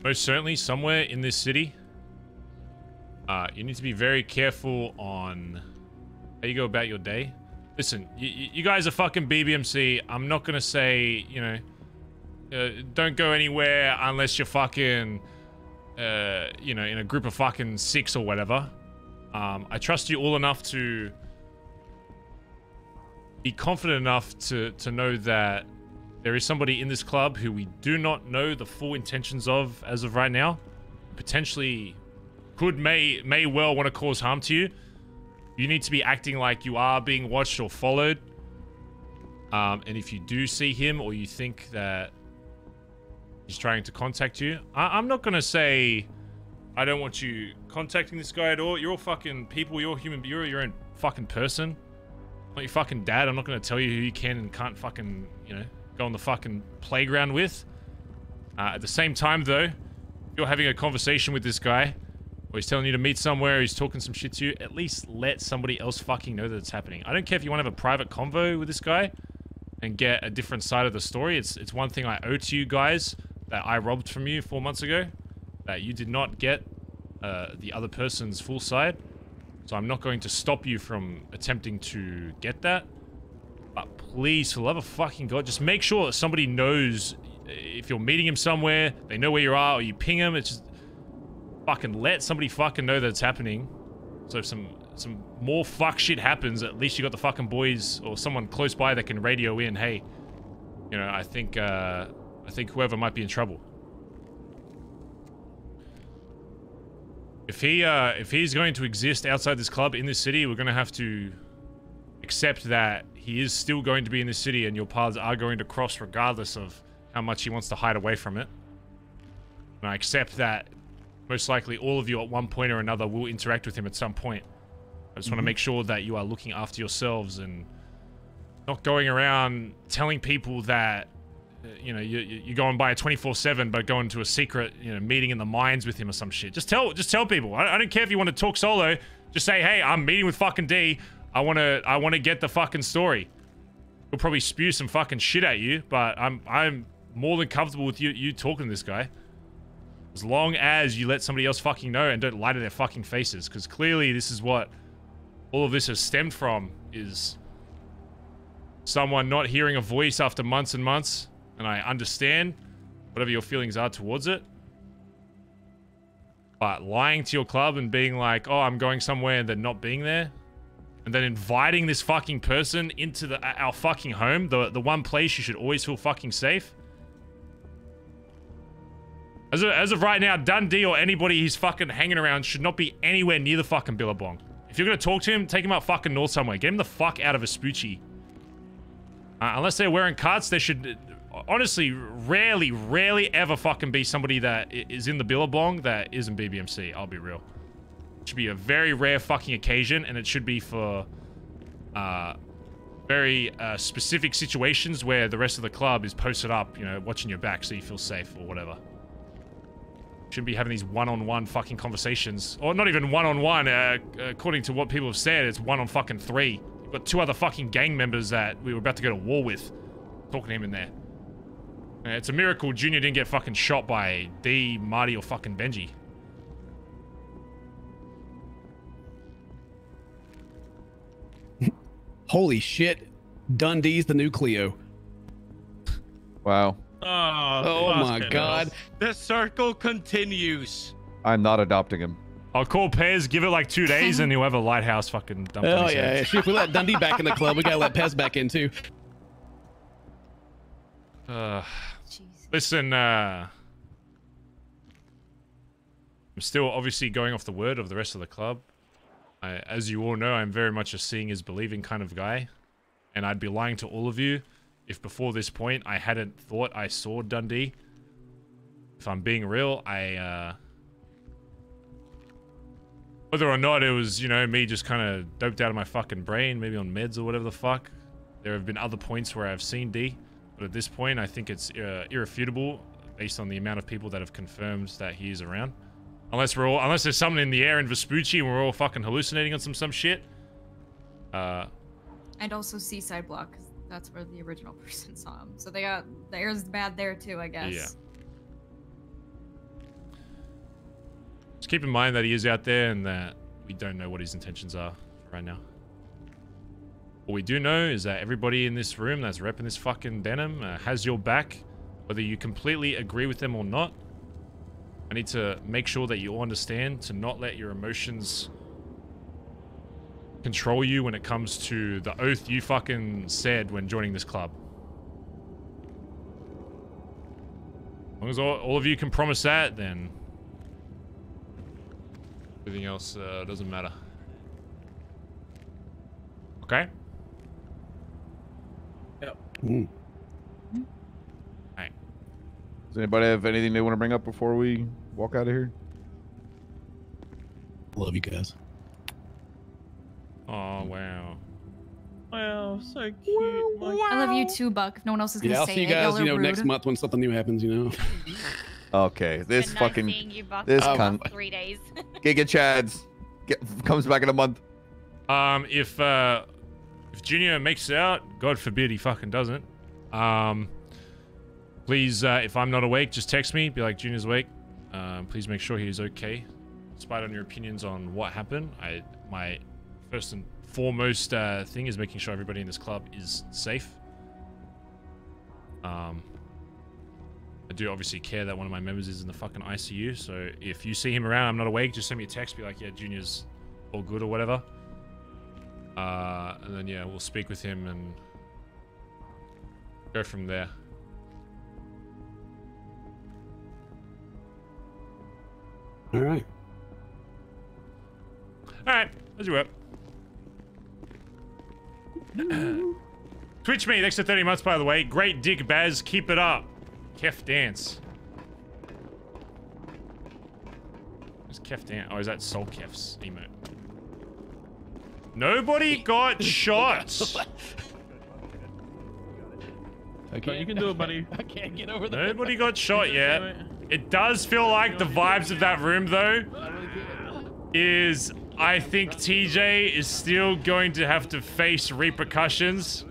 most certainly somewhere in this city. You need to be very careful on how you go about your day. Listen, you guys are fucking BBMC. I'm not gonna say, you know, don't go anywhere unless you're fucking, you know, in a group of fucking 6 or whatever. I trust you all enough to be confident enough to know that there is somebody in this club who we do not know the full intentions of as of right now. Potentially may well want to cause harm to you. You need to be acting like you are being watched or followed. And if you do see him or you think that he's trying to contact you, I'm not going to say I don't want you contacting this guy at all. You're all fucking people. You're human. You're your own fucking person. I'm not your fucking dad. I'm not going to tell you who you can and can't fucking, you know, go on the fucking playground with. At the same time, though, if you're having a conversation with this guy, or he's telling you to meet somewhere, he's talking some shit to you, at least let somebody else fucking know that it's happening. I don't care if you want to have a private convo with this guy and get a different side of the story. It's one thing I owe to you guys that I robbed from you 4 months ago, that you did not get the other person's full side. So I'm not going to stop you from attempting to get that. But please, for the love of fucking God, just make sure that somebody knows if you're meeting him somewhere, they know where you are, or you ping him. It's just fucking let somebody fucking know that it's happening. So if some more fuck shit happens, at least you got the fucking boys or someone close by that can radio in, hey, you know, I think whoever might be in trouble. If he's going to exist outside this club in this city, we're going to have to accept that he is still going to be in this city and your paths are going to cross regardless of how much he wants to hide away from it. And I accept that most likely all of you at one point or another will interact with him at some point. I just want to make sure that you are looking after yourselves and not going around telling people that, you know, you're going by a 24/7, but going to a secret, you know, meeting in the mines with him or some shit. Just tell people. I don't care if you want to talk solo. Just say, hey, I'm meeting with fucking D. I want to get the fucking story. He'll probably spew some fucking shit at you, but I'm more than comfortable with you talking to this guy. As long as you let somebody else fucking know and don't lie to their fucking faces, because clearly this is what all of this has stemmed from, is someone not hearing a voice after months and months. And I understand whatever your feelings are towards it. But lying to your club and being like, oh, I'm going somewhere, and then not being there. And then inviting this fucking person into our fucking home, the one place you should always feel fucking safe. As of right now, Dundee or anybody he's fucking hanging around should not be anywhere near the fucking Billabong. If you're gonna talk to him, take him up fucking north somewhere. Get him the fuck out of Vespucci. Unless they're wearing cuts, they should... Honestly, rarely ever fucking be somebody that is in the Billabong that isn't BBMC. I'll be real. It should be a very rare fucking occasion, and it should be for very specific situations where the rest of the club is posted up, you know, watching your back so you feel safe or whatever. Shouldn't be having these one-on-one fucking conversations. Or not even one-on-one, according to what people have said, it's one-on-fucking-3. We've got 2 other fucking gang members that we were about to go to war with. Talking to him in there. It's a miracle Junior didn't get fucking shot by D, Marty, or fucking Benji. Holy shit. Dundee's the new Cleo. Wow. Oh my god. The circle continues. I'm not adopting him. I'll call Pez, give it like 2 days, and he'll have a lighthouse fucking dump. Oh yeah, shit, if we let Dundee back in the club, we gotta let Pez back in too. Listen, I'm still obviously going off the word of the rest of the club. As you all know, I'm very much a seeing is believing kind of guy. And I'd be lying to all of you if before this point I hadn't thought I saw Dundee. If I'm being real, whether or not it was, you know, me just kind of doped out of my fucking brain, maybe on meds or whatever the fuck. There have been other points where I've seen D. But at this point, I think it's irrefutable based on the amount of people that have confirmed that he is around. Unless there's someone in the air in Vespucci and we're all fucking hallucinating on some shit. And also Seaside Block, because that's where the original person saw him. So they got the air's bad there too, I guess. Yeah. Just keep in mind that he is out there and that we don't know what his intentions are right now. What we do know is that everybody in this room that's repping this fucking denim has your back, whether you completely agree with them or not. I need to make sure that you all understand to not let your emotions control you when it comes to the oath you fucking said when joining this club. As long as all of you can promise that, then everything else doesn't matter. Okay? Yep. Alright. Does anybody have anything they want to bring up before we walk out of here? Love you guys. Oh, wow. Wow, so cute. I love you too, Buck. If no one else is gonna Yeah, I'll say see you it, guys, y'all are you know, rude. next month when something new happens, you know. Okay, this Been fucking nice seeing you, Buck, this for the cunt. last 3 days. Giga Chads comes back in a month. If Junior makes it out, God forbid he fucking doesn't. Please, if I'm not awake, just text me. Be like, Junior's awake. Please make sure he's okay. Despite on your opinions on what happened, my first and foremost thing is making sure everybody in this club is safe. I do obviously care that one of my members is in the fucking ICU, so if you see him around, I'm not awake, just send me a text, be like, yeah, Junior's all good or whatever. And then, yeah, we'll speak with him and go from there. All right. All right, as you were. Twitch me, next to 30 months, by the way. Great dick, Bazz. Keep it up. Kef dance. Where's Kef dance? Oh, is that Soul Kef's emote? Nobody got shot. Okay, you can do it, buddy. I can't get over there. Nobody got shot yet. It does feel like the vibes of that room, though, is I think TJ is still going to have to face repercussions.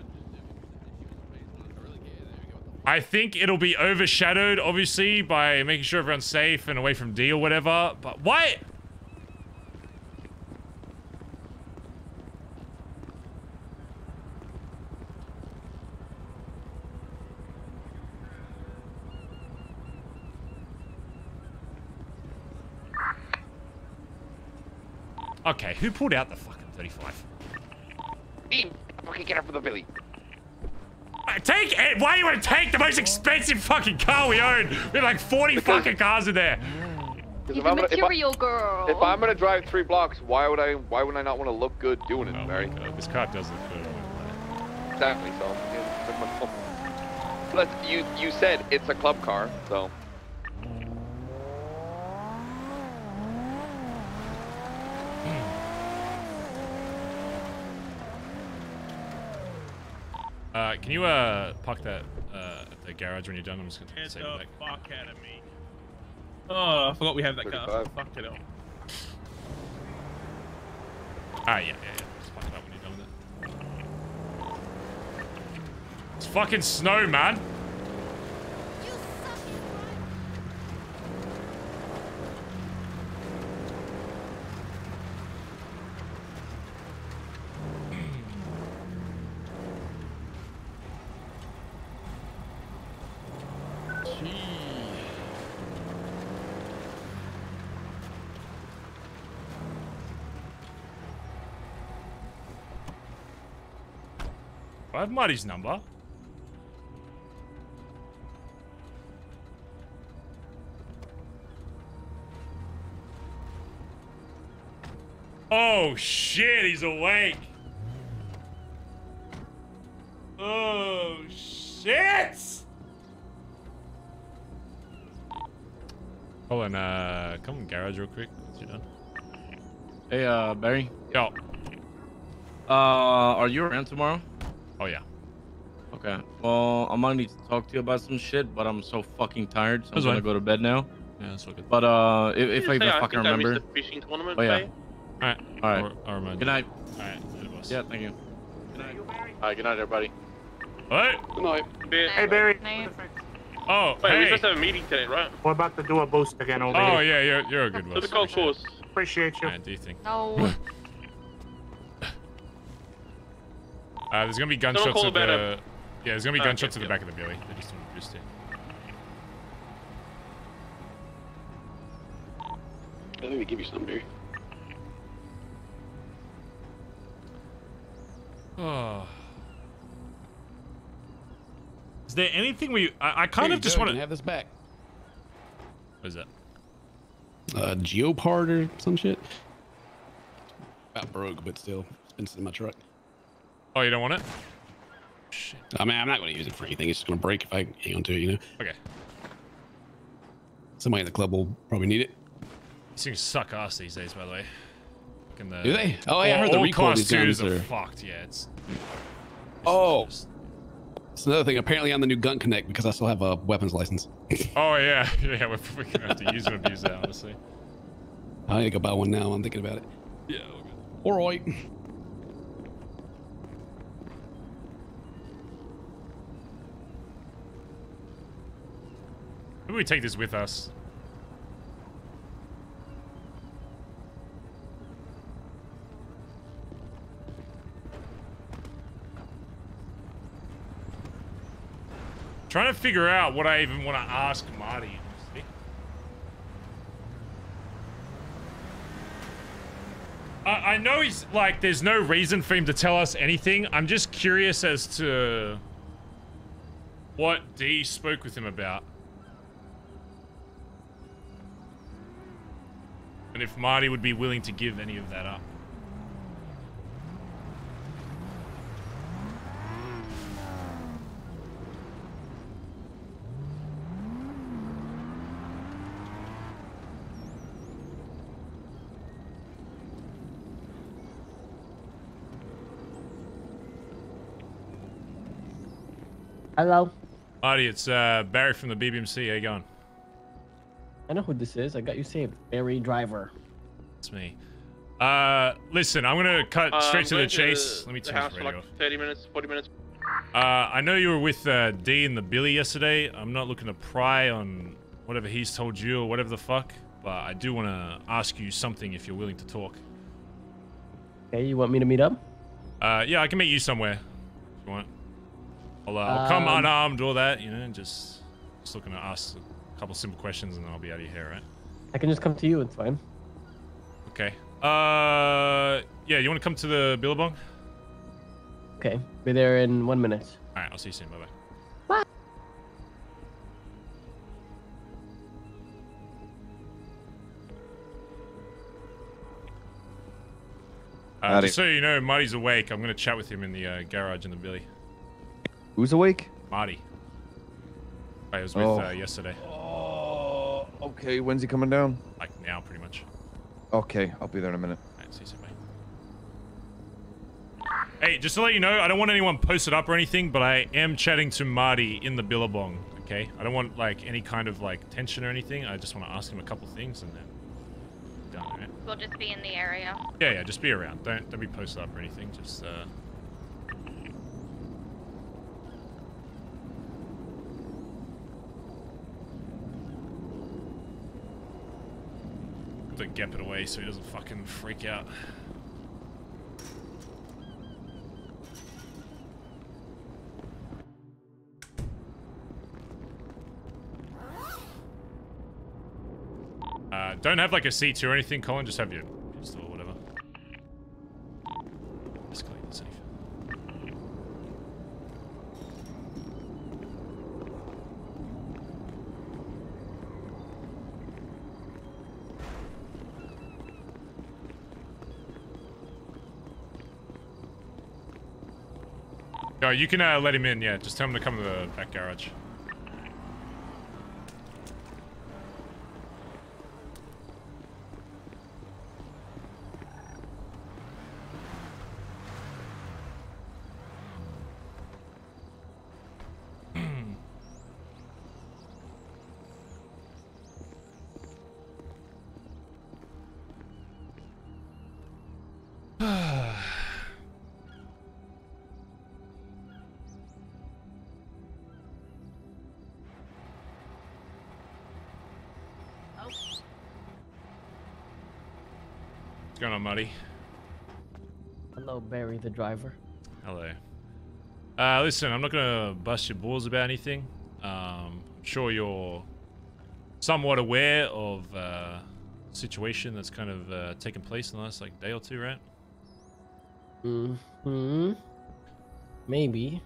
I think it'll be overshadowed, obviously, by making sure everyone's safe and away from D or whatever. But what? Okay, who pulled out the fucking 35? Okay, get up for the Billy. Take it! Why do you want to take the most expensive fucking car we own? We have like 40 fucking cars in there. He's a material girl. If I'm gonna drive 3 blocks, why would I not want to look good doing it, Barry? This car does look good. Exactly. So, yeah, but you said it's a club car, so. Can you park that at the garage when you're done? I'm just gonna save it back. Fuck out of me. Oh, I forgot we have that car. Fuck it up. Ah, yeah. Just park it up when you're done with it. It's fucking snow, man. I have Marty's number. Oh shit, he's awake. Oh shit. Hold on, come in garage real quick once you're done. Hey, Barry. Yo. Are you around tomorrow? Oh yeah. Okay. Well, I might need to talk to you about some shit, but I'm so fucking tired, so I'm gonna go to bed now. Yeah, that's all good. But if I even fucking remember. I missed the fishing tournament. Oh yeah. Alright. Alright. I'll remind Good you. night. Alright. Yeah, thank you. Good night, everybody. What? Good night. Hey, Barry. Oh, Wait, hey. we just have a meeting today, right? We're about to do a boost again over here. Oh yeah, you're a good boss. To the golf course. Appreciate you. Do you think? No. There's gonna be gunshots at the. Yeah, there's gonna be gunshots at the back of the Billy. They just want to boost it. Let me give you some beer. Oh. Is there anything I kind of just want to have this back? What is that? Geopard or some shit. About broke, but still, it's been sitting in my truck. Oh, you don't want it? Shit. I mean, I'm not going to use it for anything. It's just going to break if I hang on to it, you know? Okay. Somebody in the club will probably need it. These things suck ass these days, by the way. Do they? Oh, yeah, I heard the recoil Class these guns 2s are are fucked. Yeah, it's. Oh. It's another thing. Apparently, I'm the new gun connect because I still have a weapons license. Oh, yeah. Yeah, we're going to have to use and abuse that, honestly. I need to go buy one now. I'm thinking about it. Yeah, okay. All right. Maybe we take this with us. Trying to figure out what I even want to ask Marty. I know he's like, there's no reason for him to tell us anything. I'm just curious as to what Dee spoke with him about. And if Marty would be willing to give any of that up. Hello. Marty, it's Barry from the BBMC. How you going? I know who this is. I got you saved. Barry Driver. It's me. Listen, I'm gonna cut straight to the chase. Let me turn house the for radio like 30 minutes, 40 minutes. I know you were with D and the Billy yesterday. I'm not looking to pry on whatever he's told you or whatever the fuck, but I do want to ask you something if you're willing to talk. Okay, you want me to meet up? Yeah, I can meet you somewhere if you want. I'll come unarmed, all that, you know, and just looking to ask a couple simple questions and then I'll be out of your hair, right? I can just come to you. It's fine. Okay. Yeah, you want to come to the Billabong? Okay, be there in 1 minute. All right, I'll see you soon. Bye-bye. Just so you know, Marty's awake. I'm going to chat with him in the garage in the Billy. Who's awake? Marty. I was with yesterday. Oh, okay. When's he coming down? Like now, pretty much. Okay, I'll be there in a minute. All right, see you soon, Hey, just to let you know, I don't want anyone posted up or anything, but I am chatting to Marty in the Billabong, okay? I don't want, like, any kind of, like, tension or anything. I just want to ask him a couple things and then... done, right? We'll just be in the area. Yeah, just be around. Don't be posted up or anything. Just, to gap it away so he doesn't fucking freak out. Don't have like a C2 or anything, Colin. Just have your pistol or whatever. Escalate the safe. Oh, you can let him in. Yeah, just tell him to come to the back garage. What's going on, Muddy? Hello, Barry, the driver. Hello. Listen, I'm not gonna bust your balls about anything. I'm sure you're somewhat aware of the situation that's kind of taken place in the last like day or two, right? Maybe.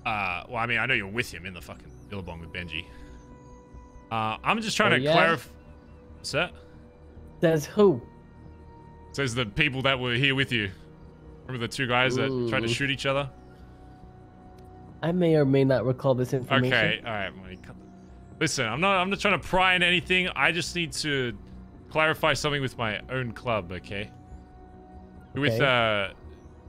Well, I mean, I know you're with him in the fucking Billabong with Benji. I'm just trying to clarify. What's that? Says who? Says the people that were here with you. Remember the two guys that tried to shoot each other? I may or may not recall this information. Okay, all right, Money. Listen, I'm not trying to pry into anything. I just need to clarify something with my own club, okay? With you know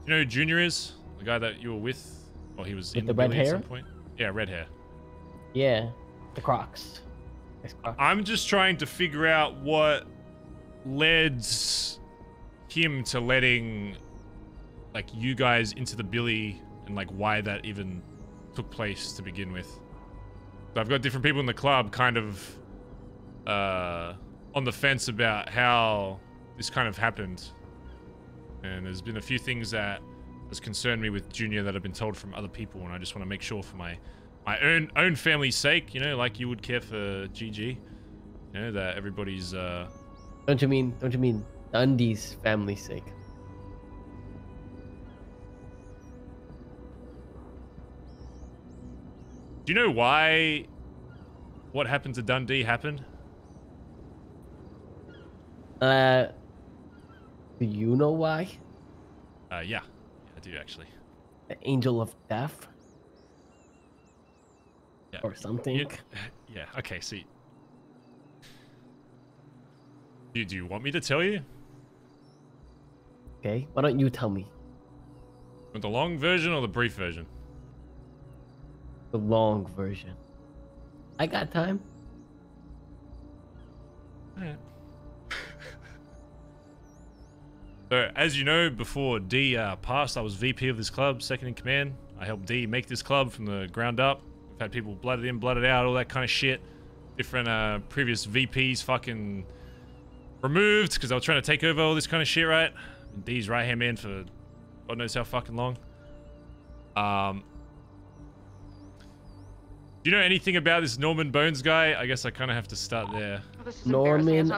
who Junior is? The guy that you were with? Well, he was in the red hair at some point. Yeah, red hair. Yeah, the Crocs. I'm just trying to figure out what led him to letting like you guys into the billy and like why that even took place to begin with. So I've got different people in the club kind of on the fence about how this kind of happened, and there's been a few things that has concerned me with Junior that have been told from other people, and I just want to make sure for my own family's sake, you know, like you would care for GG, you know, that everybody's Don't you mean Dundee's family's sake? Do you know why what happened to Dundee happened? Do you know why? Yeah, I do actually. The Angel of Death? Yeah. Or something? Yeah, okay, see. Do you want me to tell you? Okay, why don't you tell me? Want the long version or the brief version? The long version. I got time. Alright. So, as you know, before D passed, I was VP of this club, second in command. I helped D make this club from the ground up. We've had people blooded in, blooded out, all that kind of shit. Different previous VPs fucking removed because they were trying to take over all this kind of shit, right? And D's right-hand man for God knows how fucking long. Do you know anything about this Norman Bones guy? I guess I kind of have to start there. Norman,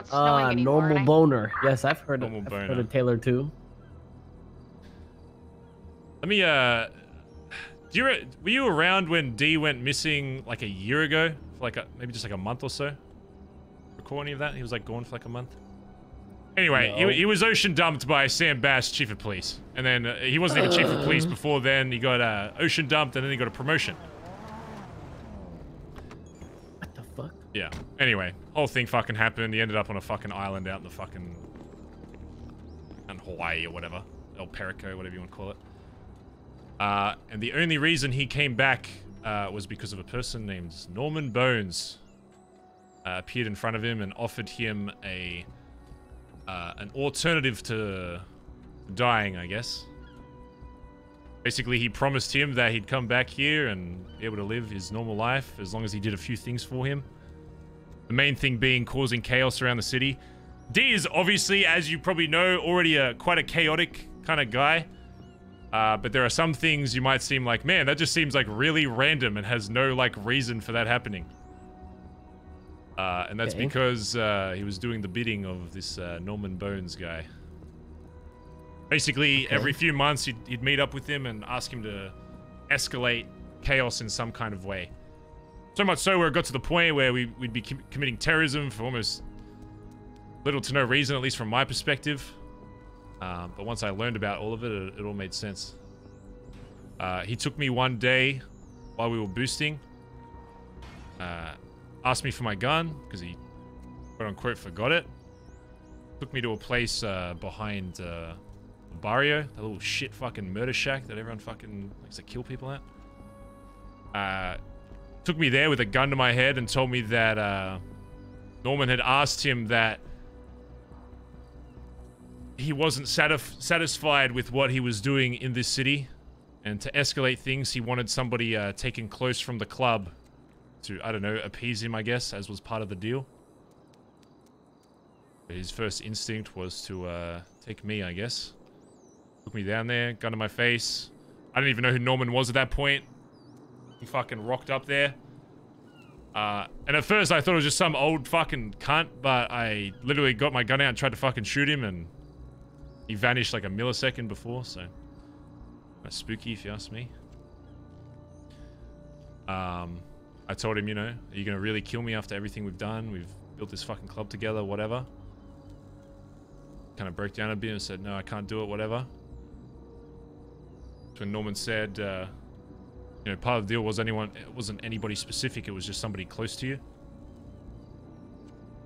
Normal Boner. Yes, I've heard of Taylor too. Let me, were you around when D went missing like a year ago? For like maybe just like a month or so? Recall any of that? He was like gone for like a month? Anyway, no. he was ocean dumped by Sam Bass, chief of police. And then he wasn't even chief of police before then. He got ocean dumped and then he got a promotion. What the fuck? Yeah. Anyway, whole thing fucking happened. He ended up on a fucking island out in the fucking... in Hawaii or whatever. El Perico, whatever you want to call it. And the only reason he came back was because of a person named Norman Bones appeared in front of him and offered him an alternative to dying, I guess. Basically, he promised him that he'd come back here and be able to live his normal life as long as he did a few things for him. The main thing being causing chaos around the city. D is obviously, as you probably know, already quite a chaotic kind of guy. But there are some things you might seem like, man, that just seems like really random and has no like reason for that happening. And that's because he was doing the bidding of this Norman Bones guy. Basically, every few months he'd meet up with him and ask him to escalate chaos in some kind of way. So much so where it got to the point where we'd be committing terrorism for almost little to no reason, at least from my perspective. But once I learned about all of it, it all made sense. He took me one day while we were boosting. Asked me for my gun, because he, quote-unquote, forgot it. Took me to a place behind Barrio, that little shit fucking murder shack that everyone fucking likes to kill people at. Took me there with a gun to my head and told me that Norman had asked him that he wasn't satisfied with what he was doing in this city, and to escalate things, he wanted somebody taken close from the club to, I don't know, appease him, I guess, as was part of the deal. His first instinct was to take me, I guess. Took me down there, gun to my face. I didn't even know who Norman was at that point. He fucking rocked up there. And at first I thought it was just some old fucking cunt, but I literally got my gun out and tried to fucking shoot him, and he vanished like a millisecond before, so that's spooky if you ask me. I told him, you know, are you gonna really kill me after everything we've done? We've built this fucking club together, whatever. Kind of broke down a bit and said, no, I can't do it, whatever. So when Norman said, you know, part of the deal was it wasn't anybody specific, it was just somebody close to you.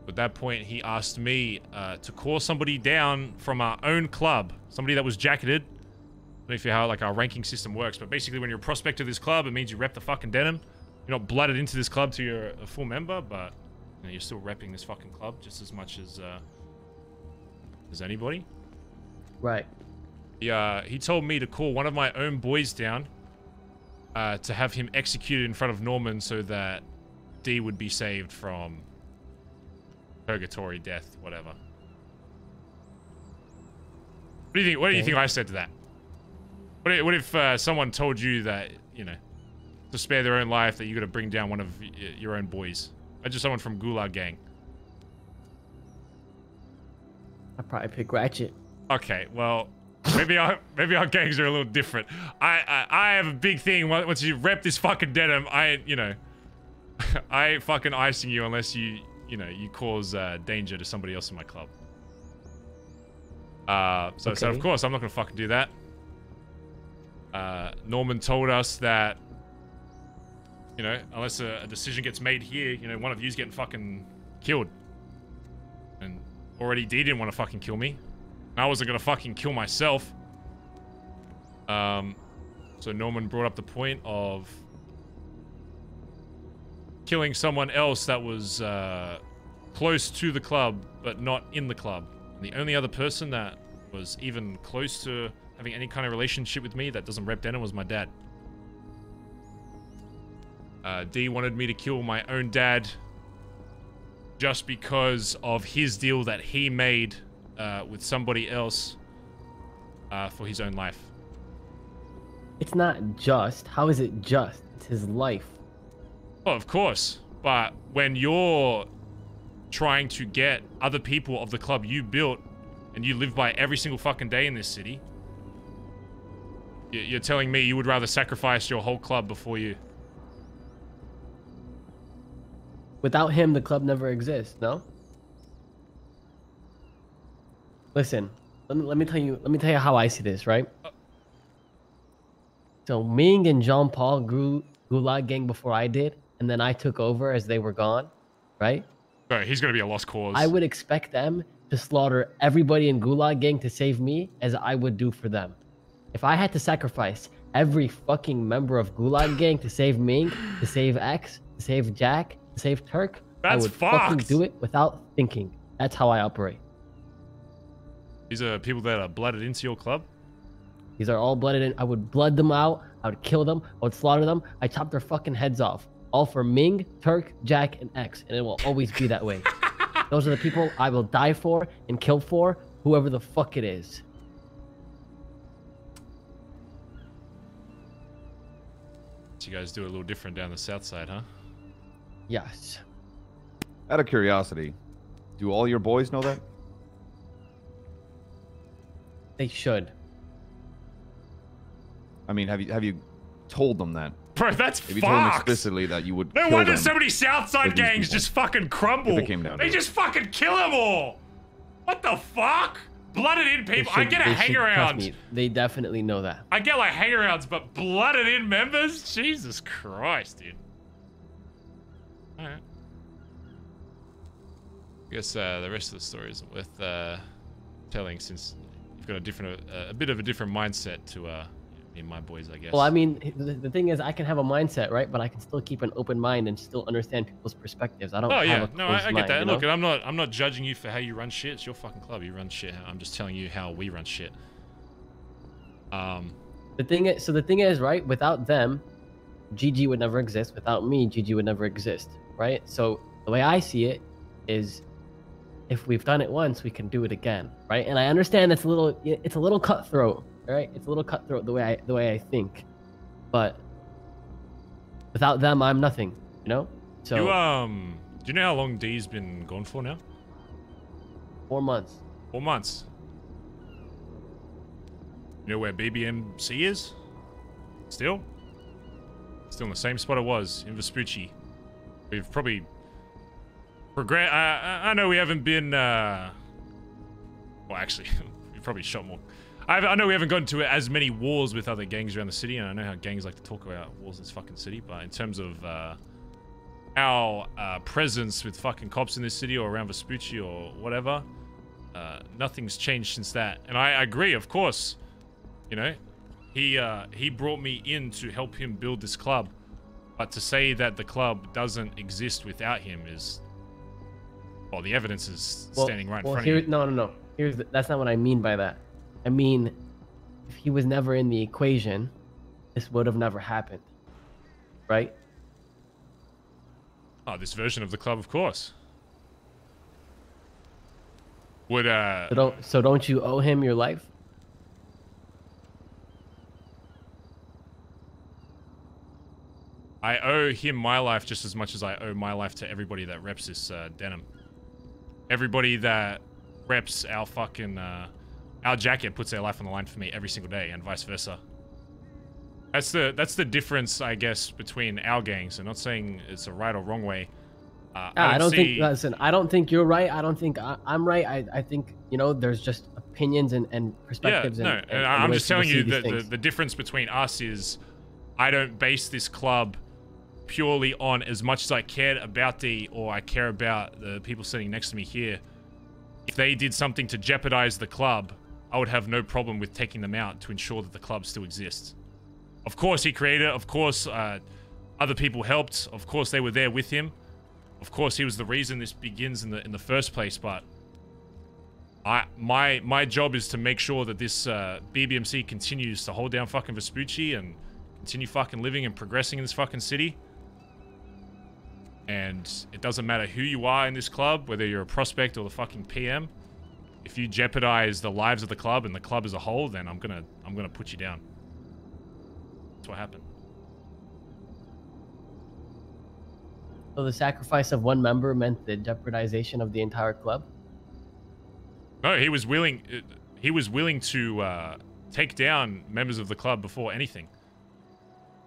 At that point, he asked me to call somebody down from our own club, somebody that was jacketed. I don't know if you know how like our ranking system works, but basically when you're a prospect of this club, it means you rep the fucking denim. You're not blooded into this club till you're a full member, but you know, you're still repping this fucking club just as much as anybody. Right. He told me to call one of my own boys down to have him executed in front of Norman so that D would be saved from purgatory, death, whatever. What do you think? What do you think I said to that? What if someone told you that, you know, to spare their own life, that you got to bring down one of your own boys? Just someone from Gulag Gang. I'd probably pick Ratchet. Okay, well, maybe our gangs are a little different. I have a big thing. Once you rep this fucking denim, you know, I ain't fucking icing you unless you know, you cause danger to somebody else in my club. So of course I'm not gonna fucking do that. Norman told us that, you know, unless a decision gets made here, you know, one of you's getting fucking killed. And already D didn't want to fucking kill me. I wasn't gonna fucking kill myself. So Norman brought up the point of killing someone else that was close to the club, but not in the club. And the only other person that was even close to having any kind of relationship with me that doesn't rep denim was my dad. D wanted me to kill my own dad just because of his deal that he made with somebody else for his own life. It's not just. How is it just? It's his life. Oh, of course. But when you're trying to get other people of the club you built and you live by every single fucking day in this city, you're telling me you would rather sacrifice your whole club before you? Without him, the club never exists, no? Listen, let me tell you how I see this, right? So Ming and Jean-Paul grew Gulag Gang before I did, and then I took over as they were gone, right? Right, he's gonna be a lost cause. I would expect them to slaughter everybody in Gulag Gang to save me as I would do for them. If I had to sacrifice every fucking member of Gulag Gang to save Ming, to save X, to save Jack, to save Turk, I would fucking do it without thinking. That's how I operate. These are people that are blooded into your club? These are all blooded in. I would blood them out. I would kill them. I would slaughter them. I chop their fucking heads off. All for Ming, Turk, Jack, and X. And it will always be that way. Those are the people I will die for and kill for, whoever the fuck it is. So you guys do a little different down the south side, huh? Yes. Out of curiosity, do all your boys know that? They should. I mean, have you told them that? Bro, that's Have you told them fucked. explicitly that you would No kill wonder them so many Southside for these gangs people? just fucking crumble. If it came down to They it. just fucking kill them all. What the fuck? Blooded in people. I get a They should, trust hangaround. me, they definitely know that. I get like hangarounds, but blooded in members? Jesus Christ, dude. Alright. I guess the rest of the story isn't worth telling, since you've got a bit of a different mindset to me and my boys, I guess. Well, I mean, the thing is, I can have a mindset, right? But I can still keep an open mind and still understand people's perspectives. I don't. Oh yeah, have a no, closed I get mind, that. you know? Look, I'm not judging you for how you run shit. It's your fucking club. You run shit. I'm just telling you how we run shit. The thing is, right? Without them, GG would never exist. Without me, GG would never exist, right? So the way I see it is, if we've done it once, we can do it again, right? And I understand it's a little cutthroat, right? It's a little cutthroat the way I think, but without them, I'm nothing, you know. So do you know how long D's been gone for now? 4 months. 4 months. You know where BBMC is? Still in the same spot it was, in Vespucci. We've probably progressed. I know we haven't been. Well, actually, we probably shot more. I know we haven't gotten to as many wars with other gangs around the city, and I know how gangs like to talk about wars in this fucking city. But in terms of our presence with fucking cops in this city or around Vespucci or whatever, nothing's changed since that. And I agree, of course. You know, he brought me in to help him build this club, but to say that the club doesn't exist without him is, well, the evidence is standing right in front of you. No. That's not what I mean by that. I mean, if he was never in the equation, this would have never happened, right? Oh, this version of the club, of course. Would So don't you owe him your life? I owe him my life just as much as I owe my life to everybody that reps this denim. Everybody that reps our fucking our jacket puts their life on the line for me every single day, and vice versa. That's the difference, I guess, between our gangs. I'm not saying it's a right or wrong way. I don't think. Listen, I don't think you're right. I don't think I'm right. I think, you know, there's just opinions and perspectives. Yeah, and I'm just telling you that the difference between us is, I don't base this club purely on as much as I cared about D, or I care about the people sitting next to me here. If they did something to jeopardize the club, I would have no problem with taking them out to ensure that the club still exists. Of course he created it. Of course other people helped. Of course they were there with him. Of course he was the reason this begins in the first place. But my job is to make sure that this BBMC continues to hold down fucking Vespucci and continue fucking living and progressing in this fucking city. And it doesn't matter who you are in this club, whether you're a prospect or the fucking PM. If you jeopardize the lives of the club and the club as a whole, then I'm gonna put you down. That's what happened. So the sacrifice of one member meant the jeopardization of the entire club? No, he was willing to take down members of the club before anything.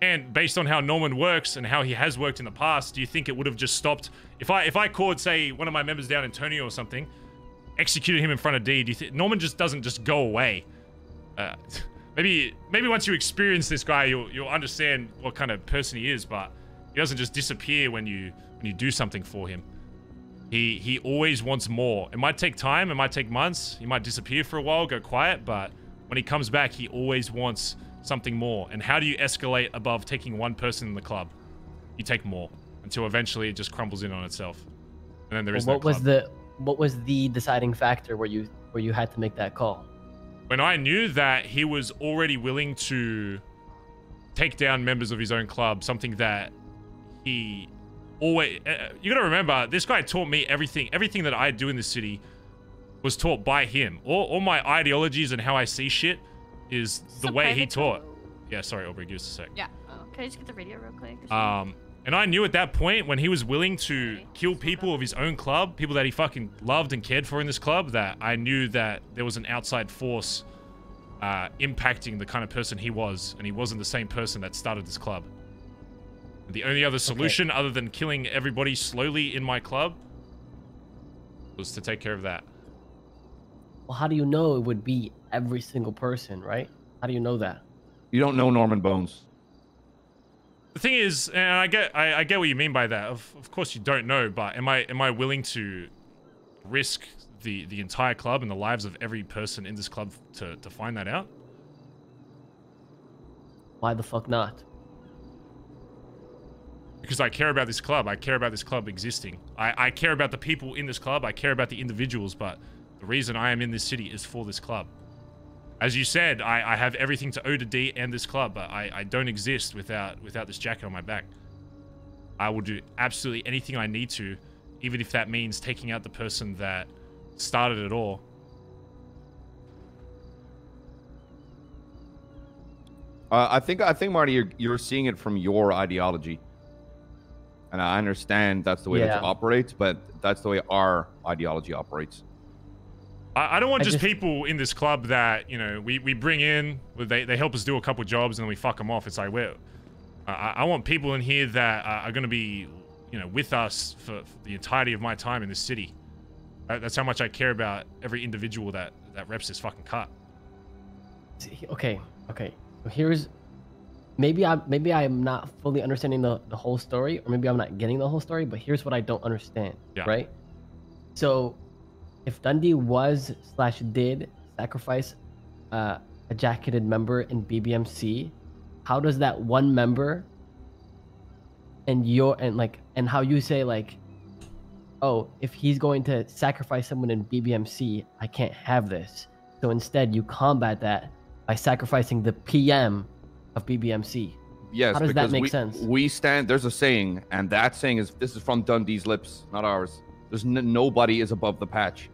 And based on how Norman works and how he has worked in the past, do you think it would have just stopped? If I called, say, one of my members down in Tony or something, executed him in front of D, do you think Norman just doesn't just go away? Maybe once you experience this guy, you'll understand what kind of person he is, but he doesn't just disappear when you do something for him. He always wants more. It might take time, it might take months, he might disappear for a while, go quiet, but when he comes back, he always wants something more. And how do you escalate above taking one person in the club? You take more until eventually it just crumbles in on itself. And then there is no club. What was the deciding factor where you had to make that call? When I knew that he was already willing to take down members of his own club, something that he always... you gotta remember, this guy taught me everything. Everything that I do in this city was taught by him. All my ideologies and how I see shit is the way he taught. Yeah, sorry, Aubrey, give us a sec. Yeah. Oh, can I just get the radio real quick? And I knew at that point, when he was willing to kill people of his own club, people that he fucking loved and cared for in this club, that I knew that there was an outside force impacting the kind of person he was, and he wasn't the same person that started this club. The only other solution, other than killing everybody slowly in my club, was to take care of that. Well, how do you know it would be every single person, right? How do you know that? You don't know Norman Bones. The thing is, and I get what you mean by that. Of course you don't know, but am I willing to risk the entire club and the lives of every person in this club to find that out? Why the fuck not? Because I care about this club. I care about this club existing. I care about the people in this club. I care about the individuals, but the reason I am in this city is for this club. As you said, I have everything to O to D and this club, but I don't exist without this jacket on my back. I will do absolutely anything I need to, even if that means taking out the person that started it all. I think Marty, you're seeing it from your ideology, and I understand that's the way that it operates, but that's the way our ideology operates. I don't want just people in this club that, you know, we bring in, they help us do a couple jobs and then we fuck them off. It's like, I want people in here that are going to be, you know, with us for the entirety of my time in this city. That's how much I care about every individual that reps this fucking cut. Okay. So here's, maybe I'm not fully understanding the whole story, or maybe I'm not getting the whole story, but here's what I don't understand, right? So if Dundee did sacrifice a jacketed member in BBMC, how does that one member and how you say, like, oh, if he's going to sacrifice someone in BBMC, I can't have this. So instead you combat that by sacrificing the PM of BBMC. Yes, how does that make sense? We stand, there's a saying, and that saying is, this is from Dundee's lips, not ours. There's nobody is above the patch.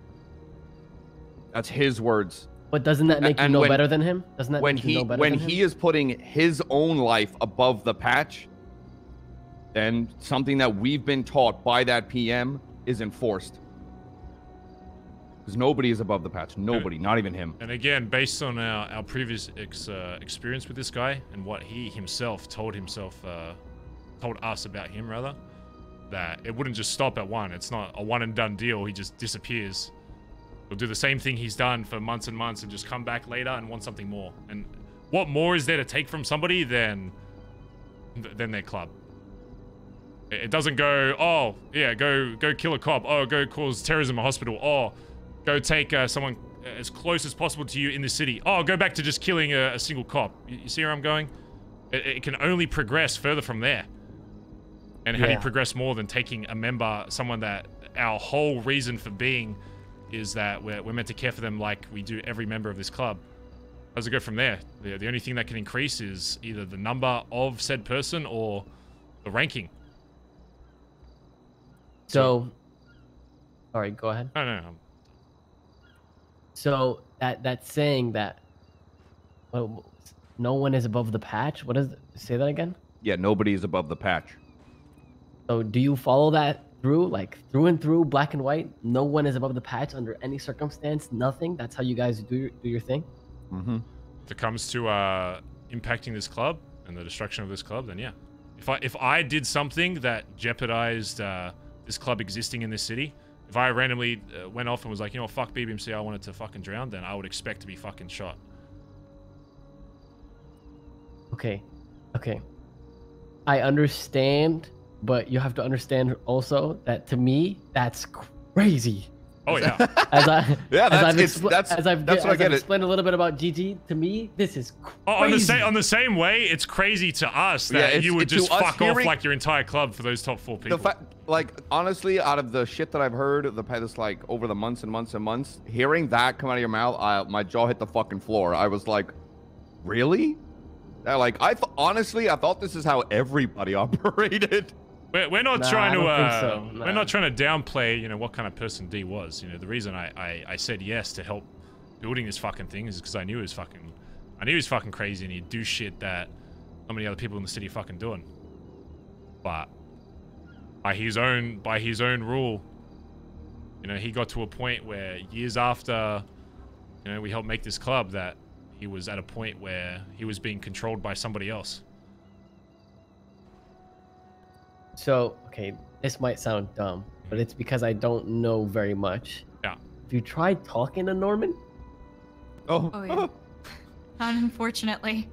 That's his words. But doesn't that make you know better than him? Doesn't that make you know better than him? When he is putting his own life above the patch, then something that we've been taught by that PM is enforced. Because nobody is above the patch. Nobody, not even him. And again, based on our previous experience with this guy and what he himself told us about him, rather, that it wouldn't just stop at one. It's not a one and done deal. He just disappears. He'll do the same thing he's done for months and months and just come back later and want something more. And what more is there to take from somebody than their club? It doesn't go, oh, yeah, go kill a cop. Oh, go cause terrorism a hospital. Oh, go take someone as close as possible to you in the city. Oh, go back to just killing a single cop. You see where I'm going? It can only progress further from there. And how do you progress more than taking a member, someone that our whole reason for being is that we're meant to care for them like we do every member of this club? How does it go from there? The only thing that can increase is either the number of said person or the ranking. So, all right, go ahead. No. So that saying that no one is above the patch. What does say that again? Yeah, nobody is above the patch. So do you follow that through, like through and through, black and white? No one is above the patch under any circumstance. Nothing. That's how you guys do your thing. Mm-hmm. If it comes to impacting this club and the destruction of this club, then yeah. If I did something that jeopardized this club existing in this city, if I randomly went off and was like, you know, fuck BBMC, I wanted to fucking drown, then I would expect to be fucking shot. Okay. I understand, but you have to understand also that to me, that's crazy. Oh yeah. that's what I get. Explained a little bit about GG. To me, this is crazy. On the same way, it's crazy to us that you would just fuck off like your entire club for those top 4 people. Like honestly, out of the shit that I've heard, the past like over the months and months and months, hearing that come out of your mouth, my jaw hit the fucking floor. I was like, really? Like honestly, I thought this is how everybody operated. We're not trying to we're not trying to downplay, you know, what kind of person D was. You know, the reason I said yes to help building this fucking thing is because I knew he was fucking crazy and he'd do shit that so many other people in the city are fucking doing. But by his own rule, you know, he got to a point where years after, you know, we helped make this club, that he was at a point where he was being controlled by somebody else. So, okay, this might sound dumb, but it's because I don't know very much. Yeah. Have you tried talking to Norman? Oh yeah. Not unfortunately.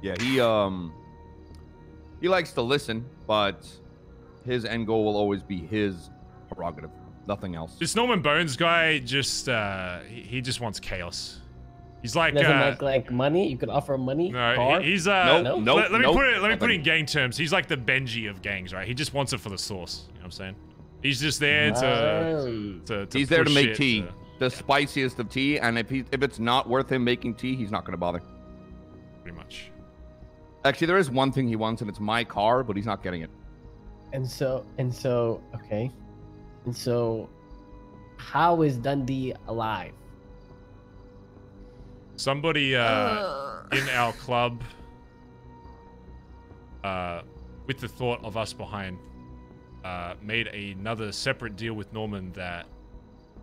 Yeah, he likes to listen, but his end goal will always be his prerogative, nothing else. This Norman Bones guy just he just wants chaos. He's like doesn't like money. You could offer money. No, car? he's let me put it in gang terms. He's like the Benji of gangs, right? He just wants it for the sauce. You know what I'm saying? He's just there to he's there to make shit, tea, the spiciest of tea, and if it's not worth him making tea, he's not going to bother. Pretty much. Actually, there is one thing he wants, and it's my car, but he's not getting it. And so, okay. And so, how is Dundee alive? Somebody in our club, with the thought of us behind, made another separate deal with Norman that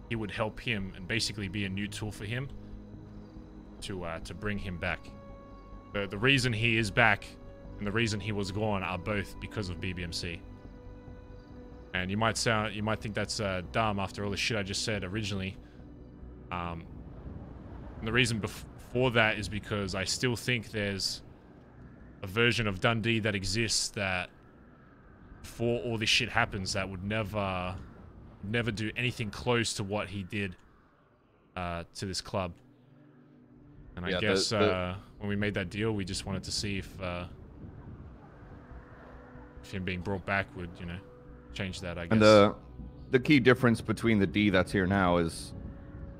he would help him and basically be a new tool for him to bring him back. The reason he is back and the reason he was gone are both because of BBMC. And you might think that's dumb after all the shit I just said originally. And the reason before that is because I still think there's a version of Dundee that exists that before all this shit happens that would never do anything close to what he did to this club. And I guess when we made that deal, we just wanted to see if him being brought back would, you know, change that, I guess. And the key difference between the D that's here now is,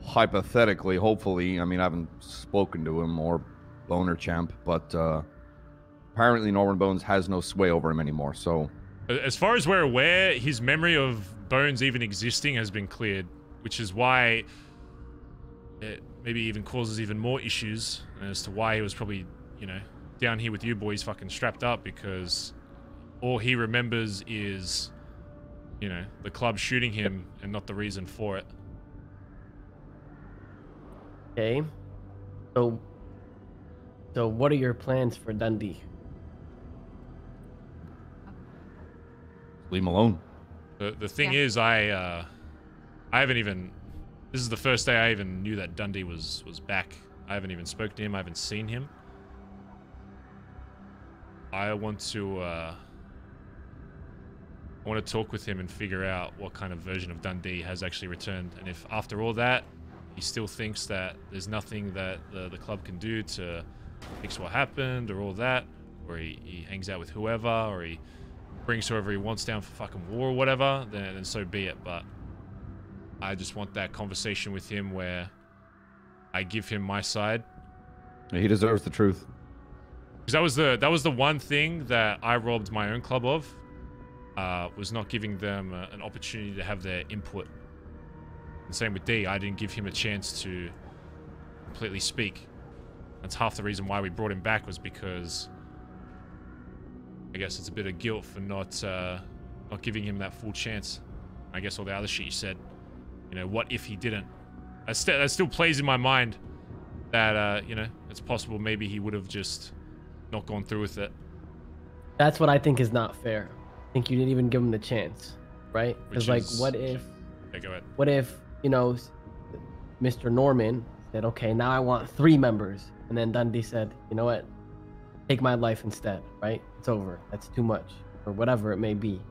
hypothetically, hopefully, I mean, I haven't spoken to him or Boner Champ, but apparently Norman Bones has no sway over him anymore, so... As far as we're aware, his memory of Bones even existing has been cleared, which is why it maybe even causes even more issues as to why he was probably, you know, down here with you boys fucking strapped up, because all he remembers is, you know, the club shooting him and not the reason for it. Okay. So what are your plans for Dundee? Leave him alone. The thing is, I haven't even... This is the first day I even knew that Dundee was back. I haven't even spoken to him. I haven't seen him. I want to talk with him and figure out what kind of version of Dundee has actually returned. And if after all that, he still thinks that there's nothing that the club can do to fix what happened or all that, or he hangs out with whoever, or he brings whoever he wants down for fucking war or whatever, then so be it. But I just want that conversation with him where I give him my side. He deserves the truth. Because that was the one thing that I robbed my own club of, was not giving them an opportunity to have their input. And same with D, I didn't give him a chance to completely speak. That's half the reason why we brought him back, was because I guess it's a bit of guilt for not giving him that full chance. I guess all the other shit you said. You know, what if he didn't? That still plays in my mind that, you know, it's possible maybe he would have just not gone through with it. That's what I think is not fair. I think you didn't even give him the chance, right? Because, like, what if... Yeah, go ahead. What if, you know, Mr. Norman said, okay, now I want 3 members. And then Dundee said, you know what? Take my life instead, right? It's over. That's too much. Or whatever it may be.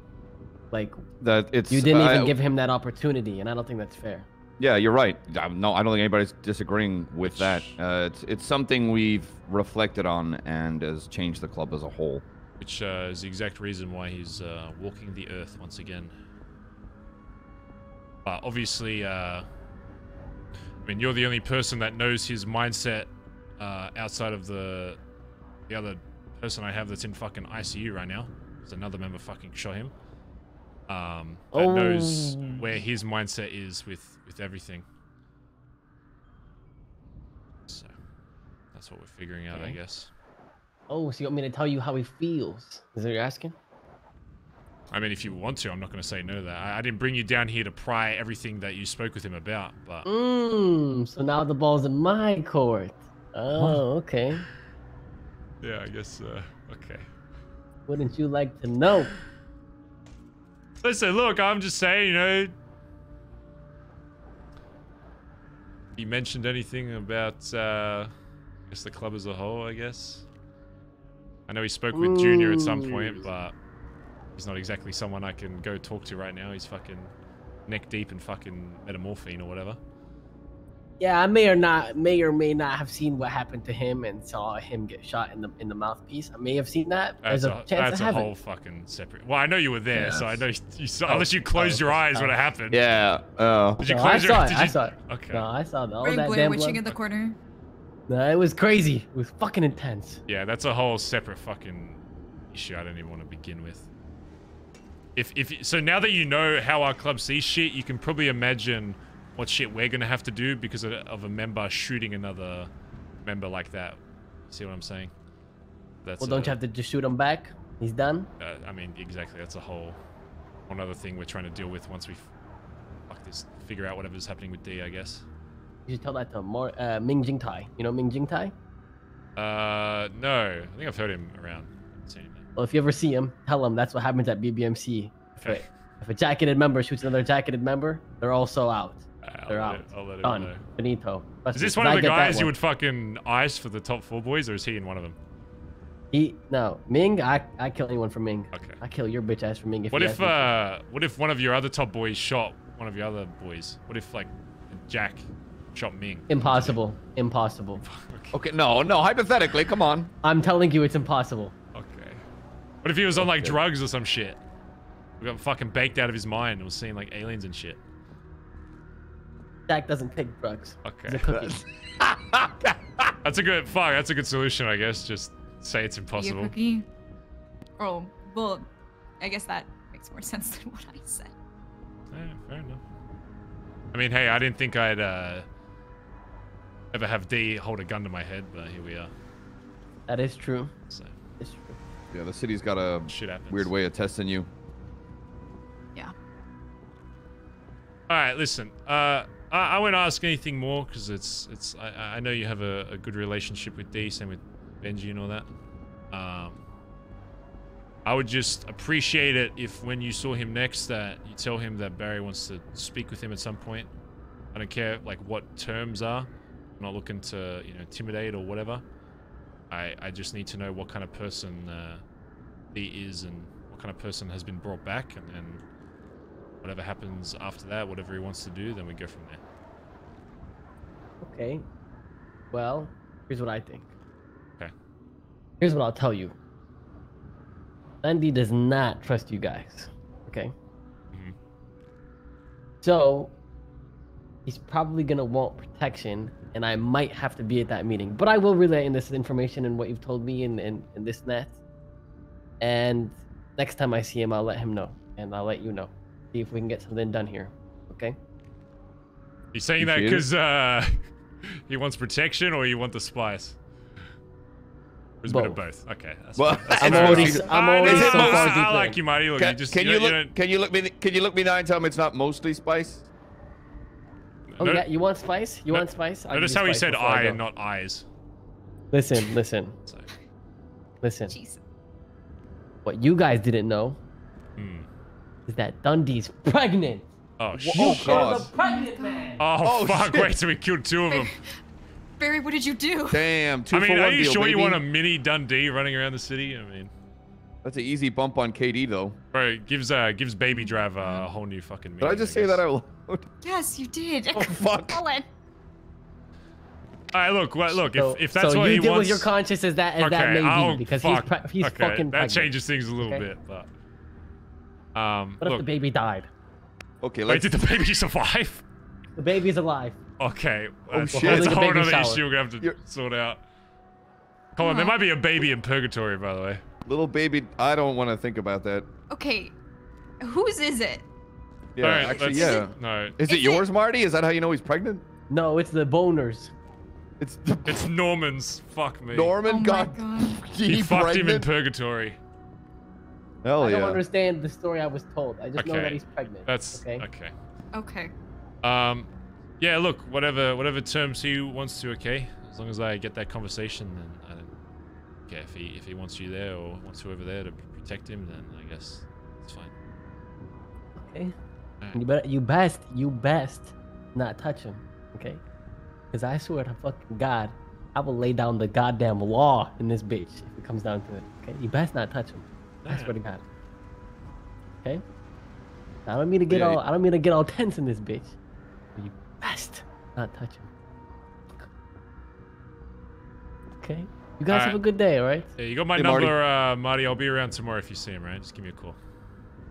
Like, that it's, you didn't even give him that opportunity, and I don't think that's fair. Yeah, you're right. No, I don't think anybody's disagreeing with that. It's something we've reflected on and has changed the club as a whole. Which is the exact reason why he's walking the earth once again. But obviously, I mean, you're the only person that knows his mindset outside of the other person I have that's in fucking ICU right now. There's another member fucking shot him. That knows where his mindset is with everything. So that's what we're figuring out, I guess. Oh, so you want me to tell you how he feels? Is that what you're asking? I mean, if you want to, I'm not going to say no to that. I didn't bring you down here to pry everything that you spoke with him about, but... So now the ball's in my court. Oh, okay. Yeah, I guess, okay. Wouldn't you like to know? Listen, look, I'm just saying, you know... He mentioned anything about, I guess, the club as a whole, I guess? I know he spoke with Junior at some point, but... He's not exactly someone I can go talk to right now. He's fucking neck deep in fucking metamorphine or whatever. Yeah, I may or may not have seen what happened to him and saw him get shot in the mouthpiece. I may have seen that. There's a chance that's I a haven't. whole fucking separate. Well, I know you were there, so I know you saw. Unless you closed your eyes when it happened. Yeah. Did you No, close your eyes? I saw it. Okay. No, I saw all Ray that Blair damn witching blood. in the corner. No, it was crazy. It was fucking intense. Yeah, that's a whole separate fucking issue. I don't even want to begin with. So now that you know how our club sees shit, you can probably imagine what shit we're gonna have to do because of a member shooting another member like that. See what I'm saying? That's Well, don't you have to just shoot him back? He's done? I mean, exactly. That's a whole other thing we're trying to deal with once we figure out whatever's happening with D, I guess. You should tell that to Ming Jingtai. You know Ming Jingtai? No. I think I've heard him around. Well, if you ever see him, tell him that's what happens at BBMC. Okay. If a jacketed member shoots another jacketed member, they're also out. They're out. I'll let him Done. know. Finito. Is this one of the guys you would fucking ice for the top 4 boys, or is he in one of them? No, Ming. I kill anyone for Ming. Okay. I kill your bitch ass for Ming. What if one of your other top boys shot one of your other boys? What if like Jack shot Ming? Impossible. Impossible. Okay, no, hypothetically, come on. I'm telling you, it's impossible. Okay. What if he was on like drugs or some shit? We got fucking baked out of his mind and was seeing like aliens and shit. Jack doesn't take drugs. Okay. He's a cookie. That's a good solution, I guess. Just say it's impossible. Be a cookie? Oh, well, I guess that makes more sense than what I said. Yeah, fair enough. I mean, hey, I didn't think I'd ever have D hold a gun to my head, but here we are. That is true. So. It's true. Yeah, the city's got a weird way of testing you. Yeah. All right, listen. I won't ask anything more because I know you have a good relationship with D, same with Benji and all that. I would just appreciate it if when you saw him next that you tell him that Barry wants to speak with him at some point. I don't care like what terms are. I'm not looking to intimidate or whatever. I just need to know what kind of person he is and what kind of person has been brought back, and then whatever happens after that, whatever he wants to do, then we go from there. Okay. Well, here's what I think. Okay. Here's what I'll tell you. Andy does not trust you guys. Okay. Mm-hmm. So he's probably gonna want protection, and I might have to be at that meeting. But I will relay in this information and what you've told me and this and that. And next time I see him, I'll let him know, and I'll let you know. See if we can get something done here. Okay. You saying that because he wants protection, or you want the spice? Or is it a bit of both? Okay. That's Well, fine. I'm already so far deep I in. like you, Marty. Look, Can you look me in the eye and tell me it's not mostly spice? Oh yeah, you want spice? You want spice? I'll Notice give you how he spice said before I go. and not eyes. Listen. Jeez. What you guys didn't know is that Dundee's pregnant. Oh shit! You killed the pregnant man. Oh fuck! shit. Wait, so we killed 2 of them. Barry, what did you do? Damn, I mean, are you deal, sure baby. you want a mini Dundee running around the city? I mean, that's an easy bump on KD though. bro, it gives Baby Driver a whole new fucking. Did I just say that out? Yes, you did. Oh, fuck. Colin. All right, look. So, If that's so what you he did wants, with your conscience is that okay, that may oh, be because fuck. he's okay, fucking that pregnant. changes things a little Okay? bit, but What if look. the baby died? Okay, Wait, did the baby survive? The baby's alive. Okay, Oh, that's, shit. that's a The whole baby other shower. issue we're gonna have to sort out. Colin, there might be a baby in purgatory, by the way. Little baby, I don't want to think about that. Okay, whose is it? Yeah, All right, actually, let's- yeah. No. Is it yours, Marty? Is that how you know he's pregnant? No, it's the boners. It's Norman's. Fuck me. Norman got He fucked him in pregnant? purgatory. Hell I don't yeah. understand the story I was told. I just know Okay, that he's pregnant. That's okay. Okay. Yeah, look, whatever terms he wants to, okay. As long as I get that conversation, then I don't care if he wants you there or wants whoever there to protect him. Then I guess it's fine. Okay. Alright. You best not touch him. Okay. Because I swear to fucking God, I will lay down the goddamn law in this bitch if it comes down to it. Okay. You best not touch him. I swear to God. Okay. I don't mean to get all tense in this bitch. But you best not touch him. Okay. You guys have a good day, all right? Yeah, you got my Hey, number, Marty. I'll be around tomorrow if you see him, right? Just give me a call.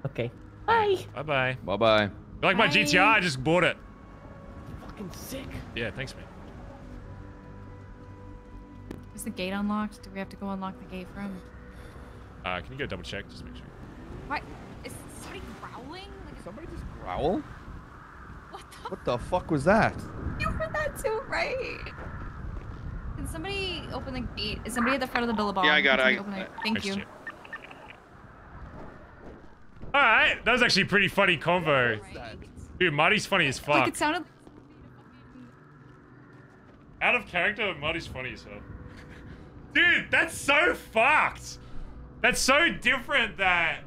Okay. Bye. Bye-bye. Bye-bye. You like my GTR? I just bought it. Fucking sick. Yeah, thanks, man. Is the gate unlocked? Do we have to go unlock the gate for him? Can you go double check? Just make sure. What? Is somebody growling? Like somebody just growl? What What the fuck was that? You heard that too, right? Can somebody open the gate? Is somebody at the front of the Billabong? Yeah, I got Can it. somebody open it? Thank you. Alright, that was actually a pretty funny convo. Dude, Marty's funny as fuck. Like it sounded. Out of character, Marty's funny as hell. Dude, that's so fucked. That's so different that...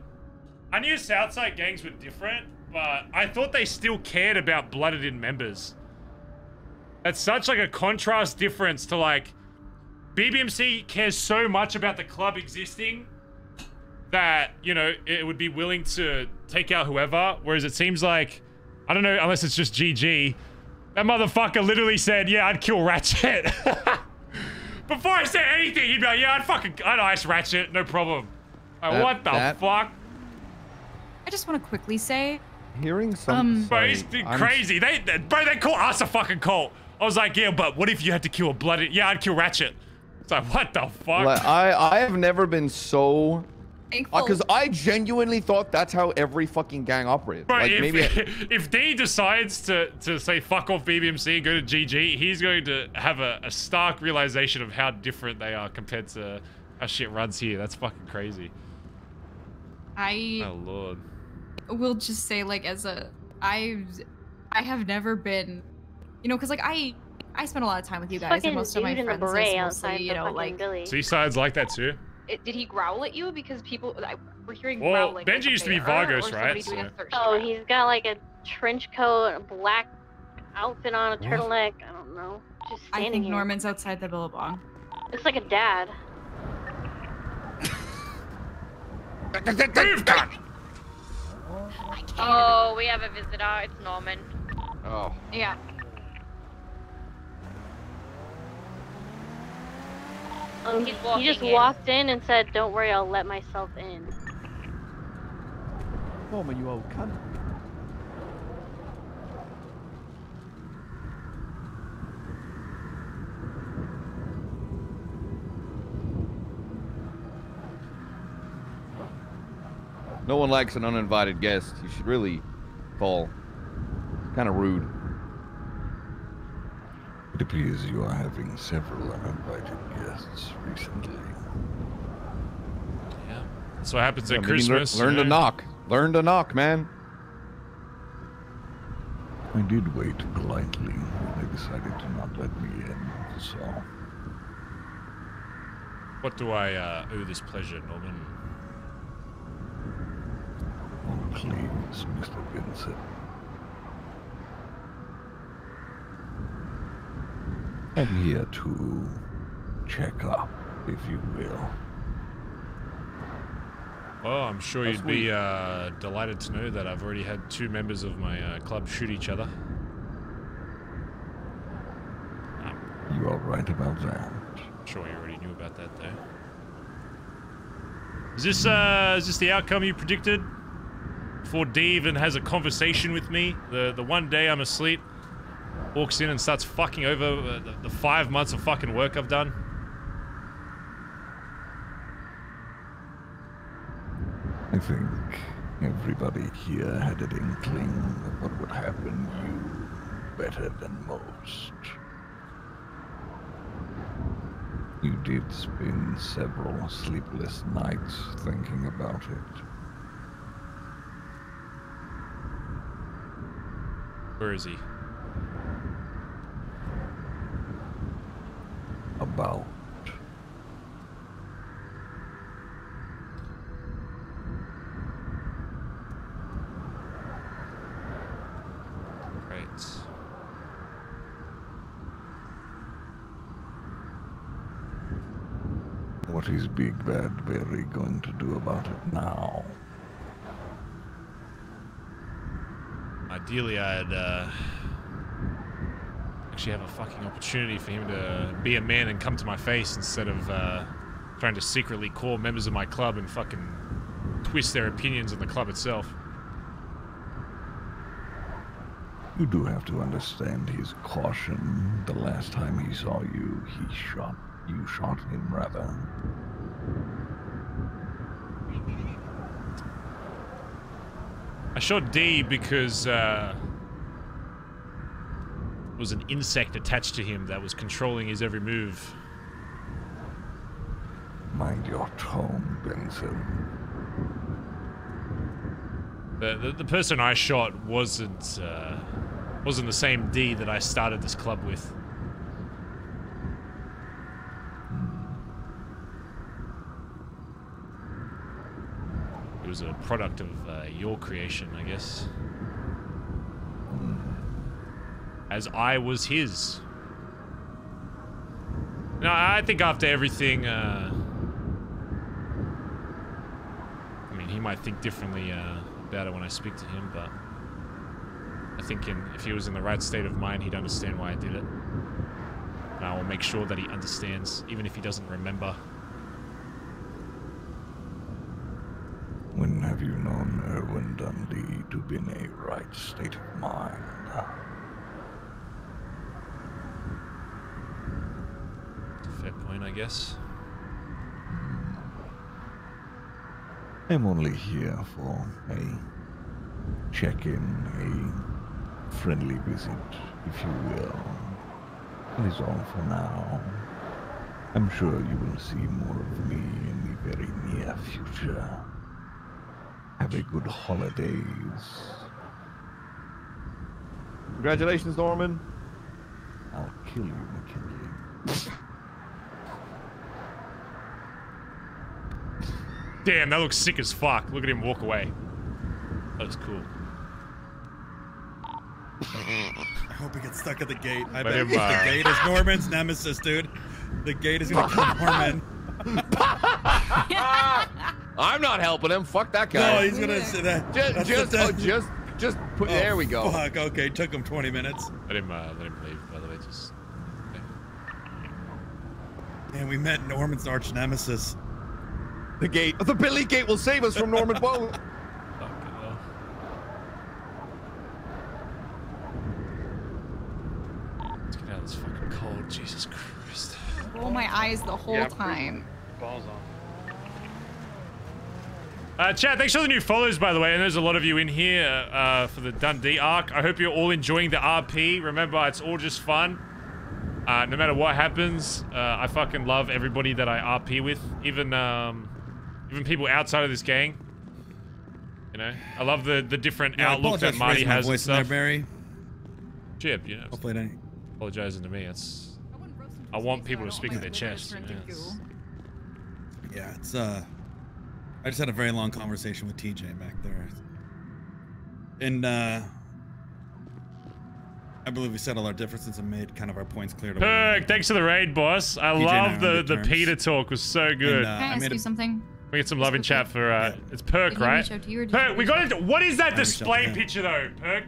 I knew Southside gangs were different, but I thought they still cared about blooded-in members. That's such like a contrast difference to like... BBMC cares so much about the club existing that, you know, it would be willing to take out whoever, whereas it seems like... I don't know, unless it's just GG. That motherfucker literally said, yeah, I'd kill Ratchet. Before I said anything, he'd be like, yeah, I'd ice Ratchet, no problem. Like, what the fuck? I just want to quickly say. Hearing some. Bro, he's crazy. They call us a fucking cult. I was like, yeah, but what if you had to kill a bloody... Yeah, I'd kill Ratchet. It's like, what the fuck? Like, I have never been so... Thankful. Because I genuinely thought that's how every fucking gang operated. Bro, Like, if D decides to say fuck off BBMC and go to GG, he's going to have a stark realization of how different they are compared to how shit runs here. That's fucking crazy. Oh lord. Will just say like I have never been, you know, because like I spend a lot of time with you guys, and most of my friends is mostly, you know, like Seaside's like that too. Did he growl at you? Because people were hearing Well, growling. Benji used to be Vargos, right? Oh, he's got like a trench coat, a black outfit on, a turtleneck. I don't know. Just I standing think here. Norman's outside the Billabong. Looks like a dad. Oh, we have a visitor. It's Norman. Oh. Yeah. He's He just walking walked in and said, "Don't worry, I'll let myself in." Norman, you old cunt. No one likes an uninvited guest. You should really call. Kind of rude. It appears you are having several uninvited guests recently. Yeah. That's what happens at maybe Christmas. Learn to you know? knock. Learn to knock, man. I did wait politely when they decided to not let me in, so... What do I owe this pleasure, Norman? Oh, please, Mr. Benson. I'm here to check up, if you will. Well, I'm sure How you'd be delighted to know that I've already had 2 members of my club shoot each other. You are right about that. I'm sure you already knew about that, though. Is this the outcome you predicted? Before D even has a conversation with me, the one day I'm asleep, walks in and starts fucking over the 5 months of fucking work I've done. I think everybody here had an inkling of what would happen you better than most. You did spend several sleepless nights thinking about it. Where is he? About. Right. What is Big Bad Barry going to do about it now? Ideally, I'd actually have a fucking opportunity for him to be a man and come to my face instead of trying to secretly call members of my club and fucking twist their opinions on the club itself. You do have to understand his caution. The last time he saw you, you shot him rather. I shot D because there was an insect attached to him that was controlling his every move. Mind your tone, Benson. The person I shot wasn't the same D that I started this club with. It was a product of your creation, I guess. As I was his. No, I think after everything, I mean, he might think differently about it when I speak to him, but I think if he was in the right state of mind, he'd understand why I did it. And I will make sure that he understands, even if he doesn't remember. When have you known Erwin Dundee to be in a right state of mind? Fair point, I guess. I'm only here for a check-in, a friendly visit, if you will. That is all for now. I'm sure you will see more of me in the very near future. Have a good holidays. Congratulations, Norman. I'll kill you, McKinley. Damn, that looks sick as fuck. Look at him walk away. That was cool. I hope he gets stuck at the gate. I Let bet him, the gate is Norman's nemesis, dude. The gate is gonna kill Norman. I'm not helping him. Fuck that guy. No, he's gonna say that. Just put. Oh, there we go. Fuck. Okay, took him 20 minutes. Let him leave. By the way, just. Man, we met Norman's arch nemesis. The gate. The Billy Gate will save us from Norman Bow. Let's get out of this fucking cold. Jesus Christ. Roll my eyes the whole time. Balls on. Chat, thanks for the new follows, by the way, and there's a lot of you in here for the Dundee arc. I hope you're all enjoying the RP. Remember, it's all just fun. No matter what happens, I fucking love everybody that I RP with, even people outside of this gang. You know, I love the different outlook that Marty has and stuff. Barry. Chip, you know. Hopefully it ain't apologizing to me. I want people to speak to their chest. You know, yeah, it's I just had a very long conversation with TJ back there. And I believe we settled our differences and made kind of our points clear to Perk, thanks for the raid, boss. I love the Peter talk, was so good. Can I ask you something? We get some love in chat for it's Perk, Did he right? reach out to you or did Perk, you we reach got out? into what is that I reached out to display him. picture though, Perk?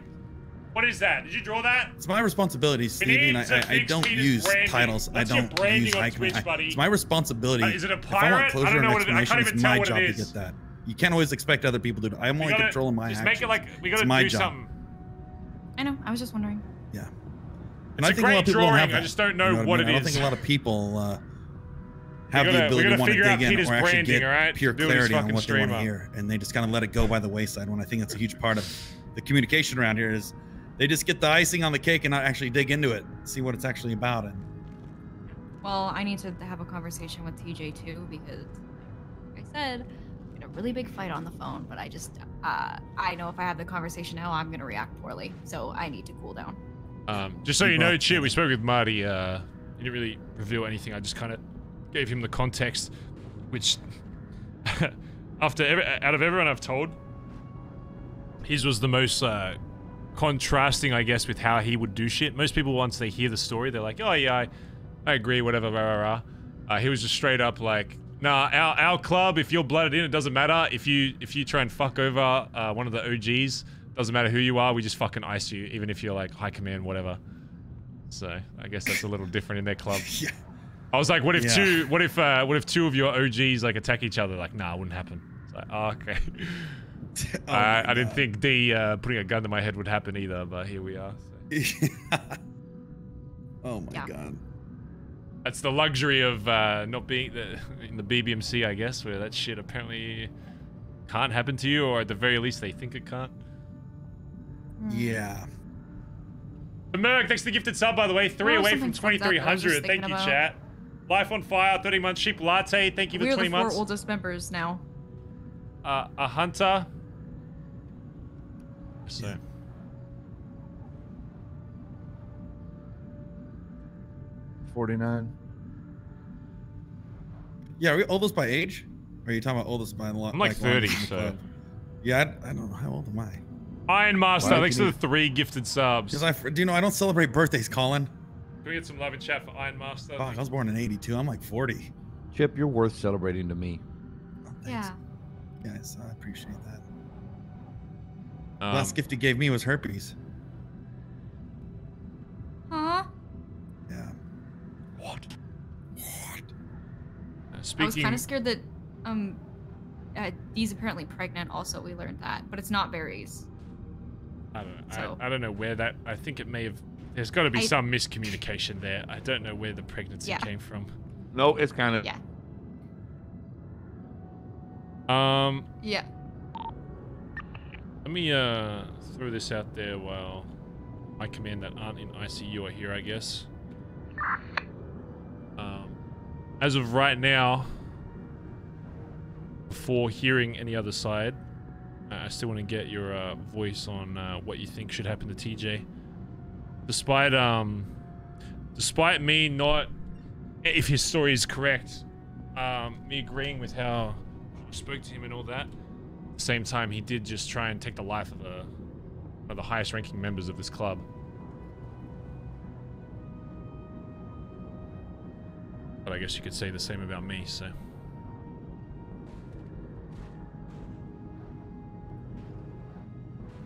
What is that? Did you draw that? It's my responsibility, Stevie, and I don't use titles. I don't use high command. It's my responsibility. Is it a If I want pirate? I closure don't and know what it is. I explanation, can't it's even tell my what job it to is. get that. You can't always expect other people to do it. I'm only controlling my Just actions. make it like we It's gotta my do job. something. I know. I was just wondering. Yeah. It's I a think a lot great of people don't have drawing. that. I just don't know You what I mean? it I don't is. think a lot of people have the we ability to gotta want to figure out dig in Peter's or actually branding, get alright? pure Build his clarity on fucking what they want to stream hear, and they just kind of let it go by the wayside. When I think that's a huge part of the communication around here is they just get the icing on the cake and not actually dig into it, see what it's actually about. And Well, I need to have a conversation with TJ too because, like I said, we had a really big fight on the phone. But I just, I know if I have the conversation now, I'm gonna react poorly. So I need to cool down. Just so you know, Chip, we spoke with Marty. He didn't really reveal anything. I just kind of gave him the context, which, out of everyone I've told, his was the most contrasting, I guess, with how he would do shit. Most people, once they hear the story, they're like, "Oh yeah, I agree, whatever." Rah, rah, rah. He was just straight up like, "Nah, our club. If you're blooded in, it doesn't matter. If you try and fuck over one of the OGs." Doesn't matter who you are, we just fucking ice you, even if you're like high command, whatever. So I guess that's a little different in their club. Yeah. I was like, what if two of your OGs like attack each other? Like, nah, it wouldn't happen. It's like, oh, okay. I didn't think putting a gun to my head would happen either, but here we are. So. Oh my god. That's the luxury of not being in the BBMC, I guess, where that shit apparently can't happen to you, or at the very least they think it can't. Yeah. Merc, thanks for the gifted sub, by the way. 3 away from 2,300. Thank you, chat. Life on Fire, 30 months. Sheep Latte, thank you for We're 20 the 4 months. oldest members now. A Hunter. So. 49. Yeah, are we oldest by age? Or are you talking about oldest by a lot? I'm like 30, longest in the so. club? Yeah, I don't know. How old am I? Iron Master, Why thanks can for the 3 gifted subs. Because do you know I don't celebrate birthdays, Colin? Can we get some love in chat for Iron Master? Fuck, I was born in '82. I'm like 40. Chip, you're worth celebrating to me. Yeah. Yes, I appreciate that. Last gift he gave me was herpes. Huh? Yeah. What? I was Speaking. kind of scared that Dee's apparently pregnant. Also, we learned that, but it's not berries. I don't know. So- I don't know where that. I think it may have. There's got to be some miscommunication there. I don't know where the pregnancy came from. No, it's kind of. Yeah. Yeah. Let me throw this out there while my command that aren't in ICU are here, I guess. As of right now, before hearing any other side, I still want to get your voice on what you think should happen to TJ. Despite me not, if his story is correct, me agreeing with how I spoke to him and all that. At the same time, he did just try and take the life of one of the highest ranking members of this club. But I guess you could say the same about me, so.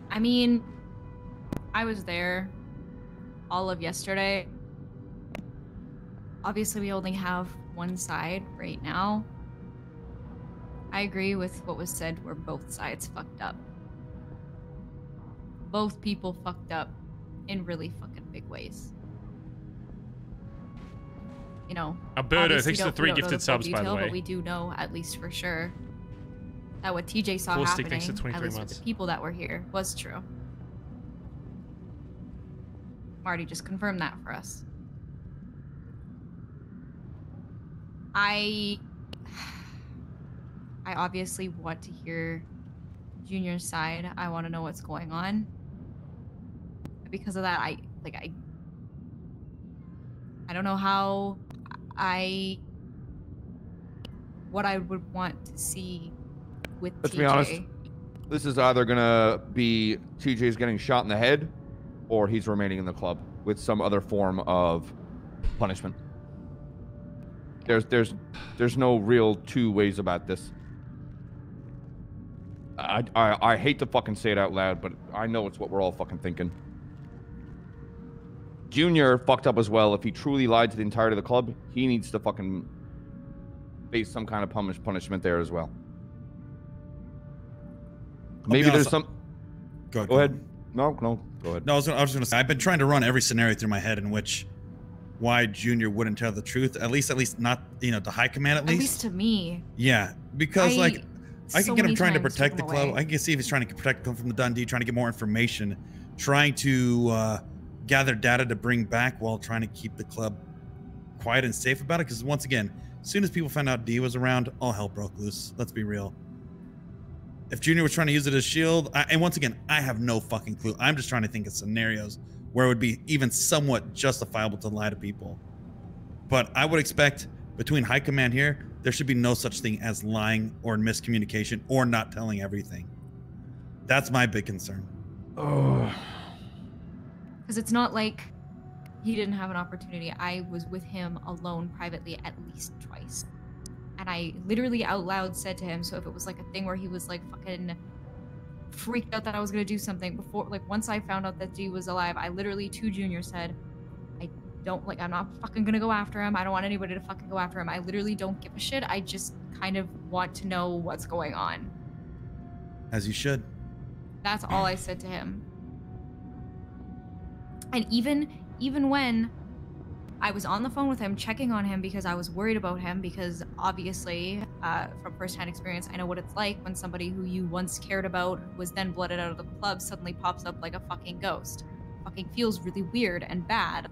I mean, I was there all of yesterday. Obviously, we only have one side right now. I agree with what was said where both sides fucked up. Both people fucked up in really fucking big ways. You know, Alberto, obviously thanks for the we 3 don't know gifted the full subs, by the detail, way. But we do know, at least for sure, that what TJ saw Full stick, happening, thanks to at 23 least with months. the people that were here, was true. Marty just confirmed that for us. I obviously want to hear Junior's side. I want to know what's going on. Because of that, I don't know how what I would want to see with Let's TJ. be honest. This is either gonna be TJ's getting shot in the head, or he's remaining in the club with some other form of punishment. There's no real two ways about this. I hate to fucking say it out loud, but I know it's what we're all fucking thinking. Junior fucked up as well. If he truly lied to the entirety of the club, he needs to fucking face some kind of punishment there as well. Maybe there's some. Go ahead. No, go ahead. No, I was just gonna say I've been trying to run every scenario through my head in which why Junior wouldn't tell the truth. At least not to high command. At least to me. Yeah, because I can get him trying to protect the club. away. I can see if he's trying to protect them from the Dundee, trying to get more information, trying to gather data to bring back while trying to keep the club quiet and safe about it. Because once again, as soon as people found out D was around, all hell broke loose. Let's be real. If Junior was trying to use it as shield, and once again, I have no fucking clue. I'm just trying to think of scenarios where it would be even somewhat justifiable to lie to people. But I would expect between high command here, there should be no such thing as lying or miscommunication or not telling everything. That's my big concern. Because it's not like he didn't have an opportunity. I was with him alone privately at least twice. And I literally out loud said to him, so if it was like a thing where he was like fucking freaked out that I was going to do something before, like once I found out that D was alive, I literally to Junior said, I'm not fucking going to go after him. I don't want anybody to fucking go after him. I literally don't give a shit. I just kind of want to know what's going on. As you should. That's all I said to him. And even when I was on the phone with him, checking on him because I was worried about him, because obviously, from firsthand experience, I know what it's like when somebody who you once cared about was then blooded out of the club suddenly pops up like a fucking ghost. Fucking feels really weird and bad.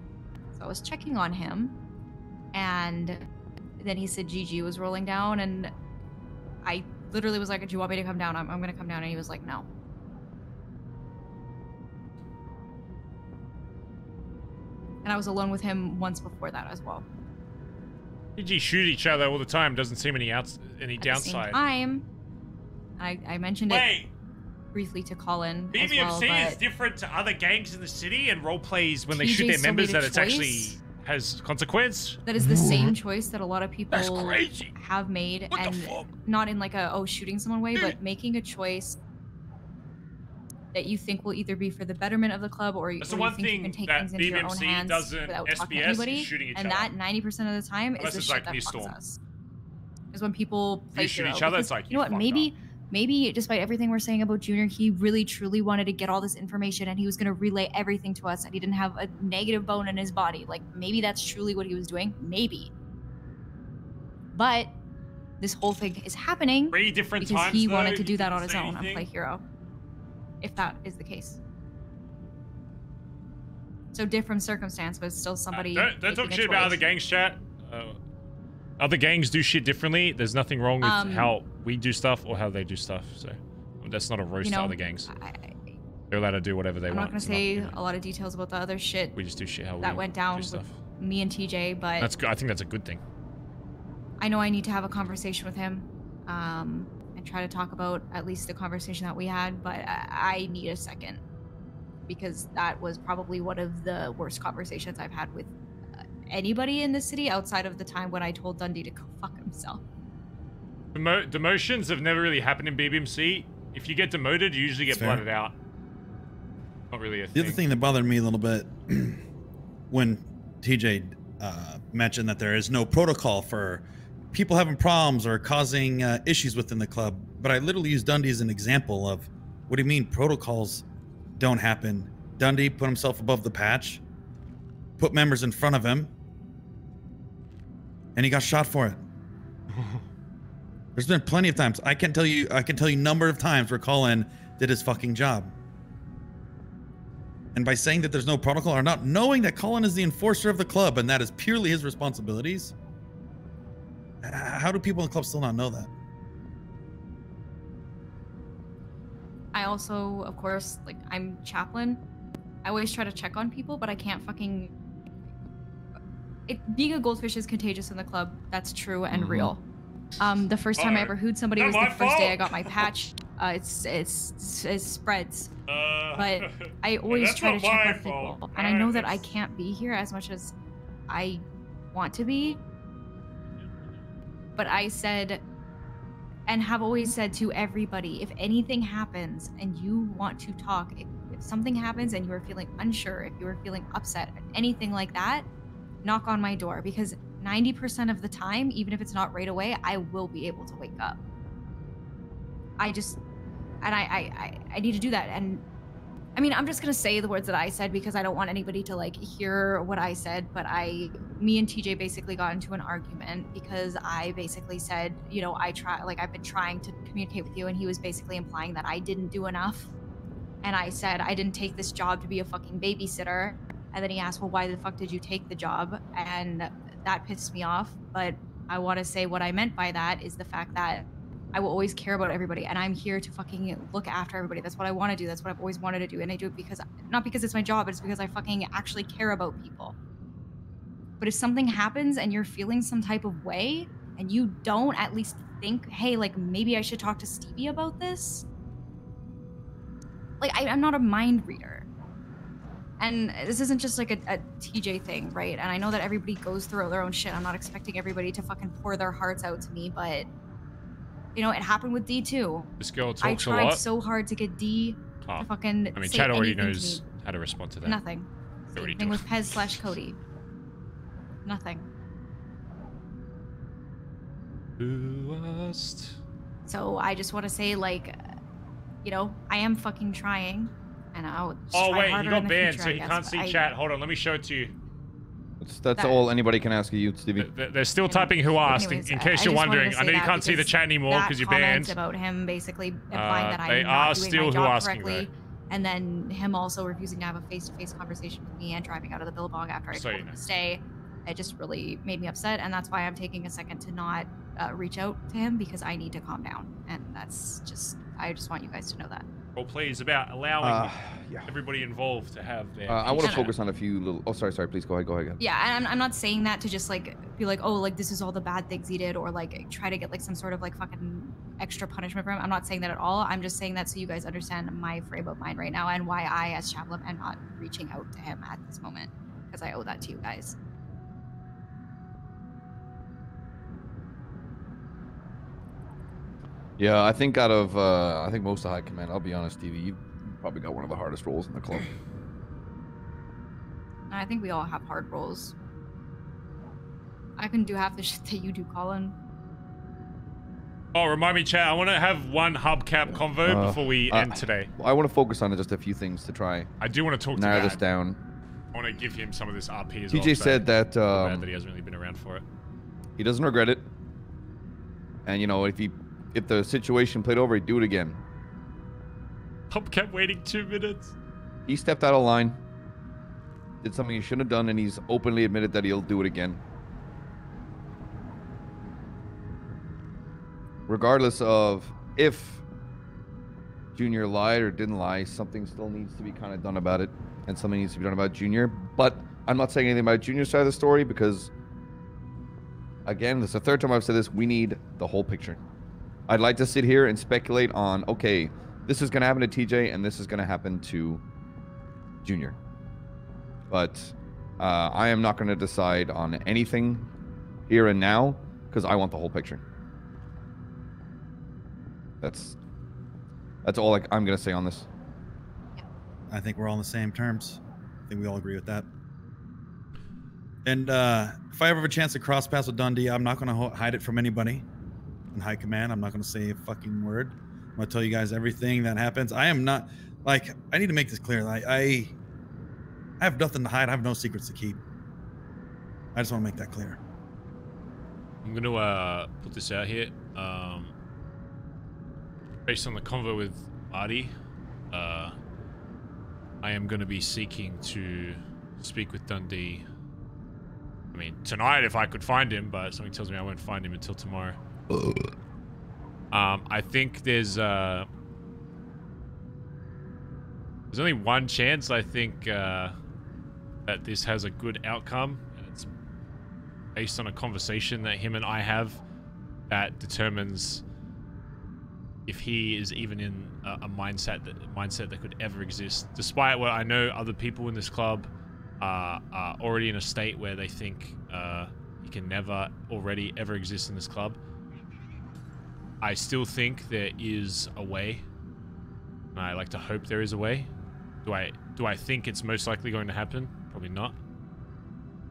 So I was checking on him, and then he said GG was rolling down, and I literally was like, do you want me to come down? I'm gonna come down, and he was like, no. And I was alone with him once before that as well. GG shoot each other all the time. Doesn't seem any At downside. the same time, I mentioned it briefly to Colin as well, BBMC but is different to other gangs in the city and role plays when they shoot TJ their still members made that a it's actually choice has consequence. that is the same choice that a lot of people That's crazy. have made, and not in like a shooting someone way, but making a choice that you think will either be for the betterment of the club, or you think you can take things into your own hands without talking to anybody. And that 90% of the time is the shit that fucks us. Is when people play You shoot hero, each other, because, it's like, you know what, maybe despite everything we're saying about Junior, he really truly wanted to get all this information and he was going to relay everything to us, and he didn't have a negative bone in his body. Like, maybe that's truly what he was doing. Maybe. But this whole thing is happening because he wanted to do that on his own and play hero. If that is the case. So different circumstance, but still somebody. Don't talk shit about other gangs, chat. Other gangs do shit differently. There's nothing wrong with how we do stuff or how they do stuff. So that's not a roast to other gangs. They're allowed to do whatever they I'm want. not gonna say a lot of details about the other shit. We just do shit how that we went down do stuff. with me and TJ, but That's good. I think that's a good thing. I know I need to have a conversation with him. And try to talk about at least the conversation that we had, but I need a second, because that was probably one of the worst conversations I've had with anybody in the city outside of the time when I told Dundee to go fuck himself. Demotions have never really happened in BBMC. If you get demoted, you usually get blooded out. Not really a thing. The other thing that bothered me a little bit when TJ mentioned that there is no protocol for people having problems or causing issues within the club, but I literally used Dundee as an example of what do you mean protocols don't happen? Dundee put himself above the patch, put members in front of him, and he got shot for it. There's been plenty of times. I can tell you number of times where Colin did his fucking job. And by saying that there's no protocol, or not knowing that Colin is the enforcer of the club and that is purely his responsibilities, how do people in the club still not know that? I also, of course, like, I'm chaplain. I always try to check on people, but I can't fucking... Being a goldfish is contagious in the club. That's true and real. The first time I ever hooed somebody was the first day I got my patch. It spreads. But I always try to check on people. And I know that I can't be here as much as I want to be. But I said and have always said to everybody, if anything happens and you want to talk, if something happens and you are feeling unsure, if you are feeling upset, anything like that, knock on my door, because 90% of the time, even if it's not right away, I will be able to wake up. I need to do that. And I mean, I'm just gonna say the words that I said because I don't want anybody to like hear what I said, but me and TJ basically got into an argument because I basically said, you know, I've been trying to communicate with you, and he was basically implying that I didn't do enough. And I said, I didn't take this job to be a fucking babysitter. And then he asked, well, why the fuck did you take the job? And that pissed me off. But I want to say what I meant by that is the fact that I will always care about everybody, and I'm here to fucking look after everybody. That's what I want to do. That's what I've always wanted to do. And I do it because, not because it's my job, but it's because I fucking actually care about people. But if something happens and you're feeling some type of way and you don't at least think, hey, like maybe I should talk to Stevie about this. Like I'm not a mind reader. And this isn't just like a TJ thing, right? And I know that everybody goes through their own shit. I'm not expecting everybody to fucking pour their hearts out to me, but you know, it happened with D too. This girl talks a lot. I tried so hard to get D to fucking I mean, say Chad already anything knows to me. how to respond to that. Nothing. Same thing with Pez/Cody. Nothing. So I just want to say, like, you know, I am fucking trying, and I'll just Oh try wait, harder he got in the banned, future, so I he guess, can't but see I- chat. Hold on, let me show it to you. That's all anybody can ask of you, Stevie. They're still typing who asked, Anyways, in I case just you're wanted to wondering. I say know you that can't see the because chat anymore that because you're comment banned. about him basically implying that they I'm are not doing still my who job asking, correctly, and then him also refusing to have a face-to-face conversation with me and driving out of the billabong after I So told you him to stay. It just really made me upset, and that's why I'm taking a second to not reach out to him, because I need to calm down, and that's just, I just want you guys to know that. Well, please, about allowing everybody involved to have their. I want to piece. focus on a few little. Oh, sorry. Please go ahead. Yeah, and I'm not saying that to just like be like, oh, like this is all the bad things he did, or like try to get like some sort of like fucking extra punishment for him. I'm not saying that at all. I'm just saying that so you guys understand my frame of mind right now and why I, as Chaplin, am not reaching out to him at this moment, because I owe that to you guys. Yeah, I think out of I think most of High Command, I'll be honest, Stevie, you probably got one of the hardest roles in the club. I think we all have hard roles. I can do half the shit that you do, Colin. Oh, remind me, chat. I want to have one hubcap convo before we end today. I want to focus on just a few things to try. I do want to talk to narrow Dad. this down. I want to give him some of this RP as TJ well. said that bad that he hasn't really been around for it. He doesn't regret it, and you know if the situation played over, he'd do it again. Hubcap waiting 2 minutes. He stepped out of line, did something he shouldn't have done, and he's openly admitted that he'll do it again. Regardless of if Junior lied or didn't lie, something still needs to be kind of done about it, and something needs to be done about Junior. But I'm not saying anything about Junior's side of the story because, again, this is the third time I've said this, we need the whole picture. I'd like to sit here and speculate on, okay, this is going to happen to TJ and this is going to happen to Junior. But I am not going to decide on anything here and now because I want the whole picture. That's all I'm going to say on this. I think we're all on the same terms. I think we all agree with that. And if I ever have a chance to cross paths with Dundee, I'm not going to hide it from anybody in High Command. I'm not going to say a fucking word. I'm going to tell you guys everything that happens. I am not, like, I need to make this clear. I have nothing to hide. I have no secrets to keep. I just want to make that clear. I'm going to put this out here. Based on the convo with Artie, I am going to be seeking to speak with Dundee. I mean, tonight if I could find him, but something tells me I won't find him until tomorrow. I think there's only one chance, I think, that this has a good outcome. And it's based on a conversation that him and I have that determines if he is even in a mindset that could ever exist. Despite what I know, other people in this club are already in a state where they think he can never already ever exist in this club. I still think there is a way. And I like to hope there is a way. Do I think it's most likely going to happen? Probably not.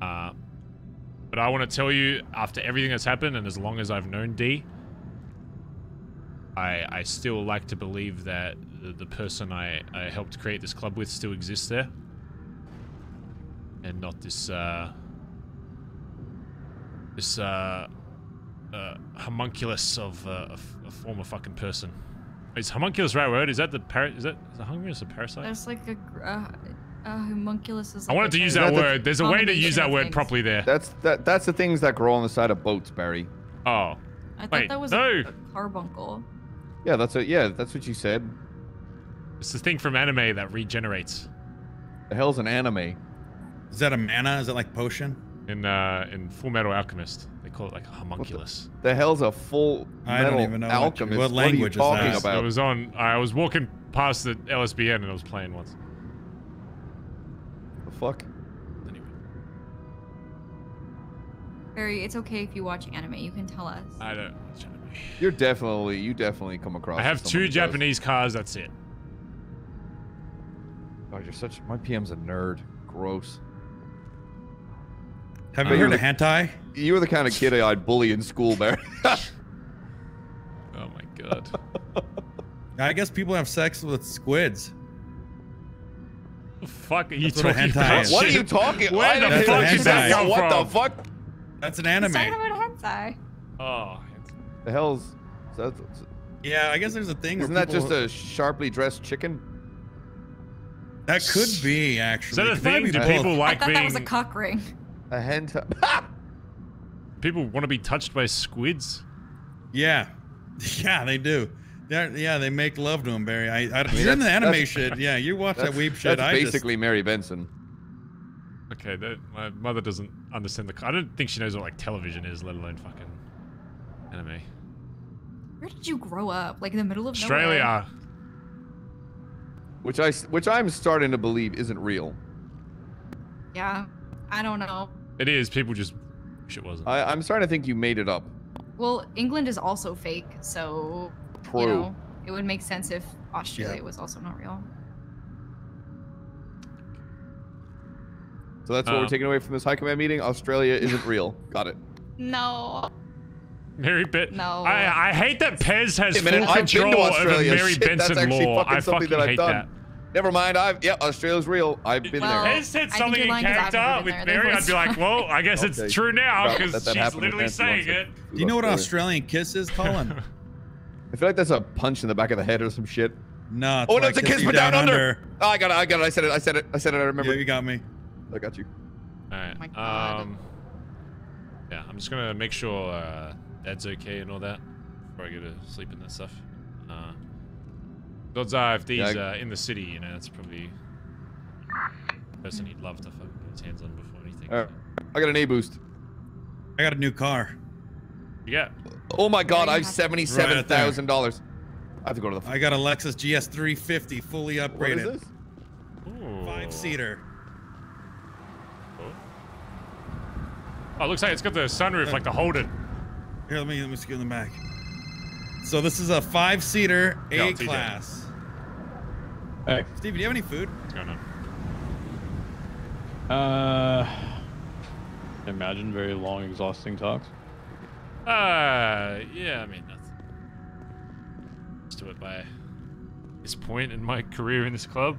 But I want to tell you, after everything that's happened, and as long as I've known D, I still like to believe that the person I helped create this club with still exists there. And not this homunculus of a former fucking person. Is homunculus the right word? Is that the is the homunculus a parasite? There's like a homunculus is I like wanted to use that word. There's a way to use that word properly there. That's the things that grow on the side of boats, Barry. Oh. I thought that was a carbuncle. Yeah, that's what you said. It's the thing from anime that regenerates. The hell's an anime? Is that a mana? Is it like potion? In Full Metal Alchemist, they call it like a homunculus. The hell's a Full Metal Alchemist? What language what are you is talking that? about? It was on. I was walking past the LSBN and I was playing once. The fuck? Barry, it's okay if you watch anime. You can tell us. I don't watch anime. You definitely come across. I have 2 Japanese cars. That's it. Oh, you're such. My PM's a nerd. Gross. Have you heard of hentai? You were the kind of kid I'd bully in school, Barry. Oh my god. I guess people have sex with squids. The fuck are you That's what a talking hentai about? is. What are you talking? Where the fuck did that come What from? the fuck? That's an anime. He's talking about hentai. Oh. The hell's? Yeah, I guess there's a thing. Isn't where that just a sharply dressed chicken? That could be actually. Is that a It might thing? be Do both. people I like thought being? that was a cock ring. A hentai. People want to be touched by squids? Yeah, yeah, they do. Yeah, they make love to him, Barry. You're in the that's- anime that's- shit. Yeah, you watch that weeb shit. That's basically Mary Benson. Okay, my mother doesn't understand I don't think she knows what like television is, let alone fucking anime. Where did you grow up? Like in the middle of Australia. nowhere? Which I'm starting to believe isn't real. Yeah, I don't know. It is. People just wish it wasn't. I'm starting to think you made it up. Well, England is also fake, so True. you know, it would make sense if Australia was also not real. So that's what we're taking away from this high command meeting. Australia isn't real. Got it. No. Mary Benson. No. I hate that Pez has Wait a minute, full I've been control to over Australia. Mary Shit, Benson that's actually law. fucking I something fucking that I've hate done. that. Never mind. Australia's real. I've been Well, there. Pez said I think something you're in lying 'cause I've character never with been there. Mary. There I'd be like, well, I guess Okay. it's true now Let because that she's happen with literally Nancy saying once. it. Do you know what Australia. Australian kiss is, Colin? I feel like that's a punch in the back of the head or some shit. No. It's Oh, no, like it's a kiss kissing but you down under. Oh, I got it. I said it. I remember. Yeah, you got me. I got you. All right. my God. Yeah, I'm just gonna make sure Dad's okay and all that before I go to sleep and that stuff. God's eye, if D's in the city, you know, that's probably the person he'd love to fucking get his hands on before anything. I got an A boost. I got a new car. You got? Oh my God! I have Right $77,000. I have to go to the. I got a Lexus GS 350 fully upgraded. What is this? Ooh. 5-seater. Oh, it looks like it's got the sunroof like the Holden. Here, let me scoot in the back. So this is a 5-seater Yeah, I'll A take that. class. Hey. Steve, do you have any food? What's going on? Imagine very long, exhausting talks. Yeah, I mean, nothing. Just do it by this point in my career in this club.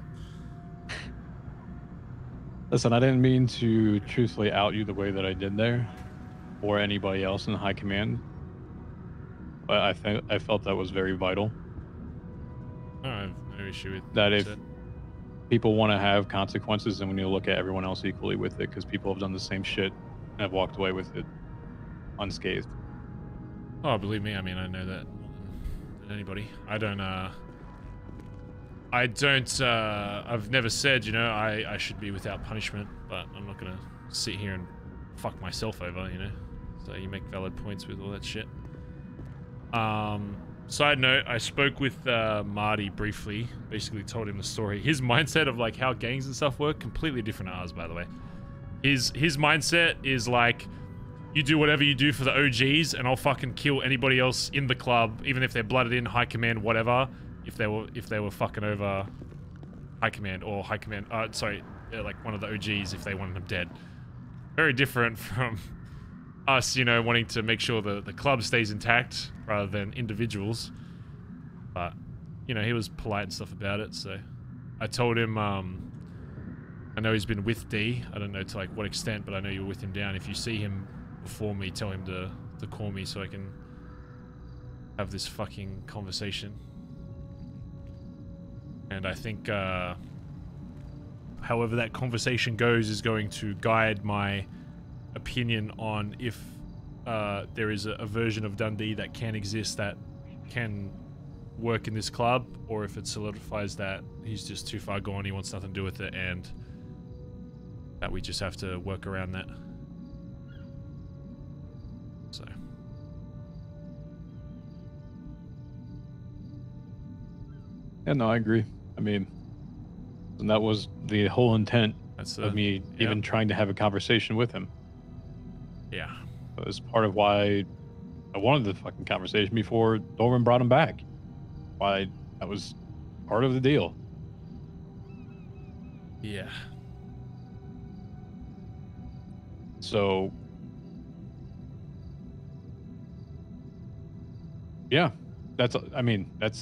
Listen, I didn't mean to truthfully out you the way that I did there, or anybody else in high command. But I felt that was very vital. I have no issue with That what if you said. people want to have consequences, then we need to look at everyone else equally with it, because people have done the same shit and have walked away with it unscathed. Oh, believe me, I mean, I know that more than anybody. I've never said, you know, I should be without punishment, but I'm not gonna sit here and fuck myself over, you know? So you make valid points with all that shit. Side note, I spoke with Marty briefly, basically told him the story. His mindset of like how gangs and stuff work, completely different to ours, by the way. His mindset is like, you do whatever you do for the OGs, and I'll fucking kill anybody else in the club, even if they're blooded in, high command, whatever. If they were fucking over high command or high command, sorry, like one of the OGs if they wanted them dead. Very different from us, you know, wanting to make sure the club stays intact rather than individuals. But, you know, he was polite and stuff about it, so I told him, I know he's been with D. I don't know to like what extent, but I know you're with him down. If you see him before me, tell him to call me so I can have this fucking conversation. And I think, however that conversation goes is going to guide my opinion on if there is a version of Dundee that can exist that can work in this club, or if it solidifies that he's just too far gone, he wants nothing to do with it, and that we just have to work around that. So. Yeah, no, I agree. I mean, and that was the whole intent of me even trying to have a conversation with him. Yeah. It was part of why I wanted the fucking conversation before Doran brought him back. Why that was part of the deal. Yeah. So, yeah, that's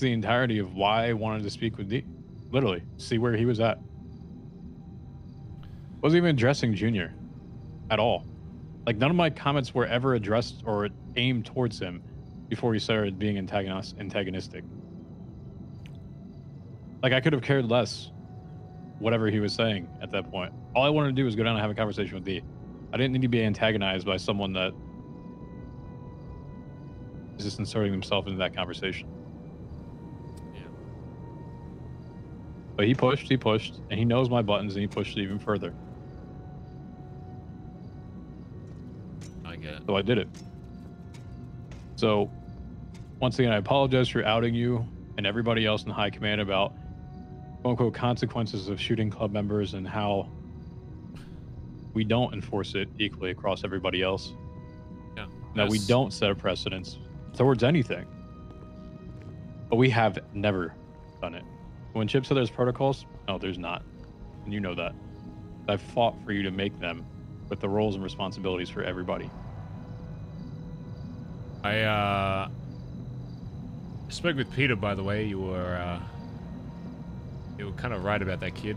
the entirety of why I wanted to speak with D. Literally, see where he was at. Wasn't even addressing Junior at all. Like, none of my comments were ever addressed or aimed towards him before he started being antagonistic. Like, I could have cared less whatever he was saying at that point. All I wanted to do was go down and have a conversation with D. I didn't need to be antagonized by someone that is just inserting himself into that conversation. Yeah. But he pushed, and he knows my buttons, and he pushed it even further. I get it. So I did it. So, once again, I apologize for outing you and everybody else in high command about quote-unquote consequences of shooting club members and how we don't enforce it equally across everybody else. Yeah. That we don't set a precedence towards anything. But we have never done it. When Chip said there's protocols, no, there's not. And you know that. I've fought for you to make them with the roles and responsibilities for everybody. I spoke with Peter, by the way. You were kind of right about that kid.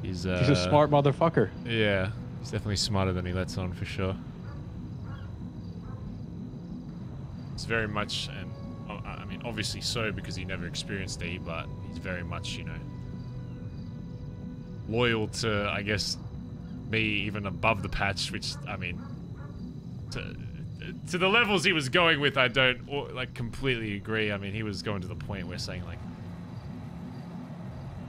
He's a smart motherfucker. Yeah, he's definitely smarter than he lets on, for sure. It's very much, and I mean, obviously so, because he never experienced E, but he's very much, you know, loyal to, I guess, me, even above the patch, which, I mean, to the levels he was going with, I don't, like, completely agree. I mean, he was going to the point where saying, like,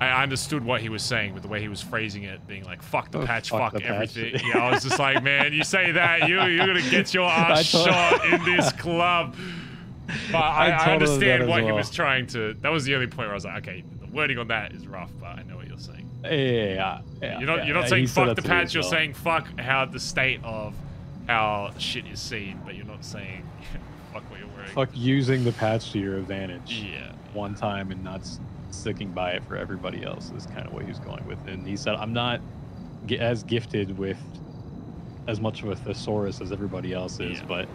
I understood what he was saying with the way he was phrasing it, being like, fuck the patch, fuck everything. Yeah, I was just like, man, you say that, you're going to get your ass shot in this club. But I understand what he was trying to... That was the only point where I was like, okay, the wording on that is rough, but I know what you're saying. Yeah. You're not saying fuck the patch, you're saying fuck how the state of how shit is seen, but you're not saying fuck what you're wearing. Fuck using the patch to your advantage. Yeah. One time and not sticking by it for everybody else is kind of what he's going with. And he said, I'm not as gifted with as much of a thesaurus as everybody else is, but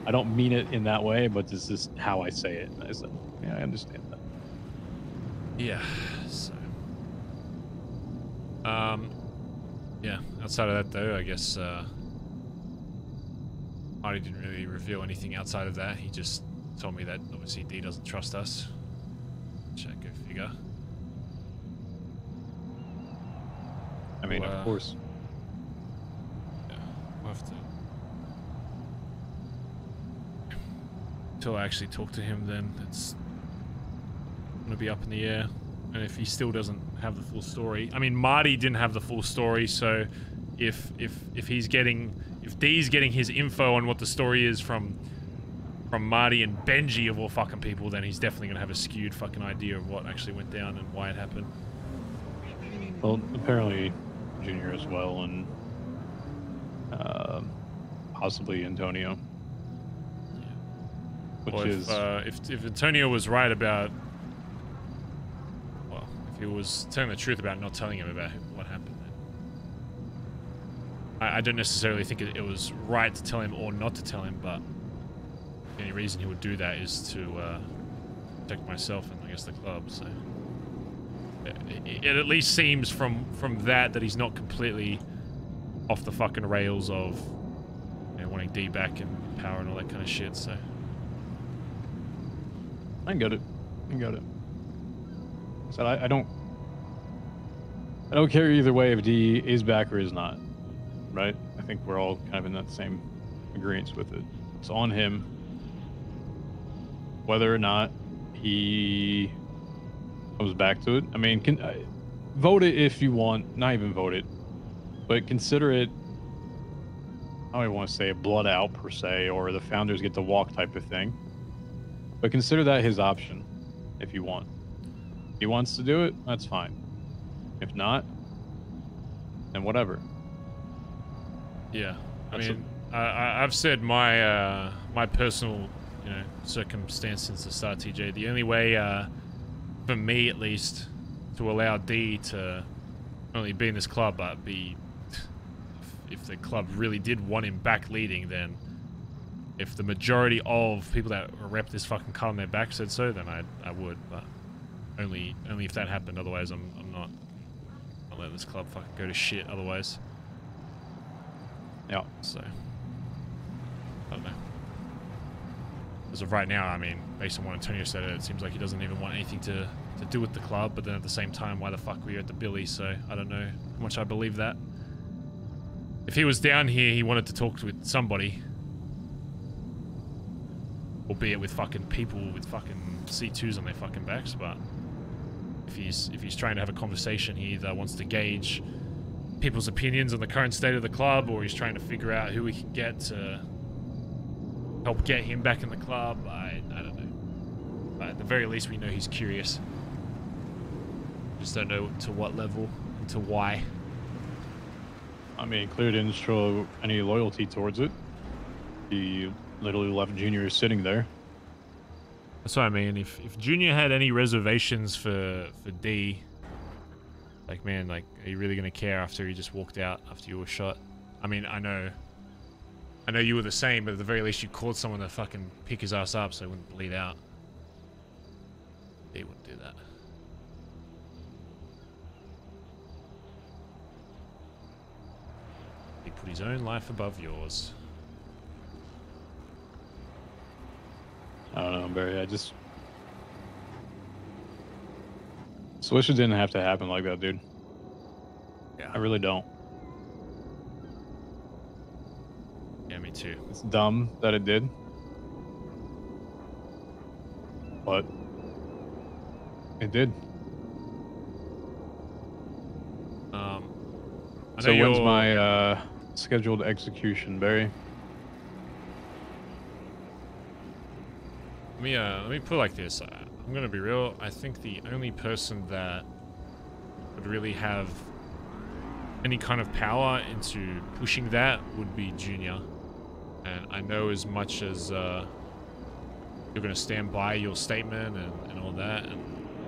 I don't mean it in that way, but this is how I say it. And I said, yeah, I understand that. Yeah, so... yeah, outside of that though, I guess, Marty didn't really reveal anything outside of that. He just told me that obviously D doesn't trust us. Check, go figure. I mean, of course. Yeah, we'll have to... Until I actually talk to him, then it's gonna be up in the air. And if he still doesn't have the full story, I mean, Marty didn't have the full story, so if D's getting his info on what the story is from Marty and Benji of all fucking people, then he's definitely gonna have a skewed fucking idea of what actually went down and why it happened. Well, apparently Junior as well, and possibly Antonio. Which Well, is if Antonio was right about, well, if he was telling the truth about not telling him about what happened, then I don't necessarily think it was right to tell him or not to tell him, but the only reason he would do that is to protect myself and I guess the club. So it at least seems from that he's not completely off the fucking rails of, you know, wanting D back and power and all that kind of shit. So. I got it. I got it. So I don't care either way if D is back or is not, right? I think we're all kind of in that same agreement with it. It's on him whether or not he comes back to it. I mean, vote it if you want. Not even vote it, but consider it. I don't even want to say a blood out per se, or the founders get to walk type of thing. But consider that his option, if you want. If he wants to do it, that's fine. If not, then whatever. Yeah, I mean, I've said my my personal, you know, circumstance since the start, TJ. The only way, for me at least, to allow D to not only be in this club but be, if the club really did want him back leading, then. If the majority of people that rep this fucking car on their back said so, then I would, but only if that happened. Otherwise, I'm not letting this club fucking go to shit. Otherwise, yeah. So I don't know. As of right now, I mean, based on what Antonio said, it seems like he doesn't even want anything to do with the club. But then at the same time, why the fuck were you at the Billy? So I don't know how much I believe that. If he was down here, he wanted to talk with somebody. Albeit with fucking people with fucking C2s on their fucking backs, but if he's trying to have a conversation, he either wants to gauge people's opinions on the current state of the club, or he's trying to figure out who we can get to help get him back in the club. I don't know. But at the very least, we know he's curious. Just don't know to what level and to why. I mean, clearly didn't show any loyalty towards it. He literally left Junior sitting there. That's what I mean. If Junior had any reservations for D, like, man, like, are you really gonna care after he just walked out after you were shot? I mean, I know you were the same, but at the very least you called someone to fucking pick his ass up so he wouldn't bleed out. D wouldn't do that. He put his own life above yours. I don't know, Barry. I just wish it didn't have to happen like that, dude. Yeah. I really don't. Yeah, me too. It's dumb that it did. But it did. So when's my scheduled execution, Barry? Let me put it like this. I'm gonna be real. I think the only person that would really have any kind of power into pushing that would be Junior. And I know as much as you're gonna stand by your statement and all that, and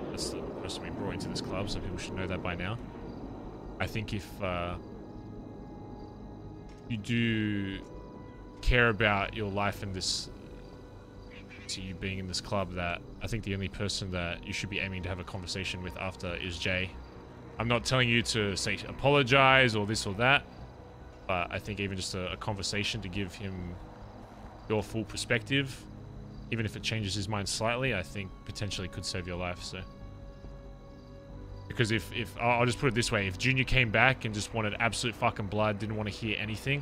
that's the person we brought into this club, so people should know that by now. I think if you do care about your life in this, to you being in this club, that I think the only person that you should be aiming to have a conversation with after is Jay. I'm not telling you to say apologize or this or that, but I think even just a conversation to give him your full perspective, even if it changes his mind slightly, I think potentially could save your life. So, because if I'll just put it this way, if Junior came back and just wanted absolute fucking blood, didn't want to hear anything,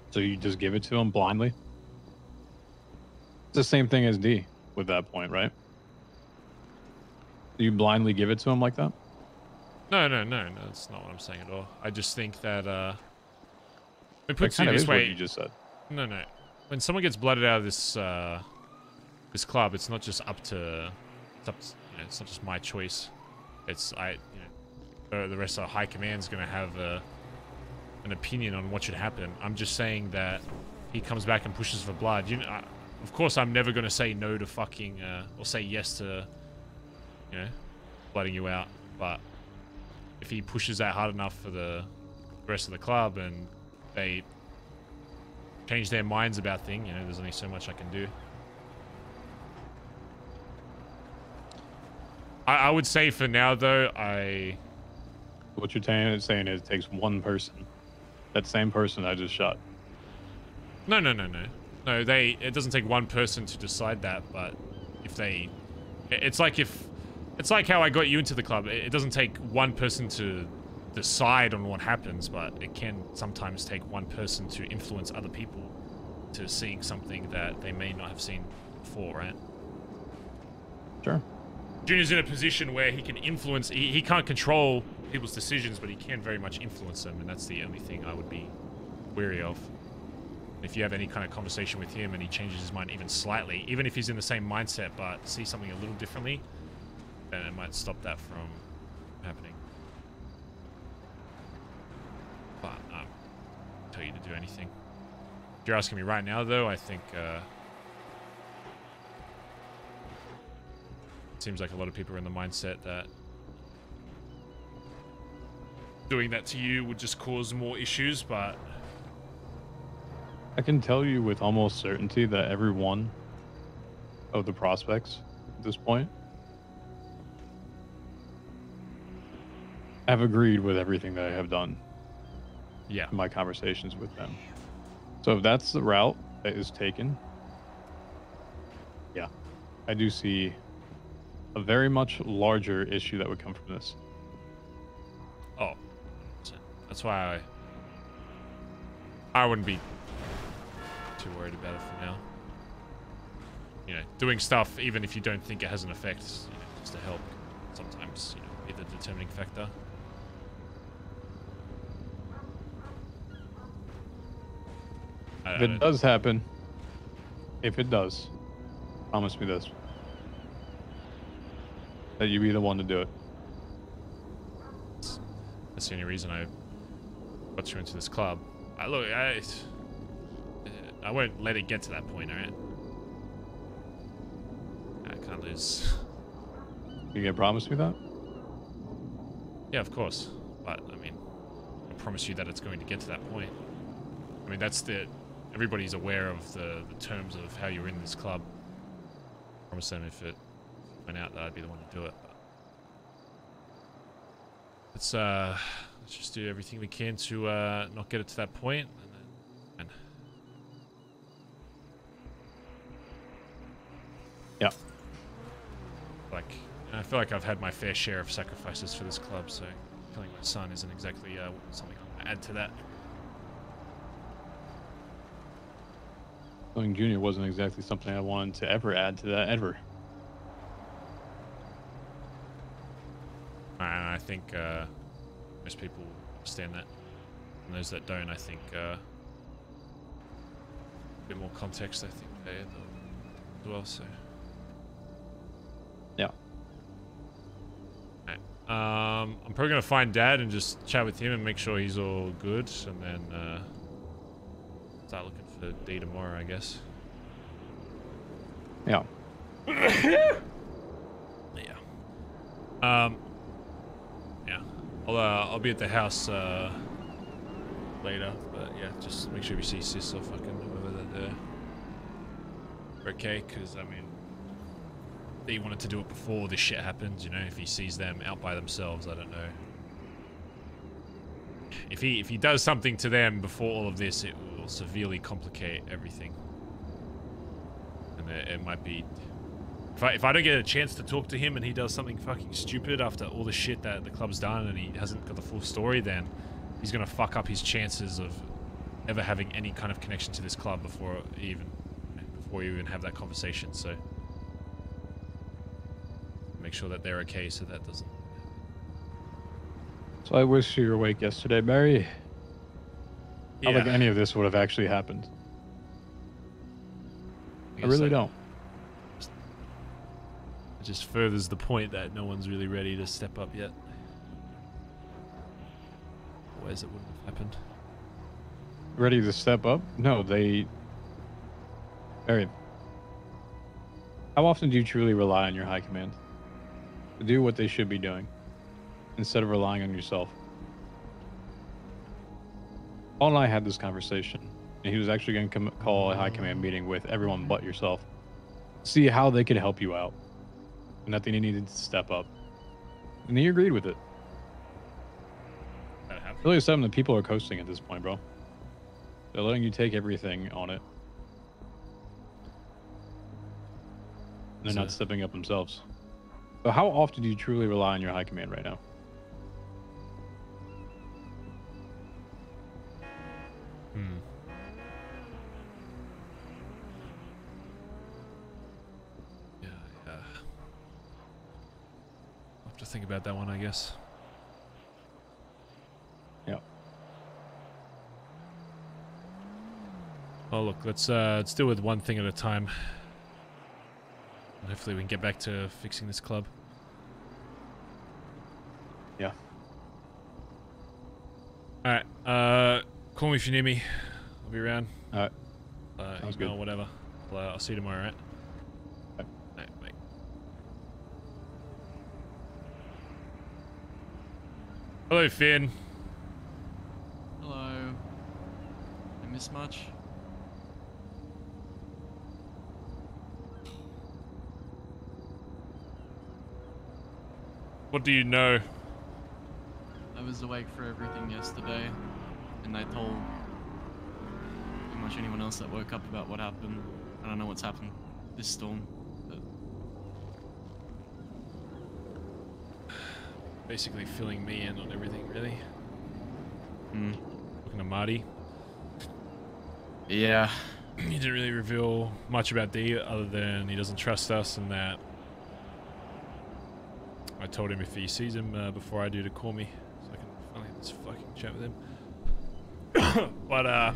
so you just give it to him blindly? It's the same thing as D with that point, right? Do you blindly give it to him like that? No, that's not what I'm saying at all. I just think that let me put it kind of this is way. what you just said. No. When someone gets blooded out of this this club, it's not just up to, it's not just my choice. It's the rest of High Command's gonna have an opinion on what should happen. I'm just saying that he comes back and pushes for blood. You know, of course, I'm never gonna say no to fucking or say yes to, you know, blooding you out. But if he pushes that hard enough for the rest of the club and they change their minds about things, you know, there's only so much I can do. I would say for now, though, What you're saying is it takes one person. That same person I just shot. No. No, it doesn't take one person to decide that, but if they... It's like how I got you into the club. It doesn't take one person to decide on what happens, but it can sometimes take one person to influence other people to seeing something that they may not have seen before, right? Sure. Junior's in a position where he can influence... He can't control people's decisions, but he can very much influence them, and that's the only thing I would be wary of. If you have any kind of conversation with him and he changes his mind even slightly, even if he's in the same mindset but sees something a little differently, then it might stop that from happening. But I don't tell you to do anything. If you're asking me right now, though, I think it seems like a lot of people are in the mindset that doing that to you would just cause more issues, but I can tell you with almost certainty that every one of the prospects at this point have agreed with everything that I have done. Yeah. In my conversations with them. So if that's the route that is taken, yeah, I do see a very much larger issue that would come from this. Oh, that's why I wouldn't be too worried about it for now. You know, doing stuff even if you don't think it has an effect, you know, just to help, sometimes, you know, be the determining factor. If it does happen, if it does, promise me this, that you be the one to do it. That's the only reason I got you into this club. I won't let it get to that point, alright? I can't lose. You gonna promise me that? Yeah, of course. But, I mean, I promise you that it's going to get to that point. I mean, that's the... Everybody's aware of the terms of how you're in this club. I promise them if it went out that I'd be the one to do it. But let's just do everything we can to not get it to that point. And yeah. I feel like I've had my fair share of sacrifices for this club, so killing my son isn't exactly something I'm going to add to that. Killing Junior wasn't exactly something I wanted to ever add to that, ever. And I think most people understand that. And those that don't, I think a bit more context, I think they add as well, so. Yeah. Right. I'm probably going to find Dad and just chat with him and make sure he's all good, and then start looking for D tomorrow, I guess. Yeah. Yeah. Yeah. I'll be at the house later, but yeah, just make sure we see Sis or fucking whoever they're there. Okay, because I mean, he wanted to do it before this shit happens, you know. If he sees them out by themselves, I don't know. If he does something to them before all of this, it will severely complicate everything. And it might be... If I don't get a chance to talk to him and he does something fucking stupid after all the shit that the club's done and he hasn't got the full story, then he's gonna fuck up his chances of ever having any kind of connection to this club before you even have that conversation. So make sure that they're okay so that doesn't... So I wish you were awake yesterday, Barry. I don't think Yeah. any of this would have actually happened. I really don't. It just furthers the point that no one's really ready to step up yet. Otherwise it wouldn't have happened. ready to step up? No, they. Barry, how often do you truly rely on your high command to do what they should be doing instead of relying on yourself? Paul and I had this conversation, and he was actually going to call a high command meeting with everyone but yourself, see how they could help you out, and that they needed to step up. And he agreed with it. Really, some of the people are coasting at this point, bro. They're letting you take everything on it. And they're not stepping up themselves. So how often do you truly rely on your high command right now? Yeah. I'll have to think about that one, I guess. Yeah. Well, look, let's deal with one thing at a time. And hopefully we can get back to fixing this club. Yeah. Alright, call me if you need me. I'll be around. Alright. Sounds email, good. whatever. I'll see you tomorrow, right? Alright, bye. Hello, Finn. Hello. I miss much? What do you know? I was awake for everything yesterday, and they told pretty much anyone else that woke up about what happened. I don't know what's happened this storm, but... Basically filling me in on everything, really. Hmm. Looking at Marty. Yeah. He didn't really reveal much about D other than he doesn't trust us and that I told him if he sees him before I do to call me so I can finally have this fucking chat with him. But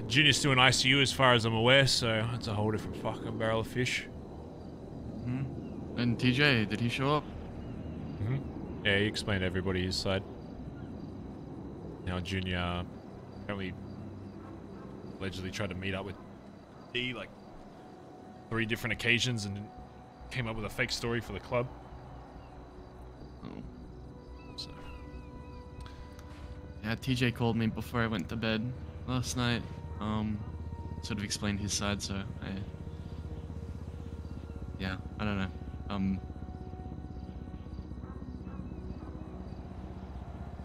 Junior's still in ICU as far as I'm aware, so that's a whole different fucking barrel of fish. Mm-hmm. And TJ, did he show up? Mm-hmm. Yeah, he explained to everybody his side. Now Junior apparently allegedly tried to meet up with D like 3 different occasions and came up with a fake story for the club. Oh. So. Yeah, TJ called me before I went to bed last night. Sort of explained his side, so yeah, I don't know.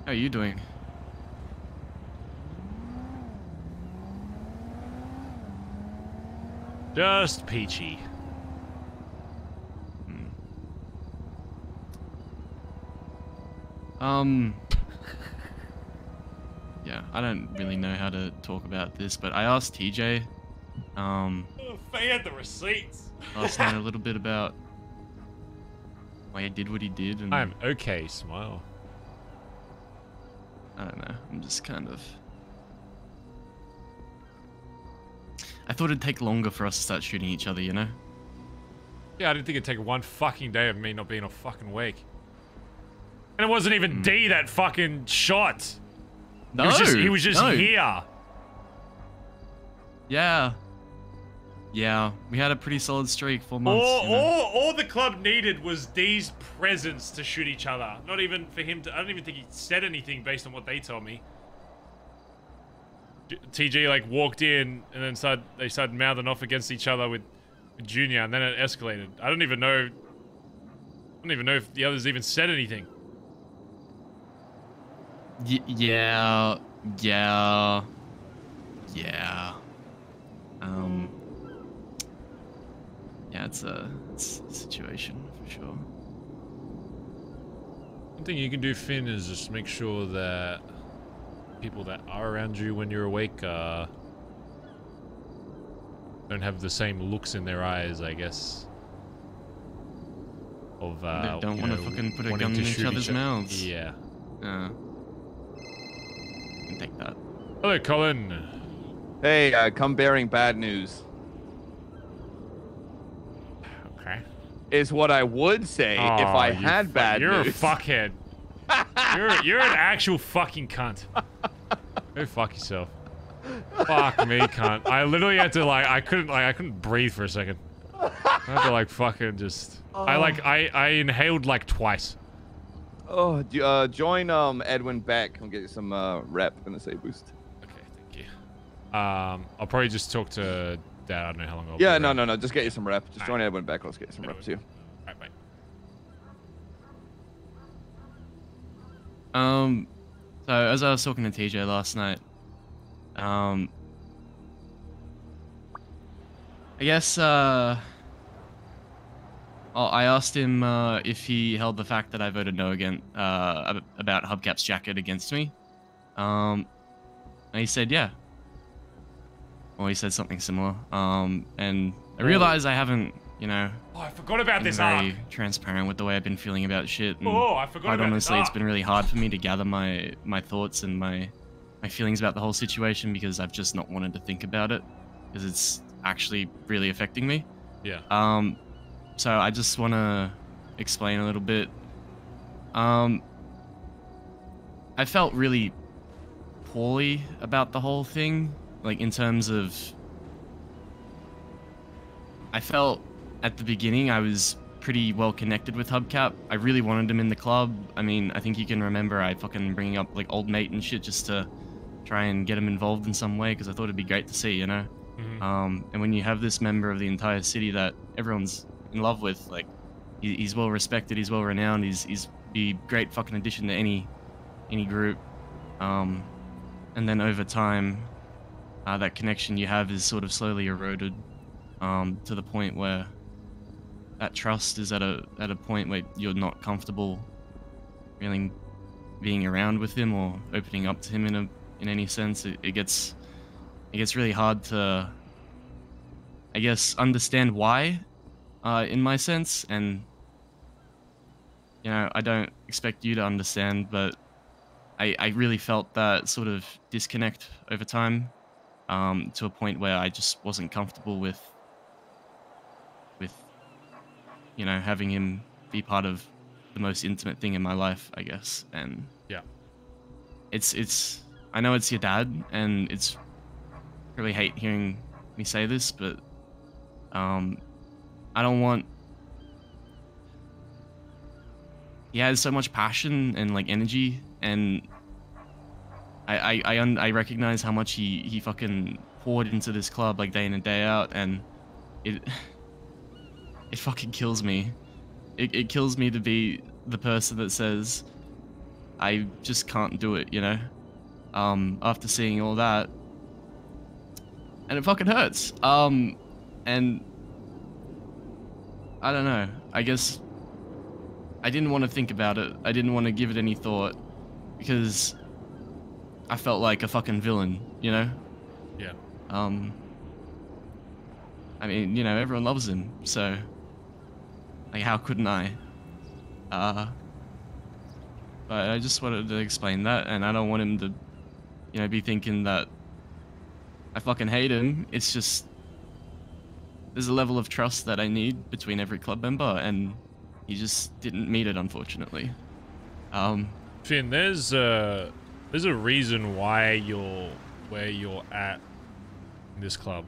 How are you doing? Just peachy. Yeah, I don't really know how to talk about this, but I asked TJ, Faye had the receipts. last night a little bit about why he did what he did, and I'm okay, smile. I don't know, I'm just kind of... I thought it'd take longer for us to start shooting each other, you know? Yeah, I didn't think it'd take 1 fucking day of me not being a fucking week. And it wasn't even D that fucking shot. No, he was just no. here. Yeah. Yeah, we had a pretty solid streak for months. You know? All the club needed was D's presence to shoot each other. Not even for him to... I don't even think he said anything based on what they told me. TG like walked in and then they started mouthing off against each other with Junior, and then it escalated. I don't even know if the others even said anything. Yeah. Yeah, it's a situation for sure. One thing you can do, Finn, is just make sure that people that are around you when you're awake don't have the same looks in their eyes, I guess. Of they don't want to fucking put a gun in each other's mouths. Yeah. You can take that. Hello, Colin. Hey, come bearing bad news. Okay. Is what I would say if I had bad news. You're a fuckhead. You're an actual fucking cunt. Go fuck yourself. Fuck me, cunt. I literally had to I couldn't breathe for a second. I had to fucking just. I inhaled twice. Oh, join Edwin back. I'll get you some rep in the save boost. Okay, thank you. I'll probably just talk to Dad. I don't know how long I'll. Yeah, no. Just get you some rep. Just join Edwin back. Let's get you some rep too. Alright, bye. So as I was talking to TJ last night, I guess I asked him if he held the fact that I voted no again about Hubcap's jacket against me, and he said yeah. Well, he said something similar, and I realized I haven't, Oh, I forgot about this very arc. transparent with the way I've been feeling about shit. And Oh, I forgot quite about honestly, this it's been really hard for me to gather my thoughts and my feelings about the whole situation because I've just not wanted to think about it because it's actually really affecting me. Yeah. So I just want to explain a little bit. I felt really poorly about the whole thing, in terms of I felt at the beginning I was pretty well connected with Hubcap. I really wanted him in the club. I mean, I think you can remember I fucking bringing up old mate and shit just to try and get him involved in some way because I thought it'd be great to see, Mm-hmm. And when you have this member of the entire city that everyone's in love with, he's well respected, he's well renowned, he's be great fucking addition to any group. And then over time, that connection you have is sort of slowly eroded to the point where that trust is at a point where you're not comfortable really being around with him or opening up to him in any sense. It gets really hard to, I guess, understand why, in my sense, and I don't expect you to understand, but I really felt that sort of disconnect over time, to a point where I just wasn't comfortable with having him be part of the most intimate thing in my life, I guess. And yeah, it's I know it's your dad, and it's really hate hearing me say this, but I don't want. He has so much passion and energy, and I recognize how much he fucking poured into this club day in and day out, and it fucking kills me. It kills me to be the person that says I just can't do it, after seeing all that, and it fucking hurts. And I don't know, I guess I didn't want to think about it. I didn't want to give it any thought because I felt like a fucking villain, Yeah. I mean, everyone loves him, so how couldn't I? But I just wanted to explain that, and I don't want him to, be thinking that I fucking hate him. It's just there's a level of trust that I need between every club member, and he just didn't meet it, unfortunately. Finn, there's a reason why you're where you're at in this club.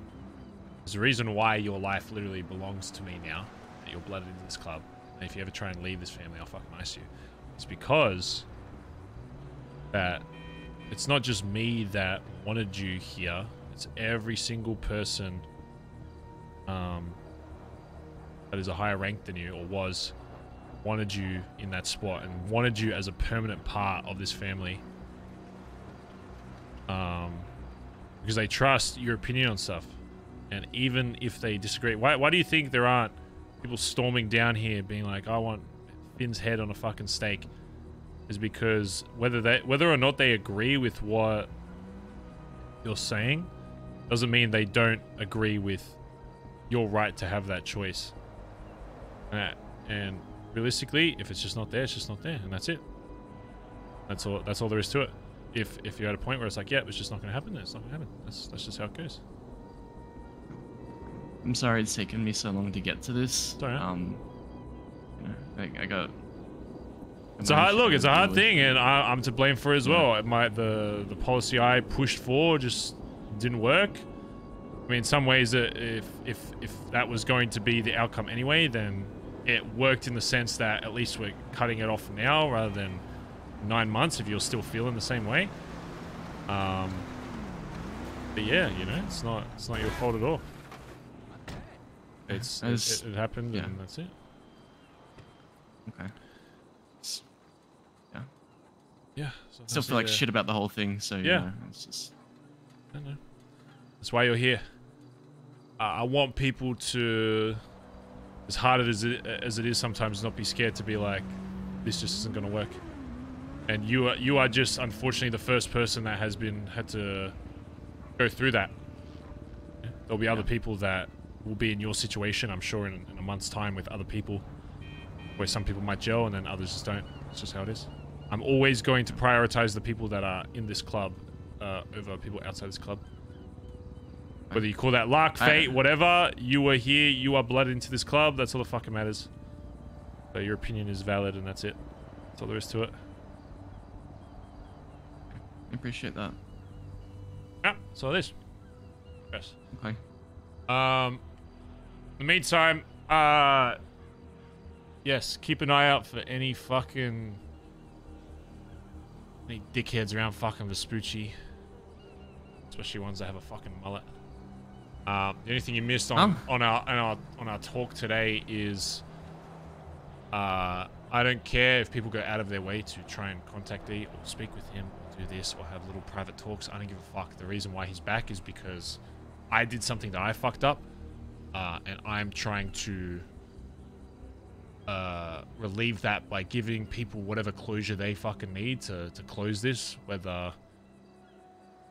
There's a reason why your life literally belongs to me now, that you're blooded into this club. And if you ever try and leave this family, I'll fucking ice you. It's because that it's not just me that wanted you here. It's every single person that is a higher rank than you, or wanted you in that spot and wanted you as a permanent part of this family. Because they trust your opinion on stuff. And even if they disagree, why do you think there aren't people storming down here being like, I want Finn's head on a fucking stake? Is because whether or not they agree with what you're saying doesn't mean they don't agree with your right to have that choice. And realistically, if it's just not there, it's just not there, and that's it. That's all there is to it. If you're at a point where it's like, yeah, it's just not going to happen, then it's not going to happen. That's just how it goes. I'm sorry it's taken me so long to get to this. Sorry. I got It's a hard look. It's a hard thing, and I'm to blame for it as well. The policy I pushed for just didn't work. I mean, in some ways, if that was going to be the outcome anyway, then it worked in the sense that at least we're cutting it off now rather than 9 months if you're still feeling the same way. But yeah, you know, it's not your fault at all. It happened, and that's it. Okay. Yeah. Yeah. Still feel like shit about the whole thing, so yeah. You know, it's just. I know. That's why you're here. I want people to, as hard as it is sometimes, not be scared to be like, this just isn't gonna work. And you are just unfortunately the first person that has had to go through that. There'll be other people that will be in your situation, I'm sure, in a month's time with other people, where some people might gel and then others just don't. It's just how it is. I'm always going to prioritize the people that are in this club over people outside this club. Whether you call that luck, fate, whatever, you were here, you are blooded into this club, that's all that fucking matters. So your opinion is valid, and that's it. That's all there is to it. I appreciate that. Yeah, that's all it is. Yes. Okay. In the meantime, yes, keep an eye out for any dickheads around fucking Vespucci. Especially ones that have a fucking mullet. The only thing you missed on our talk today is I don't care if people go out of their way to try and contact E or speak with him or do this or have little private talks. I don't give a fuck. The reason why he's back is because I did something that I fucked up, and I'm trying to relieve that by giving people whatever closure they fucking need to close this, whether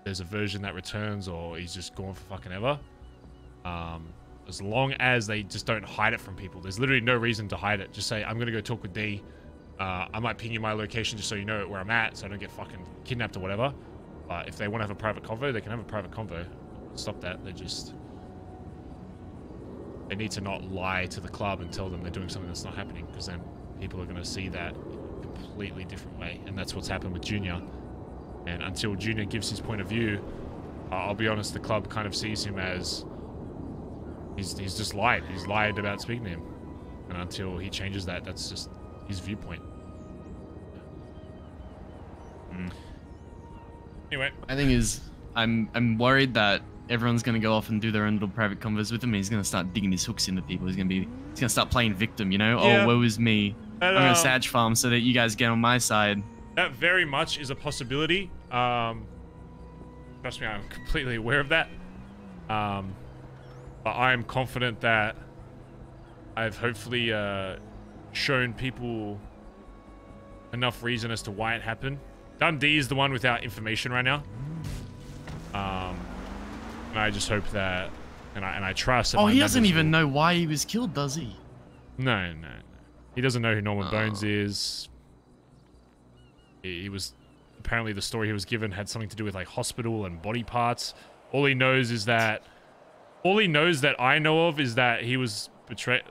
there's a version that returns or he's just gone for fucking ever. As long as they just don't hide it from people. There's literally no reason to hide it. Just say, I'm gonna go talk with D. I might ping you my location just so you know where I'm at, so I don't get fucking kidnapped or whatever. But if they want to have a private convo, they can have a private convo. Stop that. They need to not lie to the club and tell them they're doing something that's not happening, because then people are going to see that in a completely different way. And that's what's happened with Junior. And until Junior gives his point of view, I'll be honest, the club kind of sees him as he's just lied. He's lied about speaking to him. And until he changes that, that's just his viewpoint. Anyway, my thing is, I'm worried that everyone's gonna go off and do their own little private convos with him. And he's gonna start digging his hooks into people. He's gonna start playing victim. You know, yeah. Oh, woe is me. I'm gonna Sag farm so that you guys get on my side. That very much is a possibility. Trust me, I'm completely aware of that. But I am confident that I've hopefully shown people enough reason as to why it happened. Dundee is the one without information right now. And I just hope that, and I trust that. Oh, he doesn't even know why he was killed, does he? No. He doesn't know who Norman Bones is. He was, apparently the story he was given had something to do with like hospital and body parts. All he knows that I know of is that he was betrayed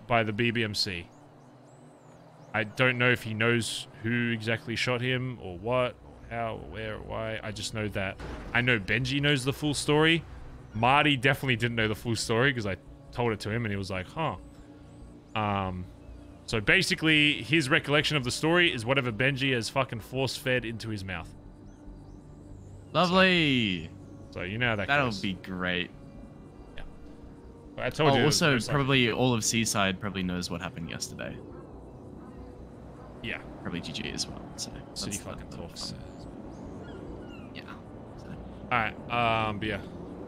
by the BBMC. I don't know if he knows who exactly shot him or what, or how, or where, or why. I just know that I know Benji knows the full story. Marty definitely didn't know the full story because I told it to him and he was like, huh. So basically his recollection of the story is whatever Benji has fucking force-fed into his mouth. Lovely. So you know how that That'll goes. be great. Yeah. But I told you. Also, probably all of Seaside probably knows what happened yesterday. Yeah. Probably GG as well. So City fucking talks. Yeah. So. Alright, but yeah.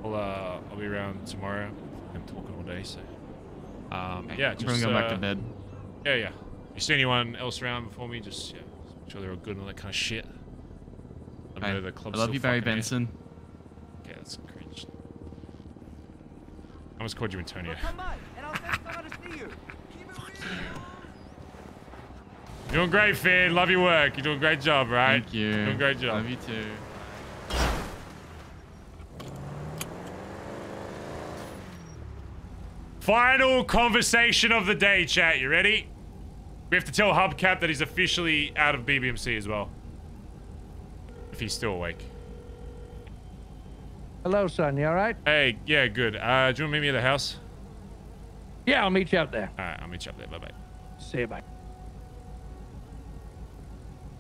I'll be around tomorrow. I'm talking all day, so yeah, just everyone go back to bed. Yeah. If you see anyone else around before me, just make sure they're all good and all that kind of shit. I know the club's I love still you, Barry fucking Benson. Okay, that's cringe. I almost called you Antonio. You're doing great, Finn. Love your work. You're doing a great job, right? Thank you. You're doing a great job. Love you too. Final conversation of the day, chat. You ready? We have to tell Hubcap that he's officially out of BBMC as well. If he's still awake. Hello, son. You all right? Hey, yeah, good. Do you want to meet me at the house? Yeah, I'll meet you out there. All right, I'll meet you up there. Bye-bye. See you, bye.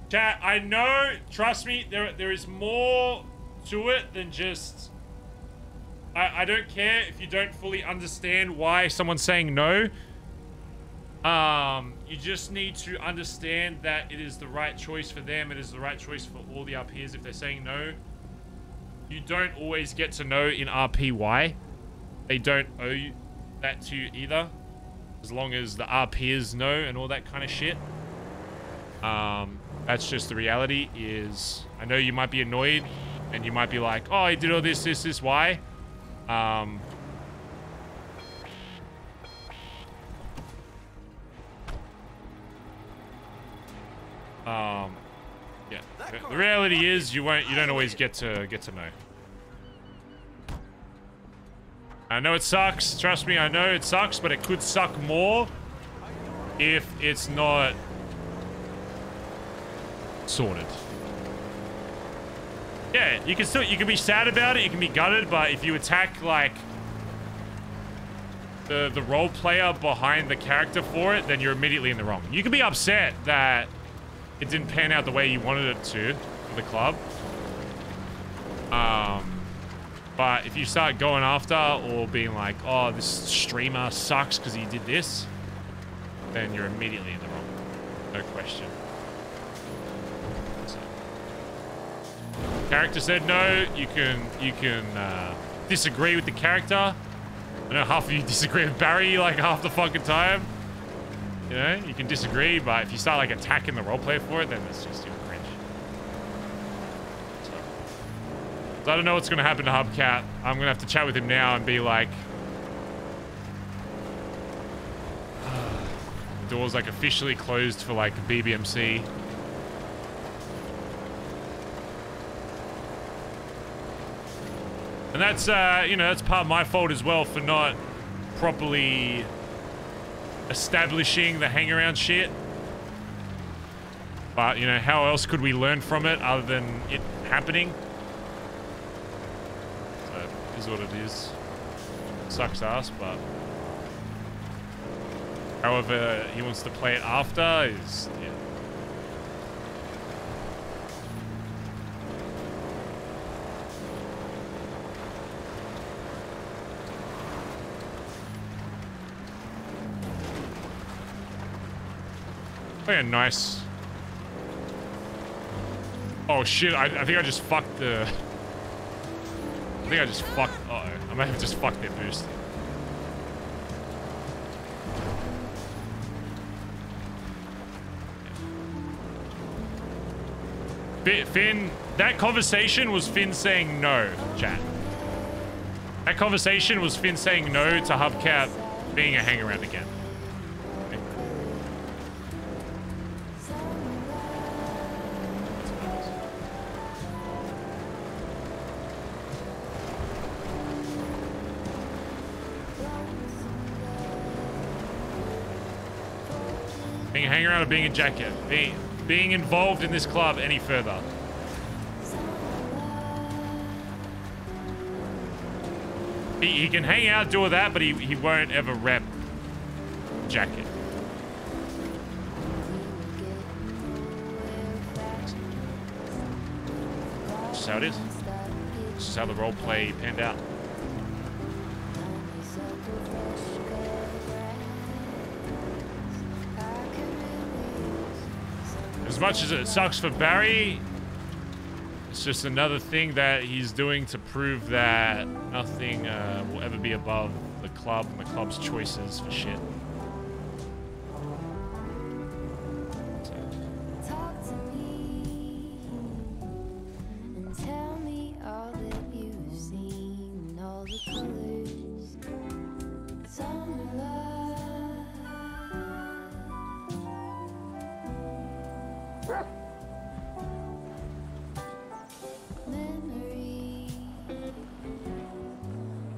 Chat, I know, trust me, there is more to it than just... I don't care if you don't fully understand why someone's saying no. You just need to understand that it is the right choice for them. It is the right choice for all the RPs if they're saying no. You don't always get to know in RP why. They don't owe you that to you either. As long as the RPs know and all that kind of shit. That's just the reality is... I know you might be annoyed and you might be like, oh, he did all this, why? Yeah. The reality is you don't always get to know. I know it sucks. Trust me, I know it sucks, but it could suck more if it's not sorted. Yeah, you can be sad about it, you can be gutted, but if you attack like the role player behind the character for it, then you're immediately in the wrong. You can be upset that it didn't pan out the way you wanted it to for the club. But if you start going after or being like, oh, this streamer sucks because he did this, then you're immediately in the wrong. No question. So, character said no, you can disagree with the character. I know half of you disagree with Barry like half the fucking time. You know, you can disagree, but if you start like attacking the roleplay for it, then it's just your cringe. So I don't know what's gonna happen to Hubcat. I'm gonna have to chat with him now and be like, doors like officially closed for like BBMC. And that's you know, that's part of my fault as well for not properly establishing the hang around shit. But you know, how else could we learn from it other than it happening? So it is what it is. Sucks ass, but however he wants to play it after is, yeah. Yeah, nice. Oh shit, I think I just fucked the... I think I just fucked... Uh-oh. I may have just fucked their boost. Finn, that conversation was Finn saying no, chat. That conversation was Finn saying no to Hubcat being a hang-around again. Being a hang-around or being a jacket? Being involved in this club any further. He can hang out, do all that, but he won't ever rep jacket. This is how it is. This is how the role play panned out. As much as it sucks for Barry, it's just another thing that he's doing to prove that nothing will ever be above the club and the club's choices for shit. Talk to me and tell me all that you've seen, all the colors, summer love. Memory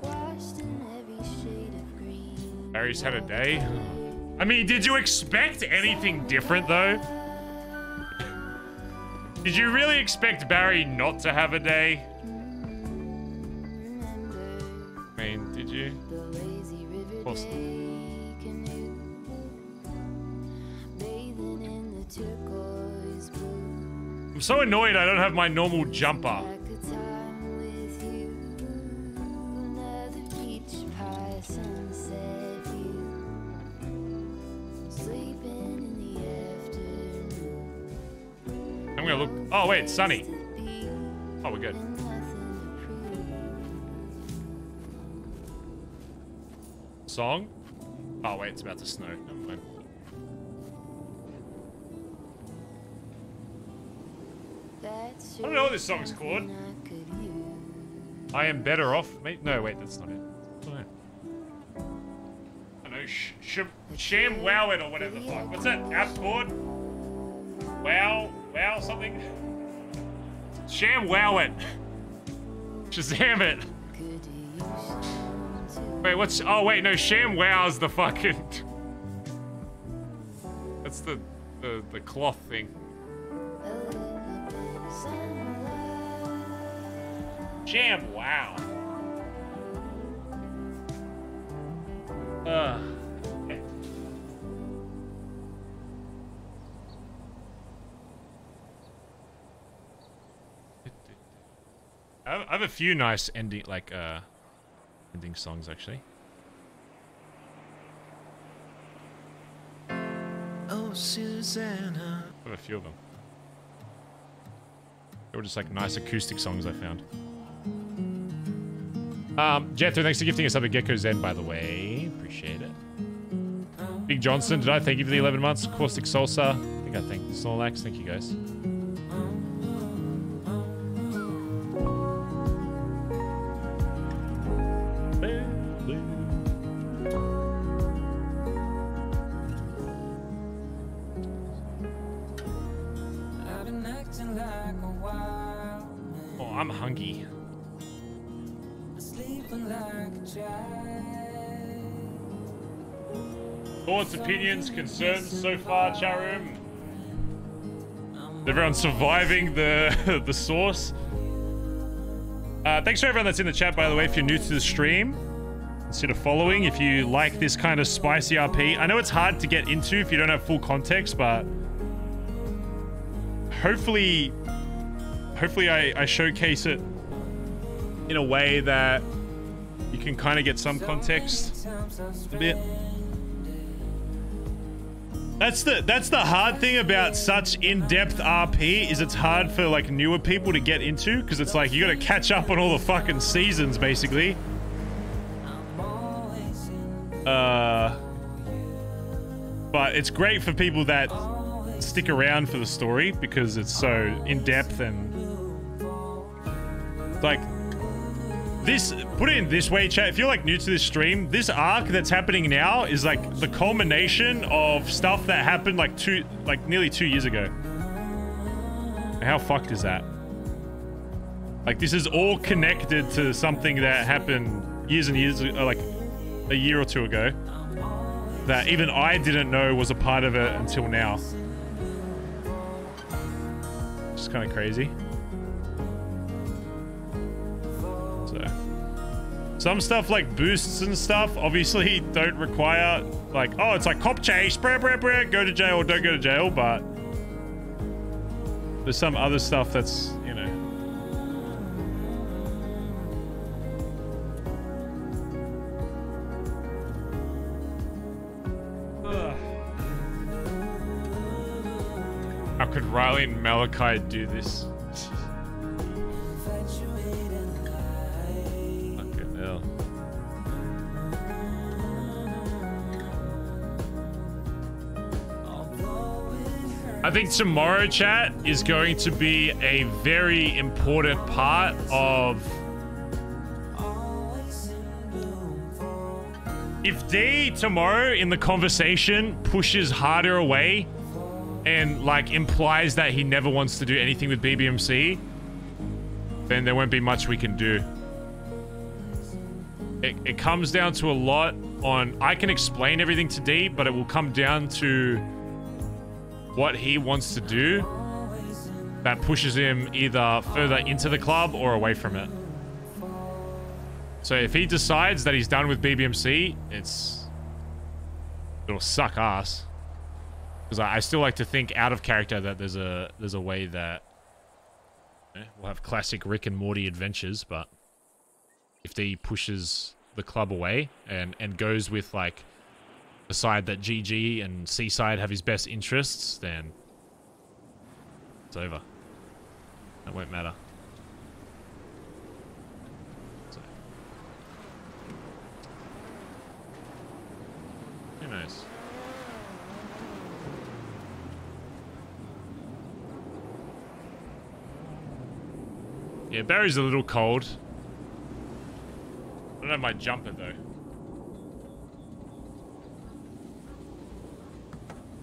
washed in every shade of green. Barry's had a day. I mean, did you expect anything different, though? Did you really expect Barry not to have a day? I mean, did you? Of course not. I'm so annoyed I don't have my normal jumper. I'm gonna look. Oh wait, it's sunny. Oh, we're good. Song? Oh wait, it's about to snow. Never mind. I don't know what this song's called. I am better off. No, wait, that's not it. I know. Sham Wow It or whatever the fuck. What's that app called? Wow something? Sham Wow It. Shazam it. Wait, what's... Oh, wait, no. Sham Wow's the fucking... That's the cloth thing. Sham Wow. I have a few nice ending, ending songs, actually. Oh, Susanna. I have a few of them. They were just like nice acoustic songs I found. Jethro, thanks for gifting us up a Gecko Zen, by the way. Appreciate it. Big Johnson, did I thank you for the 11 months? Caustic Salsa. I think I thanked Snorlax. Thank you, guys. Oh, I'm hungry. Thoughts, opinions, concerns so far, chat room? Everyone surviving the source? Thanks for everyone that's in the chat, by the way. If you're new to the stream, consider following if you like this kind of spicy RP. I know it's hard to get into if you don't have full context, but hopefully I showcase it in a way that you can kind of get some context a bit. That's the hard thing about such in-depth RP is it's hard for like newer people to get into because it's like you got to catch up on all the fucking seasons basically. But it's great for people that stick around for the story because it's so in-depth and like this. Put it in this way, chat. If you're like new to this stream, this arc that's happening now is like the culmination of stuff that happened like nearly 2 years ago. How fucked is that? Like this is all connected to something that happened years and years, like a year or two ago, that even I didn't know was a part of it until now. It's kind of crazy. So some stuff like boosts and stuff obviously don't require like, oh, it's like cop chase, go to jail or don't go to jail, but there's some other stuff that's, you know. How could Riley and Malachi do this? Fucking hell. I think tomorrow, chat, is going to be a very important part of... If D tomorrow in the conversation pushes harder away and like implies that he never wants to do anything with BBMC, then there won't be much we can do. It comes down to a lot on... I can explain everything to D, but it will come down to what he wants to do that pushes him either further into the club or away from it. So if he decides that he's done with BBMC, it'll suck ass. Because I still like to think out of character that there's a way that we'll have classic Rick and Morty adventures, but if D pushes the club away and goes with like the side that GG and Seaside have his best interests, then it's over. That won't matter. So, who knows? Yeah, Barry's a little cold. I don't have my jumper though.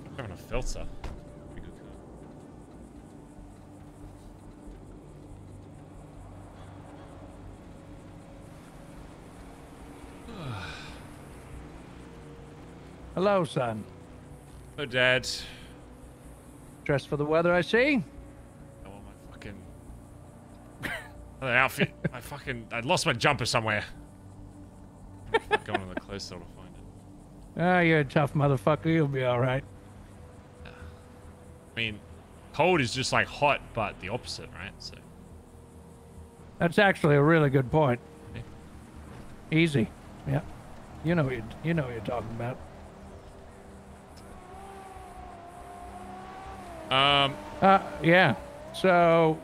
I'm having a filter. Pretty good car. Hello, son. Hello, Dad. Dressed for the weather, I see. I want my fucking outfit. I lost my jumper somewhere. I'm going to the clothes store to find it. Ah, you're a tough motherfucker. You'll be all right. I mean, cold is just like hot, but the opposite, right? So That's actually a really good point. Yeah. Easy. Yeah. You know what you're talking about. Yeah. So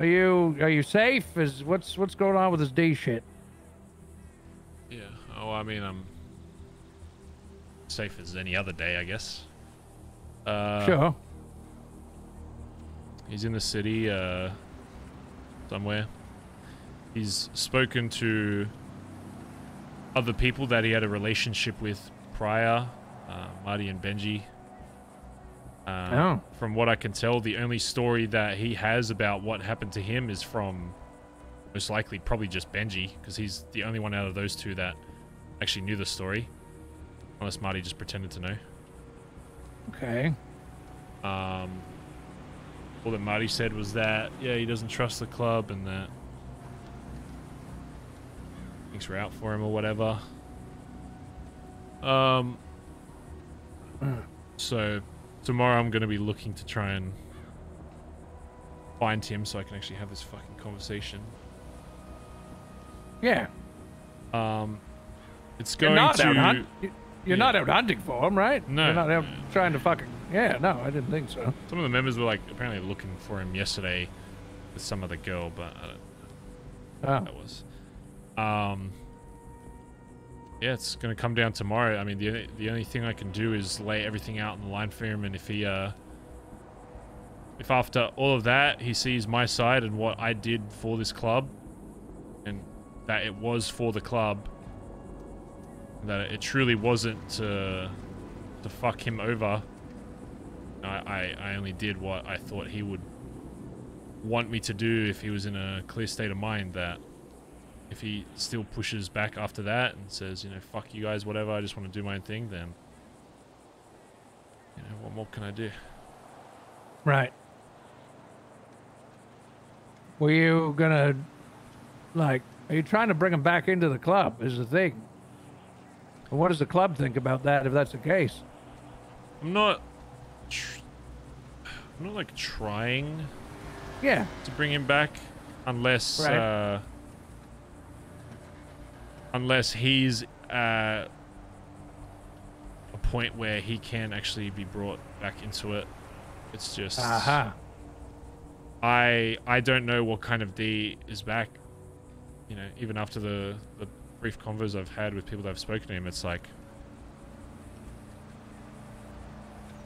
are you safe? What's going on with this D shit? yeah. Oh, I mean, I'm safe as any other day, I guess. Sure. He's in the city, somewhere. He's spoken to other people that he had a relationship with prior, Marty and Benji. From what I can tell, the only story that he has about what happened to him is from, most likely, probably just Benji, because he's the only one out of those two that actually knew the story. Unless Marty just pretended to know. Okay. All that Marty said was that, yeah, he doesn't trust the club and that things were out for him or whatever. So tomorrow I'm going to be looking to try and find him so I can actually have this fucking conversation. Yeah. It's going to... You're not out hunting for him, right? No. You're not out trying to fucking... Yeah, no, I didn't think so. Some of the members were like apparently looking for him yesterday with some other girl, but I don't know who that was. Yeah, it's gonna come down tomorrow. I mean, the only thing I can do is lay everything out on the line for him, and if he if after all of that he sees my side and what I did for this club, and that it was for the club, that it truly wasn't to fuck him over. I only did what I thought he would want me to do if he was in a clear state of mind. That if he still pushes back after that and says, you know, fuck you guys, whatever, I just want to do my own thing, then, you know, what more can I do? Right. Were you gonna, like, are you trying to bring him back into the club is the thing? Well, what does the club think about that if that's the case? I'm not like trying to bring him back unless unless he's at a point where he can actually be brought back into it. It's just I don't know what kind of D is back, you know, even after the brief convos I've had with people that have spoken to him. It's like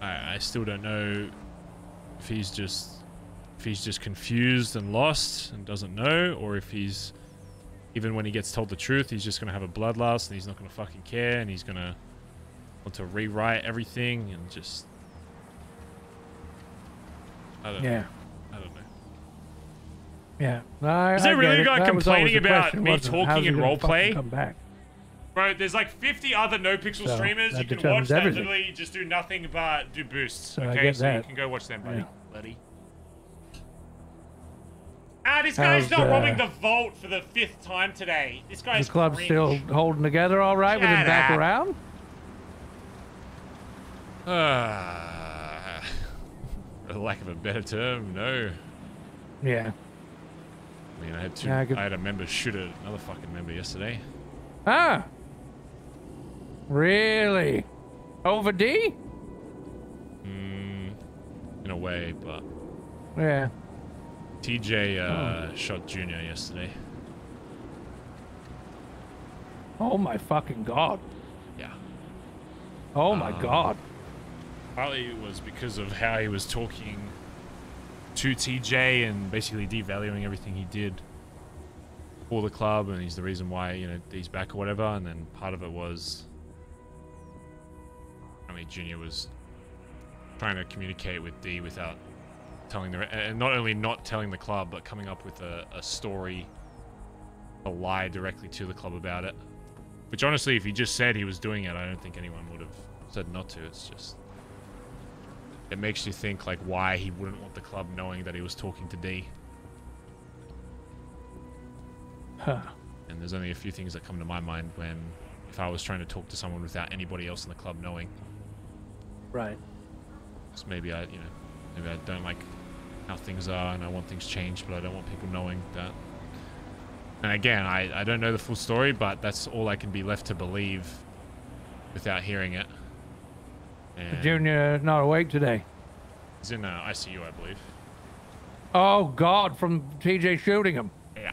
I still don't know if he's just confused and lost and doesn't know, or if he's, even when he gets told the truth, he's just gonna have a bloodlust and he's not gonna fucking care and he's gonna want to rewrite everything and just I don't know. Yeah. No, is there really a guy complaining about me talking talking in roleplay? Bro, there's like 50 other NoPixel So, streamers that you can watch determines that everything. literally just do nothing but do boosts. So I Okay, get so you that. can go watch them, buddy. Yeah. Buddy. Ah, this guy's How's, not robbing the vault for the 5th time today. This guy's The club's cringe. still holding together all right with him Shut back up. around? For the lack of a better term, no. Yeah. I mean, I had Yeah, I had a member shoot another fucking member yesterday. Ah. Really? Over D? In a way, but Yeah. TJ shot Junior yesterday. Oh my fucking god. Yeah. Oh my god. Partly it was because of how he was talking to TJ and basically devaluing everything he did for the club, and he's the reason why, you know, he's back or whatever. And then part of it was, I mean, Junior was trying to communicate with D without telling the, and not only not telling the club, but coming up with a story, a lie directly to the club about it. Which honestly, if he just said he was doing it, I don't think anyone would have said not to. It's just, it makes you think like why he wouldn't want the club knowing that he was talking to D. Huh. And there's only a few things that come to my mind when, if I was trying to talk to someone without anybody else in the club knowing. Right. So maybe I don't like how things are and I want things changed, but I don't want people knowing that. And again, I don't know the full story, but that's all I can be left to believe without hearing it. And Junior not awake today. he's in ICU, I believe. Oh god, from TJ shooting him. Yeah.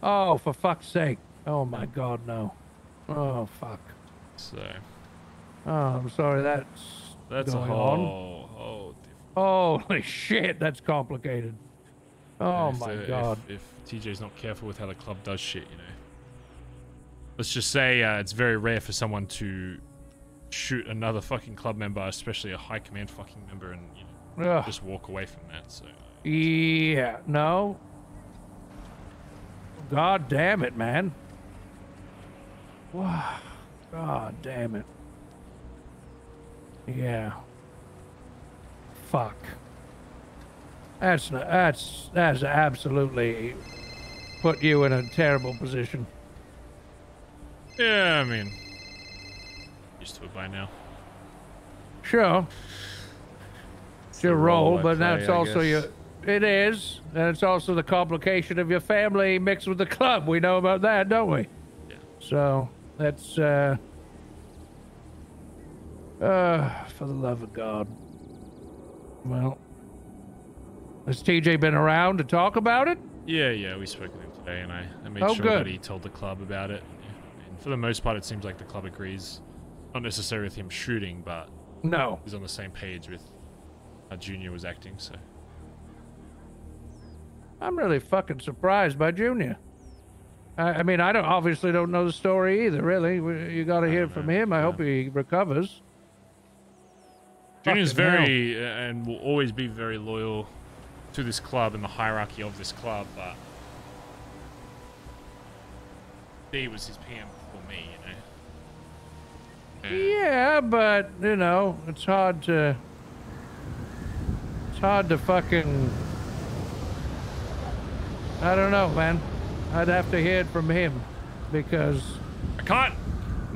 Oh, for fuck's sake. Oh my god, no. Oh fuck. So. Oh, I'm sorry that's That's a going whole, on. Holy shit, that's complicated. Oh my god. If TJ's not careful with how the club does shit, you know. Let's just say it's very rare for someone to shoot another fucking club member, especially a high command fucking member, and you know, Ugh. just walk away from that. So Yeah, no. God damn it, man. Wow. God damn it. Yeah. Fuck. That's absolutely put you in a terrible position. yeah, I mean, used to it by now. Sure. It's your the role role, I but play, that's I also guess. your. It is, and it's also the complication of your family mixed with the club. We know about that, don't we? Yeah. So that's for the love of God. Well, has TJ been around to talk about it? Yeah, we spoke with him today, and I made Oh, sure good. that he told the club about it. And for the most part, it seems like the club agrees, not necessarily with him shooting, but No. he's on the same page with how Junior was acting. So I'm really fucking surprised by Junior. I mean, I obviously don't know the story either. Really, you got to hear from him. I hope he recovers. Junior's Fucking hell. very and will always be very loyal to this club and the hierarchy of this club, but D was his PM before me, you know. Yeah, but you know, it's hard to fucking. I don't know, man. I'd have to hear it from him because I can't.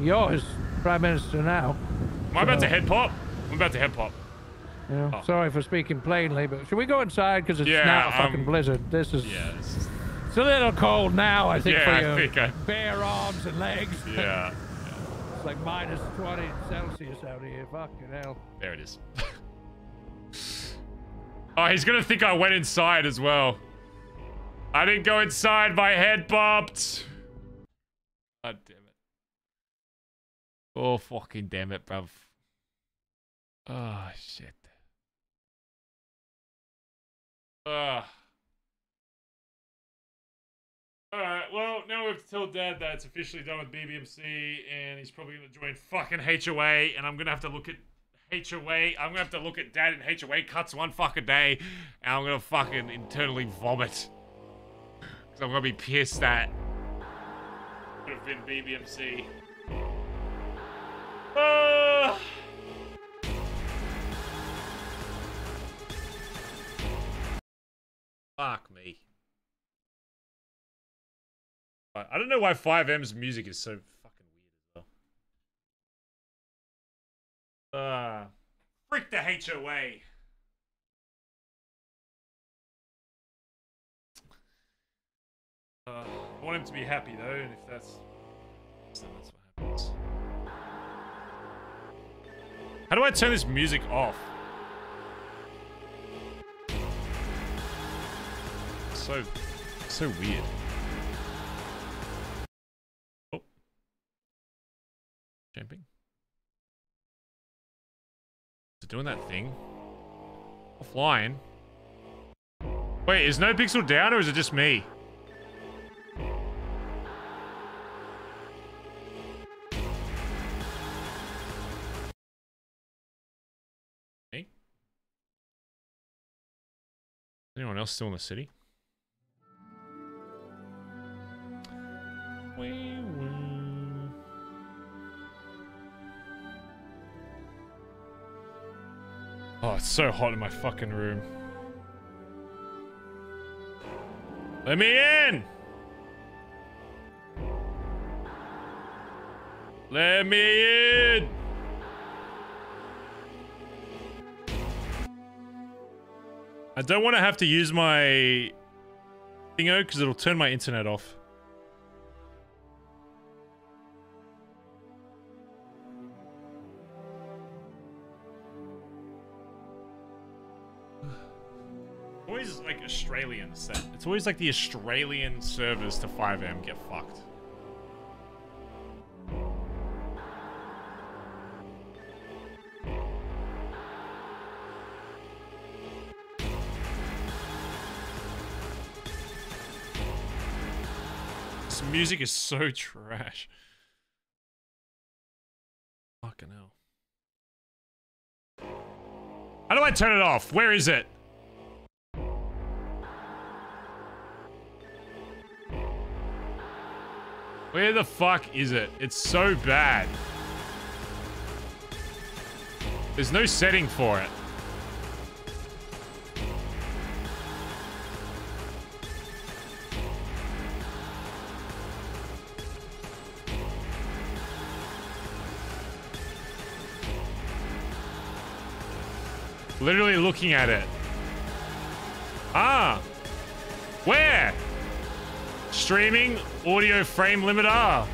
You're his prime minister now. Am I about so, to head pop? I'm about to head pop. You know, Oh. sorry for speaking plainly, but should we go inside because it's Yeah, now a fucking blizzard? This is. Yeah, It's a little cold now, I think, Yeah, for I your think I- bare arms and legs. Yeah. It's like minus 20 Celsius out here. Fucking hell. There it is. Oh, he's gonna think I went inside as well. I didn't go inside, my head popped. God damn it. Oh, fucking damn it, bruv. Oh, shit. Alright, well, now we have to tell Dad that it's officially done with BBMC, and he's probably gonna join fucking HOA, and I'm gonna have to look at HOA. I'm gonna have to look at Dad in HOA cuts one fucking day, and I'm gonna fucking internally vomit. Because I'm gonna be pissed that it could have been BBMC. Fuck me. I don't know why 5M's music is so fucking weird as well. Frick the HOA. I want him to be happy though, and if that's what happens. How do I turn this music off? So weird. Oh. Jumping. Is it doing that thing? Offline? Wait, is NoPixel down or is it just me? Hey? Anyone else still in the city? Oh, it's so hot in my fucking room. Let me in! Let me in! I don't want to have to use my thingo because it'll turn my internet off. Always like Australians that it's always like the Australian servers to 5M get fucked. This music is so trash. Fucking hell. How do I turn it off? Where is it? Where the fuck is it? It's so bad. There's no setting for it. Literally looking at it. Ah! Where? Streaming audio frame limiter.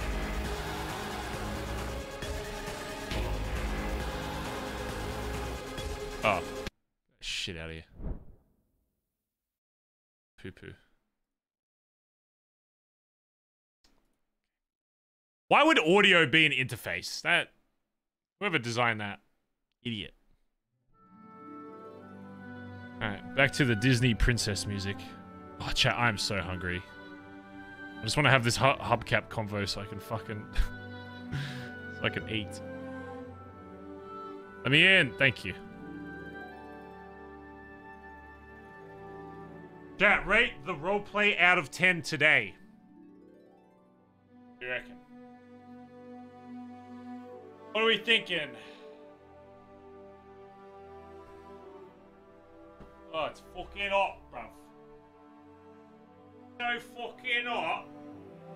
Oh. Shit out of here. Poo-poo. Why would audio be an interface? That... Whoever designed that. Idiot. Alright, back to the Disney princess music. Oh, chat, I'm so hungry. I just want to have this hubcap convo so I can fucking... so I can eat. Let me in. Thank you. Chat, rate the roleplay out of 10 today. What do you reckon? What are we thinking? Oh, it's fucking hot, bruv. So fucking hot,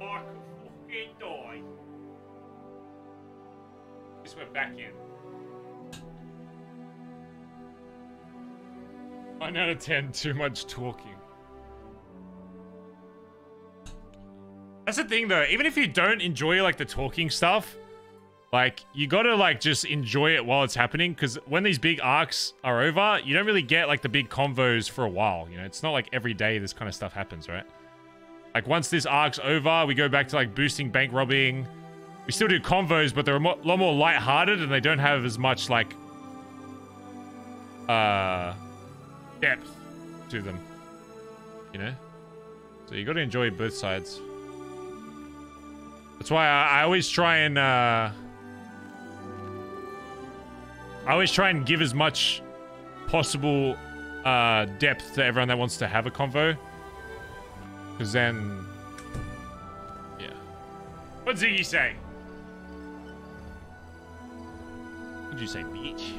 I could fucking die. Just went back in. 9 out of 10, too much talking. That's the thing though, even if you don't enjoy like the talking stuff, like you gotta like just enjoy it while it's happening, because when these big arcs are over, you don't really get like the big convos for a while, you know? It's not like every day this kind of stuff happens, right? Like once this arc's over, we go back to like boosting, bank robbing. We still do convos, but they're a lot more lighthearted and they don't have as much like depth to them, you know? So you gotta enjoy both sides. That's why I always try and give as much possible depth to everyone that wants to have a convo. Because then... Yeah. What'd Ziggy say? What'd you say, bitch?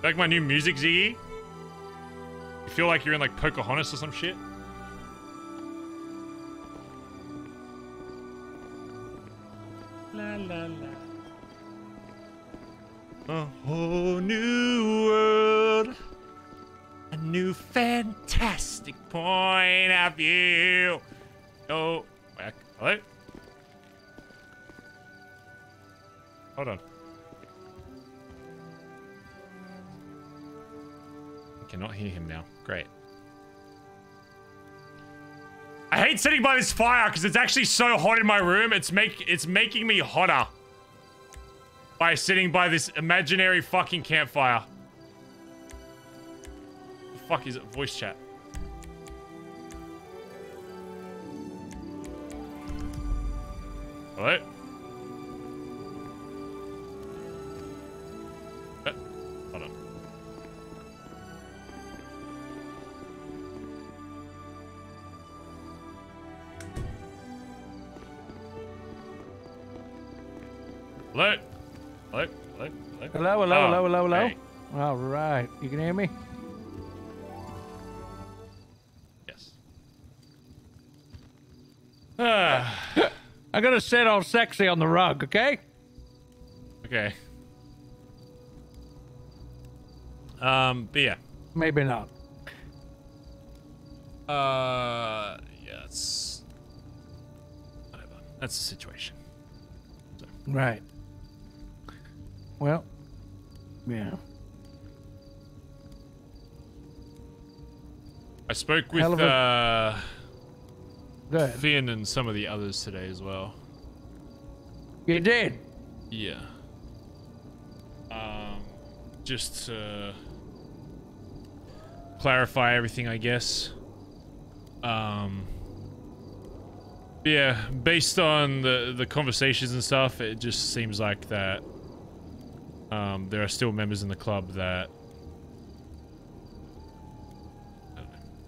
Like my new music, Ziggy? You feel like you're in like Pocahontas or some shit? La la la. A whole new world. A new fantastic point of view. Oh, back. Hello? Hold on. I cannot hear him now. Great. I hate sitting by this fire because it's actually so hot in my room. It's making me hotter by sitting by this imaginary fucking campfire. The fuck is it? Voice chat. Hello? Hold on. Hello? Hello? Hello? Hello? Hello, hello, Oh, hello, hello, hello. hey. All right. You can hear me? Yes. I'm gonna sit all sexy on the rug, okay? Okay. But yeah. Maybe not. Yeah, it's whatever. That's the situation. So. Right. Well, yeah. I spoke with Hell of a- Go ahead. Finn and some of the others today as well. You did? Yeah. Just to clarify everything, I guess. Yeah, based on the conversations and stuff, it just seems like that there are still members in the club that,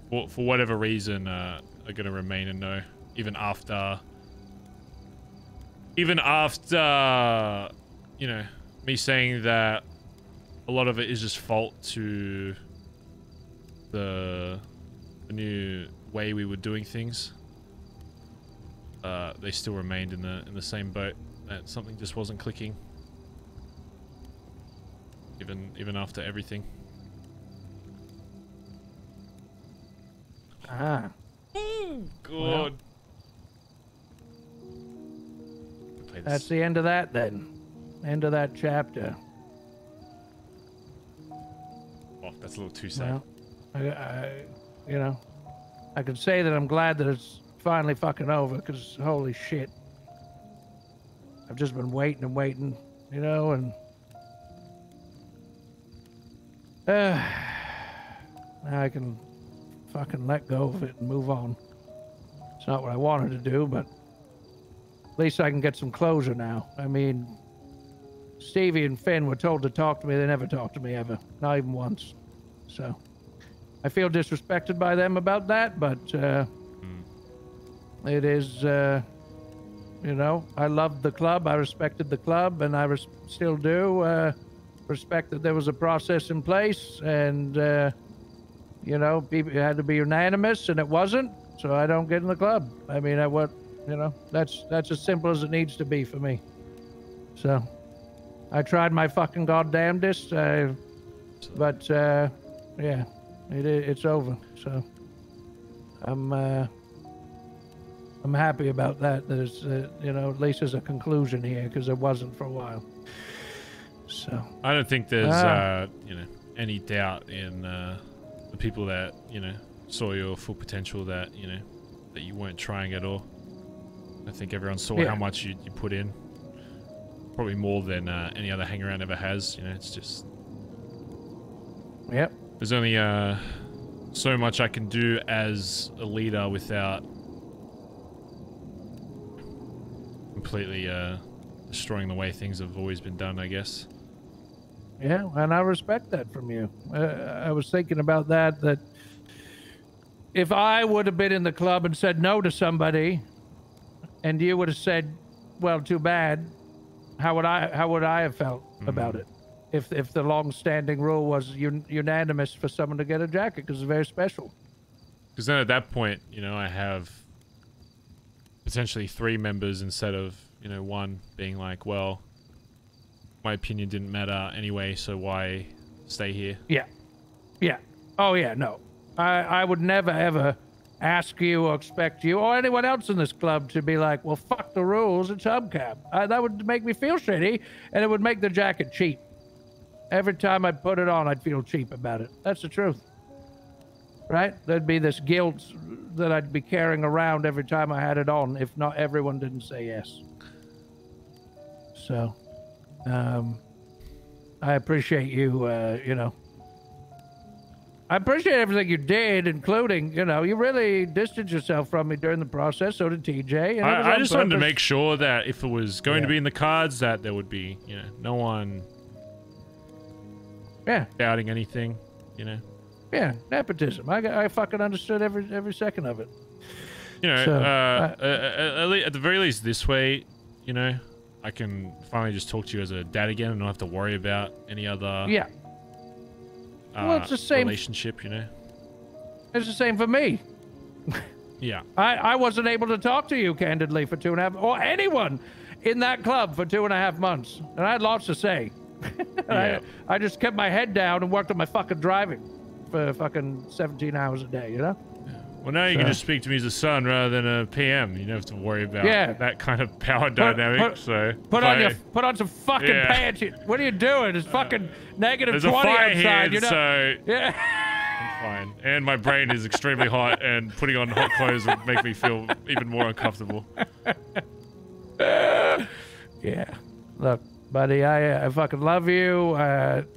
for whatever reason, are going to remain in no, even after, you know, me saying that a lot of it is just fault to the new way we were doing things. They still remained in the same boat. That something just wasn't clicking, even after everything. Ah. God. That's the end of that then. End of that chapter. Oh, that's a little too sad. Well, you know, I can say that I'm glad that it's finally fucking over, because holy shit. I've just been waiting and waiting, you know, and now I can fucking let go of it and move on. It's not what I wanted to do, but at least I can get some closure now. I mean, Stevie and Finn were told to talk to me. They never talked to me ever, not even once. So I feel disrespected by them about that, but it is, you know, I loved the club. I respected the club, and I still do respect that there was a process in place, and, you know, people had to be unanimous, and it wasn't, so I don't get in the club. I mean, you know, that's as simple as it needs to be for me. So I tried my fucking goddamnedest, but yeah, it's over. So I'm happy about that. That it's you know, at least there's a conclusion here, because there wasn't for a while. So I don't think there's you know, any doubt in the people that, you know, saw your full potential, that, you know, that you weren't trying at all. I think everyone saw how much you put in. Probably more than any other hangaround ever has. You know, it's just... Yep. There's only so much I can do as a leader without completely destroying the way things have always been done, I guess. Yeah, and I respect that from you. I was thinking about that if I would have been in the club and said no to somebody, and you would have said well, too bad. How would I have felt about it if the long-standing rule was unanimous for someone to get a jacket because it's very special? Because then at that point, you know, I have potentially 3 members instead of, you know, 1 being like, well, my opinion didn't matter anyway, so why stay here? Yeah. Yeah. Oh, yeah, no. I would never, ever ask you or expect you or anyone else in this club to be like, well, fuck the rules, it's hubcap. That would make me feel shitty, and it would make the jacket cheap. Every time I'd put it on, I'd feel cheap about it. That's the truth. Right? There'd be this guilt that I'd be carrying around every time I had it on if not everyone didn't say yes. So, I appreciate you, you know. I appreciate everything you did, including, you know, you really distanced yourself from me during the process, so did TJ. And I just wanted to make sure that if it was going to be in the cards, that there would be, you know, no one doubting anything, you know. Yeah, nepotism. I fucking understood every second of it. You know, So, at the very least this way, you know, I can finally just talk to you as a dad again and not have to worry about any other well, it's the same relationship, you know. It's the same for me. Yeah. I wasn't able to talk to you candidly for 2.5, or anyone in that club for 2.5 months, and I had lots to say. Yeah. I just kept my head down and worked on my fucking driving for fucking 17 hours a day, you know? Well, now you can just speak to me as a son rather than a PM. You don't have to worry about that kind of power dynamic. Put on some fucking pants. What are you doing? It's fucking negative There's 20 a fire outside. here, You know? so yeah. I'm fine. And my brain is extremely hot, and putting on hot clothes would make me feel even more uncomfortable. Yeah. Look, buddy, I fucking love you.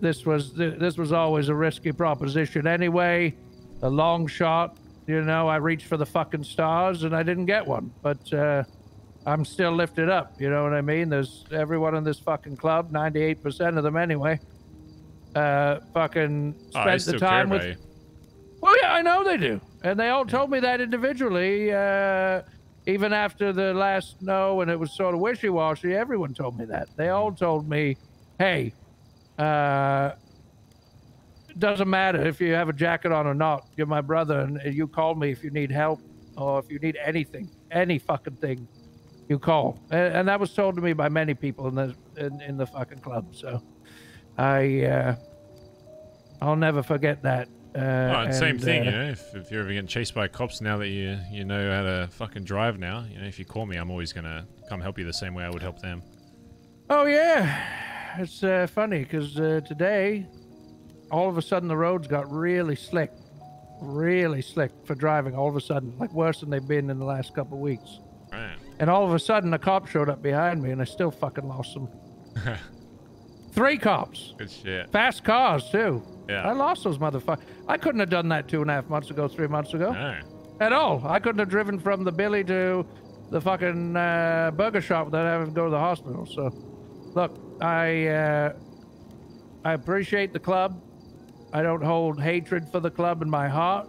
This was always a risky proposition anyway. A long shot. You know, I reached for the fucking stars and I didn't get one, but I'm still lifted up. You know what I mean? There's everyone in this fucking club, 98% of them anyway, fucking spent the time with. Well, yeah, I know they do, and they all told me that individually. Even after the last no, and it was sort of wishy-washy, everyone told me that. They all told me, "Hey, it doesn't matter if you have a jacket on or not. You're my brother, and you call me if you need help or if you need anything, any fucking thing, you call." And that was told to me by many people in the fucking club. So I'll never forget that. Same thing, you know. If you're ever getting chased by cops, now that you know how to fucking drive now, you know, if you call me, I'm always gonna come help you the same way I would help them. Oh yeah, it's funny because today, all of a sudden the roads got really slick for driving. All of a sudden, like worse than they've been in the last couple of weeks. Right. And all of a sudden, a cop showed up behind me, and I still fucking lost them. 3 cops. Good shit. Fast cars too. Yeah. I lost those motherfuckers. I couldn't have done that 2.5 months ago, 3 months ago. No. At all. I couldn't have driven from the Billy to the fucking burger shop without having to go to the hospital. So, look, I appreciate the club. I don't hold hatred for the club in my heart.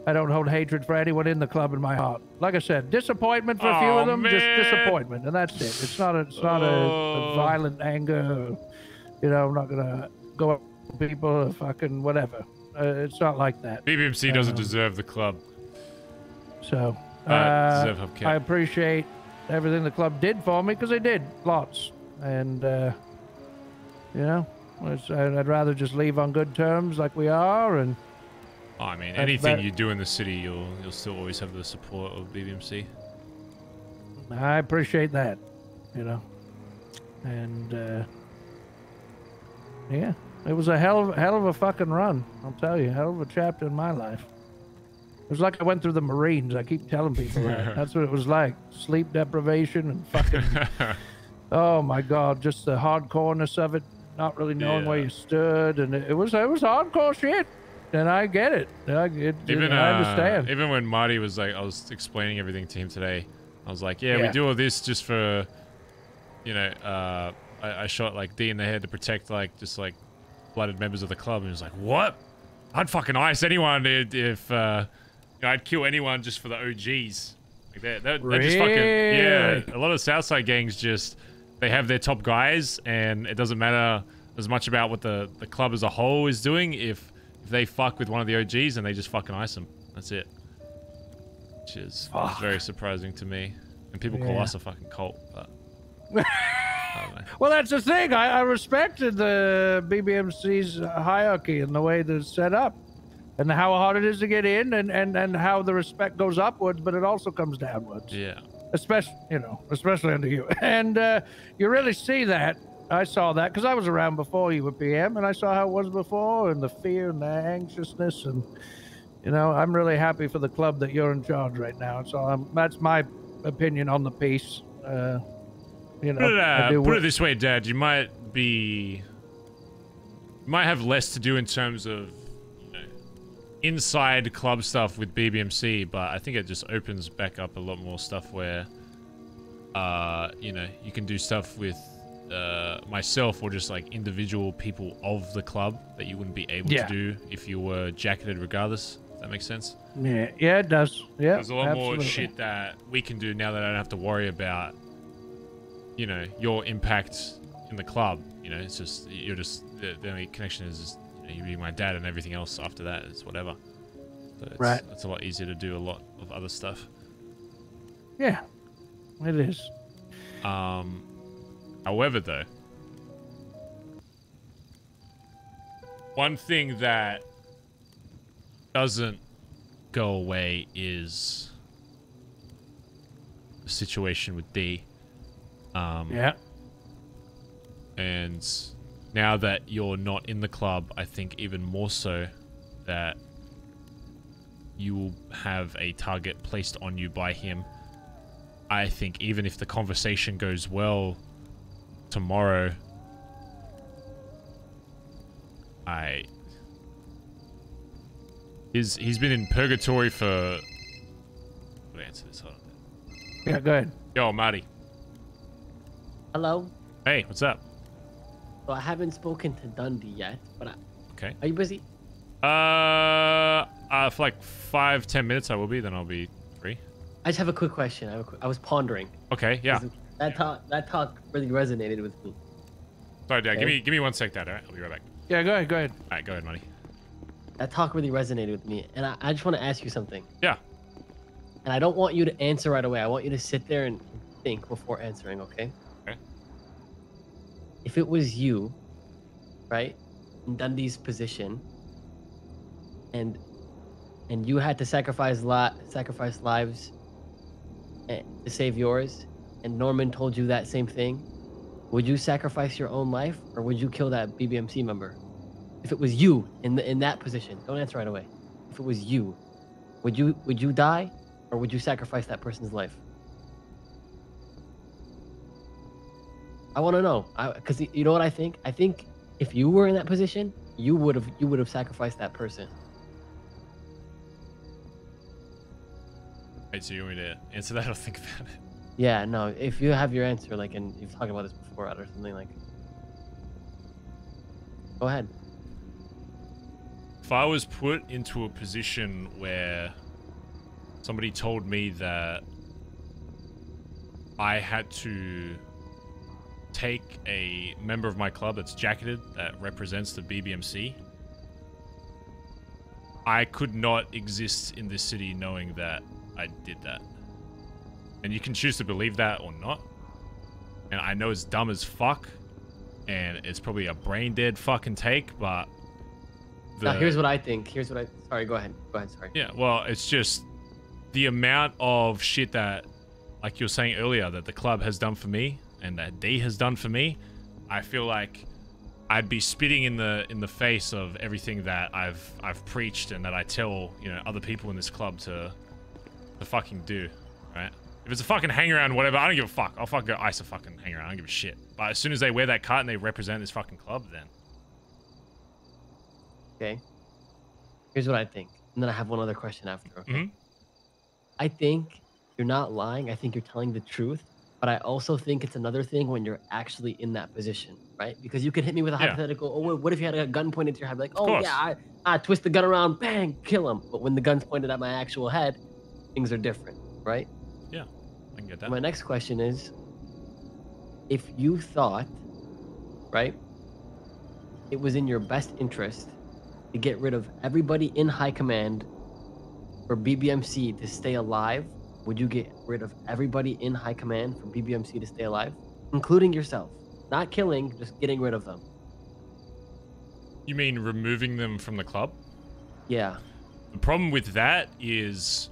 I don't hold hatred for anyone in the club in my heart. Like I said, disappointment for a few of them, just disappointment, and that's it. It's not a violent anger. You know, I'm not gonna go up to people or fucking whatever. It's not like that. BBMC doesn't deserve the club. So deserve Hubcap. I appreciate everything the club did for me because they did lots, and you know, I'd rather just leave on good terms like we are. And I mean, anything you do in the city, you'll still always have the support of BBMC. I appreciate that, you know, and yeah, it was a hell of a fucking run. I'll tell you, hell of a chapter in my life. It was like I went through the Marines. I keep telling people that. That's what it was like. Sleep deprivation and fucking. Oh my God, just the hardcoreness of it. Not really knowing where you stood, and it was hardcore shit. And I get it. I understand. Even when Marty was like, I was explaining everything to him today. I was like, yeah, we do all this just for, you know, I shot like D in the head to protect like just like blooded members of the club. And he was like, what? I'd fucking ice anyone if you know, I'd kill anyone just for the OGs. Like they're just fucking, yeah. A lot of Southside gangs just, they have their top guys, and it doesn't matter as much about what the club as a whole is doing. If they fuck with one of the OGs, and they just fucking ice them. That's it. Which is very surprising to me. And people call us a fucking cult, but I don't know. Well, that's the thing. I respected the BBMC's hierarchy and the way that it's set up, and how hard it is to get in, and how the respect goes upwards, but it also comes downwards. Yeah. Especially under you. And you really see that. I saw that because I was around before you were PM, and I saw how it was before, and the fear and the anxiousness, and I'm really happy for the club that you're in charge right now. So that's my opinion on the piece. Put it this way, Dad. You might have less to do in terms of inside club stuff with BBMC, but I think it just opens back up a lot more stuff where, you can do stuff with myself or just like individual people of the club that you wouldn't be able to do if you were jacketed regardless. Does that make sense? Yeah, it does. Yeah, there's a lot more shit that we can do now that I don't have to worry about, your impact in the club. It's just, the only connection is just, you being my dad, and everything else after that is whatever. So it's a lot easier to do a lot of other stuff. Yeah, it is. However, though, one thing that doesn't go away is the situation with D. Yeah. And now that you're not in the club, I think even more so that you will have a target placed on you by him. I think even if the conversation goes well tomorrow, he's been in purgatory for... Let me answer this. Hold on. Yeah, go ahead. Yo, Marty. Hello. Hey, what's up? So I haven't spoken to Dundee yet, but okay. Are you busy? For like 5-10 minutes I will be, then I'll be free. I just have a quick question. I was pondering. Okay, yeah. That talk really resonated with me. Sorry, Dad. Okay. Give me 1 sec, Dad. All right, I'll be right back. Yeah, go ahead. All right, go ahead, Marty. That talk really resonated with me, and I just want to ask you something. Yeah. And I don't want you to answer right away. I want you to sit there and think before answering, okay? Okay. If it was you, right, in Dundee's position, and you had to sacrifice lives to save yours, and Norman told you that same thing, would you sacrifice your own life, or would you kill that BBMC member? If it was you in that position, don't answer right away. If it was you, would you die, or would you sacrifice that person's life? I want to know, because you know what I think? I think if you were in that position, you would have sacrificed that person. Wait, so you want me to answer that or think about it? Yeah, no. If you have your answer, like, and you've talked about this before, or something like, go ahead. If I was put into a position where somebody told me that I had to take a member of my club that's jacketed, that represents the BBMC, I could not exist in this city knowing that I did that. And you can choose to believe that or not. And I know it's dumb as fuck, and it's probably a brain dead fucking take, but now, here's what I think. Sorry, go ahead. Sorry. Yeah, well, it's just the amount of shit that, like you were saying earlier, that the club has done for me and that D has done for me. I feel like I'd be spitting in the face of everything that I've preached and that I tell, other people in this club to fucking do, right? If it's a fucking hang around, whatever, I don't give a fuck. I'll fucking go ice a fucking hang around. I don't give a shit. But as soon as they wear that cut and they represent this fucking club, then. Okay. Here's what I think. And then I have one other question after, okay? Mm-hmm. I think you're not lying. I think you're telling the truth. But I also think it's another thing when you're actually in that position, right? Because you could hit me with a hypothetical, oh, what if you had a gun pointed to your head? Like, oh, yeah, I twist the gun around, bang, kill him. But when the gun's pointed at my actual head, things are different, right? Yeah, I can get that. My next question is, if you thought, right, it was in your best interest to get rid of everybody in high command for BBMC to stay alive, would you get rid of everybody in high command for BBMC to stay alive, including yourself? Not killing, just getting rid of them. You mean removing them from the club? Yeah. The problem with that is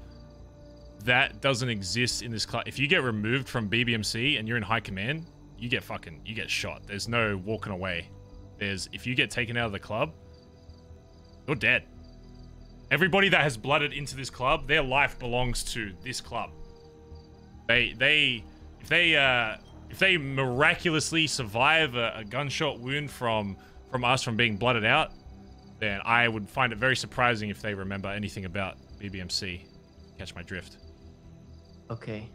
that doesn't exist in this club. If you get removed from BBMC and you're in high command, you get shot. There's no walking away. If you get taken out of the club, you're dead. Everybody that has blooded into this club, their life belongs to this club. If they miraculously survive a gunshot wound from us from being blooded out, then I would find it very surprising if they remember anything about BBMC. Catch my drift. Okay.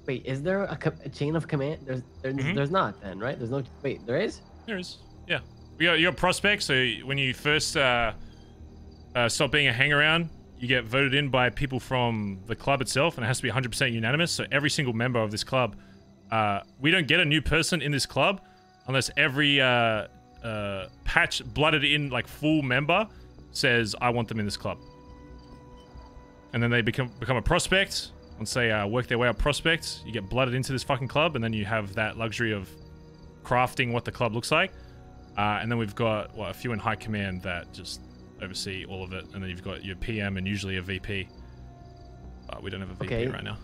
Wait, is there a chain of command? There's not then, right? There's no. Wait, there is. There is. Yeah. You got prospects. So when you first stop being a hang-around, you get voted in by people from the club itself, and it has to be 100% unanimous. So every single member of this club, we don't get a new person in this club unless every patch blooded in like full member says I want them in this club, and then they become a prospect. Once they work their way up prospects, you get blooded into this fucking club, and then you have that luxury of crafting what the club looks like. And then we've got a few in high command that just oversee all of it, and then you've got your PM and usually a VP. But we don't have a VP right now.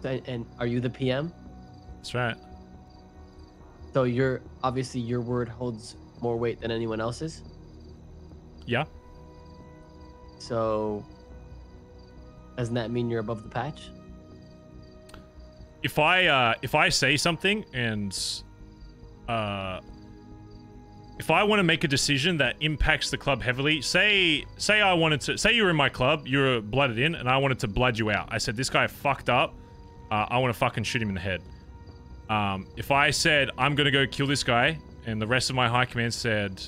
And are you the PM? That's right. So you're obviously your word holds more weight than anyone else's. Yeah. So doesn't that mean you're above the patch? If I say something and if I want to make a decision that impacts the club heavily, say you're in my club, you're blooded in, and I wanted to blood you out. I said, this guy fucked up. I want to fucking shoot him in the head. If I said, I'm going to go kill this guy, and the rest of my high command said,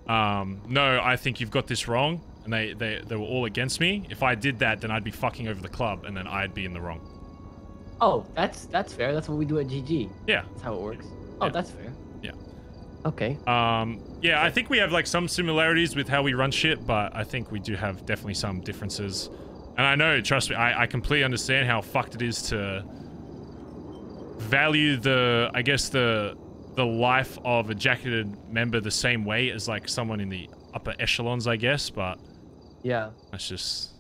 no, I think you've got this wrong, and they were all against me, if I did that, then I'd be fucking over the club, and then I'd be in the wrong. Oh, that's fair. That's what we do at GG. Yeah. That's how it works. Oh, that's fair. Yeah. Okay. Yeah, I think we have like some similarities with how we run shit, but I think we do have definitely some differences. And I know, trust me, I completely understand how fucked it is to value the life of a jacketed member the same way as like someone in the upper echelons, I guess, but yeah, that's just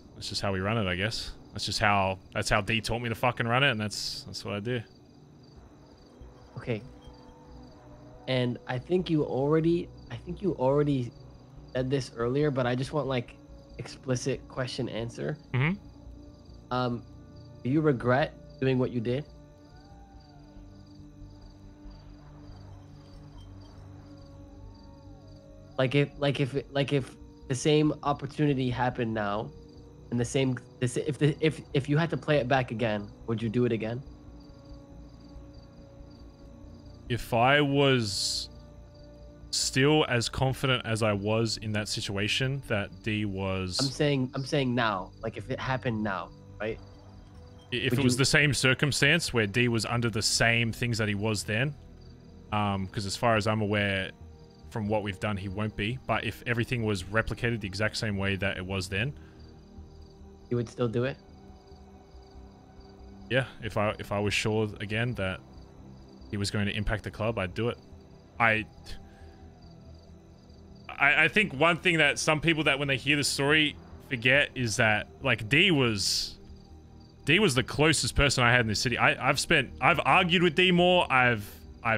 how we run it, I guess. That's how D taught me to fucking run it, and that's what I do. Okay. And I think you already said this earlier, but I just want like explicit question answer. Mm-hmm. Do you regret doing what you did? Like if the same opportunity happened now, and if you had to play it back again, would you do it again? If I was still as confident as I was in that situation that D was... I'm saying now, like if it happened now, right? If it was the same circumstance where D was under the same things that he was then, because as far as I'm aware, from what we've done, he won't be. But if everything was replicated the exact same way that it was then... You would still do it? Yeah, if I was sure again that he was going to impact the club, I'd do it. I think one thing that some people that when they hear the story forget is that like D was the closest person I had in this city. I've argued with D more. I've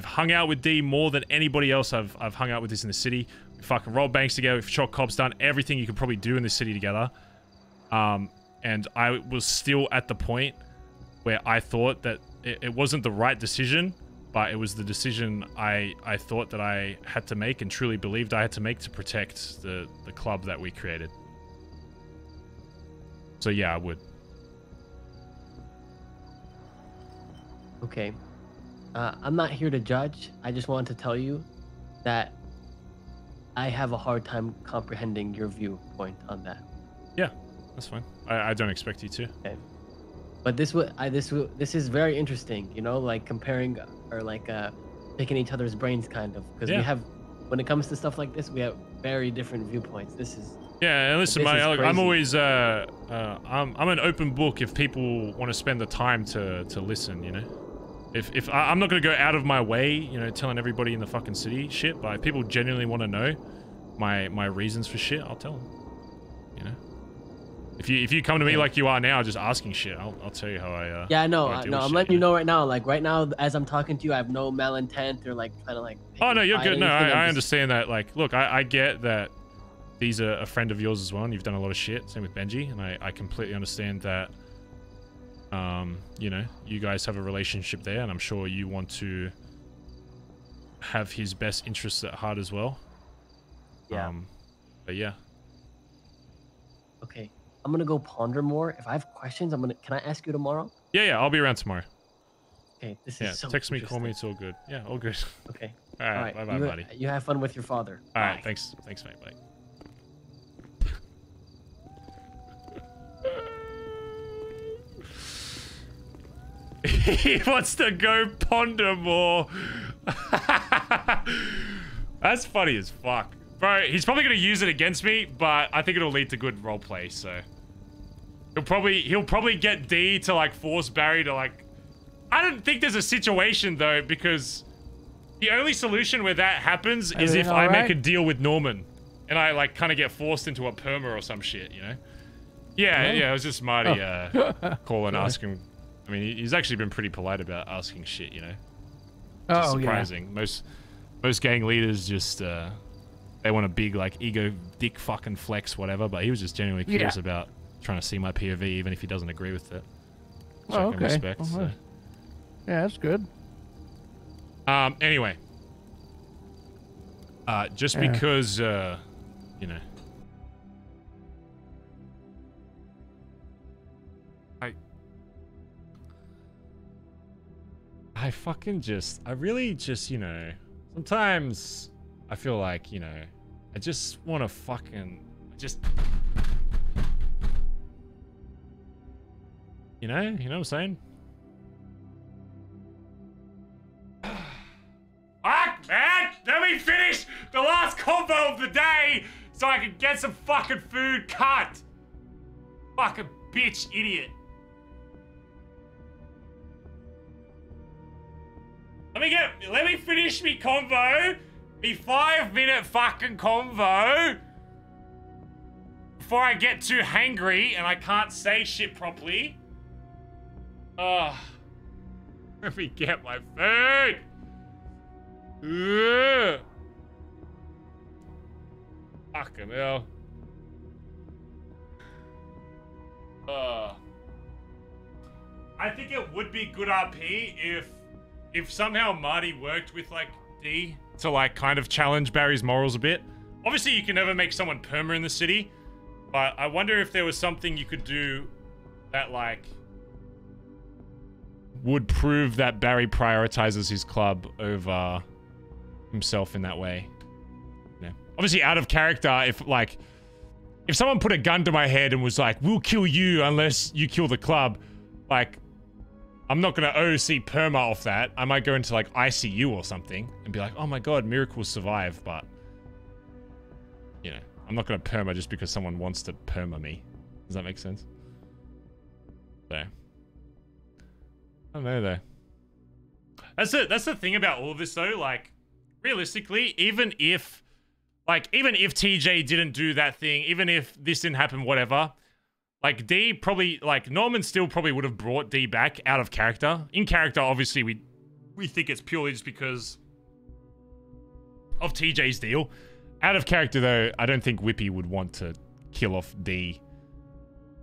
hung out with D more than anybody else I've hung out with this in the city. We fucking rolled banks together, we've shot cops, done everything you could probably do in this city together. And I was still at the point where I thought that it wasn't the right decision, but it was the decision I thought that I had to make and truly believed I had to make to protect the club that we created. So yeah, I would. Okay. I'm not here to judge. I just wanted to tell you that I have a hard time comprehending your viewpoint on that. Yeah, that's fine. I don't expect you to. Okay. But this is very interesting, you know, like comparing or like picking each other's brains, kind of, because we have, when it comes to stuff like this, we have very different viewpoints. This is and listen, this mate, is I'm crazy. always I'm an open book if people want to spend the time to listen, you know. If I'm not gonna go out of my way, you know, telling everybody in the fucking city shit, but if people genuinely want to know my reasons for shit, I'll tell them, you know. If you come to me like you are now, just asking shit, I'll tell you how I Yeah, I know. how I deal No, with I'm shit, letting you you know right now. Like right now, as I'm talking to you, I have no malintent or like trying to like. Oh no, you're fight good. No, anything. I'm I just- understand that. Like, look, I get that Dee's a friend of yours as well, and you've done a lot of shit. Same with Benji, and I completely understand that. You know, you guys have a relationship there, and I'm sure you want to have his best interests at heart as well. Yeah. But yeah. Okay, I'm gonna go ponder more. If I have questions, Can I ask you tomorrow? Yeah, I'll be around tomorrow. Okay, this Yeah, is so text me, call me, interesting. it's all good. Yeah, all good. Okay. All right, bye-bye, buddy. You have fun with your father. All right, thanks, mate. Bye. He wants to go ponder more. That's funny as fuck. Bro, he's probably going to use it against me, but I think it'll lead to good roleplay, so. He'll probably get D to, like, force Barry to, like... I don't think there's a situation, though, because the only solution where that happens is if I make a deal with Norman. And I, like, kind of get forced into a perma or some shit, you know? Yeah, it was just Marty call and ask him. I mean, he's actually been pretty polite about asking shit, you know? Just surprising. Most gang leaders just, they want a big, like, ego dick fucking flex, whatever, but he was just genuinely curious about trying to see my POV, even if he doesn't agree with it. Which I can respect, so. Yeah, that's good. Anyway. Just because, you know. I really just, you know, sometimes I feel like, you know, I just want to fucking, you know what I'm saying? Fuck, man! Let me finish the last combo of the day so I can get some fucking food cut. Fucking bitch, idiot. Let me finish me convo. Me 5-minute fucking convo. Before I get too hangry and I can't say shit properly. Oh. Let me get my food. Ugh. Fucking hell. I think it would be good RP if somehow Marty worked with, like, D to, like, kind of challenge Barry's morals a bit. Obviously, you can never make someone perma in the city, but I wonder if there was something you could do that, like, would prove that Barry prioritizes his club over himself in that way. Yeah. Obviously, out of character, if someone put a gun to my head and was like, we'll kill you unless you kill the club, like, I'm not gonna OC perma off that. I might go into, like, ICU or something and be like, oh my god, miracles survive, but, you know, I'm not gonna perma just because someone wants to perma me. Does that make sense? So, I don't know, though. That's the thing about all of this, though. Like, realistically, even if TJ didn't do that thing, even if this didn't happen, whatever, like, D probably, like, Norman still probably would have brought D back out of character. In character, obviously, we think it's purely just because of TJ's deal. Out of character, though, I don't think Whippy would want to kill off D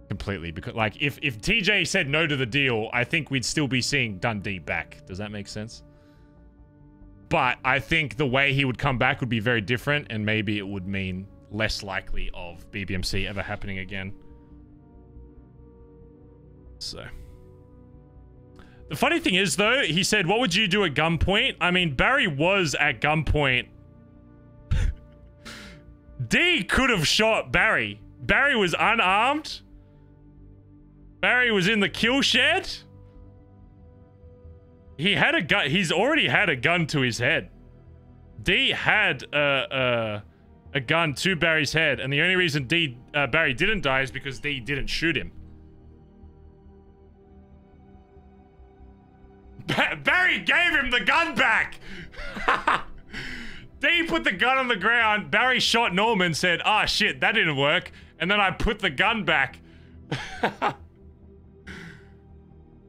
completely. Because, like, if TJ said no to the deal, I think we'd still be seeing Dundee back. Does that make sense? But I think the way he would come back would be very different, and maybe it would mean less likely of BBMC ever happening again. So, the funny thing is, though, he said, what would you do at gunpoint? I mean, Barry was at gunpoint. D could have shot Barry. Barry was unarmed. Barry was in the kill shed. He had a gun. He's already had a gun to his head. D had a gun to Barry's head, and the only reason Barry didn't die is because D didn't shoot him. Barry gave him the gun back. D put the gun on the ground. Barry shot Norman, said, "Ah, shit, that didn't work," and then I put the gun back.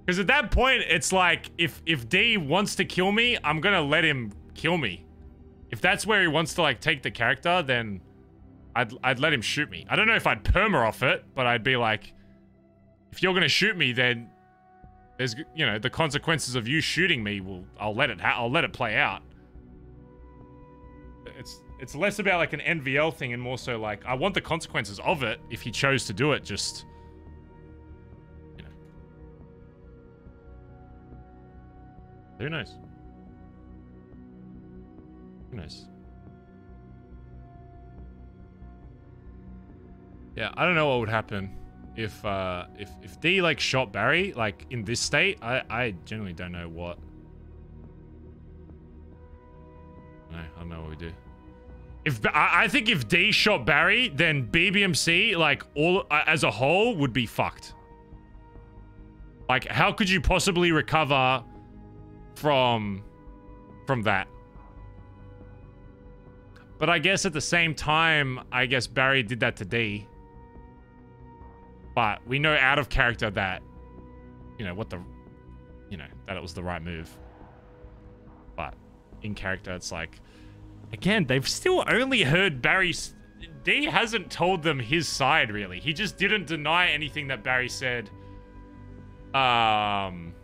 Because at that point, it's like, if D wants to kill me, I'm gonna let him kill me. If that's where he wants to, like, take the character, then I'd let him shoot me. I don't know if I'd perma off it, but I'd be like, if you're gonna shoot me, then there's, you know, the consequences of you shooting me I'll let it play out. It's less about like an NVL thing and more so like, I want the consequences of it. If he chose to do it, just, you know. Who knows? Who knows? Yeah, I don't know what would happen if D like shot Barry like in this state. I genuinely don't know what. No, I don't know what we do. I think if D shot Barry, then BBMC like all as a whole would be fucked. Like, how could you possibly recover from that? But I guess at the same time, I guess Barry did that to D. But we know out of character that, you know, that it was the right move. But in character, it's like, again, they've still only heard Barry's... D hasn't told them his side, really. He just didn't deny anything that Barry said when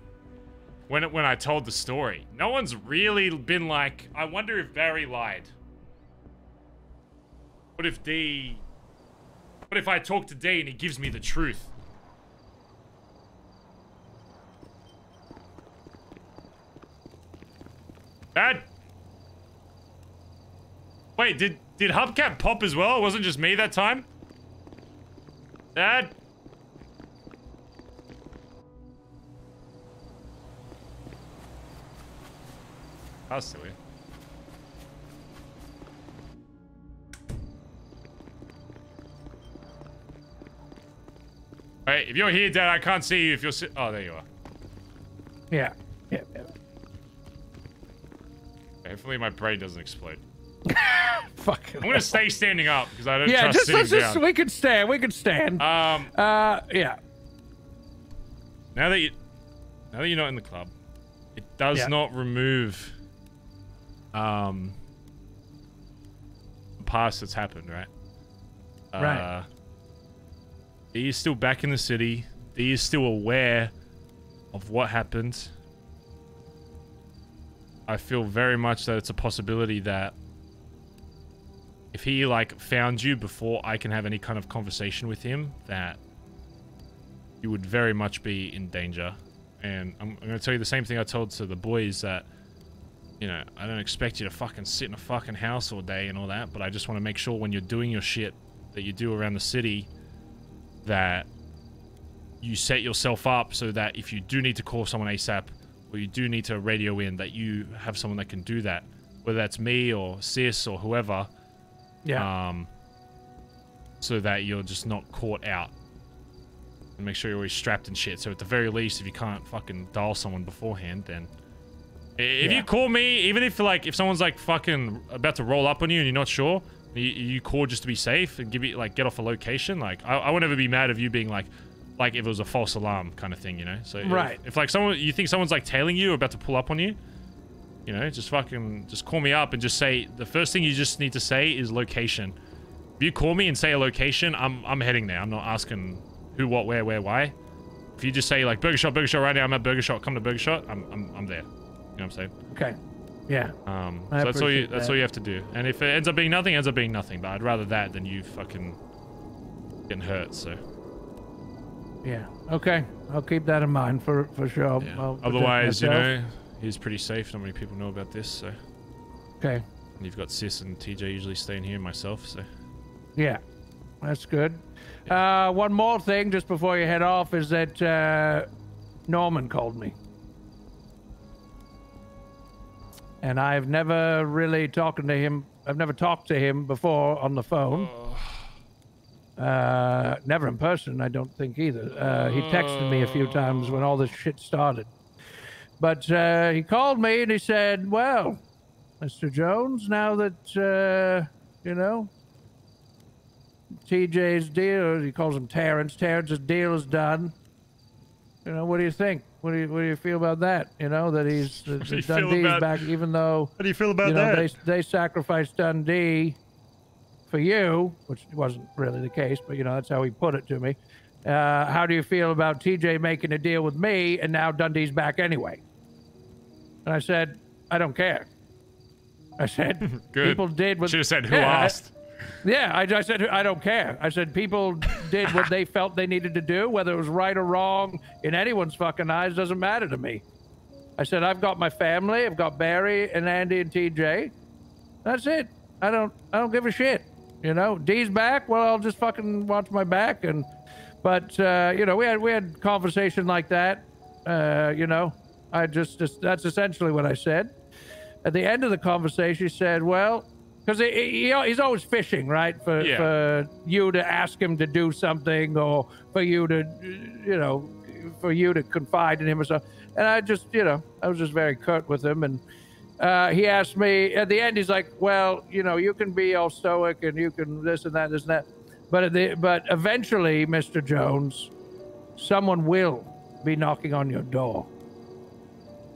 I told the story. No one's really been like, I wonder if Barry lied. What if I talk to D and he gives me the truth? Dad? Wait, did Hubcap pop as well? It wasn't just me that time? Dad? That's silly. Alright, if you're here, Dad, I can't see you if you're oh, there you are. Yeah. Hopefully my brain doesn't explode. Fuck. I'm gonna stay standing up because I don't yeah, trust sitting down. we could stand. We could stand. Yeah. Now that you're not in the club, it does not remove the past that's happened, right? Right. D is still back in the city. D is still aware of what happened. I feel very much that it's a possibility that if he like found you before I can have any kind of conversation with him, that you would very much be in danger. And I'm going to tell you the same thing I told to the boys, that, you know, I don't expect you to fucking sit in a fucking house all day and all that, but I just want to make sure when you're doing your shit that you do around the city, that you set yourself up so that if you do need to call someone ASAP, or you do need to radio in, that you have someone that can do that. Whether that's me or Sis or whoever. Yeah. So that you're just not caught out. And make sure you're always strapped and shit. So at the very least, if you can't fucking dial someone beforehand, then... If you call me, even if like, if someone's like fucking about to roll up on you and you're not sure, you call just to be safe and give you, like, get off a location, like, I would never be mad of you being like if it was a false alarm kind of thing, you know? So right. If like you think someone's like tailing you or about to pull up on you, you know, just call me up and just say, the first thing you just need to say is location. If you call me and say a location, I'm heading there. I'm not asking who, what, where, why. If you just say like Burger Shot right now, I'm at Burger Shot, come to Burger Shot, I'm there. You know what I'm saying? Okay. Yeah. So that's all you have to do. And if it ends up being nothing, it ends up being nothing. But I'd rather that than you fucking getting hurt, so. Yeah. Okay. I'll keep that in mind for sure. Yeah. Otherwise, you know, he's pretty safe. Not many people know about this, so. Okay. And you've got Sis and TJ usually staying here, myself, so. Yeah. That's good. One more thing just before you head off is that Norman called me. And I've never really talked to him. I've never talked to him before on the phone. Never in person, I don't think either. He texted me a few times when all this shit started. But he called me and he said, well, Mr. Jones, now that, you know, TJ's deal, he calls him Terrence's deal is done. You know, what do you think? What do you feel about that? You know, that he's Dundee's back, even though. How do you feel about that? They sacrificed Dundee for you, which wasn't really the case, but you know that's how he put it to me. How do you feel about TJ making a deal with me and now Dundee's back anyway? And I said, I don't care. I said, Good. People did what. Should have said who asked. I said, I don't care. I said, people did what they felt they needed to do, whether it was right or wrong in anyone's fucking eyes, doesn't matter to me. I said, I've got my family. I've got Barry and Andy and TJ. That's it. I don't give a shit. You know, D's back. Well, I'll just fucking watch my back. But you know, we had conversation like that. You know, that's essentially what I said. At the end of the conversation, he said, well, because he's always fishing, right? For you to ask him to do something, or for you to, you know, for you to confide in him or something. And I just, you know, I was just very curt with him. And he asked me at the end, he's like, well, you know, you can be all stoic and you can this and that. But eventually, Mr. Jones, someone will be knocking on your door,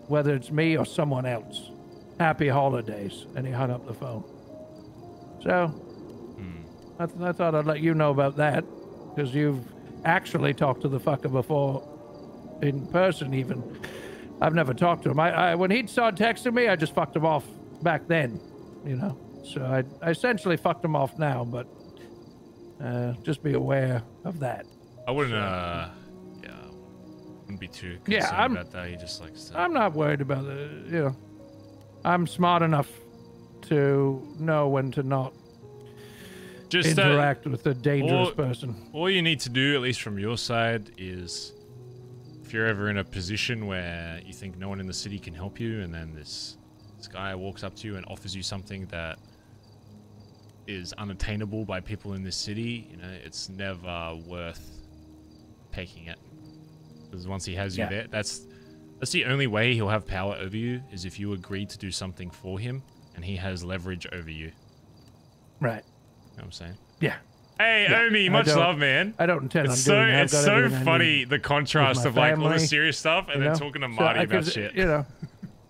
whether it's me or someone else. Happy holidays. And he hung up the phone. So, I thought I'd let you know about that, because you've actually talked to the fucker before, in person even. I've never talked to him. When he'd started texting me, I just fucked him off back then, you know. So I essentially fucked him off now, but just be aware of that. I wouldn't, wouldn't be too concerned about that. He just likes to... I'm not worried about it, you know. I'm smart enough to know when to not just interact with a dangerous person. All you need to do, at least from your side, is if you're ever in a position where you think no one in the city can help you, and then this guy walks up to you and offers you something that is unattainable by people in this city, you know, it's never worth taking it. Because once he has you there, that's the only way he'll have power over you, is if you agree to do something for him and he has leverage over you. Right. You know what I'm saying? Yeah. Hey, Omi, much love, man. I don't intend on it's doing that. It's so funny, the contrast of like all the serious stuff and then talking to Marty about shit. You know,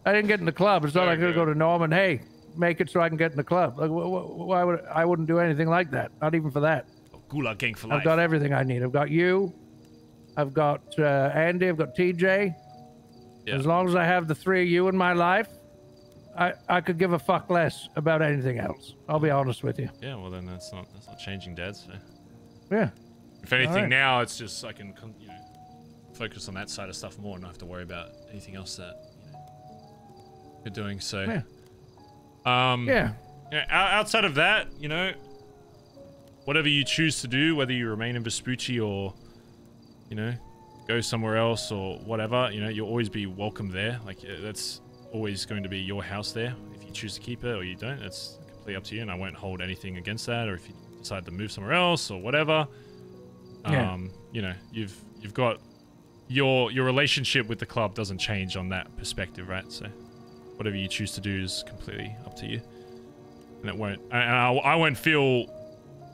I didn't get in the club. It's not like I could go to Norman, hey, make it so I can get in the club. Like, why would I wouldn't do anything like that. Not even for that. Gulag gang for life. I've got everything I need. I've got you. I've got Andy. I've got TJ. Yeah. As long as I have the three of you in my life, I could give a fuck less about anything else. I'll be honest with you. Yeah, well then that's not changing, Dad. So. Yeah. If anything, now it's just I can focus on that side of stuff more and not have to worry about anything else that you're doing. So. Yeah. Outside of that, you know, whatever you choose to do, whether you remain in Vespucci or, you know, go somewhere else or whatever, you know, you'll always be welcome there. Like, that's always going to be your house there. If you choose to keep it or you don't, it's completely up to you, and I won't hold anything against that. Or if you decide to move somewhere else or whatever, you know, you've got your relationship with the club doesn't change on that perspective, right? So whatever you choose to do is completely up to you, and it won't. And I won't feel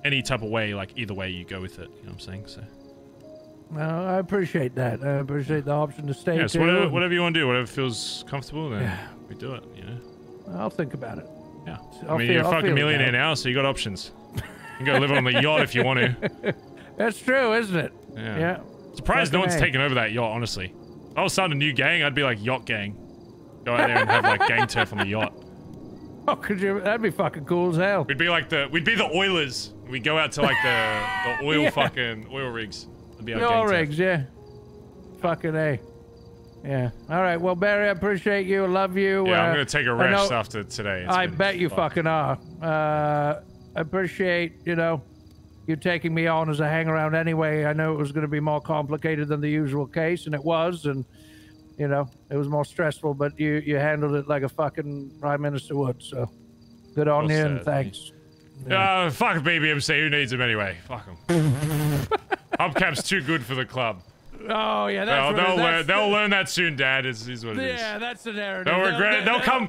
any type of way like either way you go with it. You know what I'm saying? So. Well, I appreciate that. I appreciate the option to stay. Yes, yeah, so whatever you want to do, whatever feels comfortable, then we do it. You know. I'll think about it. Yeah. I mean, you're a fucking millionaire now, so you got options. You can go live on the yacht if you want to. That's true, isn't it? Yeah. Surprised no one's taken over that yacht. Honestly, if I was starting a new gang, I'd be like yacht gang. Go out there and have like gang turf on the yacht. Oh, could you? That'd be fucking cool as hell. We'd be the Oilers. We'd go out to like the oil fucking oil rigs. Oil rigs, yeah. Fucking A. Yeah. All right. Well, Barry, I appreciate you. I love you. Yeah, I'm gonna take a rest after today. I bet you fucking are. I appreciate, you know, you taking me on as a hang around anyway. I know it was going to be more complicated than the usual case, and it was, and you know, it was more stressful, but you handled it like a fucking Prime Minister would, so good on you, and thanks. Fuck BBMC, who needs him anyway? Fuck him. Hubcap's too good for the club. Oh yeah, that's they'll learn that soon, Dad. Is what it is. Yeah, that's the narrative. They'll regret it. They'll come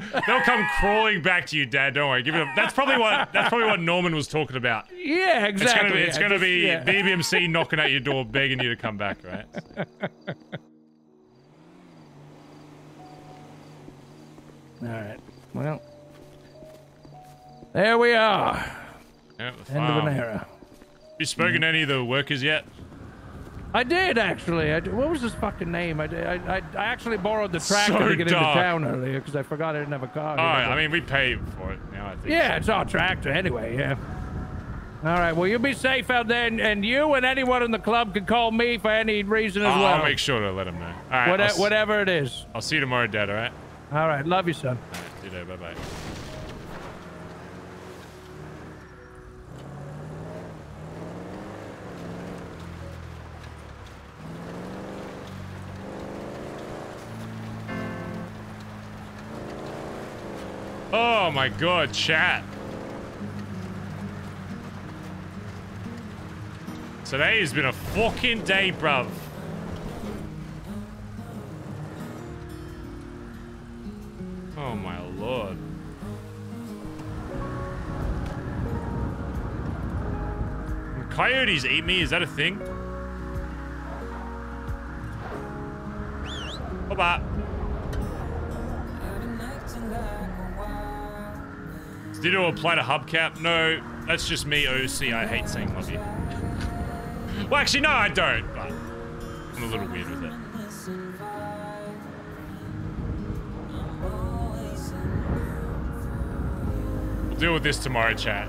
crawling back to you, Dad. Don't worry. Give it. That's probably what Norman was talking about. Yeah, exactly. It's gonna be BBMC knocking at your door, begging you to come back, right? All right. Well, there we are. Yeah, End of an era. Have you spoken to any of the workers yet? I did actually. What was his fucking name? I actually borrowed the tractor So to get dark. into town earlier because I forgot I didn't have a car. Oh, I mean, we pay for it now, I think. Yeah, it's our tractor anyway, yeah. All right, well, you be safe out there, and you and anyone in the club can call me for any reason as well. I'll make sure to let him know. All right, whatever it is. I'll see you tomorrow, Dad, all right? All right, love you, son. All right, see you later, bye-bye. Oh my god, chat. Today has been a fucking day, bruv. Oh my lord. Coyotes eat me, is that a thing? Bye-bye. Did it apply to Hubcap? No, that's just me, OC. I hate saying love you. Well, actually, no, I don't, but I'm a little weird with it. We'll deal with this tomorrow, chat.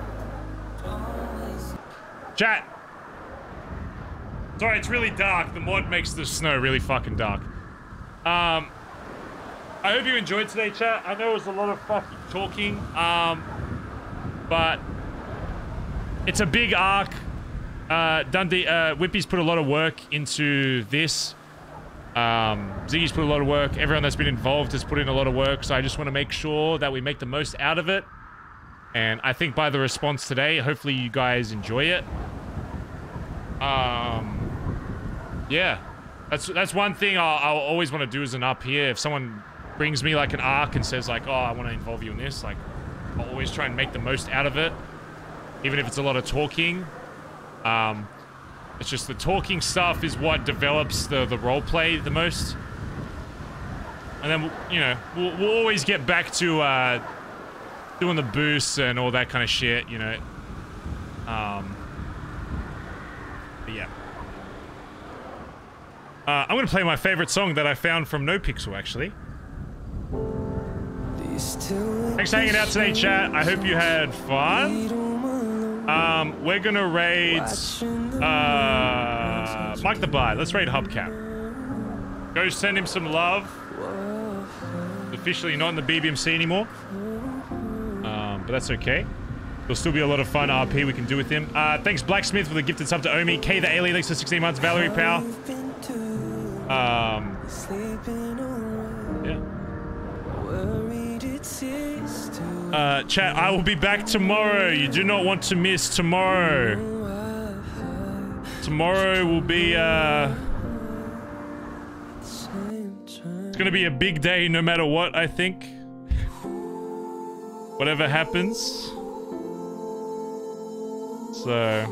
Chat! Sorry, it's really dark. The mod makes the snow really fucking dark. I hope you enjoyed today, chat. I know it was a lot of fucking talking, but it's a big arc. Dundee, Whippy's put a lot of work into this. Ziggy's put a lot of work. Everyone that's been involved has put in a lot of work, so I just want to make sure that we make the most out of it. And I think by the response today, hopefully you guys enjoy it. Yeah. That's one thing I'll always want to do as an up here. If someone brings me like an arc and says like, oh, I want to involve you in this, like, I'll always try and make the most out of it. Even if it's a lot of talking. It's just the talking stuff is what develops the roleplay the most. And then, you know, we'll always get back to doing the boosts and all that kind of shit, you know. But yeah. I'm going to play my favorite song that I found from NoPixel, actually. Thanks for hanging out today, chat. I hope you had fun. We're going to raid Mike the Bard. Let's raid Hubcap. Go send him some love. Officially not in the BBMC anymore. But that's okay. There'll still be a lot of fun RP we can do with him. Thanks Blacksmith for the gifted sub to Omi. K the Alien, thanks for 16 months. Valerie Powell. Yeah. Chat, I will be back tomorrow. You do not want to miss tomorrow. Tomorrow will be, it's gonna be a big day no matter what, I think. Whatever happens. So,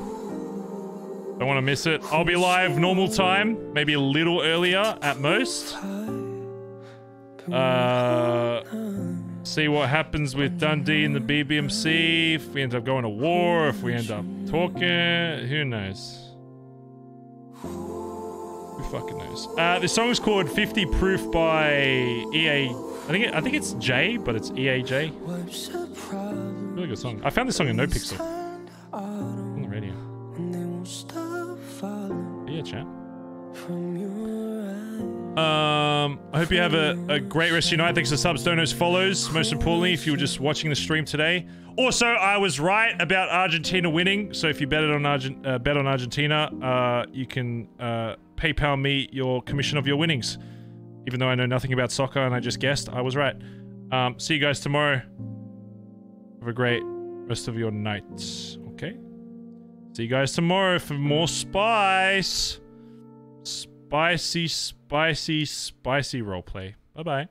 don't want to miss it. I'll be live normal time, maybe a little earlier at most. See what happens with Dundee and the BBMC. If we end up going to war, if we end up talking, who knows? Who fucking knows? This song is called 50 Proof by EA. I think it's J, but it's EAJ. Really good song. I found this song in NoPixel on the radio. Yeah, chat. I hope you have a great rest of your night. Thanks for subs, donos, follows. Most importantly, if you were just watching the stream today. Also, I was right about Argentina winning. So if you bet on Argentina, you can PayPal me your commission of your winnings. Even though I know nothing about soccer and I just guessed, I was right. See you guys tomorrow. Have a great rest of your nights. Okay. See you guys tomorrow for more spice. Spicy roleplay. Bye-bye.